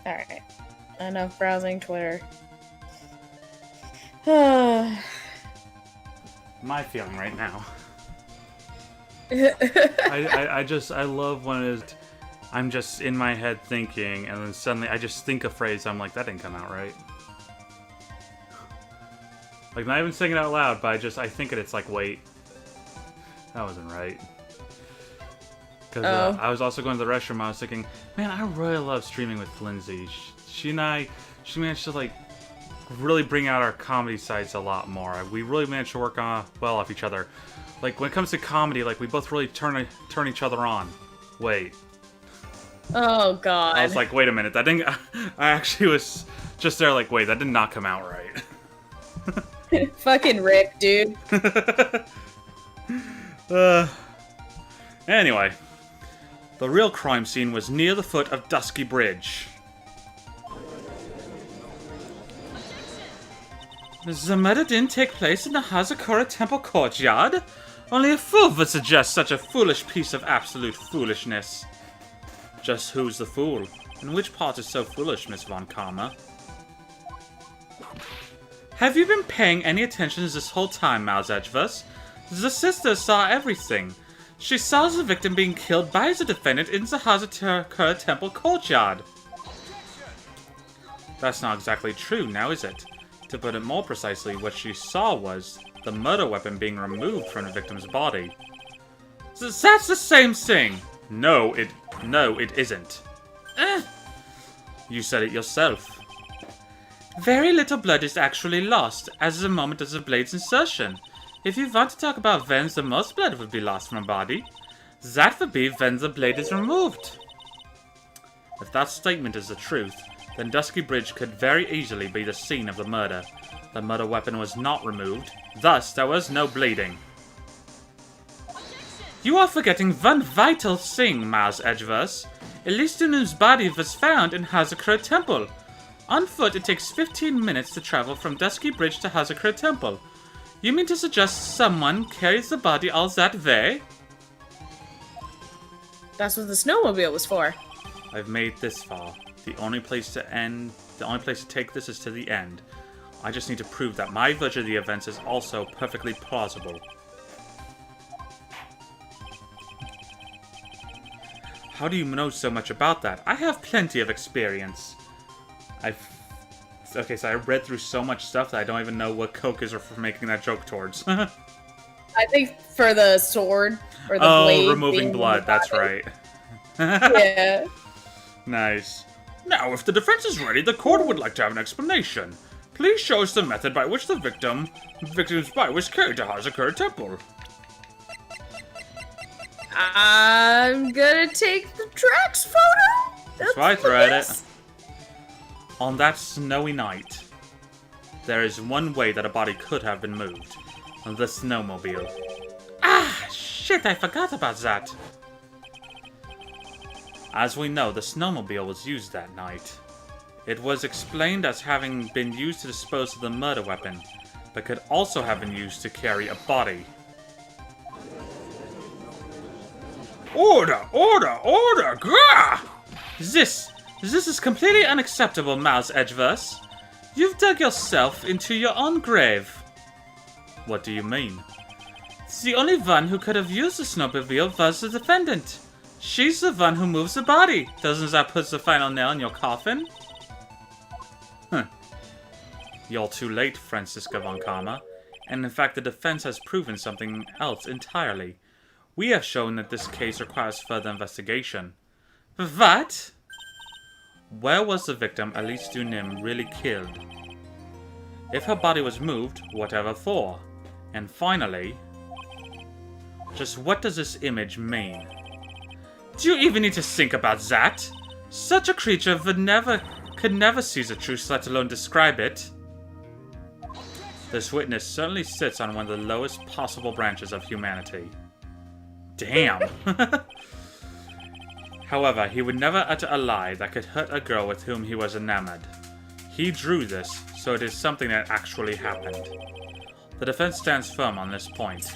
Alright. Enough browsing Twitter. I My feeling right now. I love when it, I'm just in my head thinking, and then suddenly I just think a phrase, I'm like, that didn't come out right. Like, not even saying it out loud, but I think it, it's like, wait. That wasn't right. Because I was also going to the restroom, I was thinking, man, I really love streaming with Lindsay. She and I, she managed to, like, really bring out our comedy sides a lot more. We really managed to work well off each other. Like, when it comes to comedy, like, we both really turn each other on. Wait. Oh, God. I was like, wait a minute, that didn't... I actually was just there like, wait, that did not come out right. Fucking Rick, dude. Anyway. The real crime scene was near the foot of Dusky Bridge. The murder didn't take place in the Hazakura Temple courtyard. Only a fool would suggest such a foolish piece of absolute foolishness. Just who's the fool? And which part is so foolish, Miss Von Karma? Have you been paying any attention this whole time, Mouse Edgeverse? The sister saw everything. She saw the victim being killed by the defendant in the Hazakura Temple courtyard. That's not exactly true, now is it? To put it more precisely, what she saw was the murder weapon being removed from the victim's body. That's the same thing! No, it isn't. You said it yourself. Very little blood is actually lost as the moment of the blade's insertion. If you want to talk about when the most blood would be lost from a body, that would be when the blade is removed. If that statement is the truth, then Dusky Bridge could very easily be the scene of the murder. The murder weapon was not removed, thus there was no bleeding. You are forgetting one vital thing, Mouse Edgeverse. Elistunu's body was found in Hazakura Temple. On foot, it takes 15 minutes to travel from Dusky Bridge to Hazakura Temple. You mean to suggest someone carries the body all that way? That's what the snowmobile was for. I've made this far. The only place to take this is to the end. I just need to prove that my version of the events is also perfectly plausible. How do you know so much about that? I have plenty of experience. Okay, so I read through so much stuff that I don't even know what Coke is for making that joke towards. I think for the sword or the blade. Oh, removing blood, that's right. Yeah. Nice. Now, if the defense is ready, the court would like to have an explanation. Please show us the method by which the victim's body was carried to Hazakura Temple. I'm gonna take the tracks photo. That's why I thread it. On that snowy night, there is one way that a body could have been moved. The snowmobile. Ah, shit, I forgot about that. As we know, the snowmobile was used that night. It was explained as having been used to dispose of the murder weapon, but could also have been used to carry a body. Order! Order! Order! Grah! This is completely unacceptable, Mouse Edgeverse. You've dug yourself into your own grave. What do you mean? The only one who could have used the snowmobile was the defendant. She's the one who moves the body. Doesn't that put the final nail in your coffin? Huh. You're too late, Franziska von Karma. And in fact, the defense has proven something else entirely. We have shown that this case requires further investigation. What? Where was the victim, Elise Dunim, really killed? If her body was moved, whatever for? And finally, just what does this image mean? Do you even need to think about that? Such a creature could never see the truth, let alone describe it. This witness certainly sits on one of the lowest possible branches of humanity. Damn. However, he would never utter a lie that could hurt a girl with whom he was enamored. He drew this, so it is something that actually happened. The defense stands firm on this point.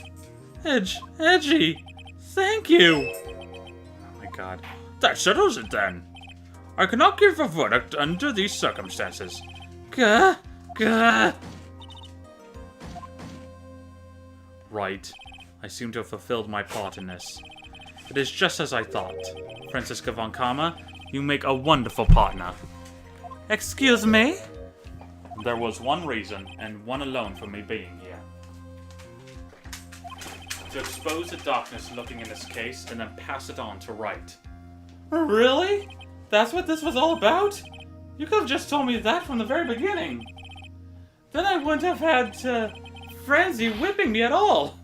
Edgy, thank you! Oh my god. That settles it then. I cannot give a verdict under these circumstances. Gah. Right. I seem to have fulfilled my part in this. It is just as I thought. Franziska von Kama, you make a wonderful partner. Excuse me? There was one reason, and one alone, for me being here. To expose the darkness lurking in this case, and then pass it on to Wright. Really? That's what this was all about? You could have just told me that from the very beginning. Then I wouldn't have had Franzi whipping me at all.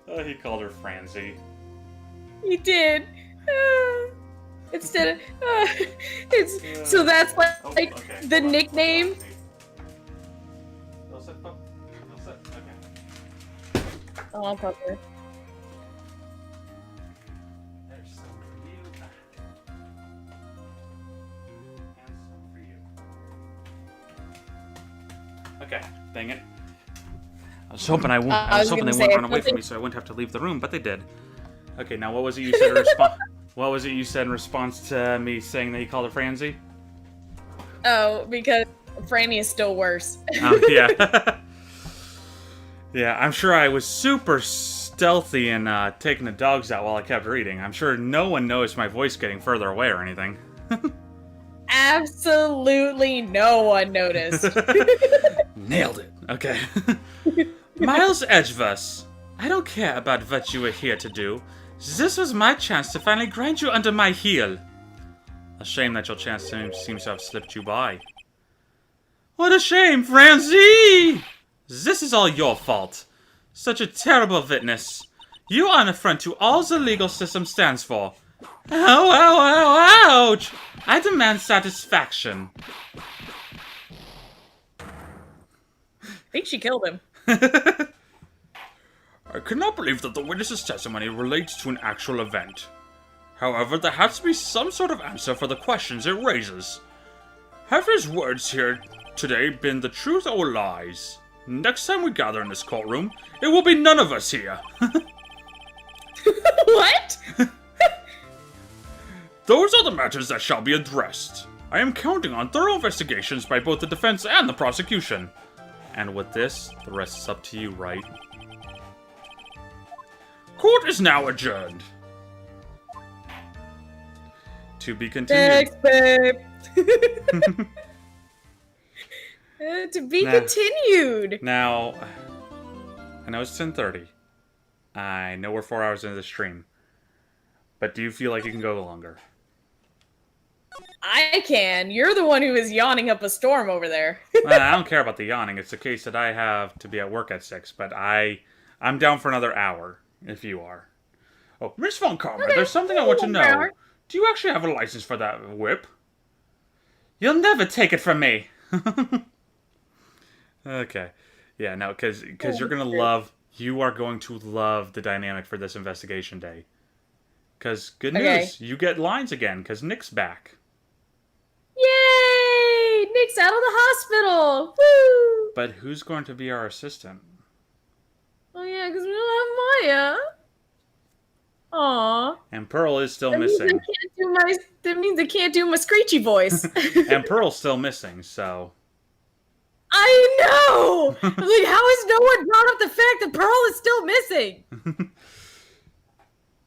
He called her Franzi. He did. Instead of it's so that's like okay. the nickname. Okay. Oh, I'll pop her. There's some for you. And some for you. Okay, dang it. I was hoping I was hoping they wouldn't run away from me, so I wouldn't have to leave the room, but they did. Okay, now what was it you said in response? What was it you said in response to me saying that he called her Franzi? Oh, because Franny is still worse. Oh, yeah. Yeah, I'm sure I was super stealthy in taking the dogs out while I kept reading. I'm sure no one noticed my voice getting further away or anything. Absolutely no one noticed. Nailed it. Okay. Miles Edgeverse, I don't care about what you were here to do. This was my chance to finally grind you under my heel. A shame that your chance seems to have slipped you by. What a shame, Franzi! This is all your fault. Such a terrible witness. You are an affront to all the legal system stands for. Ouch! I demand satisfaction. I think she killed him. I cannot believe that the witness's testimony relates to an actual event. However, there has to be some sort of answer for the questions it raises. Have his words here today been the truth or lies? Next time we gather in this courtroom, it will be none of us here. What? Those are the matters that shall be addressed. I am counting on thorough investigations by both the defense and the prosecution. And with this, the rest is up to you, right? Court is now adjourned. To be continued. Thanks, babe. To be continued. Now, I know it's 10:30. I know we're 4 hours into the stream. But do you feel like you can go longer? I can. You're the one who is yawning up a storm over there. Well, I don't care about the yawning. It's the case that I have to be at work at 6, but I'm down for another hour, if you are. Oh, Miss Von Karma, Okay, there's something I want to know. hour. Do you actually have a license for that whip? You'll never take it from me! Okay. Yeah, no, because you're going to love... You are going to love the dynamic for this investigation day. Because, good news, you get lines again, because Nick's back. Yay! Nick's out of the hospital. Woo! But who's going to be our assistant? Oh yeah, because we don't have Maya. Aww. And Pearl is still That means missing. that means I can't do my screechy voice. And Pearl's still missing, so... I know! I was like, how has no one brought up the fact that Pearl is still missing?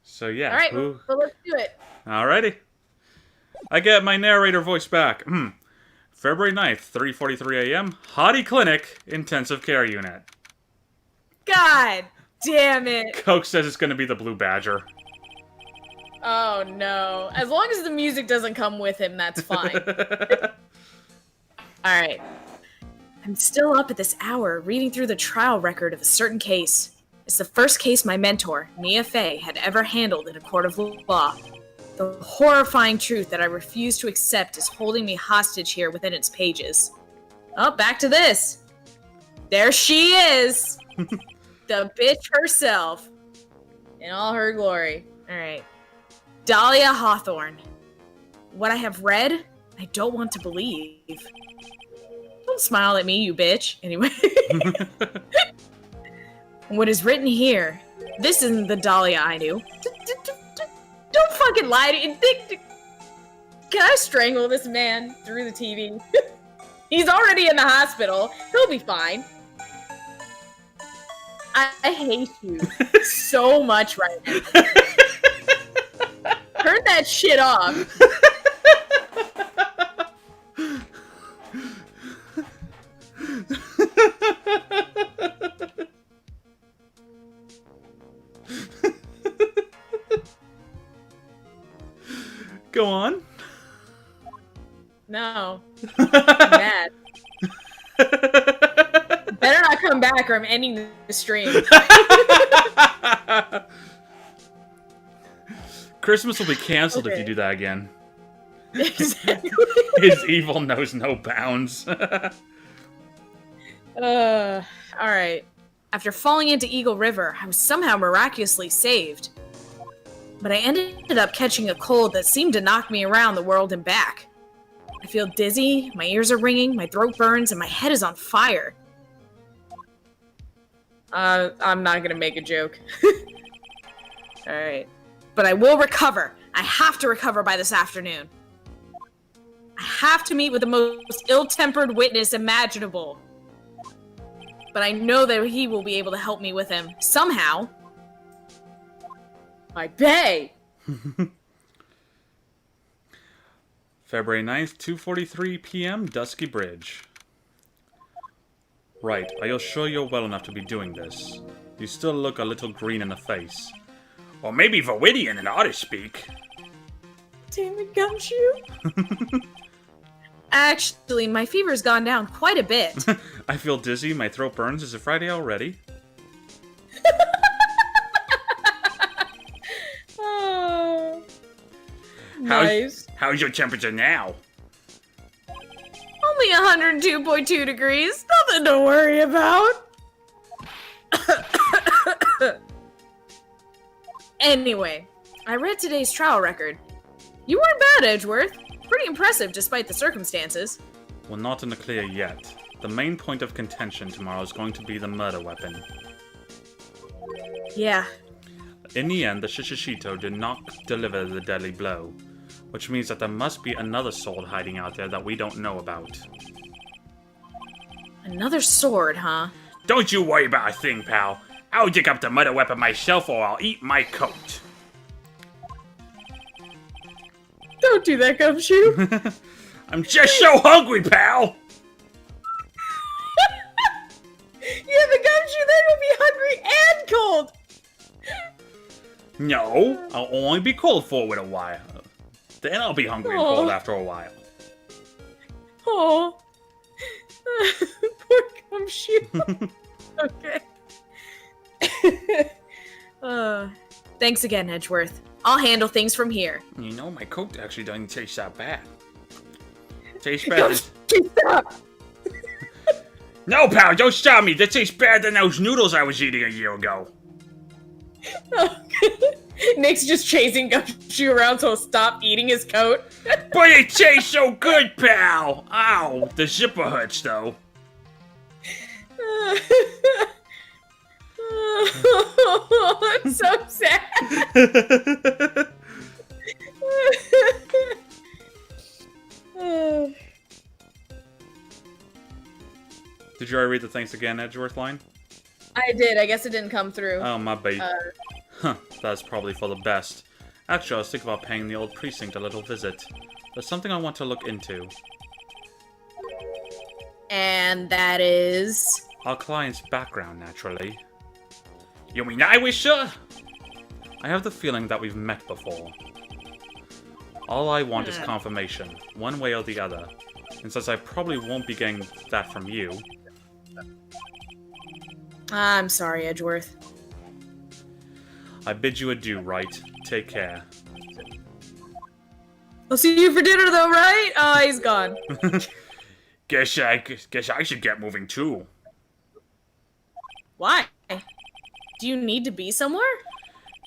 So yeah. Alright, well, let's do it. Alrighty. I get my narrator voice back. February 9th, 3:43 a.m. Hottie Clinic, Intensive Care Unit. God damn it. Coke says it's going to be the Blue Badger. Oh no. As long as the music doesn't come with him, that's fine. Alright. I'm still up at this hour, reading through the trial record of a certain case. It's the first case my mentor, Mia Fey, had ever handled in a court of law. The horrifying truth that I refuse to accept is holding me hostage here within its pages. Oh, back to this. There she is! The bitch herself. In all her glory. Alright. Dahlia Hawthorne. What I have read, I I don't want to believe. Don't smile at me, you bitch. Anyway. What is written here? This isn't the Dahlia I knew. Don't fucking lie to me. Can I strangle this man through the TV? He's already in the hospital. He'll be fine. I hate you so much right now. Turn that shit off. Go on. No. I'm mad. Better not come back or I'm ending the stream. Christmas will be canceled if you do that again. Exactly. His evil knows no bounds. Alright. After falling into Eagle River, I was somehow miraculously saved. But I ended up catching a cold that seemed to knock me around the world and back. I feel dizzy, my ears are ringing, my throat burns, and my head is on fire. I'm not gonna make a joke. Alright. But I will recover. I have to recover by this afternoon. I have to meet with the most ill-tempered witness imaginable. But I know that he will be able to help me with him. Somehow. I beg! February 9th, 2:43 p.m., Dusky Bridge. Right, are you sure you're well enough to be doing this? You still look a little green in the face. Or maybe Viridian in artist speak. Damn it, Gumshoe. Actually, my fever's gone down quite a bit. I feel dizzy, my throat burns. Is it Friday already? Oh, nice. How's your temperature now? Only 102.2 degrees. Nothing to worry about. Anyway, I read today's trial record. You weren't bad, Edgeworth. Pretty impressive despite the circumstances. Well, not in the clear yet. The main point of contention tomorrow is going to be the murder weapon. Yeah. In the end, the Shishishito did not deliver the deadly blow, which means that there must be another sword hiding out there that we don't know about. Another sword, huh? Don't you worry about a thing, pal. I'll dig up the murder weapon myself or I'll eat my coat. Don't do that, Gumshoe. I'm just so hungry, pal! Yeah, the Gumshoe then will be hungry and cold! No, I'll only be cold for a little while. Then I'll be hungry and cold after a while. Oh. Poor Gumshoe. Okay. Thanks again, Edgeworth. I'll handle things from here. You know, my coat actually doesn't taste that bad. Tastes better. Stop! No, pal, don't stop me. That tastes better than those noodles I was eating a year ago. Nick's just chasing Gumshoe around so he'll stop eating his coat. But it tastes so good, pal! Ow, the zipper hurts, though. I'm so sad. Did you already read the thanks again, Edgeworth line? I did. I guess it didn't come through. Oh, my bait. Huh, that's probably for the best. Actually, I was thinking about paying the old precinct a little visit. There's something I want to look into. And that is... Our client's background, naturally. You mean I wish, sir? I have the feeling that we've met before. All I want is confirmation, one way or the other. And since I probably won't be getting that from you... I'm sorry, Edgeworth. I bid you adieu, right? Take care. I'll see you for dinner, though, right? Oh, he's gone. Guess I should get moving, too. Why? Do you need to be somewhere?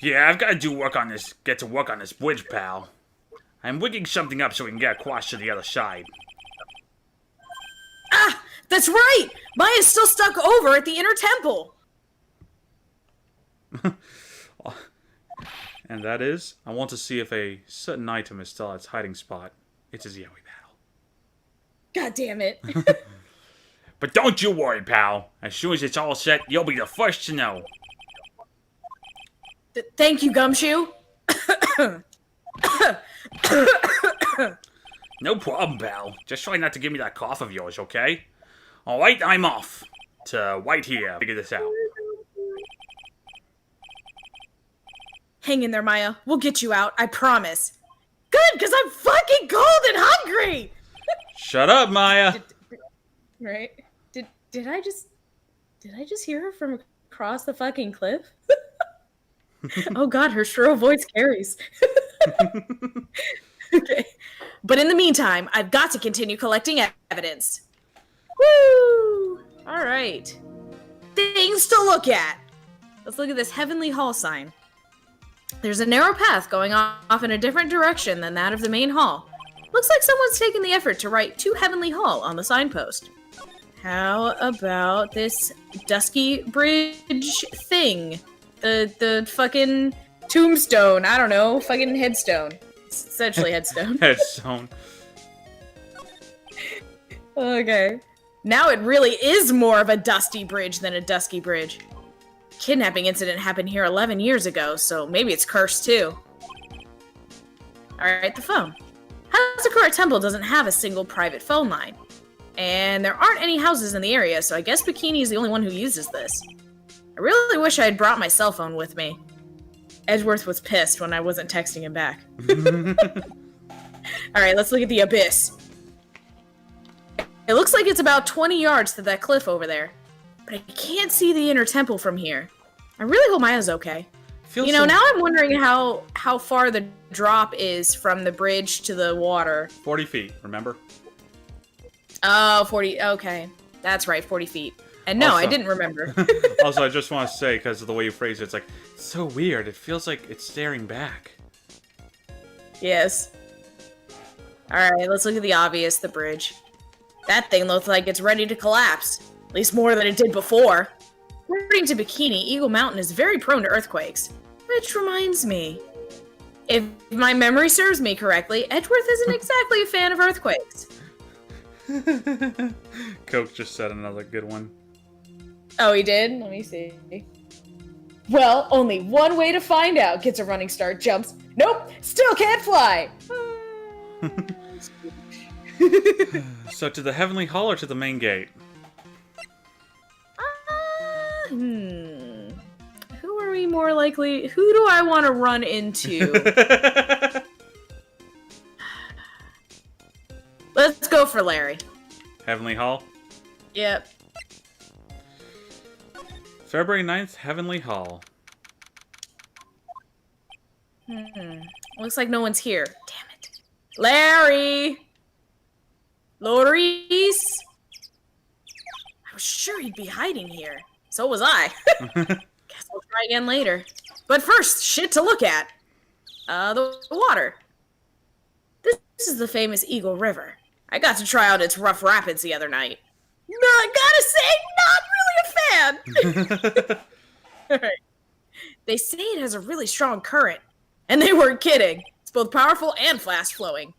Yeah, I've got to get to work on this bridge, pal. I'm wigging something up so we can get across to the other side. Ah! That's right! Maya's still stuck over at the inner temple! And that is, I want to see if a certain item is still at its hiding spot. It's a Zoe battle. God damn it. But don't you worry, pal. As soon as it's all set, you'll be the first to know. Thank you, Gumshoe. No problem, pal. Just try not to give me that cough of yours, okay? Alright, I'm off. To right here. Figure this out. Hang in there, Maya. We'll get you out, I promise. Good, because I'm fucking cold and hungry! Shut up, Maya. Right? Did I just hear her from across the fucking cliff? Oh god, her shrill voice carries. Okay. But in the meantime, I've got to continue collecting evidence. Woo! Alright. Things to look at! Let's look at this Heavenly Hall sign. There's a narrow path going off in a different direction than that of the main hall. Looks like someone's taken the effort to write "To Heavenly Hall" on the signpost. How about this Dusky Bridge thing? The fucking tombstone. I don't know. Fucking headstone. It's essentially headstone. Headstone. Okay. Now it really is more of a dusty bridge than a dusky bridge. Kidnapping incident happened here 11 years ago, so maybe it's cursed too. Alright, the phone. Hazakura Temple doesn't have a single private phone line. And there aren't any houses in the area, so I guess Bikini is the only one who uses this. I really wish I had brought my cell phone with me. Edgeworth was pissed when I wasn't texting him back. Alright, let's look at the abyss. It looks like it's about 20 yards to that cliff over there. But I can't see the inner temple from here. I really hope Maya's okay. Now I'm wondering how far the drop is from the bridge to the water. 40 feet, remember? Oh, 40. Okay. That's right, 40 feet. And no, I didn't remember. Also, I just want to say, because of the way you phrase it, it's so weird. It feels like it's staring back. Yes. Alright, let's look at the obvious, the bridge. That thing looks like it's ready to collapse. At least more than it did before. According to Bikini, Eagle Mountain is very prone to earthquakes. Which reminds me, if my memory serves me correctly, Edgeworth isn't exactly a fan of earthquakes. Coke just said another good one. Oh, he did? Let me see. Well, only one way to find out. Gets a running start, jumps. Nope, still can't fly. So to the Heavenly Hall or to the main gate? Who are we more likely? Who do I want to run into? Let's go for Larry. Heavenly Hall? Yep. February 9th, Heavenly Hall. Looks like no one's here. Damn it. Larry! Loris? I was sure he'd be hiding here. So was I. Guess we'll try again later. But first, shit to look at. The water. This is the famous Eagle River. I got to try out its rough rapids the other night. I gotta say, not really a fan! Alright. They say it has a really strong current. And they weren't kidding. It's both powerful and fast-flowing.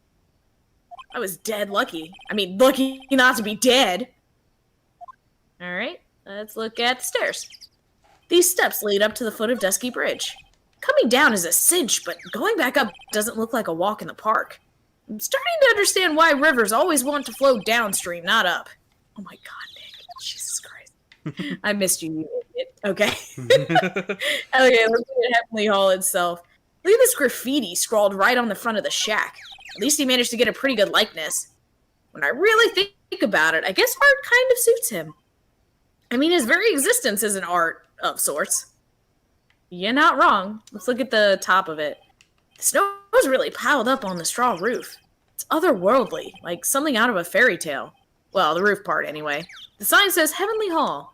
I was dead lucky. I mean, lucky not to be dead. Alright, let's look at the stairs. These steps lead up to the foot of Dusky Bridge. Coming down is a cinch, but going back up doesn't look like a walk in the park. I'm starting to understand why rivers always want to flow downstream, not up. Oh my god, Nick. Jesus Christ. I missed you, you idiot. Okay. Okay, let's look at Heavenly Hall itself. Look at this graffiti scrawled right on the front of the shack. At least he managed to get a pretty good likeness. When I really think about it, I guess art kind of suits him. I mean, his very existence is an art of sorts. You're not wrong. Let's look at the top of it. The snow is really piled up on the straw roof. It's otherworldly, like something out of a fairy tale. Well, the roof part, anyway. The sign says Heavenly Hall.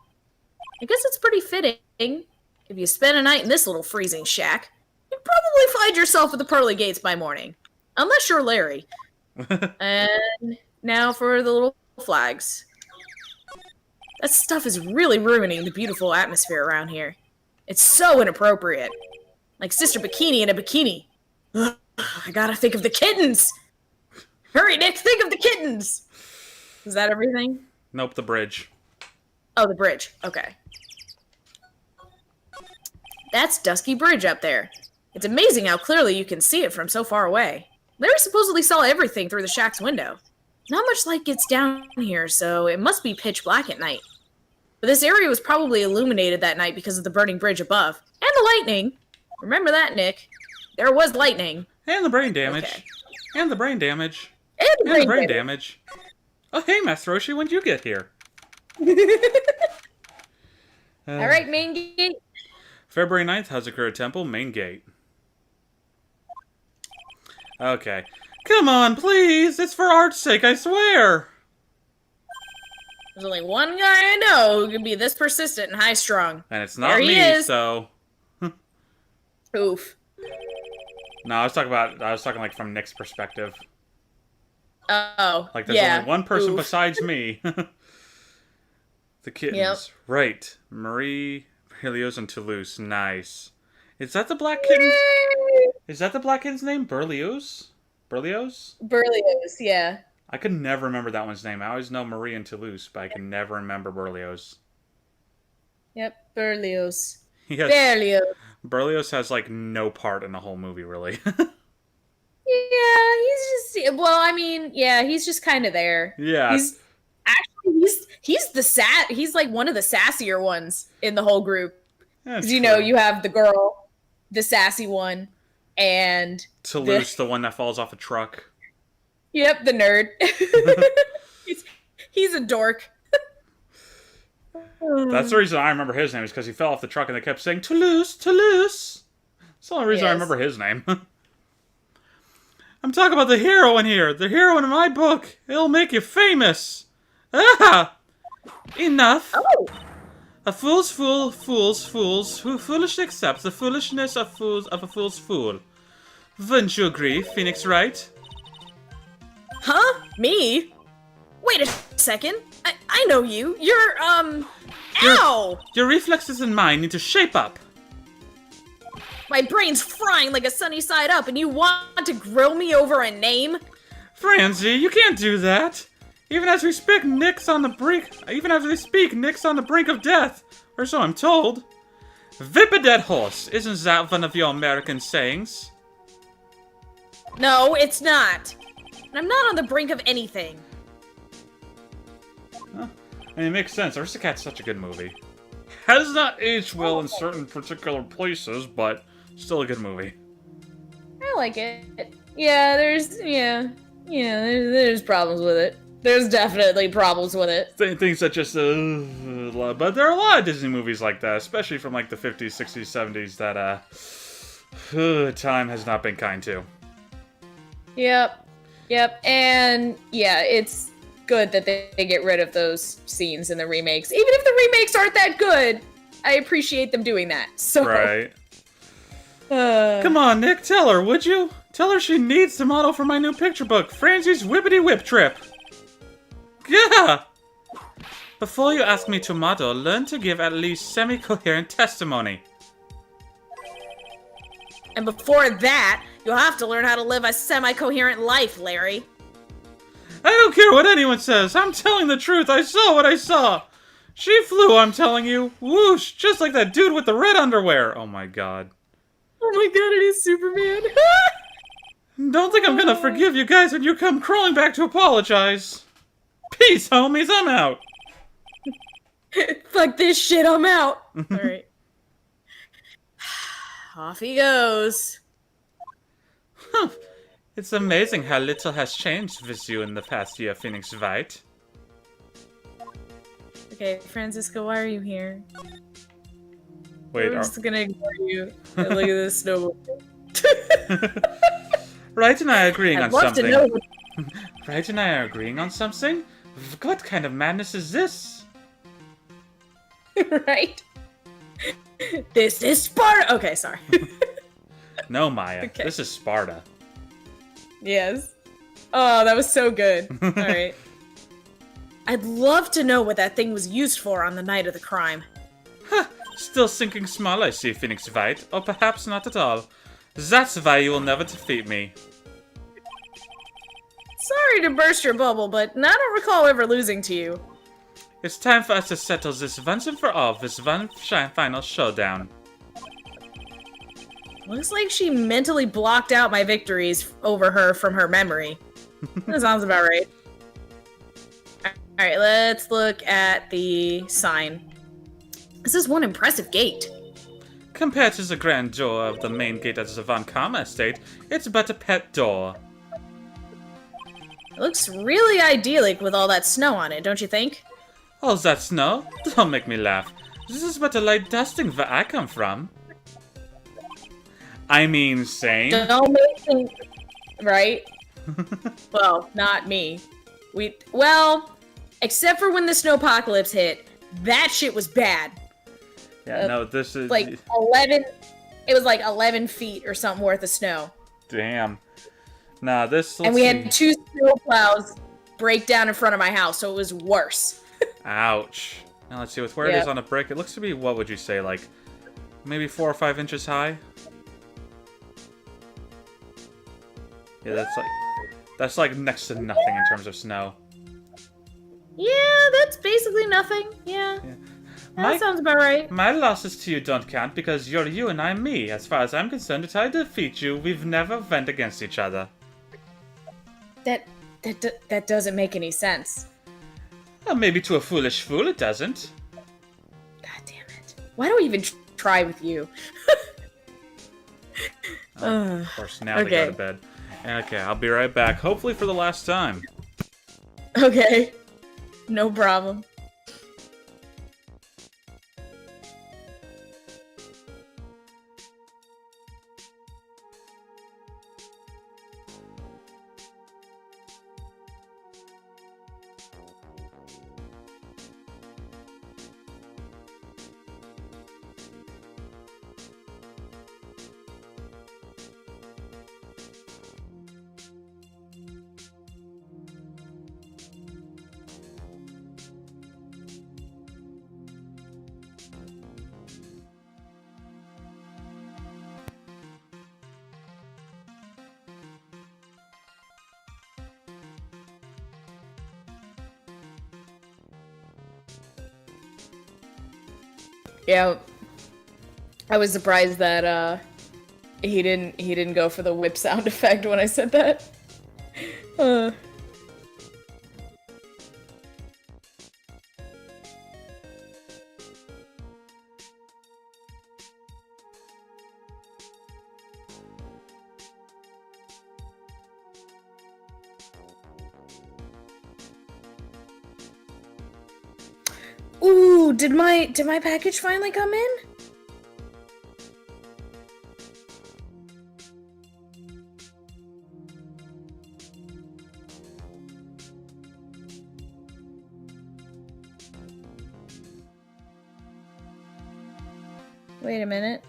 I guess it's pretty fitting. If you spend a night in this little freezing shack, you'd probably find yourself at the pearly gates by morning. Unless you're Larry. And now for the little flags. That stuff is really ruining the beautiful atmosphere around here. It's so inappropriate. Like Sister Bikini in a bikini. Ugh, I gotta think of the kittens! Hurry, Nick, think of the kittens! Is that everything? Nope, the bridge. Oh, the bridge. Okay. That's Dusky Bridge up there. It's amazing how clearly you can see it from so far away. Larry supposedly saw everything through the shack's window. Not much light gets down here, so it must be pitch black at night. But this area was probably illuminated that night because of the burning bridge above. And the lightning! Remember that, Nick. There was lightning. And the brain damage. Okay. And the brain damage. And And the brain damage. Oh, hey, Master Roshi, when'd you get here? Alright, main gate. February 9th, Hazakura Temple, main gate. Okay. Come on, please! It's for art's sake, I swear! There's only one guy I know who can be this persistent and high-strung. And it's not There he me, is. so... Oof. No, I was talking like from Nick's perspective. Oh, Like there's yeah. only one person Oof. besides me. The kittens. Yep. Right. Marie, Helios, and Toulouse. Nice. Is that the black kitten? Is that the black kitten's name? Berlioz? Berlioz? Berlioz, yeah. I could never remember that one's name. I always know Marie and Toulouse, but I can never remember Berlioz. Yep, Berlioz. He has, Berlioz. Berlioz has like no part in the whole movie, really. Yeah, he's just, well, I mean, yeah, he's just kind of there. Yeah. He's like one of the sassier ones in the whole group. That's Because, you know, true. you have the girl, the sassy one, and Toulouse, the one that falls off a truck. yep, the nerd. he's a dork. That's the reason I remember his name, is because he fell off the truck and they kept saying, Toulouse, Toulouse. That's the only reason I Yes. remember his name. I'm talking about the heroine here. The heroine in my book. It'll make you famous. Ah! Enough. Oh, A fool's fool, fools, who foolishly accepts the foolishness of a fool's fool. Wouldn't you agree, Phoenix Wright? huh? Me? Wait a second. I know you. You're, ow! Your reflexes and mine need to shape up. My brain's frying like a sunny side up, and you want to grill me over a name? Francie, you can't do that. Even as we speak, Nick's on the brink of death, or so I'm told. Whip a dead horse, isn't that one of your American sayings? No, it's not. And I'm not on the brink of anything. I mean, it makes sense. Aristocat's such a good movie. Has not aged well in certain particular places, but still a good movie. I like it. Yeah, there's problems with it. There's definitely problems with it. Things that just, but there are a lot of Disney movies like that, especially from like the 50s, 60s, 70s that, time has not been kind to. Yep. And yeah, it's good that they get rid of those scenes in the remakes. Even if the remakes aren't that good, I appreciate them doing that. So Right. Come on, Nick, tell her, would you? Tell her she needs the model for my new picture book, Francie's Whippity Whip Trip. Yeah! Before you ask me to model, learn to give at least semi-coherent testimony. And before that, you'll have to learn how to live a semi-coherent life, Larry. I don't care what anyone says, I'm telling the truth, I saw what I saw! She flew, I'm telling you! Whoosh, just like that dude with the red underwear! Oh my god. Oh my god, it is Superman. Don't think I'm gonna forgive you guys when you come crawling back to apologize. Peace, homies, I'm out! Fuck this shit, I'm out. Alright. Off he goes. Huh. It's amazing how little has changed with you in the past year, Phoenix Wright. Okay, Francisco, why are you here? Wait, I'm just gonna ignore you. And look at this snowball. Wright and I are agreeing I'd on love something. to know what Wright and I are agreeing on something? What kind of madness is this? right? This is Sparta! Okay, sorry. No, Maya. Okay. This is Sparta. Yes. Oh, that was so good. All right. I'd love to know what that thing was used for on the night of the crime. Still sinking small, I see, Phoenix White. Or perhaps not at all. That's why you will never defeat me. Sorry to burst your bubble, but I don't recall ever losing to you. It's time for us to settle this once and for all, this one final showdown. Looks like she mentally blocked out my victories over her from her memory. That sounds about right. Alright, let's look at the sign. This is one impressive gate. Compared to the grand door of the main gate at the Von Karma estate, it's but a pet door. It looks really idyllic with all that snow on it, don't you think? Oh, that snow? Don't make me laugh. This is but a light dusting where I come from. I mean, same. Don't make me... Right? Well, not me. Well, except for when the snowpocalypse hit. That shit was bad. Yeah, no, this is... Like 11... It was like 11 feet or something worth of snow. Damn. Nah, this... And we had 2 snowplows break down in front of my house, so it was worse. Ouch. Now let's see, with where it is on a brick, it looks to be, what would you say, like, maybe 4 or 5 inches high? Yeah, that's like next to nothing in terms of snow. Yeah, that's basically nothing. Yeah. That sounds about right. My losses to you don't count because you're you and I'm me. As far as I'm concerned, until I defeat you, we've never went against each other. That doesn't make any sense. Well, maybe to a foolish fool it doesn't. God damn it. Why do we even try with you? Of course, now they go to bed. Okay, I'll be right back. Hopefully for the last time. Okay. No problem. Yeah, I was surprised that he didn't go for the whip sound effect when I said that. Ooh, did my package finally come in? Wait a minute.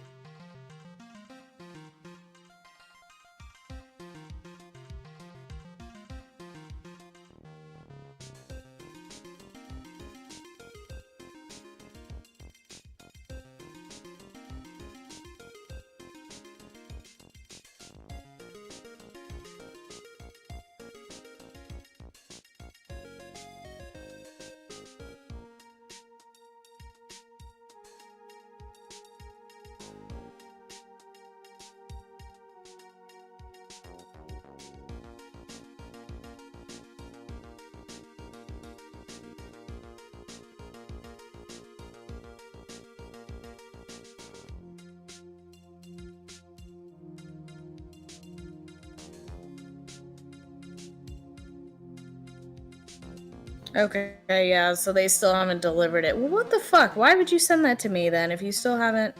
Okay, yeah, so they still haven't delivered it. Well, what the fuck? Why would you send that to me then if you still haven't...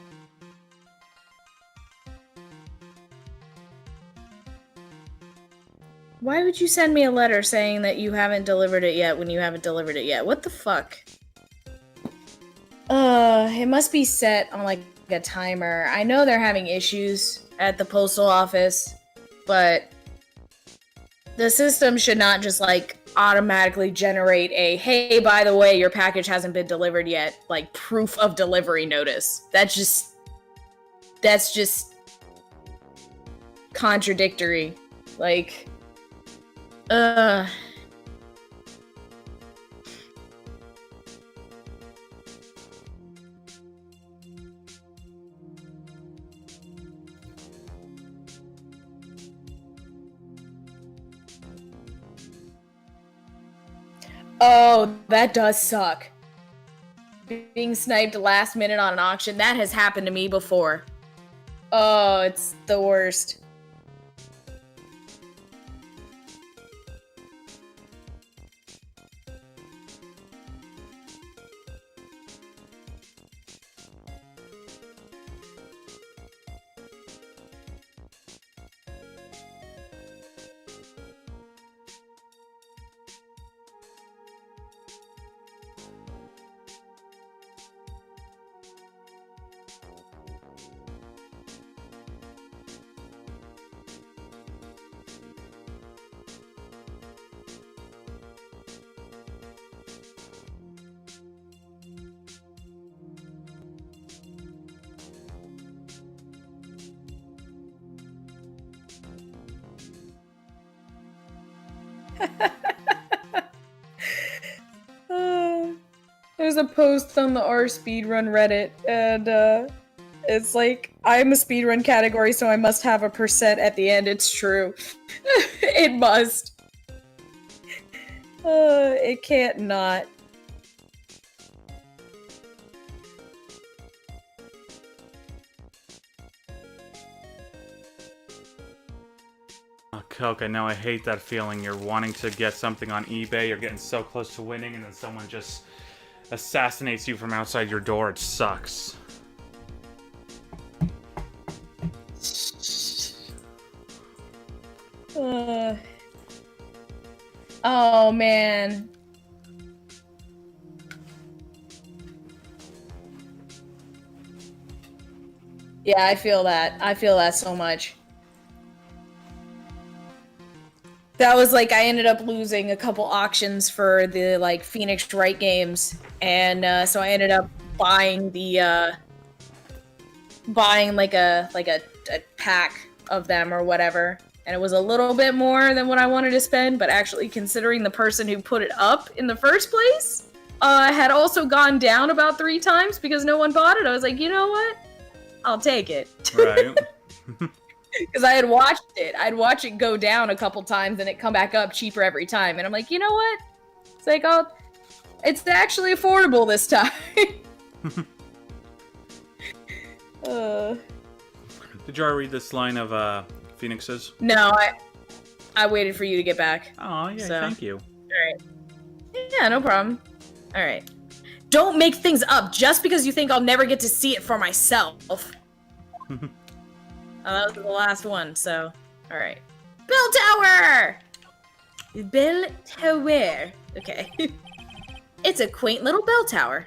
Why would you send me a letter saying that you haven't delivered it yet when you haven't delivered it yet? What the fuck? It must be set on, like, a timer. I know they're having issues at the postal office, but The system should not just, like, automatically generate a, hey, by the way, your package hasn't been delivered yet, like, proof of delivery notice. That's just contradictory. Like, Oh, that does suck. Being sniped last minute on an auction, that has happened to me before. Oh, it's the worst. There's a post on the R Speedrun Reddit, and it's like, I'm a speedrun category, so I must have a % at the end. It's true. It must. It can't not. Okay, now I hate that feeling. You're wanting to get something on eBay, you're getting so close to winning, and then someone just assassinates you from outside your door. It sucks. Oh, man. Yeah, I feel that. I feel that so much. That was like, I ended up losing a couple auctions for the, like, Phoenix Wright games, and so I ended up buying the, buying like a pack of them or whatever, and it was a little bit more than what I wanted to spend, but actually considering the person who put it up in the first place had also gone down about 3 times because no one bought it, I was like, you know what? I'll take it. Right. Because I had watched it. I'd watch it go down a couple times and it come back up cheaper every time. And I'm like, you know what? It's like, oh, it's actually affordable this time. Did you already read this line of Phoenix's? No, I waited for you to get back. Oh, yeah, thank you. Alright. Yeah, no problem. Alright. Don't make things up just because you think I'll never get to see it for myself. That was the last one, so... Alright. Bell tower! Bell tower. Okay. It's a quaint little bell tower.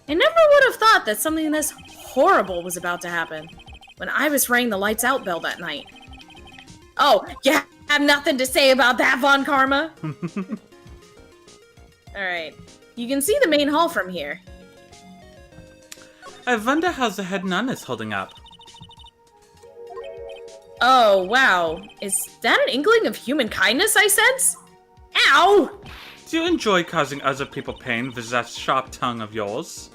I never would have thought that something this horrible was about to happen when Ibis rang the lights out bell that night. Oh, you have nothing to say about that, Von Karma? Alright. You can see the main hall from here. I wonder how the head nun is holding up. Oh, wow. Is that an inkling of human kindness I sense? Ow! Do you enjoy causing other people pain with that sharp tongue of yours?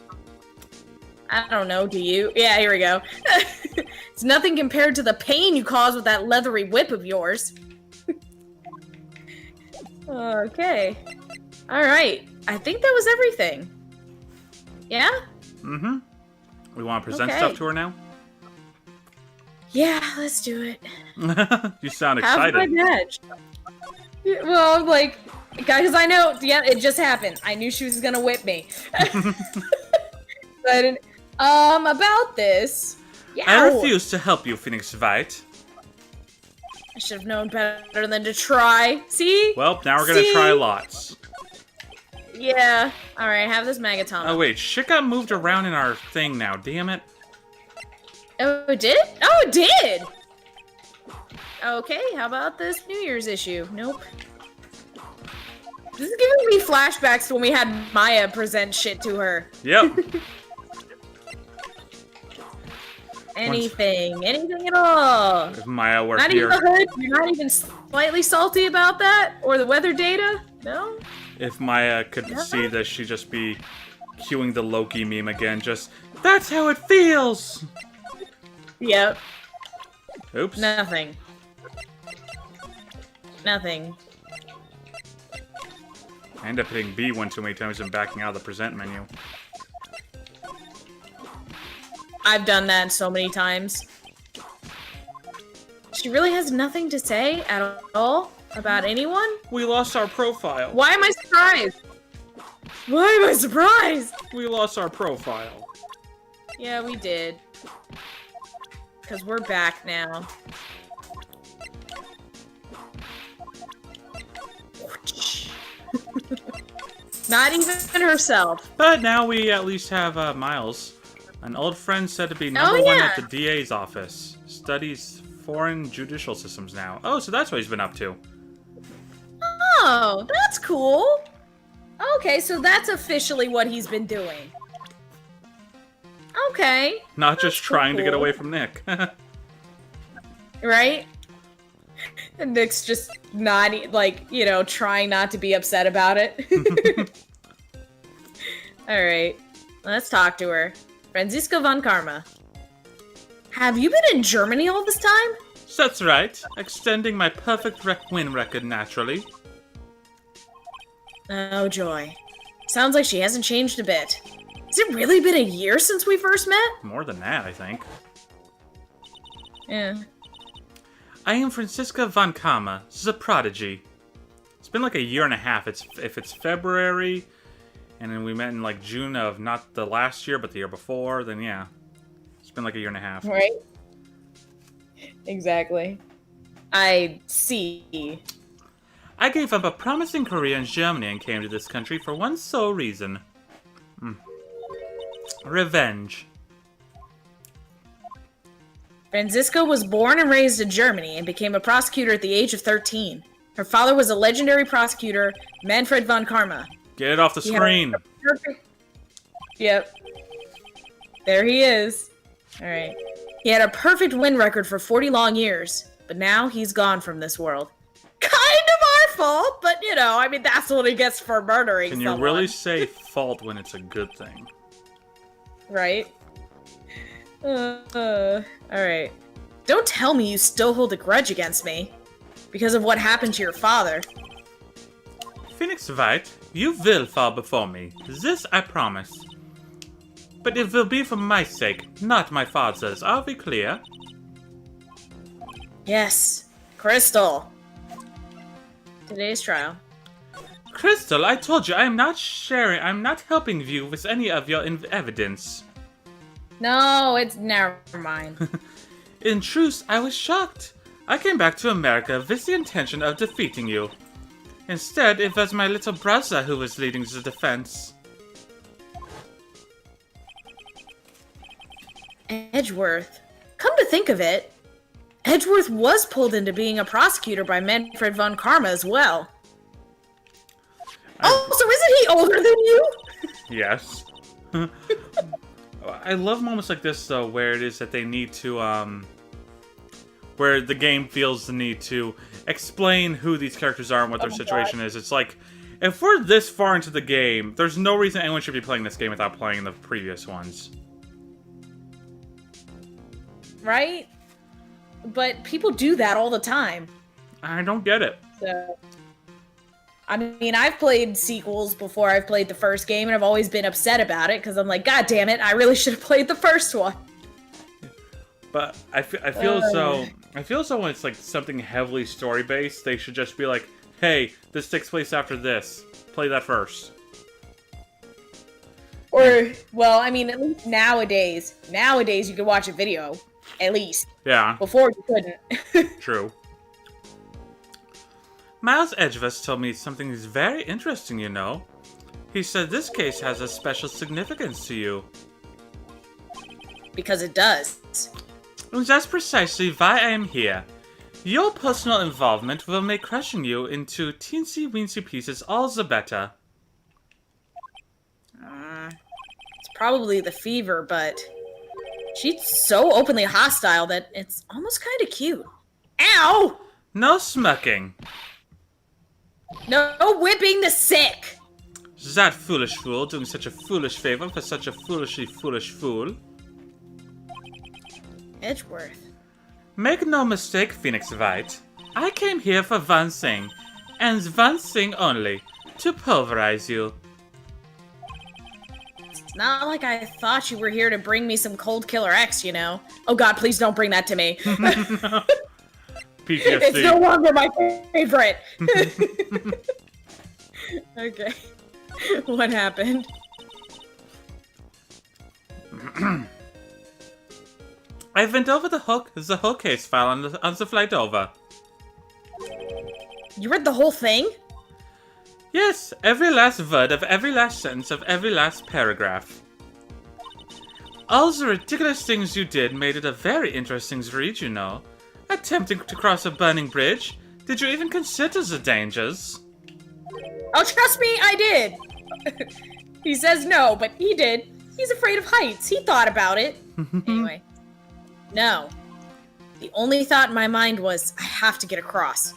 I don't know, do you? Yeah, here we go. It's nothing compared to the pain you cause with that leathery whip of yours. Okay. Alright. I think that was everything. Yeah? Mm-hmm. We want to present Okay. stuff to her now? Yeah, let's do it. You sound Have excited. my badge. Well, like, because I know, yeah, it just happened. I knew she was gonna whip me. But, about this. Yeah. I refuse to help you, Phoenix Wright. I should have known better than to try. See? Well, now we're gonna See? try lots. Yeah. Alright, have this Magatama. Oh wait, shit got moved around in our thing now, damn it. Oh, it did? Oh, it did! Okay, how about this New Year's issue? Nope. This is giving me flashbacks to when we had Maya present shit to her. Yep. Anything at all. If Maya were Not here, even the hood? You're not even slightly salty about that? Or the weather data? No? if Maya could see this, she'd just be cueing the Loki meme again. Just, that's how it feels. Yep. Oops. Nothing. Nothing. I end up hitting B one too many times and backing out of the present menu. I've done that so many times. She really has nothing to say at all about anyone? We lost our profile. Why am I surprised? Why am I surprised? We lost our profile. Yeah, we did. Because we're back now. Not even herself. But now we at least have Miles. An old friend said to be number one at the DA's office. Studies foreign judicial systems now. Oh, so that's what he's been up to. Oh, that's cool. Okay, so that's officially what he's been doing. Okay. Not just trying to get cool. away from Nick. Right? And Nick's just not, like, you know, trying not to be upset about it. Alright. Let's talk to her. Franziska von Karma. Have you been in Germany all this time? That's right. Extending my perfect win record naturally. Oh, joy. Sounds like she hasn't changed a bit. Has it really been a year since we first met? More than that, I think. Yeah. I am Franziska von Karma, the prodigy. It's been like a year and a half. If it's February, and then we met in like June of not the last year, but the year before, then yeah. It's been like a year and a half. Right? Exactly. I see. I gave up a promising career in Germany and came to this country for one sole reason. Revenge. Franziska was born and raised in Germany and became a prosecutor at the age of 13. Her father was a legendary prosecutor, Manfred von Karma. Get it off the screen. Yep. There he is. Alright. He had a perfect win record for 40 long years, but now he's gone from this world. Kind of our fault, but you know, I mean, that's what he gets for murdering Can you someone. really say fault when it's a good thing? Right? Alright. Don't tell me you still hold a grudge against me. Because of what happened to your father. Phoenix White, you will fall before me. This I promise. But it will be for my sake, not my father's. Are we clear? Yes. Crystal. Today's trial. Crystal, I told you I'm not helping you with any of your evidence. No, it's never mind. In truth, I was shocked. I came back to America with the intention of defeating you. Instead, it was my little brother who was leading the defense. Edgeworth. Come to think of it, Edgeworth was pulled into being a prosecutor by Manfred von Karma as well. Oh, so isn't he older than you? Yes. I love moments like this, though, where it is that they need to, where the game feels the need to explain who these characters are and what their situation is. It's like, if we're this far into the game, there's no reason anyone should be playing this game without playing the previous ones. Right? But people do that all the time. I don't get it. So, I mean, I've played sequels before I've played the first game, and I've always been upset about it, because I'm like, God damn it, I really should have played the first one. But I feel as though when it's like something heavily story-based, they should just be like, hey, this takes place after this. Play that first. Or, well, I mean, at least nowadays you can watch a video. At least. Yeah. Before you couldn't. True. Miles Edgeworth told me something is very interesting, you know. He said this case has a special significance to you. Because it does. And that's precisely why I am here. Your personal involvement will make crushing you into teensy-weensy pieces all the better. It's probably the fever, but she's so openly hostile that it's almost kind of cute. Ow! No smirking. No whipping the sick! That foolish fool doing such a foolish favor for such a foolishly foolish fool. Edgeworth. Make no mistake, Phoenix White. I came here for one thing, and one thing only, to pulverize you. It's not like I thought you were here to bring me some Cold Killer X, you know? Oh god, please don't bring that to me. PTSD. It's no longer my favorite. Okay. What happened? I went over the whole case file on the flight over. You read the whole thing? Yes, every last word of every last sentence of every last paragraph. All the ridiculous things you did made it a very interesting read, you know. Attempting to cross a burning bridge. Did you even consider the dangers? Oh, trust me, I did. He says no, but he did. He's afraid of heights. He thought about it. Anyway. No. The only thought in my mind was, I have to get across.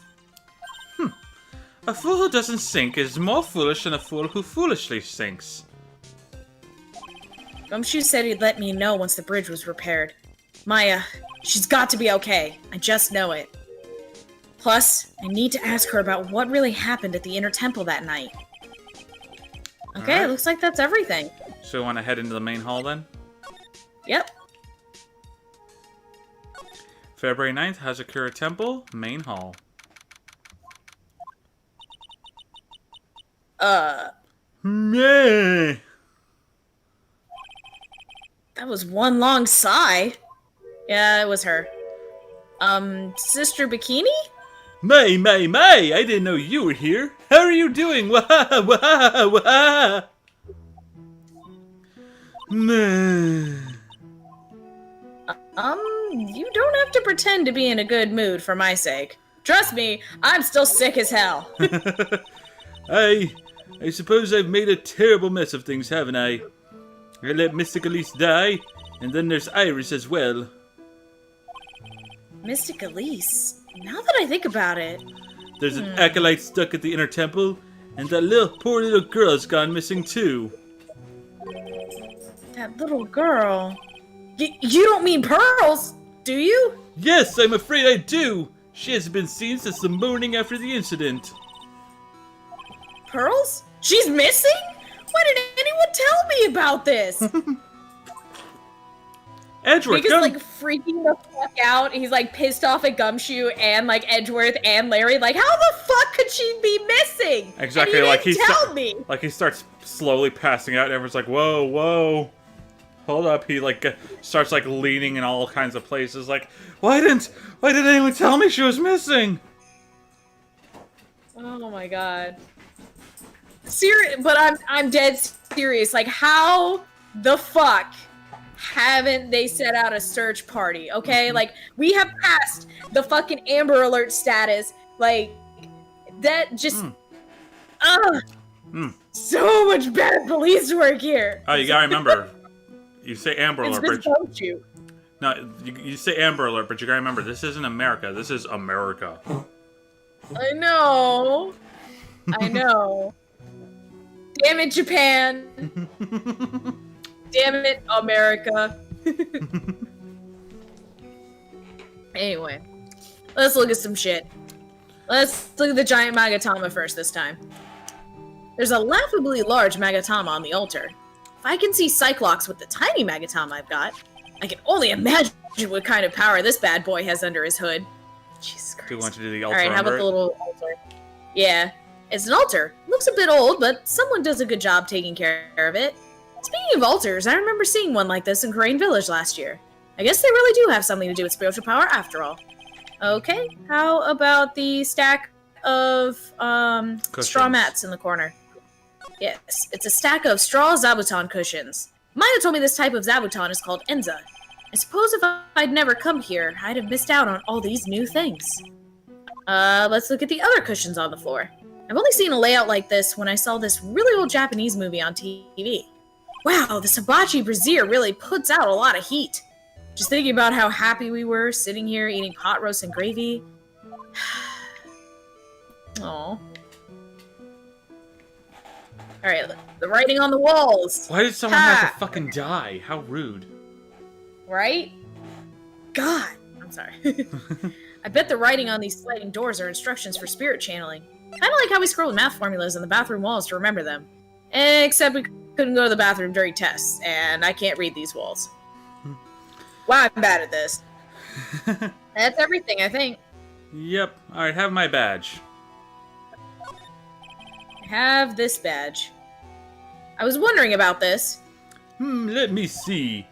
A fool who doesn't sink is more foolish than a fool who foolishly sinks. Gumshoe said he'd let me know once the bridge was repaired. Maya, she's got to be okay. I just know it. Plus, I need to ask her about what really happened at the Inner Temple that night. Okay, Alright. looks like that's everything. So we want to head into the main hall then? Yep. February 9th, Hazakura Temple, main hall. Meh. That was one long sigh. Yeah, it was her. Sister Bikini? May, I didn't know you were here. How are you doing? Wah, wah, wah. Meh. You don't have to pretend to be in a good mood for my sake. Trust me, I'm still sick as hell. I suppose I've made a terrible mess of things, haven't I? I let Mystic Elise die, and then there's Iris as well. Mystic Elise? Now that I think about it... There's an acolyte stuck at the Inner Temple, and that poor little girl's gone missing too. That little girl... You don't mean Pearls, do you? Yes, I'm afraid I do! She hasn't been seen since the morning after the incident. Pearls? She's missing? Why didn't anyone tell me about this? Edgeworth, Nick is come! like freaking the fuck out. He's like pissed off at Gumshoe and like Edgeworth and Larry. Like, how the fuck could she be missing? Exactly, and like he didn't tell me. Like he starts slowly passing out, and everyone's like, "Whoa, whoa, hold up!" He like starts like leaning in all kinds of places. Like, why didn't anyone tell me she was missing? Oh my god. But I'm dead serious. Like, how the fuck haven't they set out a search party? Okay, like we have passed the fucking Amber Alert status. Like that just. So much bad police work here. Oh, you gotta remember, you say Amber It's Alert, just but Gumshoe. no, you say Amber Alert, but you gotta remember, this isn't America. This is America. I know. I know. Damn it, Japan. Damn it, America. Anyway, let's look at some shit. Let's look at the giant Magatama first this time. There's a laughably large Magatama on the altar. If I can see Cyclops with the tiny Magatama I've got, I can only imagine what kind of power this bad boy has under his hood. Jesus Christ. Do you want to do the altar? Alright, how about under the it? little altar? Yeah, it's an altar. Looks a bit old, but someone does a good job taking care of it. Speaking of altars, I remember seeing one like this in Crane Village last year. I guess they really do have something to do with spiritual power after all. Okay, how about the stack of straw mats in the corner? Yes, it's a stack of straw zabuton cushions. Maya told me this type of zabuton is called Enza. I suppose if I'd never come here, I'd have missed out on all these new things. Let's look at the other cushions on the floor. I've only seen a layout like this when I saw this really old Japanese movie on TV. Wow, the hibachi brazier really puts out a lot of heat. Just thinking about how happy we were sitting here eating pot roast and gravy. Aw. Alright, the writing on the walls. Why did someone have to fucking die? How rude. Right? God. I'm sorry. I bet the writing on these sliding doors are instructions for spirit channeling. Kinda like how we scrolled math formulas on the bathroom walls to remember them. Except we couldn't go to the bathroom during tests, and I can't read these walls. Wow, I'm bad at this. That's everything, I think. Yep. Alright, have my badge. Have this badge. I was wondering about this. Let me see.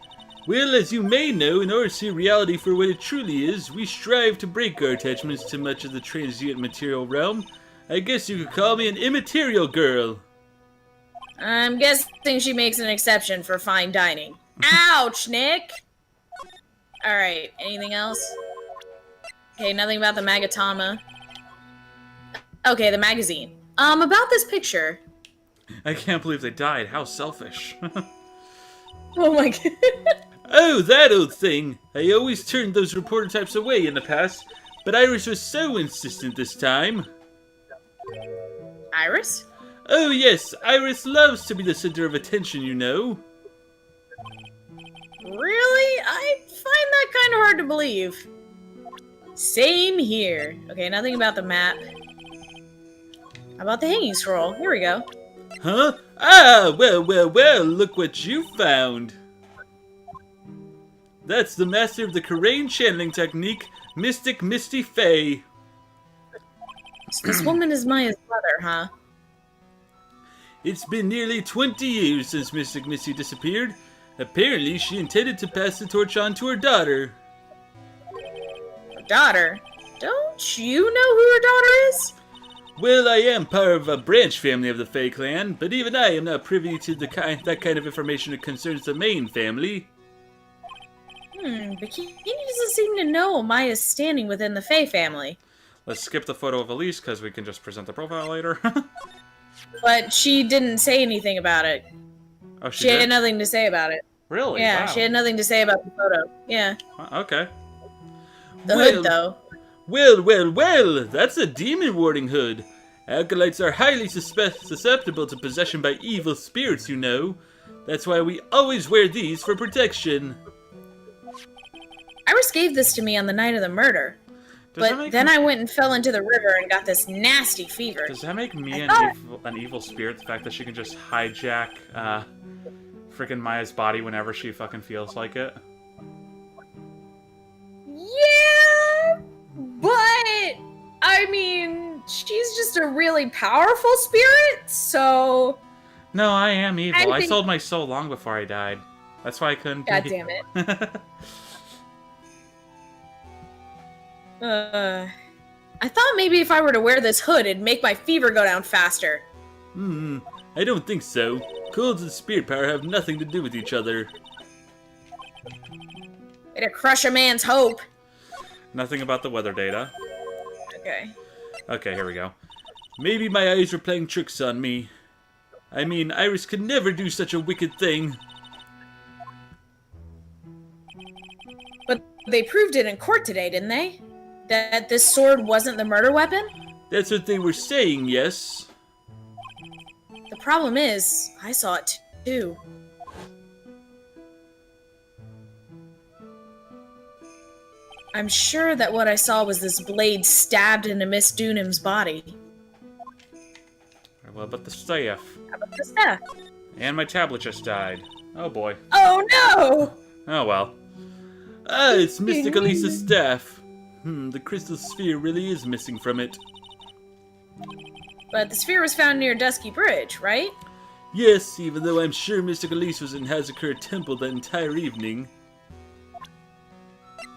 Well, as you may know, in order to see reality for what it truly is, we strive to break our attachments to much of the transient material realm. I guess you could call me an immaterial girl. I'm guessing she makes an exception for fine dining. Ouch, Nick! Alright, anything else? Okay, nothing about the Magatama. Okay, the magazine. About this picture. I can't believe they died. How selfish. Oh my god. Oh, that old thing. I always turned those reporter types away in the past, but Iris was so insistent this time. Iris? Oh yes, Iris loves to be the center of attention, you know. Really? I find that kind of hard to believe. Same here. Okay, nothing about the map. How about the hanging scroll? Here we go. Huh? Ah, well, look what you found. That's the master of the Karain channeling technique, Mystic Misty Fae. So this woman is Maya's mother, huh? It's been nearly 20 years since Mystic Misty disappeared. Apparently, she intended to pass the torch on to her daughter. Her daughter? Don't you know who her daughter is? Well, I am part of a branch family of the Fae clan, but even I am not privy to that kind of information that concerns the main family. Bikini doesn't seem to know Maya's standing within the Fae family. Let's skip the photo of Elise, because we can just present the profile later. But she didn't say anything about it. Oh, She had nothing to say about it. Really? Yeah, Wow. she had nothing to say about the photo. Yeah. Okay. The hood, though. Well, that's a demon warding hood. Acolytes are highly susceptible to possession by evil spirits, you know. That's why we always wear these for protection. Iris gave this to me on the night of the murder. Does But then I went and fell into the river and got this nasty fever. Does that make me an evil spirit? The fact that she can just hijack freaking Maya's body whenever she fucking feels like it? Yeah, but I mean, she's just a really powerful spirit, so No, I am evil. I think- sold my soul long before I died. That's why I couldn't God be... damn it. I thought maybe if I were to wear this hood, it'd make my fever go down faster. I don't think so. Colds and spirit power have nothing to do with each other. Way to crush a man's hope. Nothing about the weather data. Okay. Okay, here we go. Maybe my eyes were playing tricks on me. I mean, Iris could never do such a wicked thing. But they proved it in court today, didn't they? That this sword wasn't the murder weapon? That's what they were saying, yes. The problem is, I saw it too. I'm sure that what I saw was this blade stabbed into Miss Dunham's body. What about the staff? How about the staff? And my tablet just died. Oh boy. Oh no! Oh well. Ah, it's Mystic Elisa's staff. The crystal sphere really is missing from it. But the sphere was found near Dusky Bridge, right? Yes, even though I'm sure Mystic Elise was in Hazakura Temple that entire evening.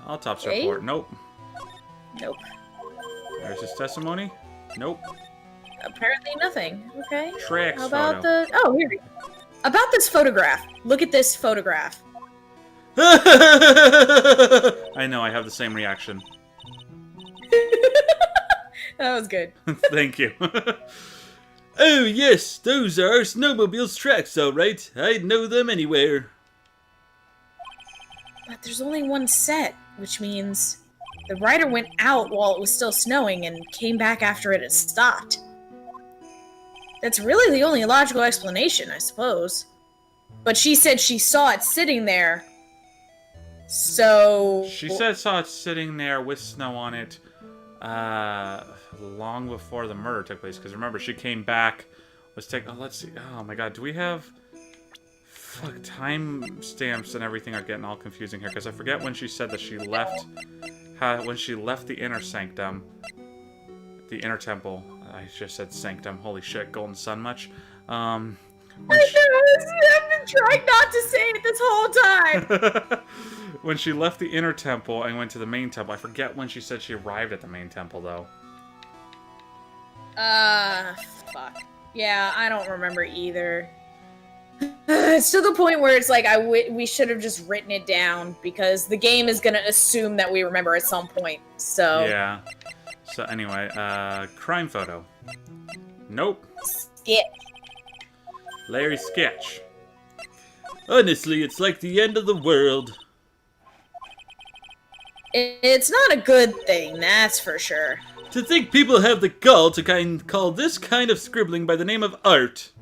Autopsy Okay. report. Nope. Nope. There's his testimony. Nope. Apparently nothing. Okay. Tracks How about photo. the... Oh, here we go. About this photograph. Look at this photograph. I know, I have the same reaction. That was good. Thank you. Oh yes, those are our snowmobile's tracks, all right. I'd know them anywhere. But there's only one set, which means the rider went out while it was still snowing and came back after it had stopped. That's really the only logical explanation, I suppose. But she said she saw it sitting there. So... She saw it sitting there with snow on it long before the murder took place. Because remember, she came back, oh, let's see. Oh my god, do we have... Fuck, time stamps and everything are getting all confusing here. Because I forget when she said that she left... when she left the inner sanctum. The inner temple. I just said sanctum. Holy shit, Golden Sun much? I've been trying not to say it this whole time! When she left the inner temple and went to the main temple. I forget when she said she arrived at the main temple, though. Fuck. Yeah, I don't remember either. It's to the point where it's like, we should have just written it down, because the game is gonna assume that we remember at some point, so... Yeah. So anyway, crime photo. Nope. Sketch. Larry sketch. Honestly, it's like the end of the world. It's not a good thing, that's for sure. To think people have the gall to call this kind of scribbling by the name of art.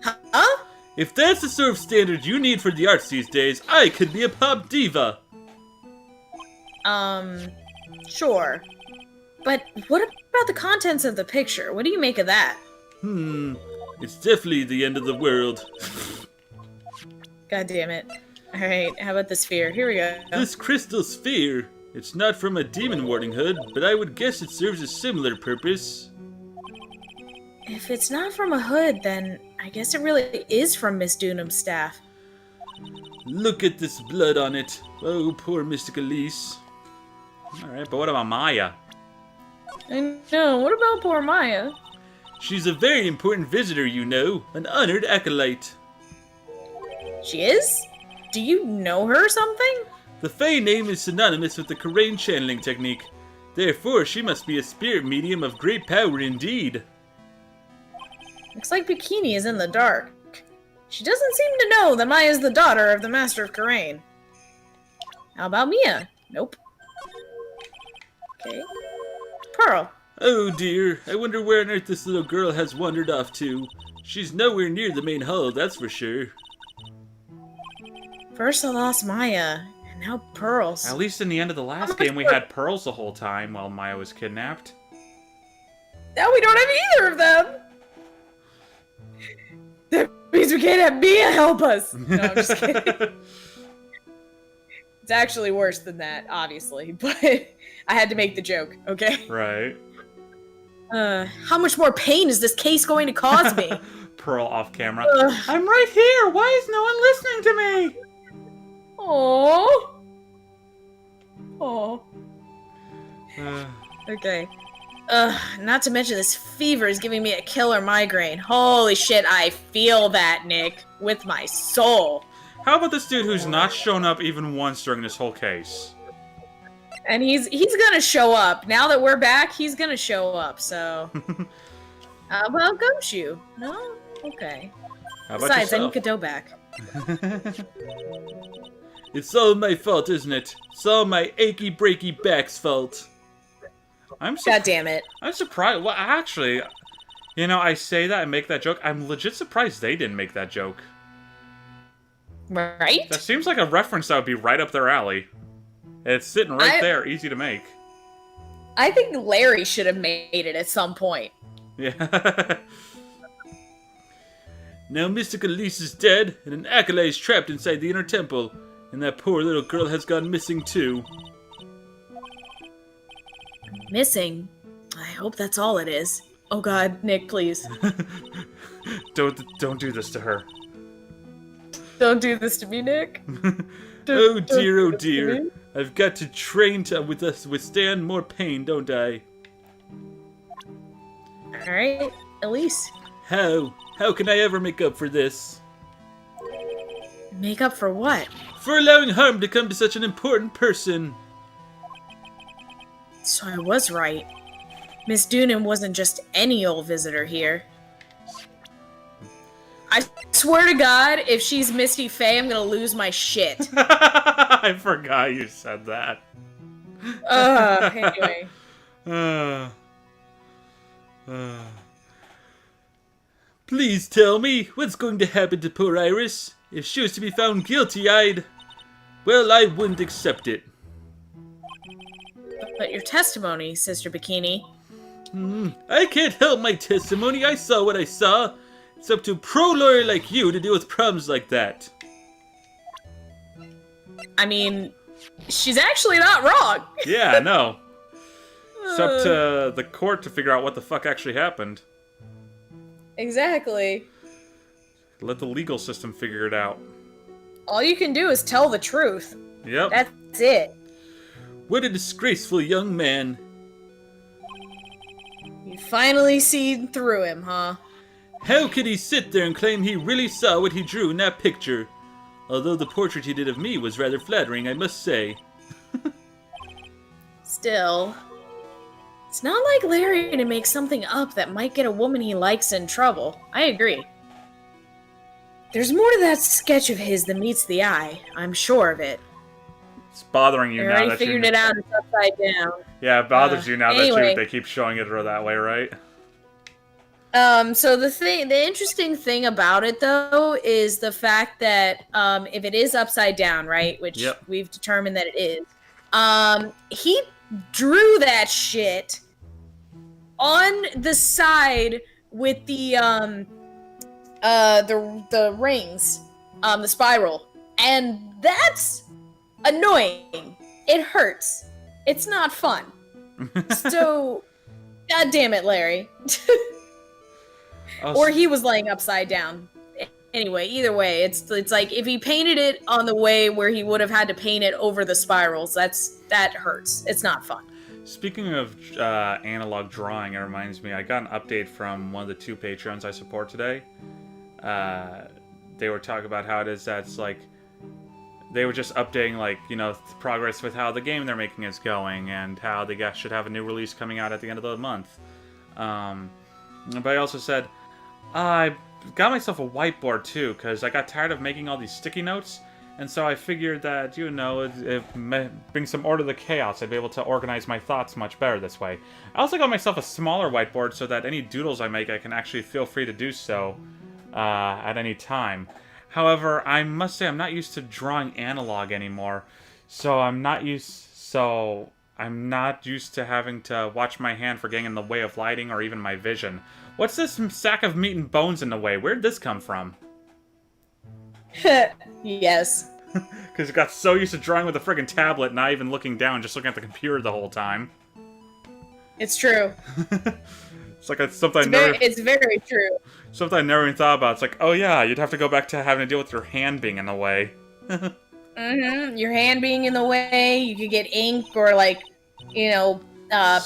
Huh? If that's the sort of standard you need for the arts these days, I could be a pop diva. Sure. But what about the contents of the picture? What do you make of that? It's definitely the end of the world. God damn it. Alright, how about the sphere? Here we go. This crystal sphere. It's not from a demon warding hood, but I would guess it serves a similar purpose. If it's not from a hood, then I guess it really is from Miss Dunham's staff. Look at this blood on it. Oh, poor Mystic Elise. Alright, but what about Maya? I know, what about poor Maya? She's a very important visitor, you know. An honored acolyte. She is? Do you know her or something? The Fae name is synonymous with the Karain channeling technique. Therefore, she must be a spirit medium of great power indeed. Looks like Bikini is in the dark. She doesn't seem to know that Maya's the daughter of the Master of Karain. How about Mia? Nope. Okay. Pearl. Oh dear, I wonder where on earth this little girl has wandered off to. She's nowhere near the main hull, that's for sure. First I lost Maya, and now Pearls. At least in the end of the last game, we had pearls the whole time while Maya was kidnapped. Now we don't have either of them! That means we can't have Mia help us! No, I'm just kidding. It's actually worse than that, obviously, but I had to make the joke, okay? Right. How much more pain is this case going to cause me? Pearl off camera. I'm right here! Why is no one listening to me? Aww. Aww. Okay. Not to mention this fever is giving me a killer migraine. Holy shit, I feel that, Nick. With my soul. How about this dude who's not shown up even once during this whole case? And he's gonna show up. Now that we're back, he's gonna show up, so... well, Gumshoe. No? Okay. How about Besides, I yourself? need Godot back. It's all my fault, isn't it? It's all my achy breaky back's fault. God damn it. I'm surprised. Well, actually, you know, I say that and make that joke. I'm legit surprised they didn't make that joke. Right? That seems like a reference that would be right up their alley. It's sitting right there, easy to make. I think Larry should have made it at some point. Yeah. Now Mystic Elise is dead, and an acolyte is trapped inside the inner temple, and that poor little girl has gone missing too. Missing? I hope that's all it is. Oh god, Nick, please. Don't do this to her. Don't do this to me, Nick. Oh dear. I've got to train to withstand more pain, don't I? Alright, Elise. How? How can I ever make up for this? Make up for what? For allowing harm to come to such an important person. So I was right. Miss Doonan wasn't just any old visitor here. I swear to God, if she's Misty Faye, I'm gonna lose my shit. I forgot you said that. Anyway. Please tell me, what's going to happen to poor Iris? If she was to be found guilty, well, I wouldn't accept it. But your testimony, Sister Bikini. I can't help my testimony. I saw what I saw. It's up to a pro-lawyer like you to deal with problems like that. I mean, she's actually not wrong. Yeah, no. It's up to the court to figure out what the fuck actually happened. Exactly. Let the legal system figure it out. All you can do is tell the truth. Yep. That's it. What a disgraceful young man. You finally seen through him, huh? How could he sit there and claim he really saw what he drew in that picture? Although the portrait he did of me was rather flattering, I must say. Still, it's not like Larry to make something up that might get a woman he likes in trouble. I agree. There's more to that sketch of his than meets the eye. I'm sure of it. It's bothering you I now already that figured you... it out. It's upside down. Yeah, it bothers you now anyway. that they keep showing it that way, right? So the interesting thing about it though is the fact that if it is upside down, right, which we've determined that it is, he drew that shit on the side with the rings, the spiral, and that's annoying. It hurts. It's not fun. So, God damn it, Larry. Or he was laying upside down. Anyway, either way, it's like if he painted it on the way where he would have had to paint it over the spirals, that hurts. It's not fun. Speaking of analog drawing, it reminds me, I got an update from one of the 2 Patreons I support today. They were talking about how it is that's like, they were just updating, like, you know, progress with how the game they're making is going, and how they should have a new release coming out at the end of the month. But I also said, I got myself a whiteboard too, because I got tired of making all these sticky notes, and so I figured that, you know, it brings some order to the chaos. I'd be able to organize my thoughts much better this way. I also got myself a smaller whiteboard so that any doodles I make, I can actually feel free to do so at any time. However, I must say I'm not used to drawing analog anymore, so I'm not used to having to watch my hand for getting in the way of lighting or even my vision. What's this sack of meat and bones in the way? Where'd this come from? Yes. Because I got so used to drawing with a friggin' tablet, not even looking down, just looking at the computer the whole time. It's true. It's like something it's very true. Something I never even thought about. It's like, oh yeah, you'd have to go back to having to deal with your hand being in the way. Your hand being in the way, you could get ink or, like, you know,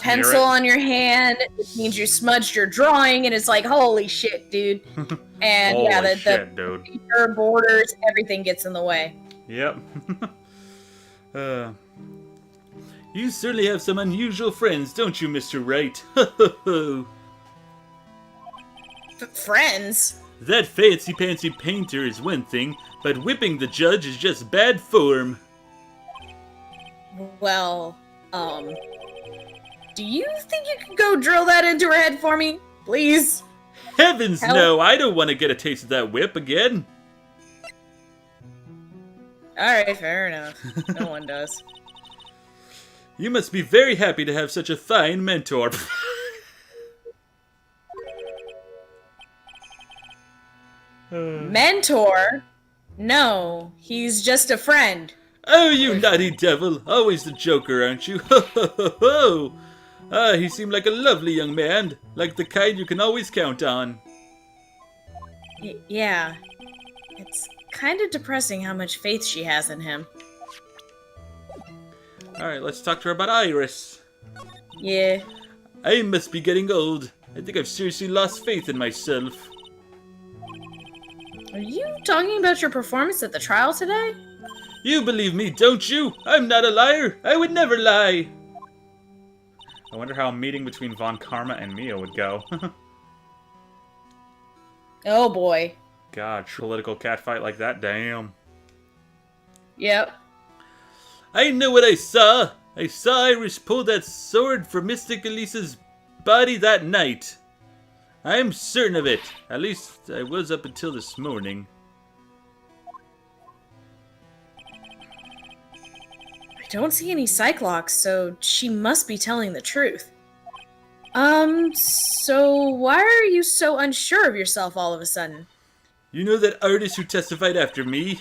pencil on your hand. It means you smudged your drawing, and it's like, holy shit, dude. And holy shit, dude. Paper, borders, everything gets in the way. Yep. You certainly have some unusual friends, don't you, Mr. Wright? Friends? That fancy-pantsy painter is one thing, but whipping the judge is just bad form. Well, do you think you could go drill that into her head for me? Please? Heavens no, I don't want to get a taste of that whip again. Alright, fair enough. No one does. You must be very happy to have such a fine mentor. Mentor? No, he's just a friend. Oh, you naughty devil. Always the joker, aren't you? Ho, ho, ho, ho. Ah, he seemed like a lovely young man. Like the kind you can always count on. Yeah. It's kind of depressing how much faith she has in him. Alright, let's talk to her about Iris. Yeah. I must be getting old. I think I've seriously lost faith in myself. Are you talking about your performance at the trial today? You believe me, don't you? I'm not a liar. I would never lie. I wonder how a meeting between Von Karma and Mia would go. Oh boy. God, political catfight like that, damn. Yep. I know what I saw. I saw Iris pull that sword from Mystic Elisa's body that night. I'm certain of it. At least I was up until this morning. I don't see any Cyclops, so she must be telling the truth. So why are you so unsure of yourself all of a sudden? You know that artist who testified after me?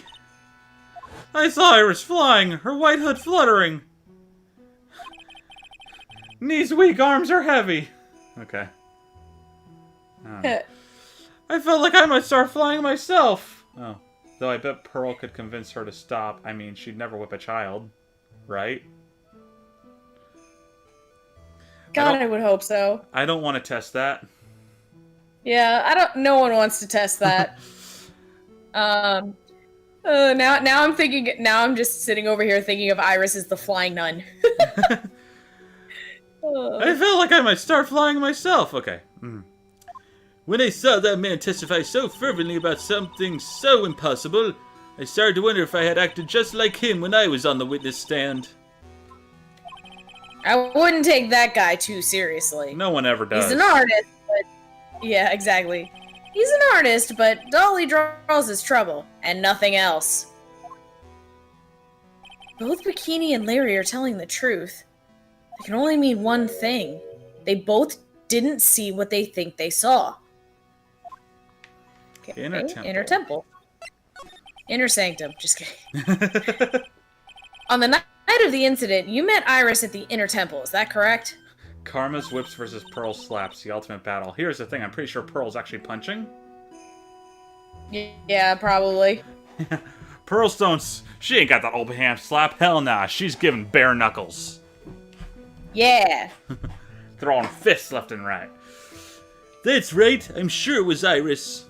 I saw Iris flying, her white hood fluttering. Knees weak, arms are heavy. Okay. I felt like I might start flying myself. Oh. Though I bet Pearl could convince her to stop. I mean, she'd never whip a child. Right? God, I would hope so. I don't want to test that. Yeah, no one wants to test that. Now I'm thinking, now I'm just sitting over here thinking of Iris as the flying nun. I felt like I might start flying myself. Okay. When I saw that man testify so fervently about something so impossible, I started to wonder if I had acted just like him when I was on the witness stand. I wouldn't take that guy too seriously. No one ever does. He's an artist, but... Yeah, exactly. He's an artist, but all he draws is trouble, and nothing else. Both Bikini and Larry are telling the truth. It can only mean one thing. They both didn't see what they think they saw. Okay, Inner temple. Inner temple. Inner sanctum. Just kidding. On the night of the incident, you met Iris at the inner temple. Is that correct? Karma's whips versus Pearl's slaps, the ultimate battle. Here's the thing, I'm pretty sure Pearl's actually punching. Yeah, probably. Pearl Stone's, she ain't got that open hand slap. Hell nah, she's giving bare knuckles. Yeah. Throwing fists left and right. That's right, I'm sure it was Iris.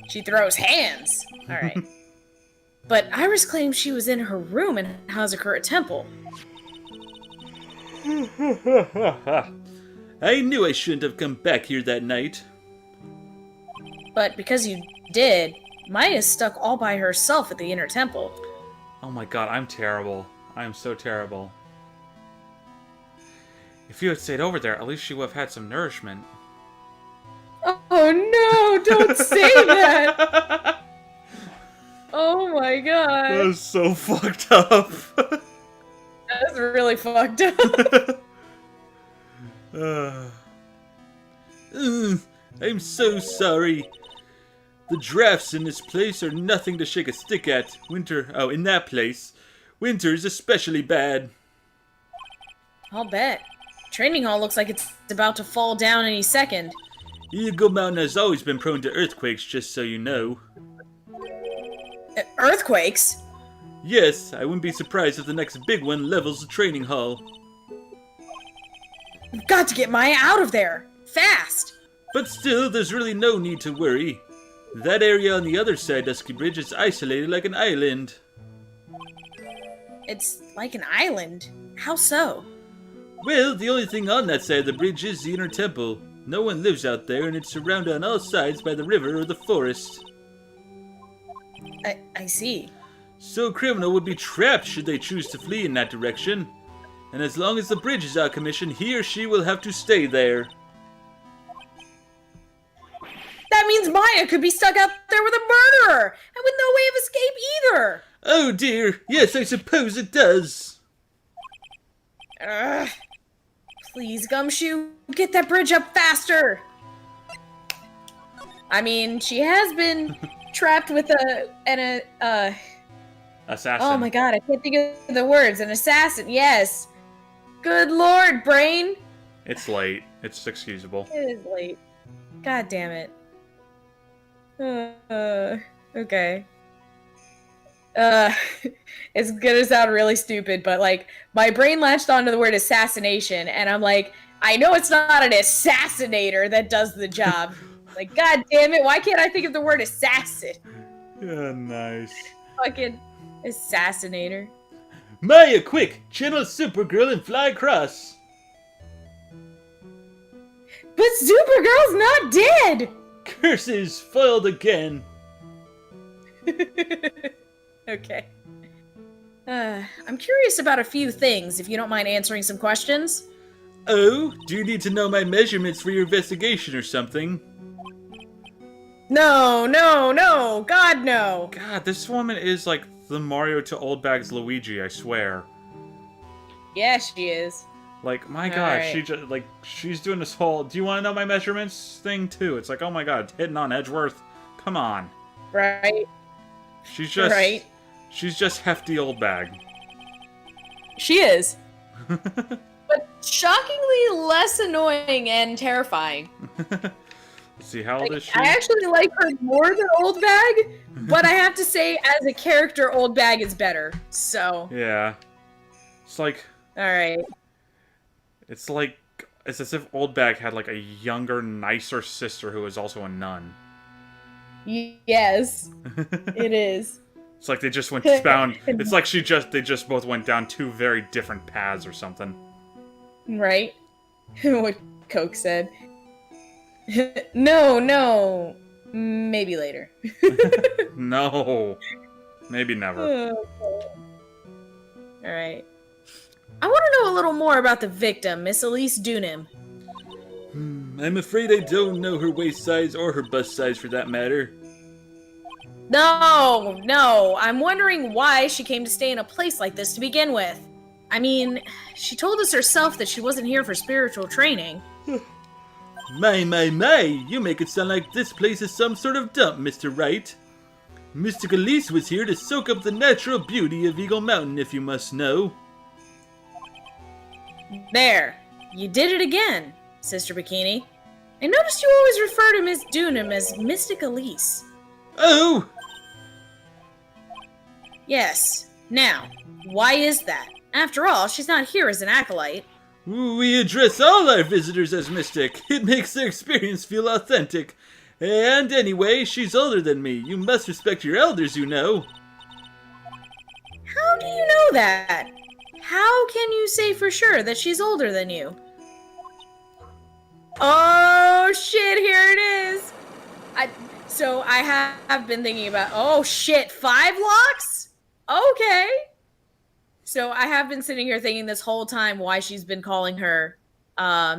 She throws hands. Alright. But Iris claims she was in her room in Hazakura Temple. I knew I shouldn't have come back here that night. But because you did, Maya's stuck all by herself at the inner temple. Oh my god, I'm terrible. I am so terrible. If you had stayed over there, at least she would have had some nourishment. Oh no, don't say that! Oh my god. That was so fucked up. That's really fucked up. I'm so sorry. The drafts in this place are nothing to shake a stick at. In that place. Winter is especially bad. I'll bet. Training hall looks like it's about to fall down any second. Eagle Mountain has always been prone to earthquakes, just so you know. Earthquakes? Yes, I wouldn't be surprised if the next big one levels the training hall. We've got to get Maya out of there! Fast! But still, there's really no need to worry. That area on the other side of Dusky Bridge is isolated like an island. It's like an island? How so? Well, the only thing on that side of the bridge is the inner temple. No one lives out there, and it's surrounded on all sides by the river or the forest. I see. So a criminal would be trapped should they choose to flee in that direction. And as long as the bridge is out of commission, he or she will have to stay there. That means Maya could be stuck out there with a murderer! And with no way of escape either! Oh dear, yes, I suppose it does. Ugh. Please, Gumshoe, get that bridge up faster! I mean, she has been trapped with Assassin. oh my god, I can't think of the words. An assassin, yes. Good lord, brain! It's late. It's excusable. It is late. God damn it. Okay. It's gonna sound really stupid, but like, my brain latched onto the word assassination, and I'm like, I know it's not an assassinator that does the job. Like, god damn it, why can't I think of the word assassin? Yeah, nice. Fucking assassinator. Maya, quick! Channel Supergirl and fly across. But Supergirl's not dead! Curses foiled again. Okay. I'm curious about a few things, if you don't mind answering some questions. Oh, do you need to know my measurements for your investigation or something? No, no, no! God, no! God, this woman is like the Mario to Old Bags Luigi, I swear. Yeah, she is. Like, my All God, right. she just, like, she's doing this whole, do you want to know my measurements thing, too? It's like, oh my God, hitting on Edgeworth? Come on. Right? She's just, Right? she's just hefty old bag. She is. But shockingly less annoying and terrifying. Let's see, how old is she? I actually like her more than Old Bag, but I have to say, as a character, Old Bag is better. So, Yeah. It's like, alright. it's as if Old Bag had, like, a younger, nicer sister who was also a nun. Yes, it is. It's like they just went found, it's like they just both went down two very different paths or something. Right? What Coke said. No. Maybe later. No. Maybe never. Alright. I want to know a little more about the victim, Miss Elise Dunim. I'm afraid I don't know her waist size or her bust size for that matter. No. I'm wondering why she came to stay in a place like this to begin with. I mean, she told us herself that she wasn't here for spiritual training. My, you make it sound like this place is some sort of dump, Mr. Wright. Mystic Elise was here to soak up the natural beauty of Eagle Mountain, if you must know. There. You did it again, Sister Bikini. I noticed you always refer to Miss Dunim as Mystic Elise. Oh! Yes. Now, why is that? After all, she's not here as an acolyte. We address all our visitors as Mystic. It makes their experience feel authentic. And anyway, she's older than me. You must respect your elders, you know. How do you know that? How can you say for sure that she's older than you? Oh shit, here it is! So I have been thinking about, oh shit, 5 locks? Okay. So I have been sitting here thinking this whole time why she's been calling her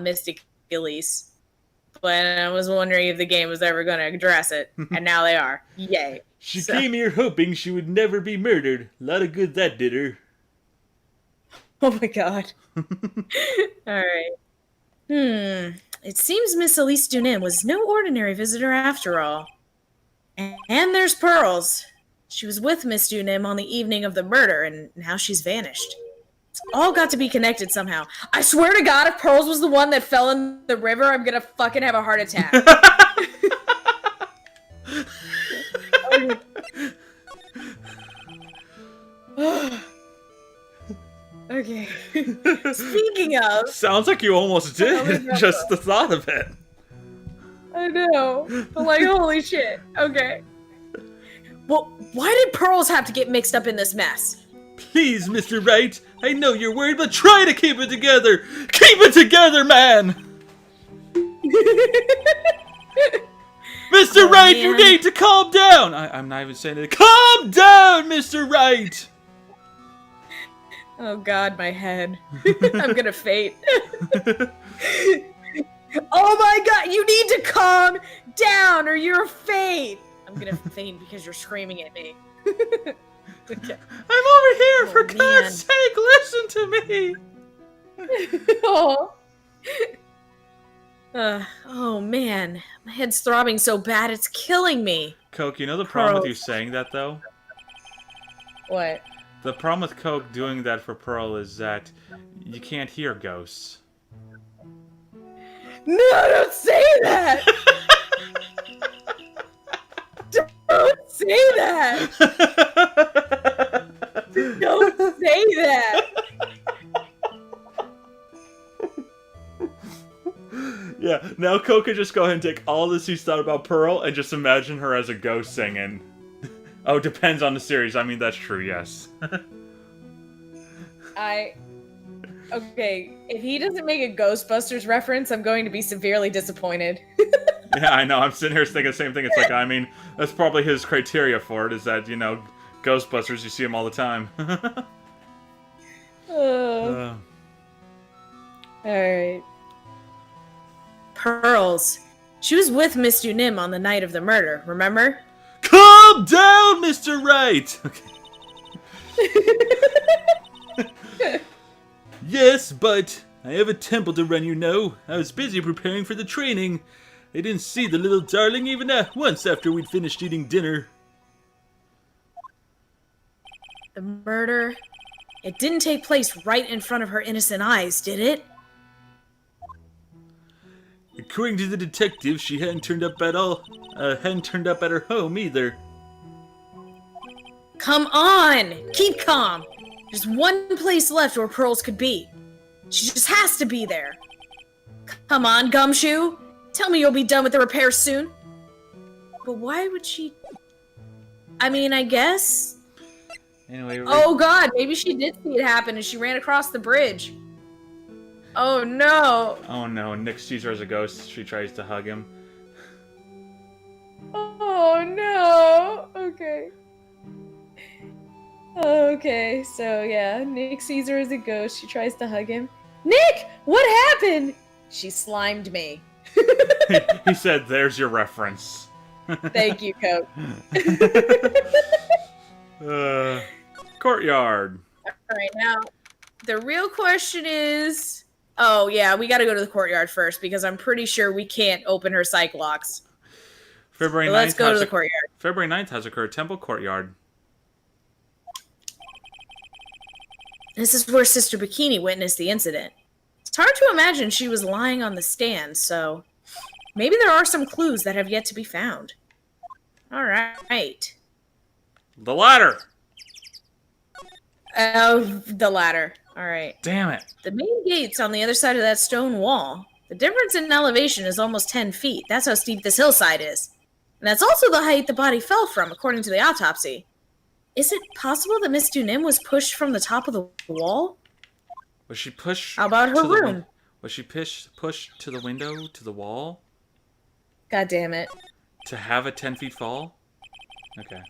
Mystic Elise. But I was wondering if the game was ever going to address it. And now they are. Yay. She came here hoping she would never be murdered. A lot of good that did her. Oh my god. Alright. It seems Miss Elise Dunim was no ordinary visitor after all. And there's Pearls. She was with Miss Dunim on the evening of the murder, and now she's vanished. It's all got to be connected somehow. I swear to God, if Pearls was the one that fell in the river, I'm gonna fucking have a heart attack. Okay. Speaking of... Sounds like you almost did, just the thought of it. I know. I'm like, holy shit. Okay. Well, why did Pearls have to get mixed up in this mess? Please, Mr. Wright. I know you're worried, but try to keep it together. Keep it together, man. Mr. Wright, you man. need to calm down. I'm not even saying it. Calm down, Mr. Wright. Oh god, my head. I'm gonna faint. Oh my god, you need to calm down or you're faint. I'm gonna faint because you're screaming at me. Okay. I'm over here, for man. God's sake, listen to me. Oh. Oh man, my head's throbbing so bad it's killing me. Coke, you know the problem with you Pearls. saying that, though? What? The problem with Coke doing that for Pearl is that you can't hear ghosts. No, don't say that! Don't say that! Don't say that! Yeah, now Cole could just go ahead and take all this he's thought about Pearl and just imagine her as a ghost singing. Oh, depends on the series. I mean, that's true, yes. Okay, if he doesn't make a Ghostbusters reference, I'm going to be severely disappointed. Yeah, I know. I'm sitting here thinking the same thing. It's like, I mean, that's probably his criteria for it, is that, you know, Ghostbusters, you see them all the time. Alright. Pearls. She was with Miss Dunim on the night of the murder, remember? Calm down, Mr. Wright! Okay. Yes, but I have a temple to run, you know. I was busy preparing for the training. I didn't see the little darling even once after we'd finished eating dinner. The murder? It didn't take place right in front of her innocent eyes, did it? According to the detective, she hadn't turned up at all. Hadn't turned up at her home either. Come on! Keep calm! There's one place left where Pearls could be. She just has to be there. Come on, Gumshoe! Tell me you'll be done with the repairs soon. But why would she... I mean, I guess... Anyway, Oh god, maybe she did see it happen and she ran across the bridge. Oh no! Oh no, Nick sees her as a ghost. She tries to hug him. Oh no! Okay. Okay, so yeah, Nick sees her as a ghost. She tries to hug him. Nick! What happened? She slimed me. He said, there's your reference. Thank you, Coke. Courtyard. Alright, now, the real question is... Oh, yeah, we gotta go to the courtyard first, because I'm pretty sure we can't open her psych locks. February 9th So let's go to the courtyard. February 9th has occurred. Temple Courtyard. This is where Sister Bikini witnessed the incident. It's hard to imagine she was lying on the stand, so... Maybe there are some clues that have yet to be found. Alright. The ladder! Oh, the ladder. Alright. Damn it. The main gate's on the other side of that stone wall. The difference in elevation is almost 10 feet. That's how steep this hillside is. And that's also the height the body fell from, according to the autopsy. Is it possible that Miss Dunim was pushed from the top of the wall? Was she pushed? How about her room? Was she pushed to the window, to the wall? God damn it. To have a 10 feet fall? Okay.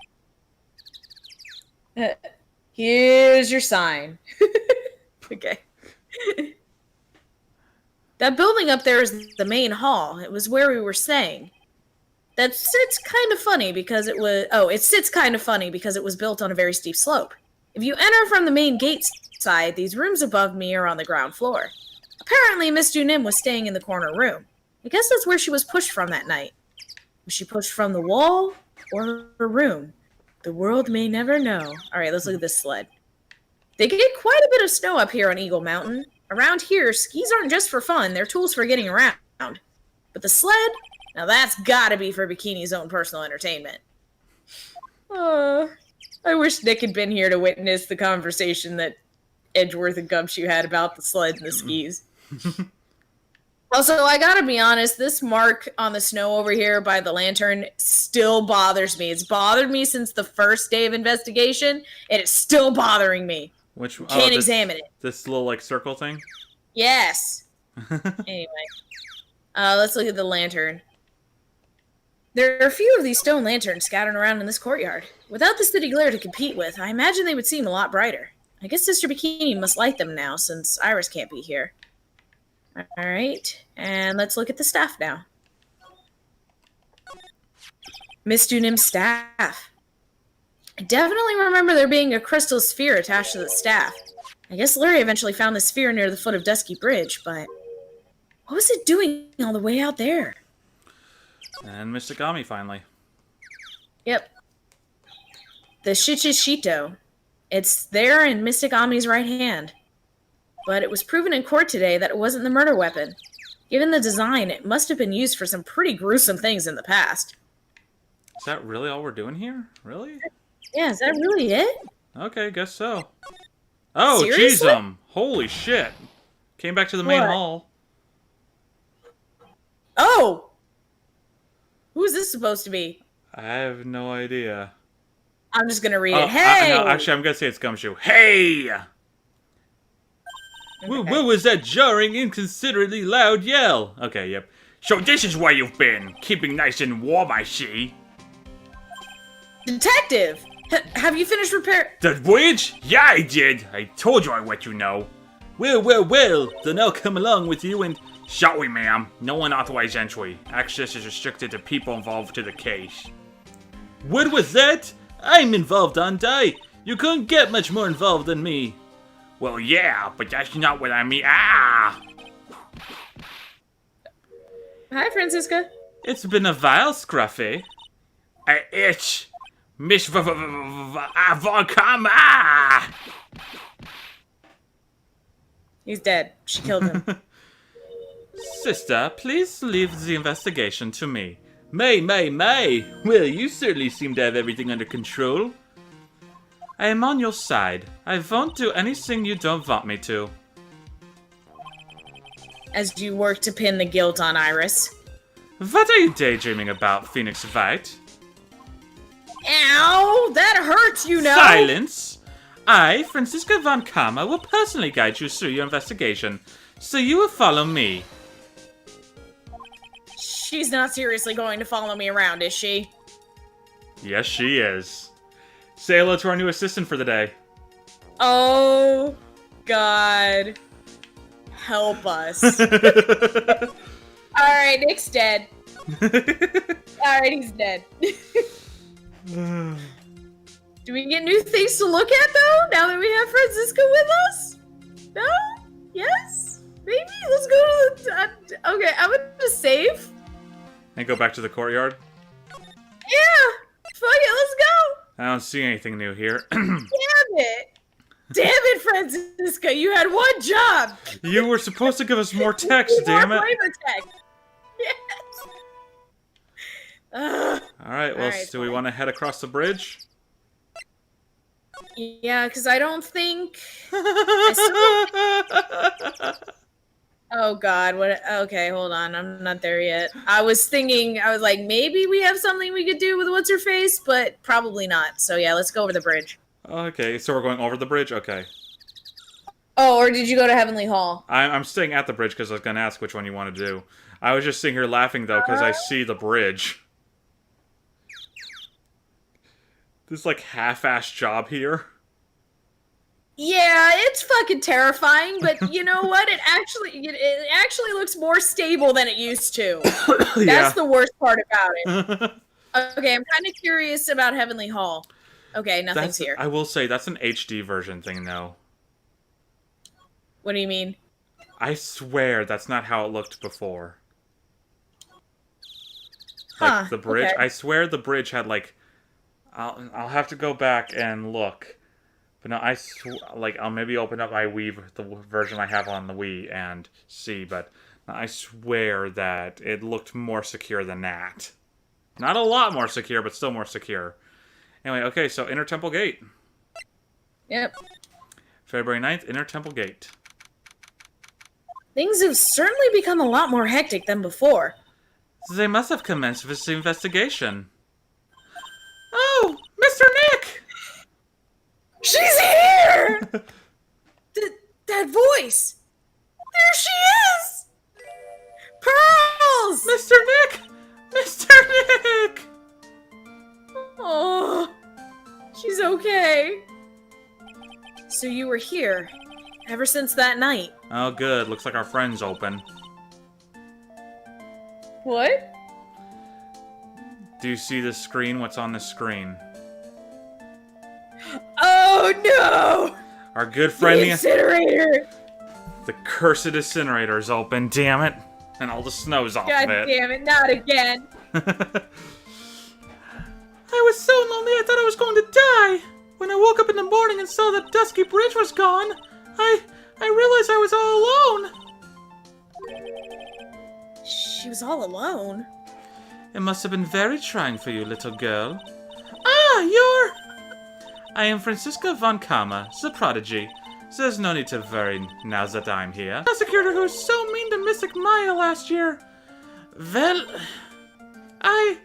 Here's your sign. Okay. That building up there is the main hall. It was where we were staying. It sits kind of funny because it was built on a very steep slope. If you enter from the main gate side, these rooms above me are on the ground floor. Apparently, Miss Dunim was staying in the corner room. I guess that's where she was pushed from that night. Was she pushed from the wall or her room? The world may never know. Alright, let's look at this sled. They get quite a bit of snow up here on Eagle Mountain. Around here, skis aren't just for fun, they're tools for getting around. But the sled? Now that's gotta be for Bikini's own personal entertainment. I wish Nick had been here to witness the conversation that Edgeworth and Gumshoe had about the sled and the skis. Also, I gotta be honest, this mark on the snow over here by the lantern still bothers me. It's bothered me since the first day of investigation, and it's still bothering me. Which Can't examine it. This little, like, circle thing? Yes. Anyway. Let's look at the lantern. There are a few of these stone lanterns scattered around in this courtyard. Without the city glare to compete with, I imagine they would seem a lot brighter. I guess Sister Bikini must light them now, since Iris can't be here. Alright, and let's look at the staff now. Miss Dunim's staff. I definitely remember there being a crystal sphere attached to the staff. I guess Larry eventually found the sphere near the foot of Dusky Bridge, but what was it doing all the way out there? And Mystic Ami, finally. Yep. The Shichishito. It's there in Mystic Ami's right hand. But it was proven in court today that it wasn't the murder weapon. Given the design, it must have been used for some pretty gruesome things in the past. Is that really all we're doing here? Really? Yeah, is that really it? Okay, guess so. Oh, Seriously? jeez, holy shit. Came back to the main What? hall. Oh! Who is this supposed to be? I have no idea. I'm just gonna read Oh, it. Hey! no, actually, I'm gonna say it's Gumshoe. Hey! Okay. What was that jarring, inconsiderately loud yell? Okay, yep. So this is where you've been, keeping nice and warm, I see. Detective! Have you finished repair? The voyage? Yeah, I did. I told you I'd let you know. Well, then I'll come along with you and... Sorry, ma'am. No unauthorized entry. Access is restricted to people involved to the case. What was that? I'm involved, aren't I? You couldn't get much more involved than me. Well, yeah, but that's not what I mean. Ah! Hi, Francisca. It's been a while, Scruffy. It's Miss Von Kama! He's dead. She killed him. Sister, please leave the investigation to me. May. Well, you certainly seem to have everything under control. I am on your side. I won't do anything you don't want me to. As you work to pin the guilt on Iris. What are you daydreaming about, Phoenix Wright? Ow! That hurts, you know! Silence! I, Francisca Von Kama, will personally guide you through your investigation, so you will follow me. She's not seriously going to follow me around, is she? Yes, she is. Say hello to our new assistant for the day. Oh, God. Help us. Alright, Nick's dead. Alright, he's dead. Do we get new things to look at, though, now that we have Francisca with us? No? Yes? Maybe? Let's go to the... okay, I'm gonna save. And go back to the courtyard. Yeah! Fuck it, let's go! I don't see anything new here. Damn it! Damn it, Francisca, you had one job! You were supposed to give us more text, damn it. Flavor text. Yes! Alright, well, Alright, do we fine. want to head across the bridge? Yeah, because I don't think... Oh God, what? Okay, hold on, I'm not there yet. I was like, maybe we have something we could do with what's-her-face, but probably not. So yeah, let's go over the bridge. Okay, so we're going over the bridge? Okay. Oh, or did you go to Heavenly Hall? I'm staying at the bridge because I was going to ask which one you want to do. I was just sitting here laughing, though, because I see the bridge. This, like, half-assed job here. Yeah, it's fucking terrifying, but you know what? It actually looks more stable than it used to. That's the worst part about it. Okay, I'm kind of curious about Heavenly Hall. Okay, nothing's here. I will say, that's an HD version thing, though. What do you mean? I swear that's not how it looked before. Huh, Like, the bridge, okay. I swear the bridge had, like... I'll have to go back and look. But no, I'll maybe open up my Wii, the version I have on the Wii, and see, but I swear that it looked more secure than that. Not a lot more secure, but still more secure. Anyway, okay, so Inner Temple Gate. Yep. February 9th, Inner Temple Gate. Things have certainly become a lot more hectic than before. They must have commenced this investigation. Oh, Mr. Nick! She's here! That voice! There she is! Pearls! Mr. Nick! Mr. Nick! Oh, she's okay. So you were here ever since that night? Oh, good. Looks like our friend's open. What? Do you see the screen? What's on the screen? Oh no! Our good friend, The incinerator! the cursed incinerator is open, damn it. And all the snow's off God of it. damn it, not again. I was so lonely I thought I was going to die. When I woke up in the morning and saw that Dusky Bridge was gone, I realized I was all alone. She was all alone. It must have been very trying for you, little girl. Ah, you're... I am Francisca Von Kama, the prodigy. There's no need to worry now that I'm here. Prosecutor who was so mean to Mystic Maya last year. Well, I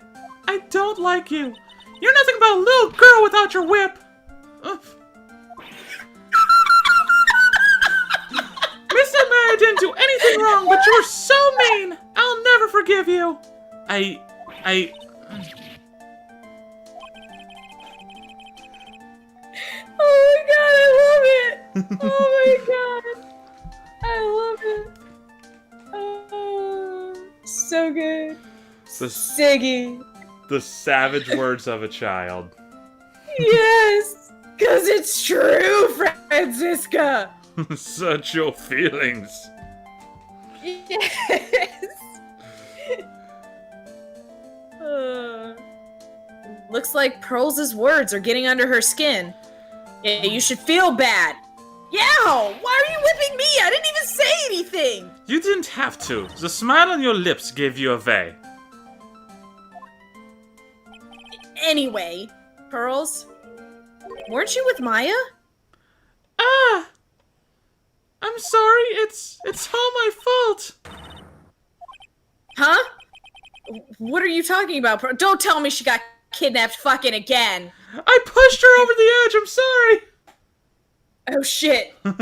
don't like you. You're nothing but a little girl without your whip. Miss Emma, I didn't do anything wrong, but you're so mean. I'll never forgive you. Oh my god, I love it! Oh my god. I love it. Oh, so good. Siggy. The savage words of a child. Yes! Because it's true, Franziska! Such your feelings. Yes! Looks like Pearls' words are getting under her skin. Yeah, you should feel bad. Yeah! Why are you whipping me? I didn't even say anything! You didn't have to. The smile on your lips gave you away. Anyway, Pearls, weren't you with Maya? Ah! I'm sorry, it's all my fault. Huh? What are you talking about? Don't tell me she got kidnapped fucking again. I pushed her over the edge, I'm sorry. Oh shit. I'll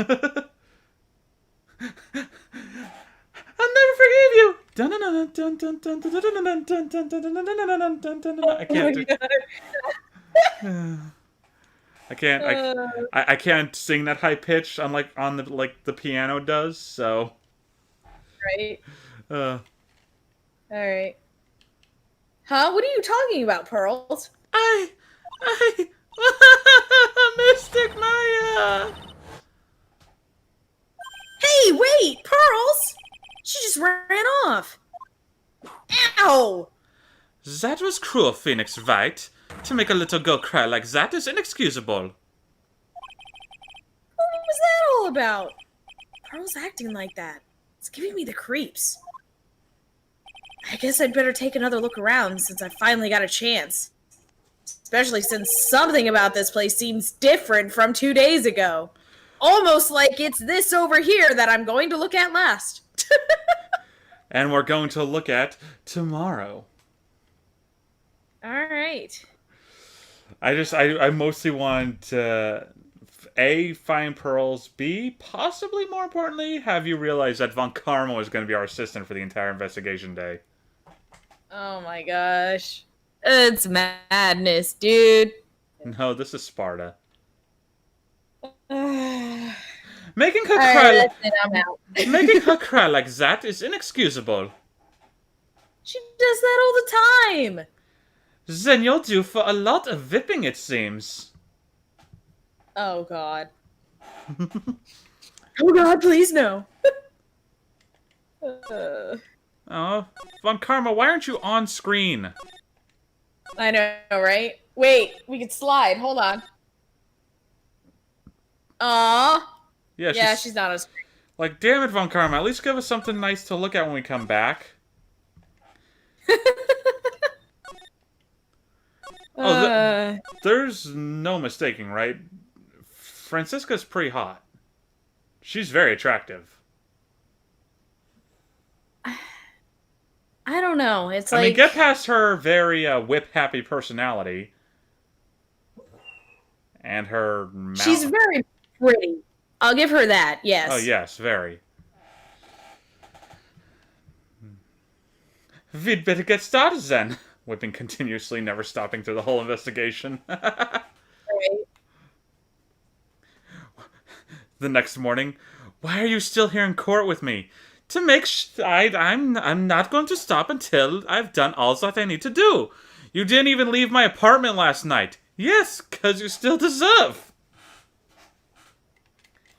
never forgive you. I can't do. I can't sing that high pitch unlike on the piano does. So. Right. All right. Huh? What are you talking about, Pearls? I Mystic Maya. Hey, wait, Pearls! She just ran off. Ow! That was cruel, Phoenix, right? To make a little girl cry like that is inexcusable. What was that all about? Pearls acting like that. It's giving me the creeps. I guess I'd better take another look around since I finally got a chance. Especially since something about this place seems different from 2 days ago. Almost like it's this over here that I'm going to look at last. And we're going to look at tomorrow. Alright. I mostly want to A, find Pearls, B, possibly more importantly, have you realize that Von Karma is going to be our assistant for the entire investigation day. Oh my gosh. It's madness, dude. No, this is Sparta. Alright, Making her cry that's it, I'm out. making her cry like that is inexcusable. She does that all the time. Then you're due for a lot of whipping, it seems. Oh god. Oh god, please no. Oh, Von Karma, why aren't you on screen? I know, right? Wait, we can slide. Hold on. Aww. Yeah, She's not on screen. like, damn it, Von Karma, at least give us something nice to look at when we come back. There's no mistaking, right? Franziska's pretty hot. She's very attractive. I don't know. It's I like mean, get past her very whip-happy personality. And her mouth. she's very pretty. I'll give her that. Yes. Oh, yes, very. We'd better get started then. Whipping continuously, never stopping through the whole investigation. Right. The next morning, why are you still here in court with me? To make I'm not going to stop until I've done all that I need to do. You didn't even leave my apartment last night. Yes, because you still deserve.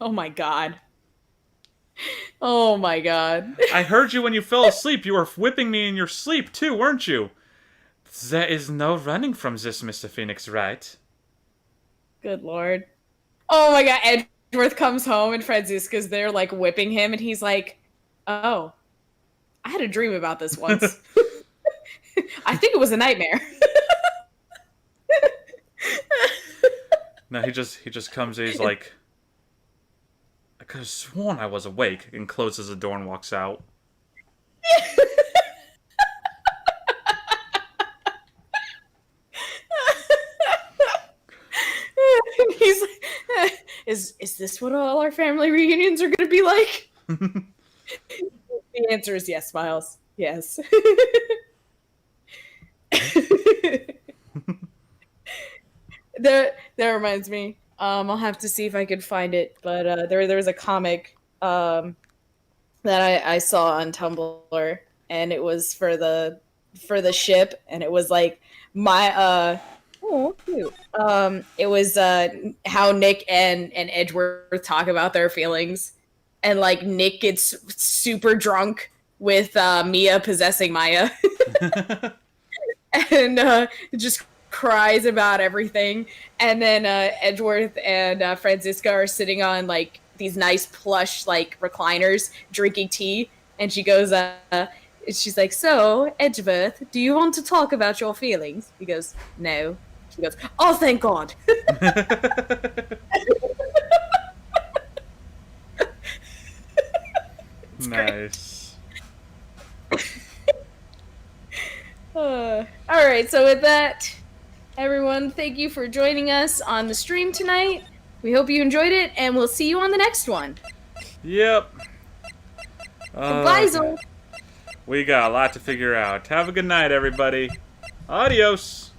Oh my god. Oh my god. I heard you when you fell asleep. You were whipping me in your sleep too, weren't you? There is no running from this, Mr. Phoenix, right? Good lord. Oh my god, Edgeworth comes home and Franziska's there like whipping him and he's like, oh, I had a dream about this once. I think it was a nightmare. No, he just comes in, he's like, I could have sworn I was awake, and closes the door and walks out. is this what all our family reunions are gonna be like? The answer is yes, Miles. Yes. That reminds me. I'll have to see if I could find it, but there was a comic that I saw on Tumblr, and it was for the ship, and it was like my oh cute. It was how Nick and Edgeworth talk about their feelings, and like Nick gets super drunk with Mia possessing Maya, and just cries about everything. And then Edgeworth and Franziska are sitting on like these nice plush like recliners drinking tea, and she goes she's like, so Edgeworth, do you want to talk about your feelings? He goes, no. She goes, oh, thank God. Nice. All right, so with that, everyone, thank you for joining us on the stream tonight. We hope you enjoyed it, and we'll see you on the next one. Yep. Goodbye, Zol. We got a lot to figure out. Have a good night, everybody. Adios.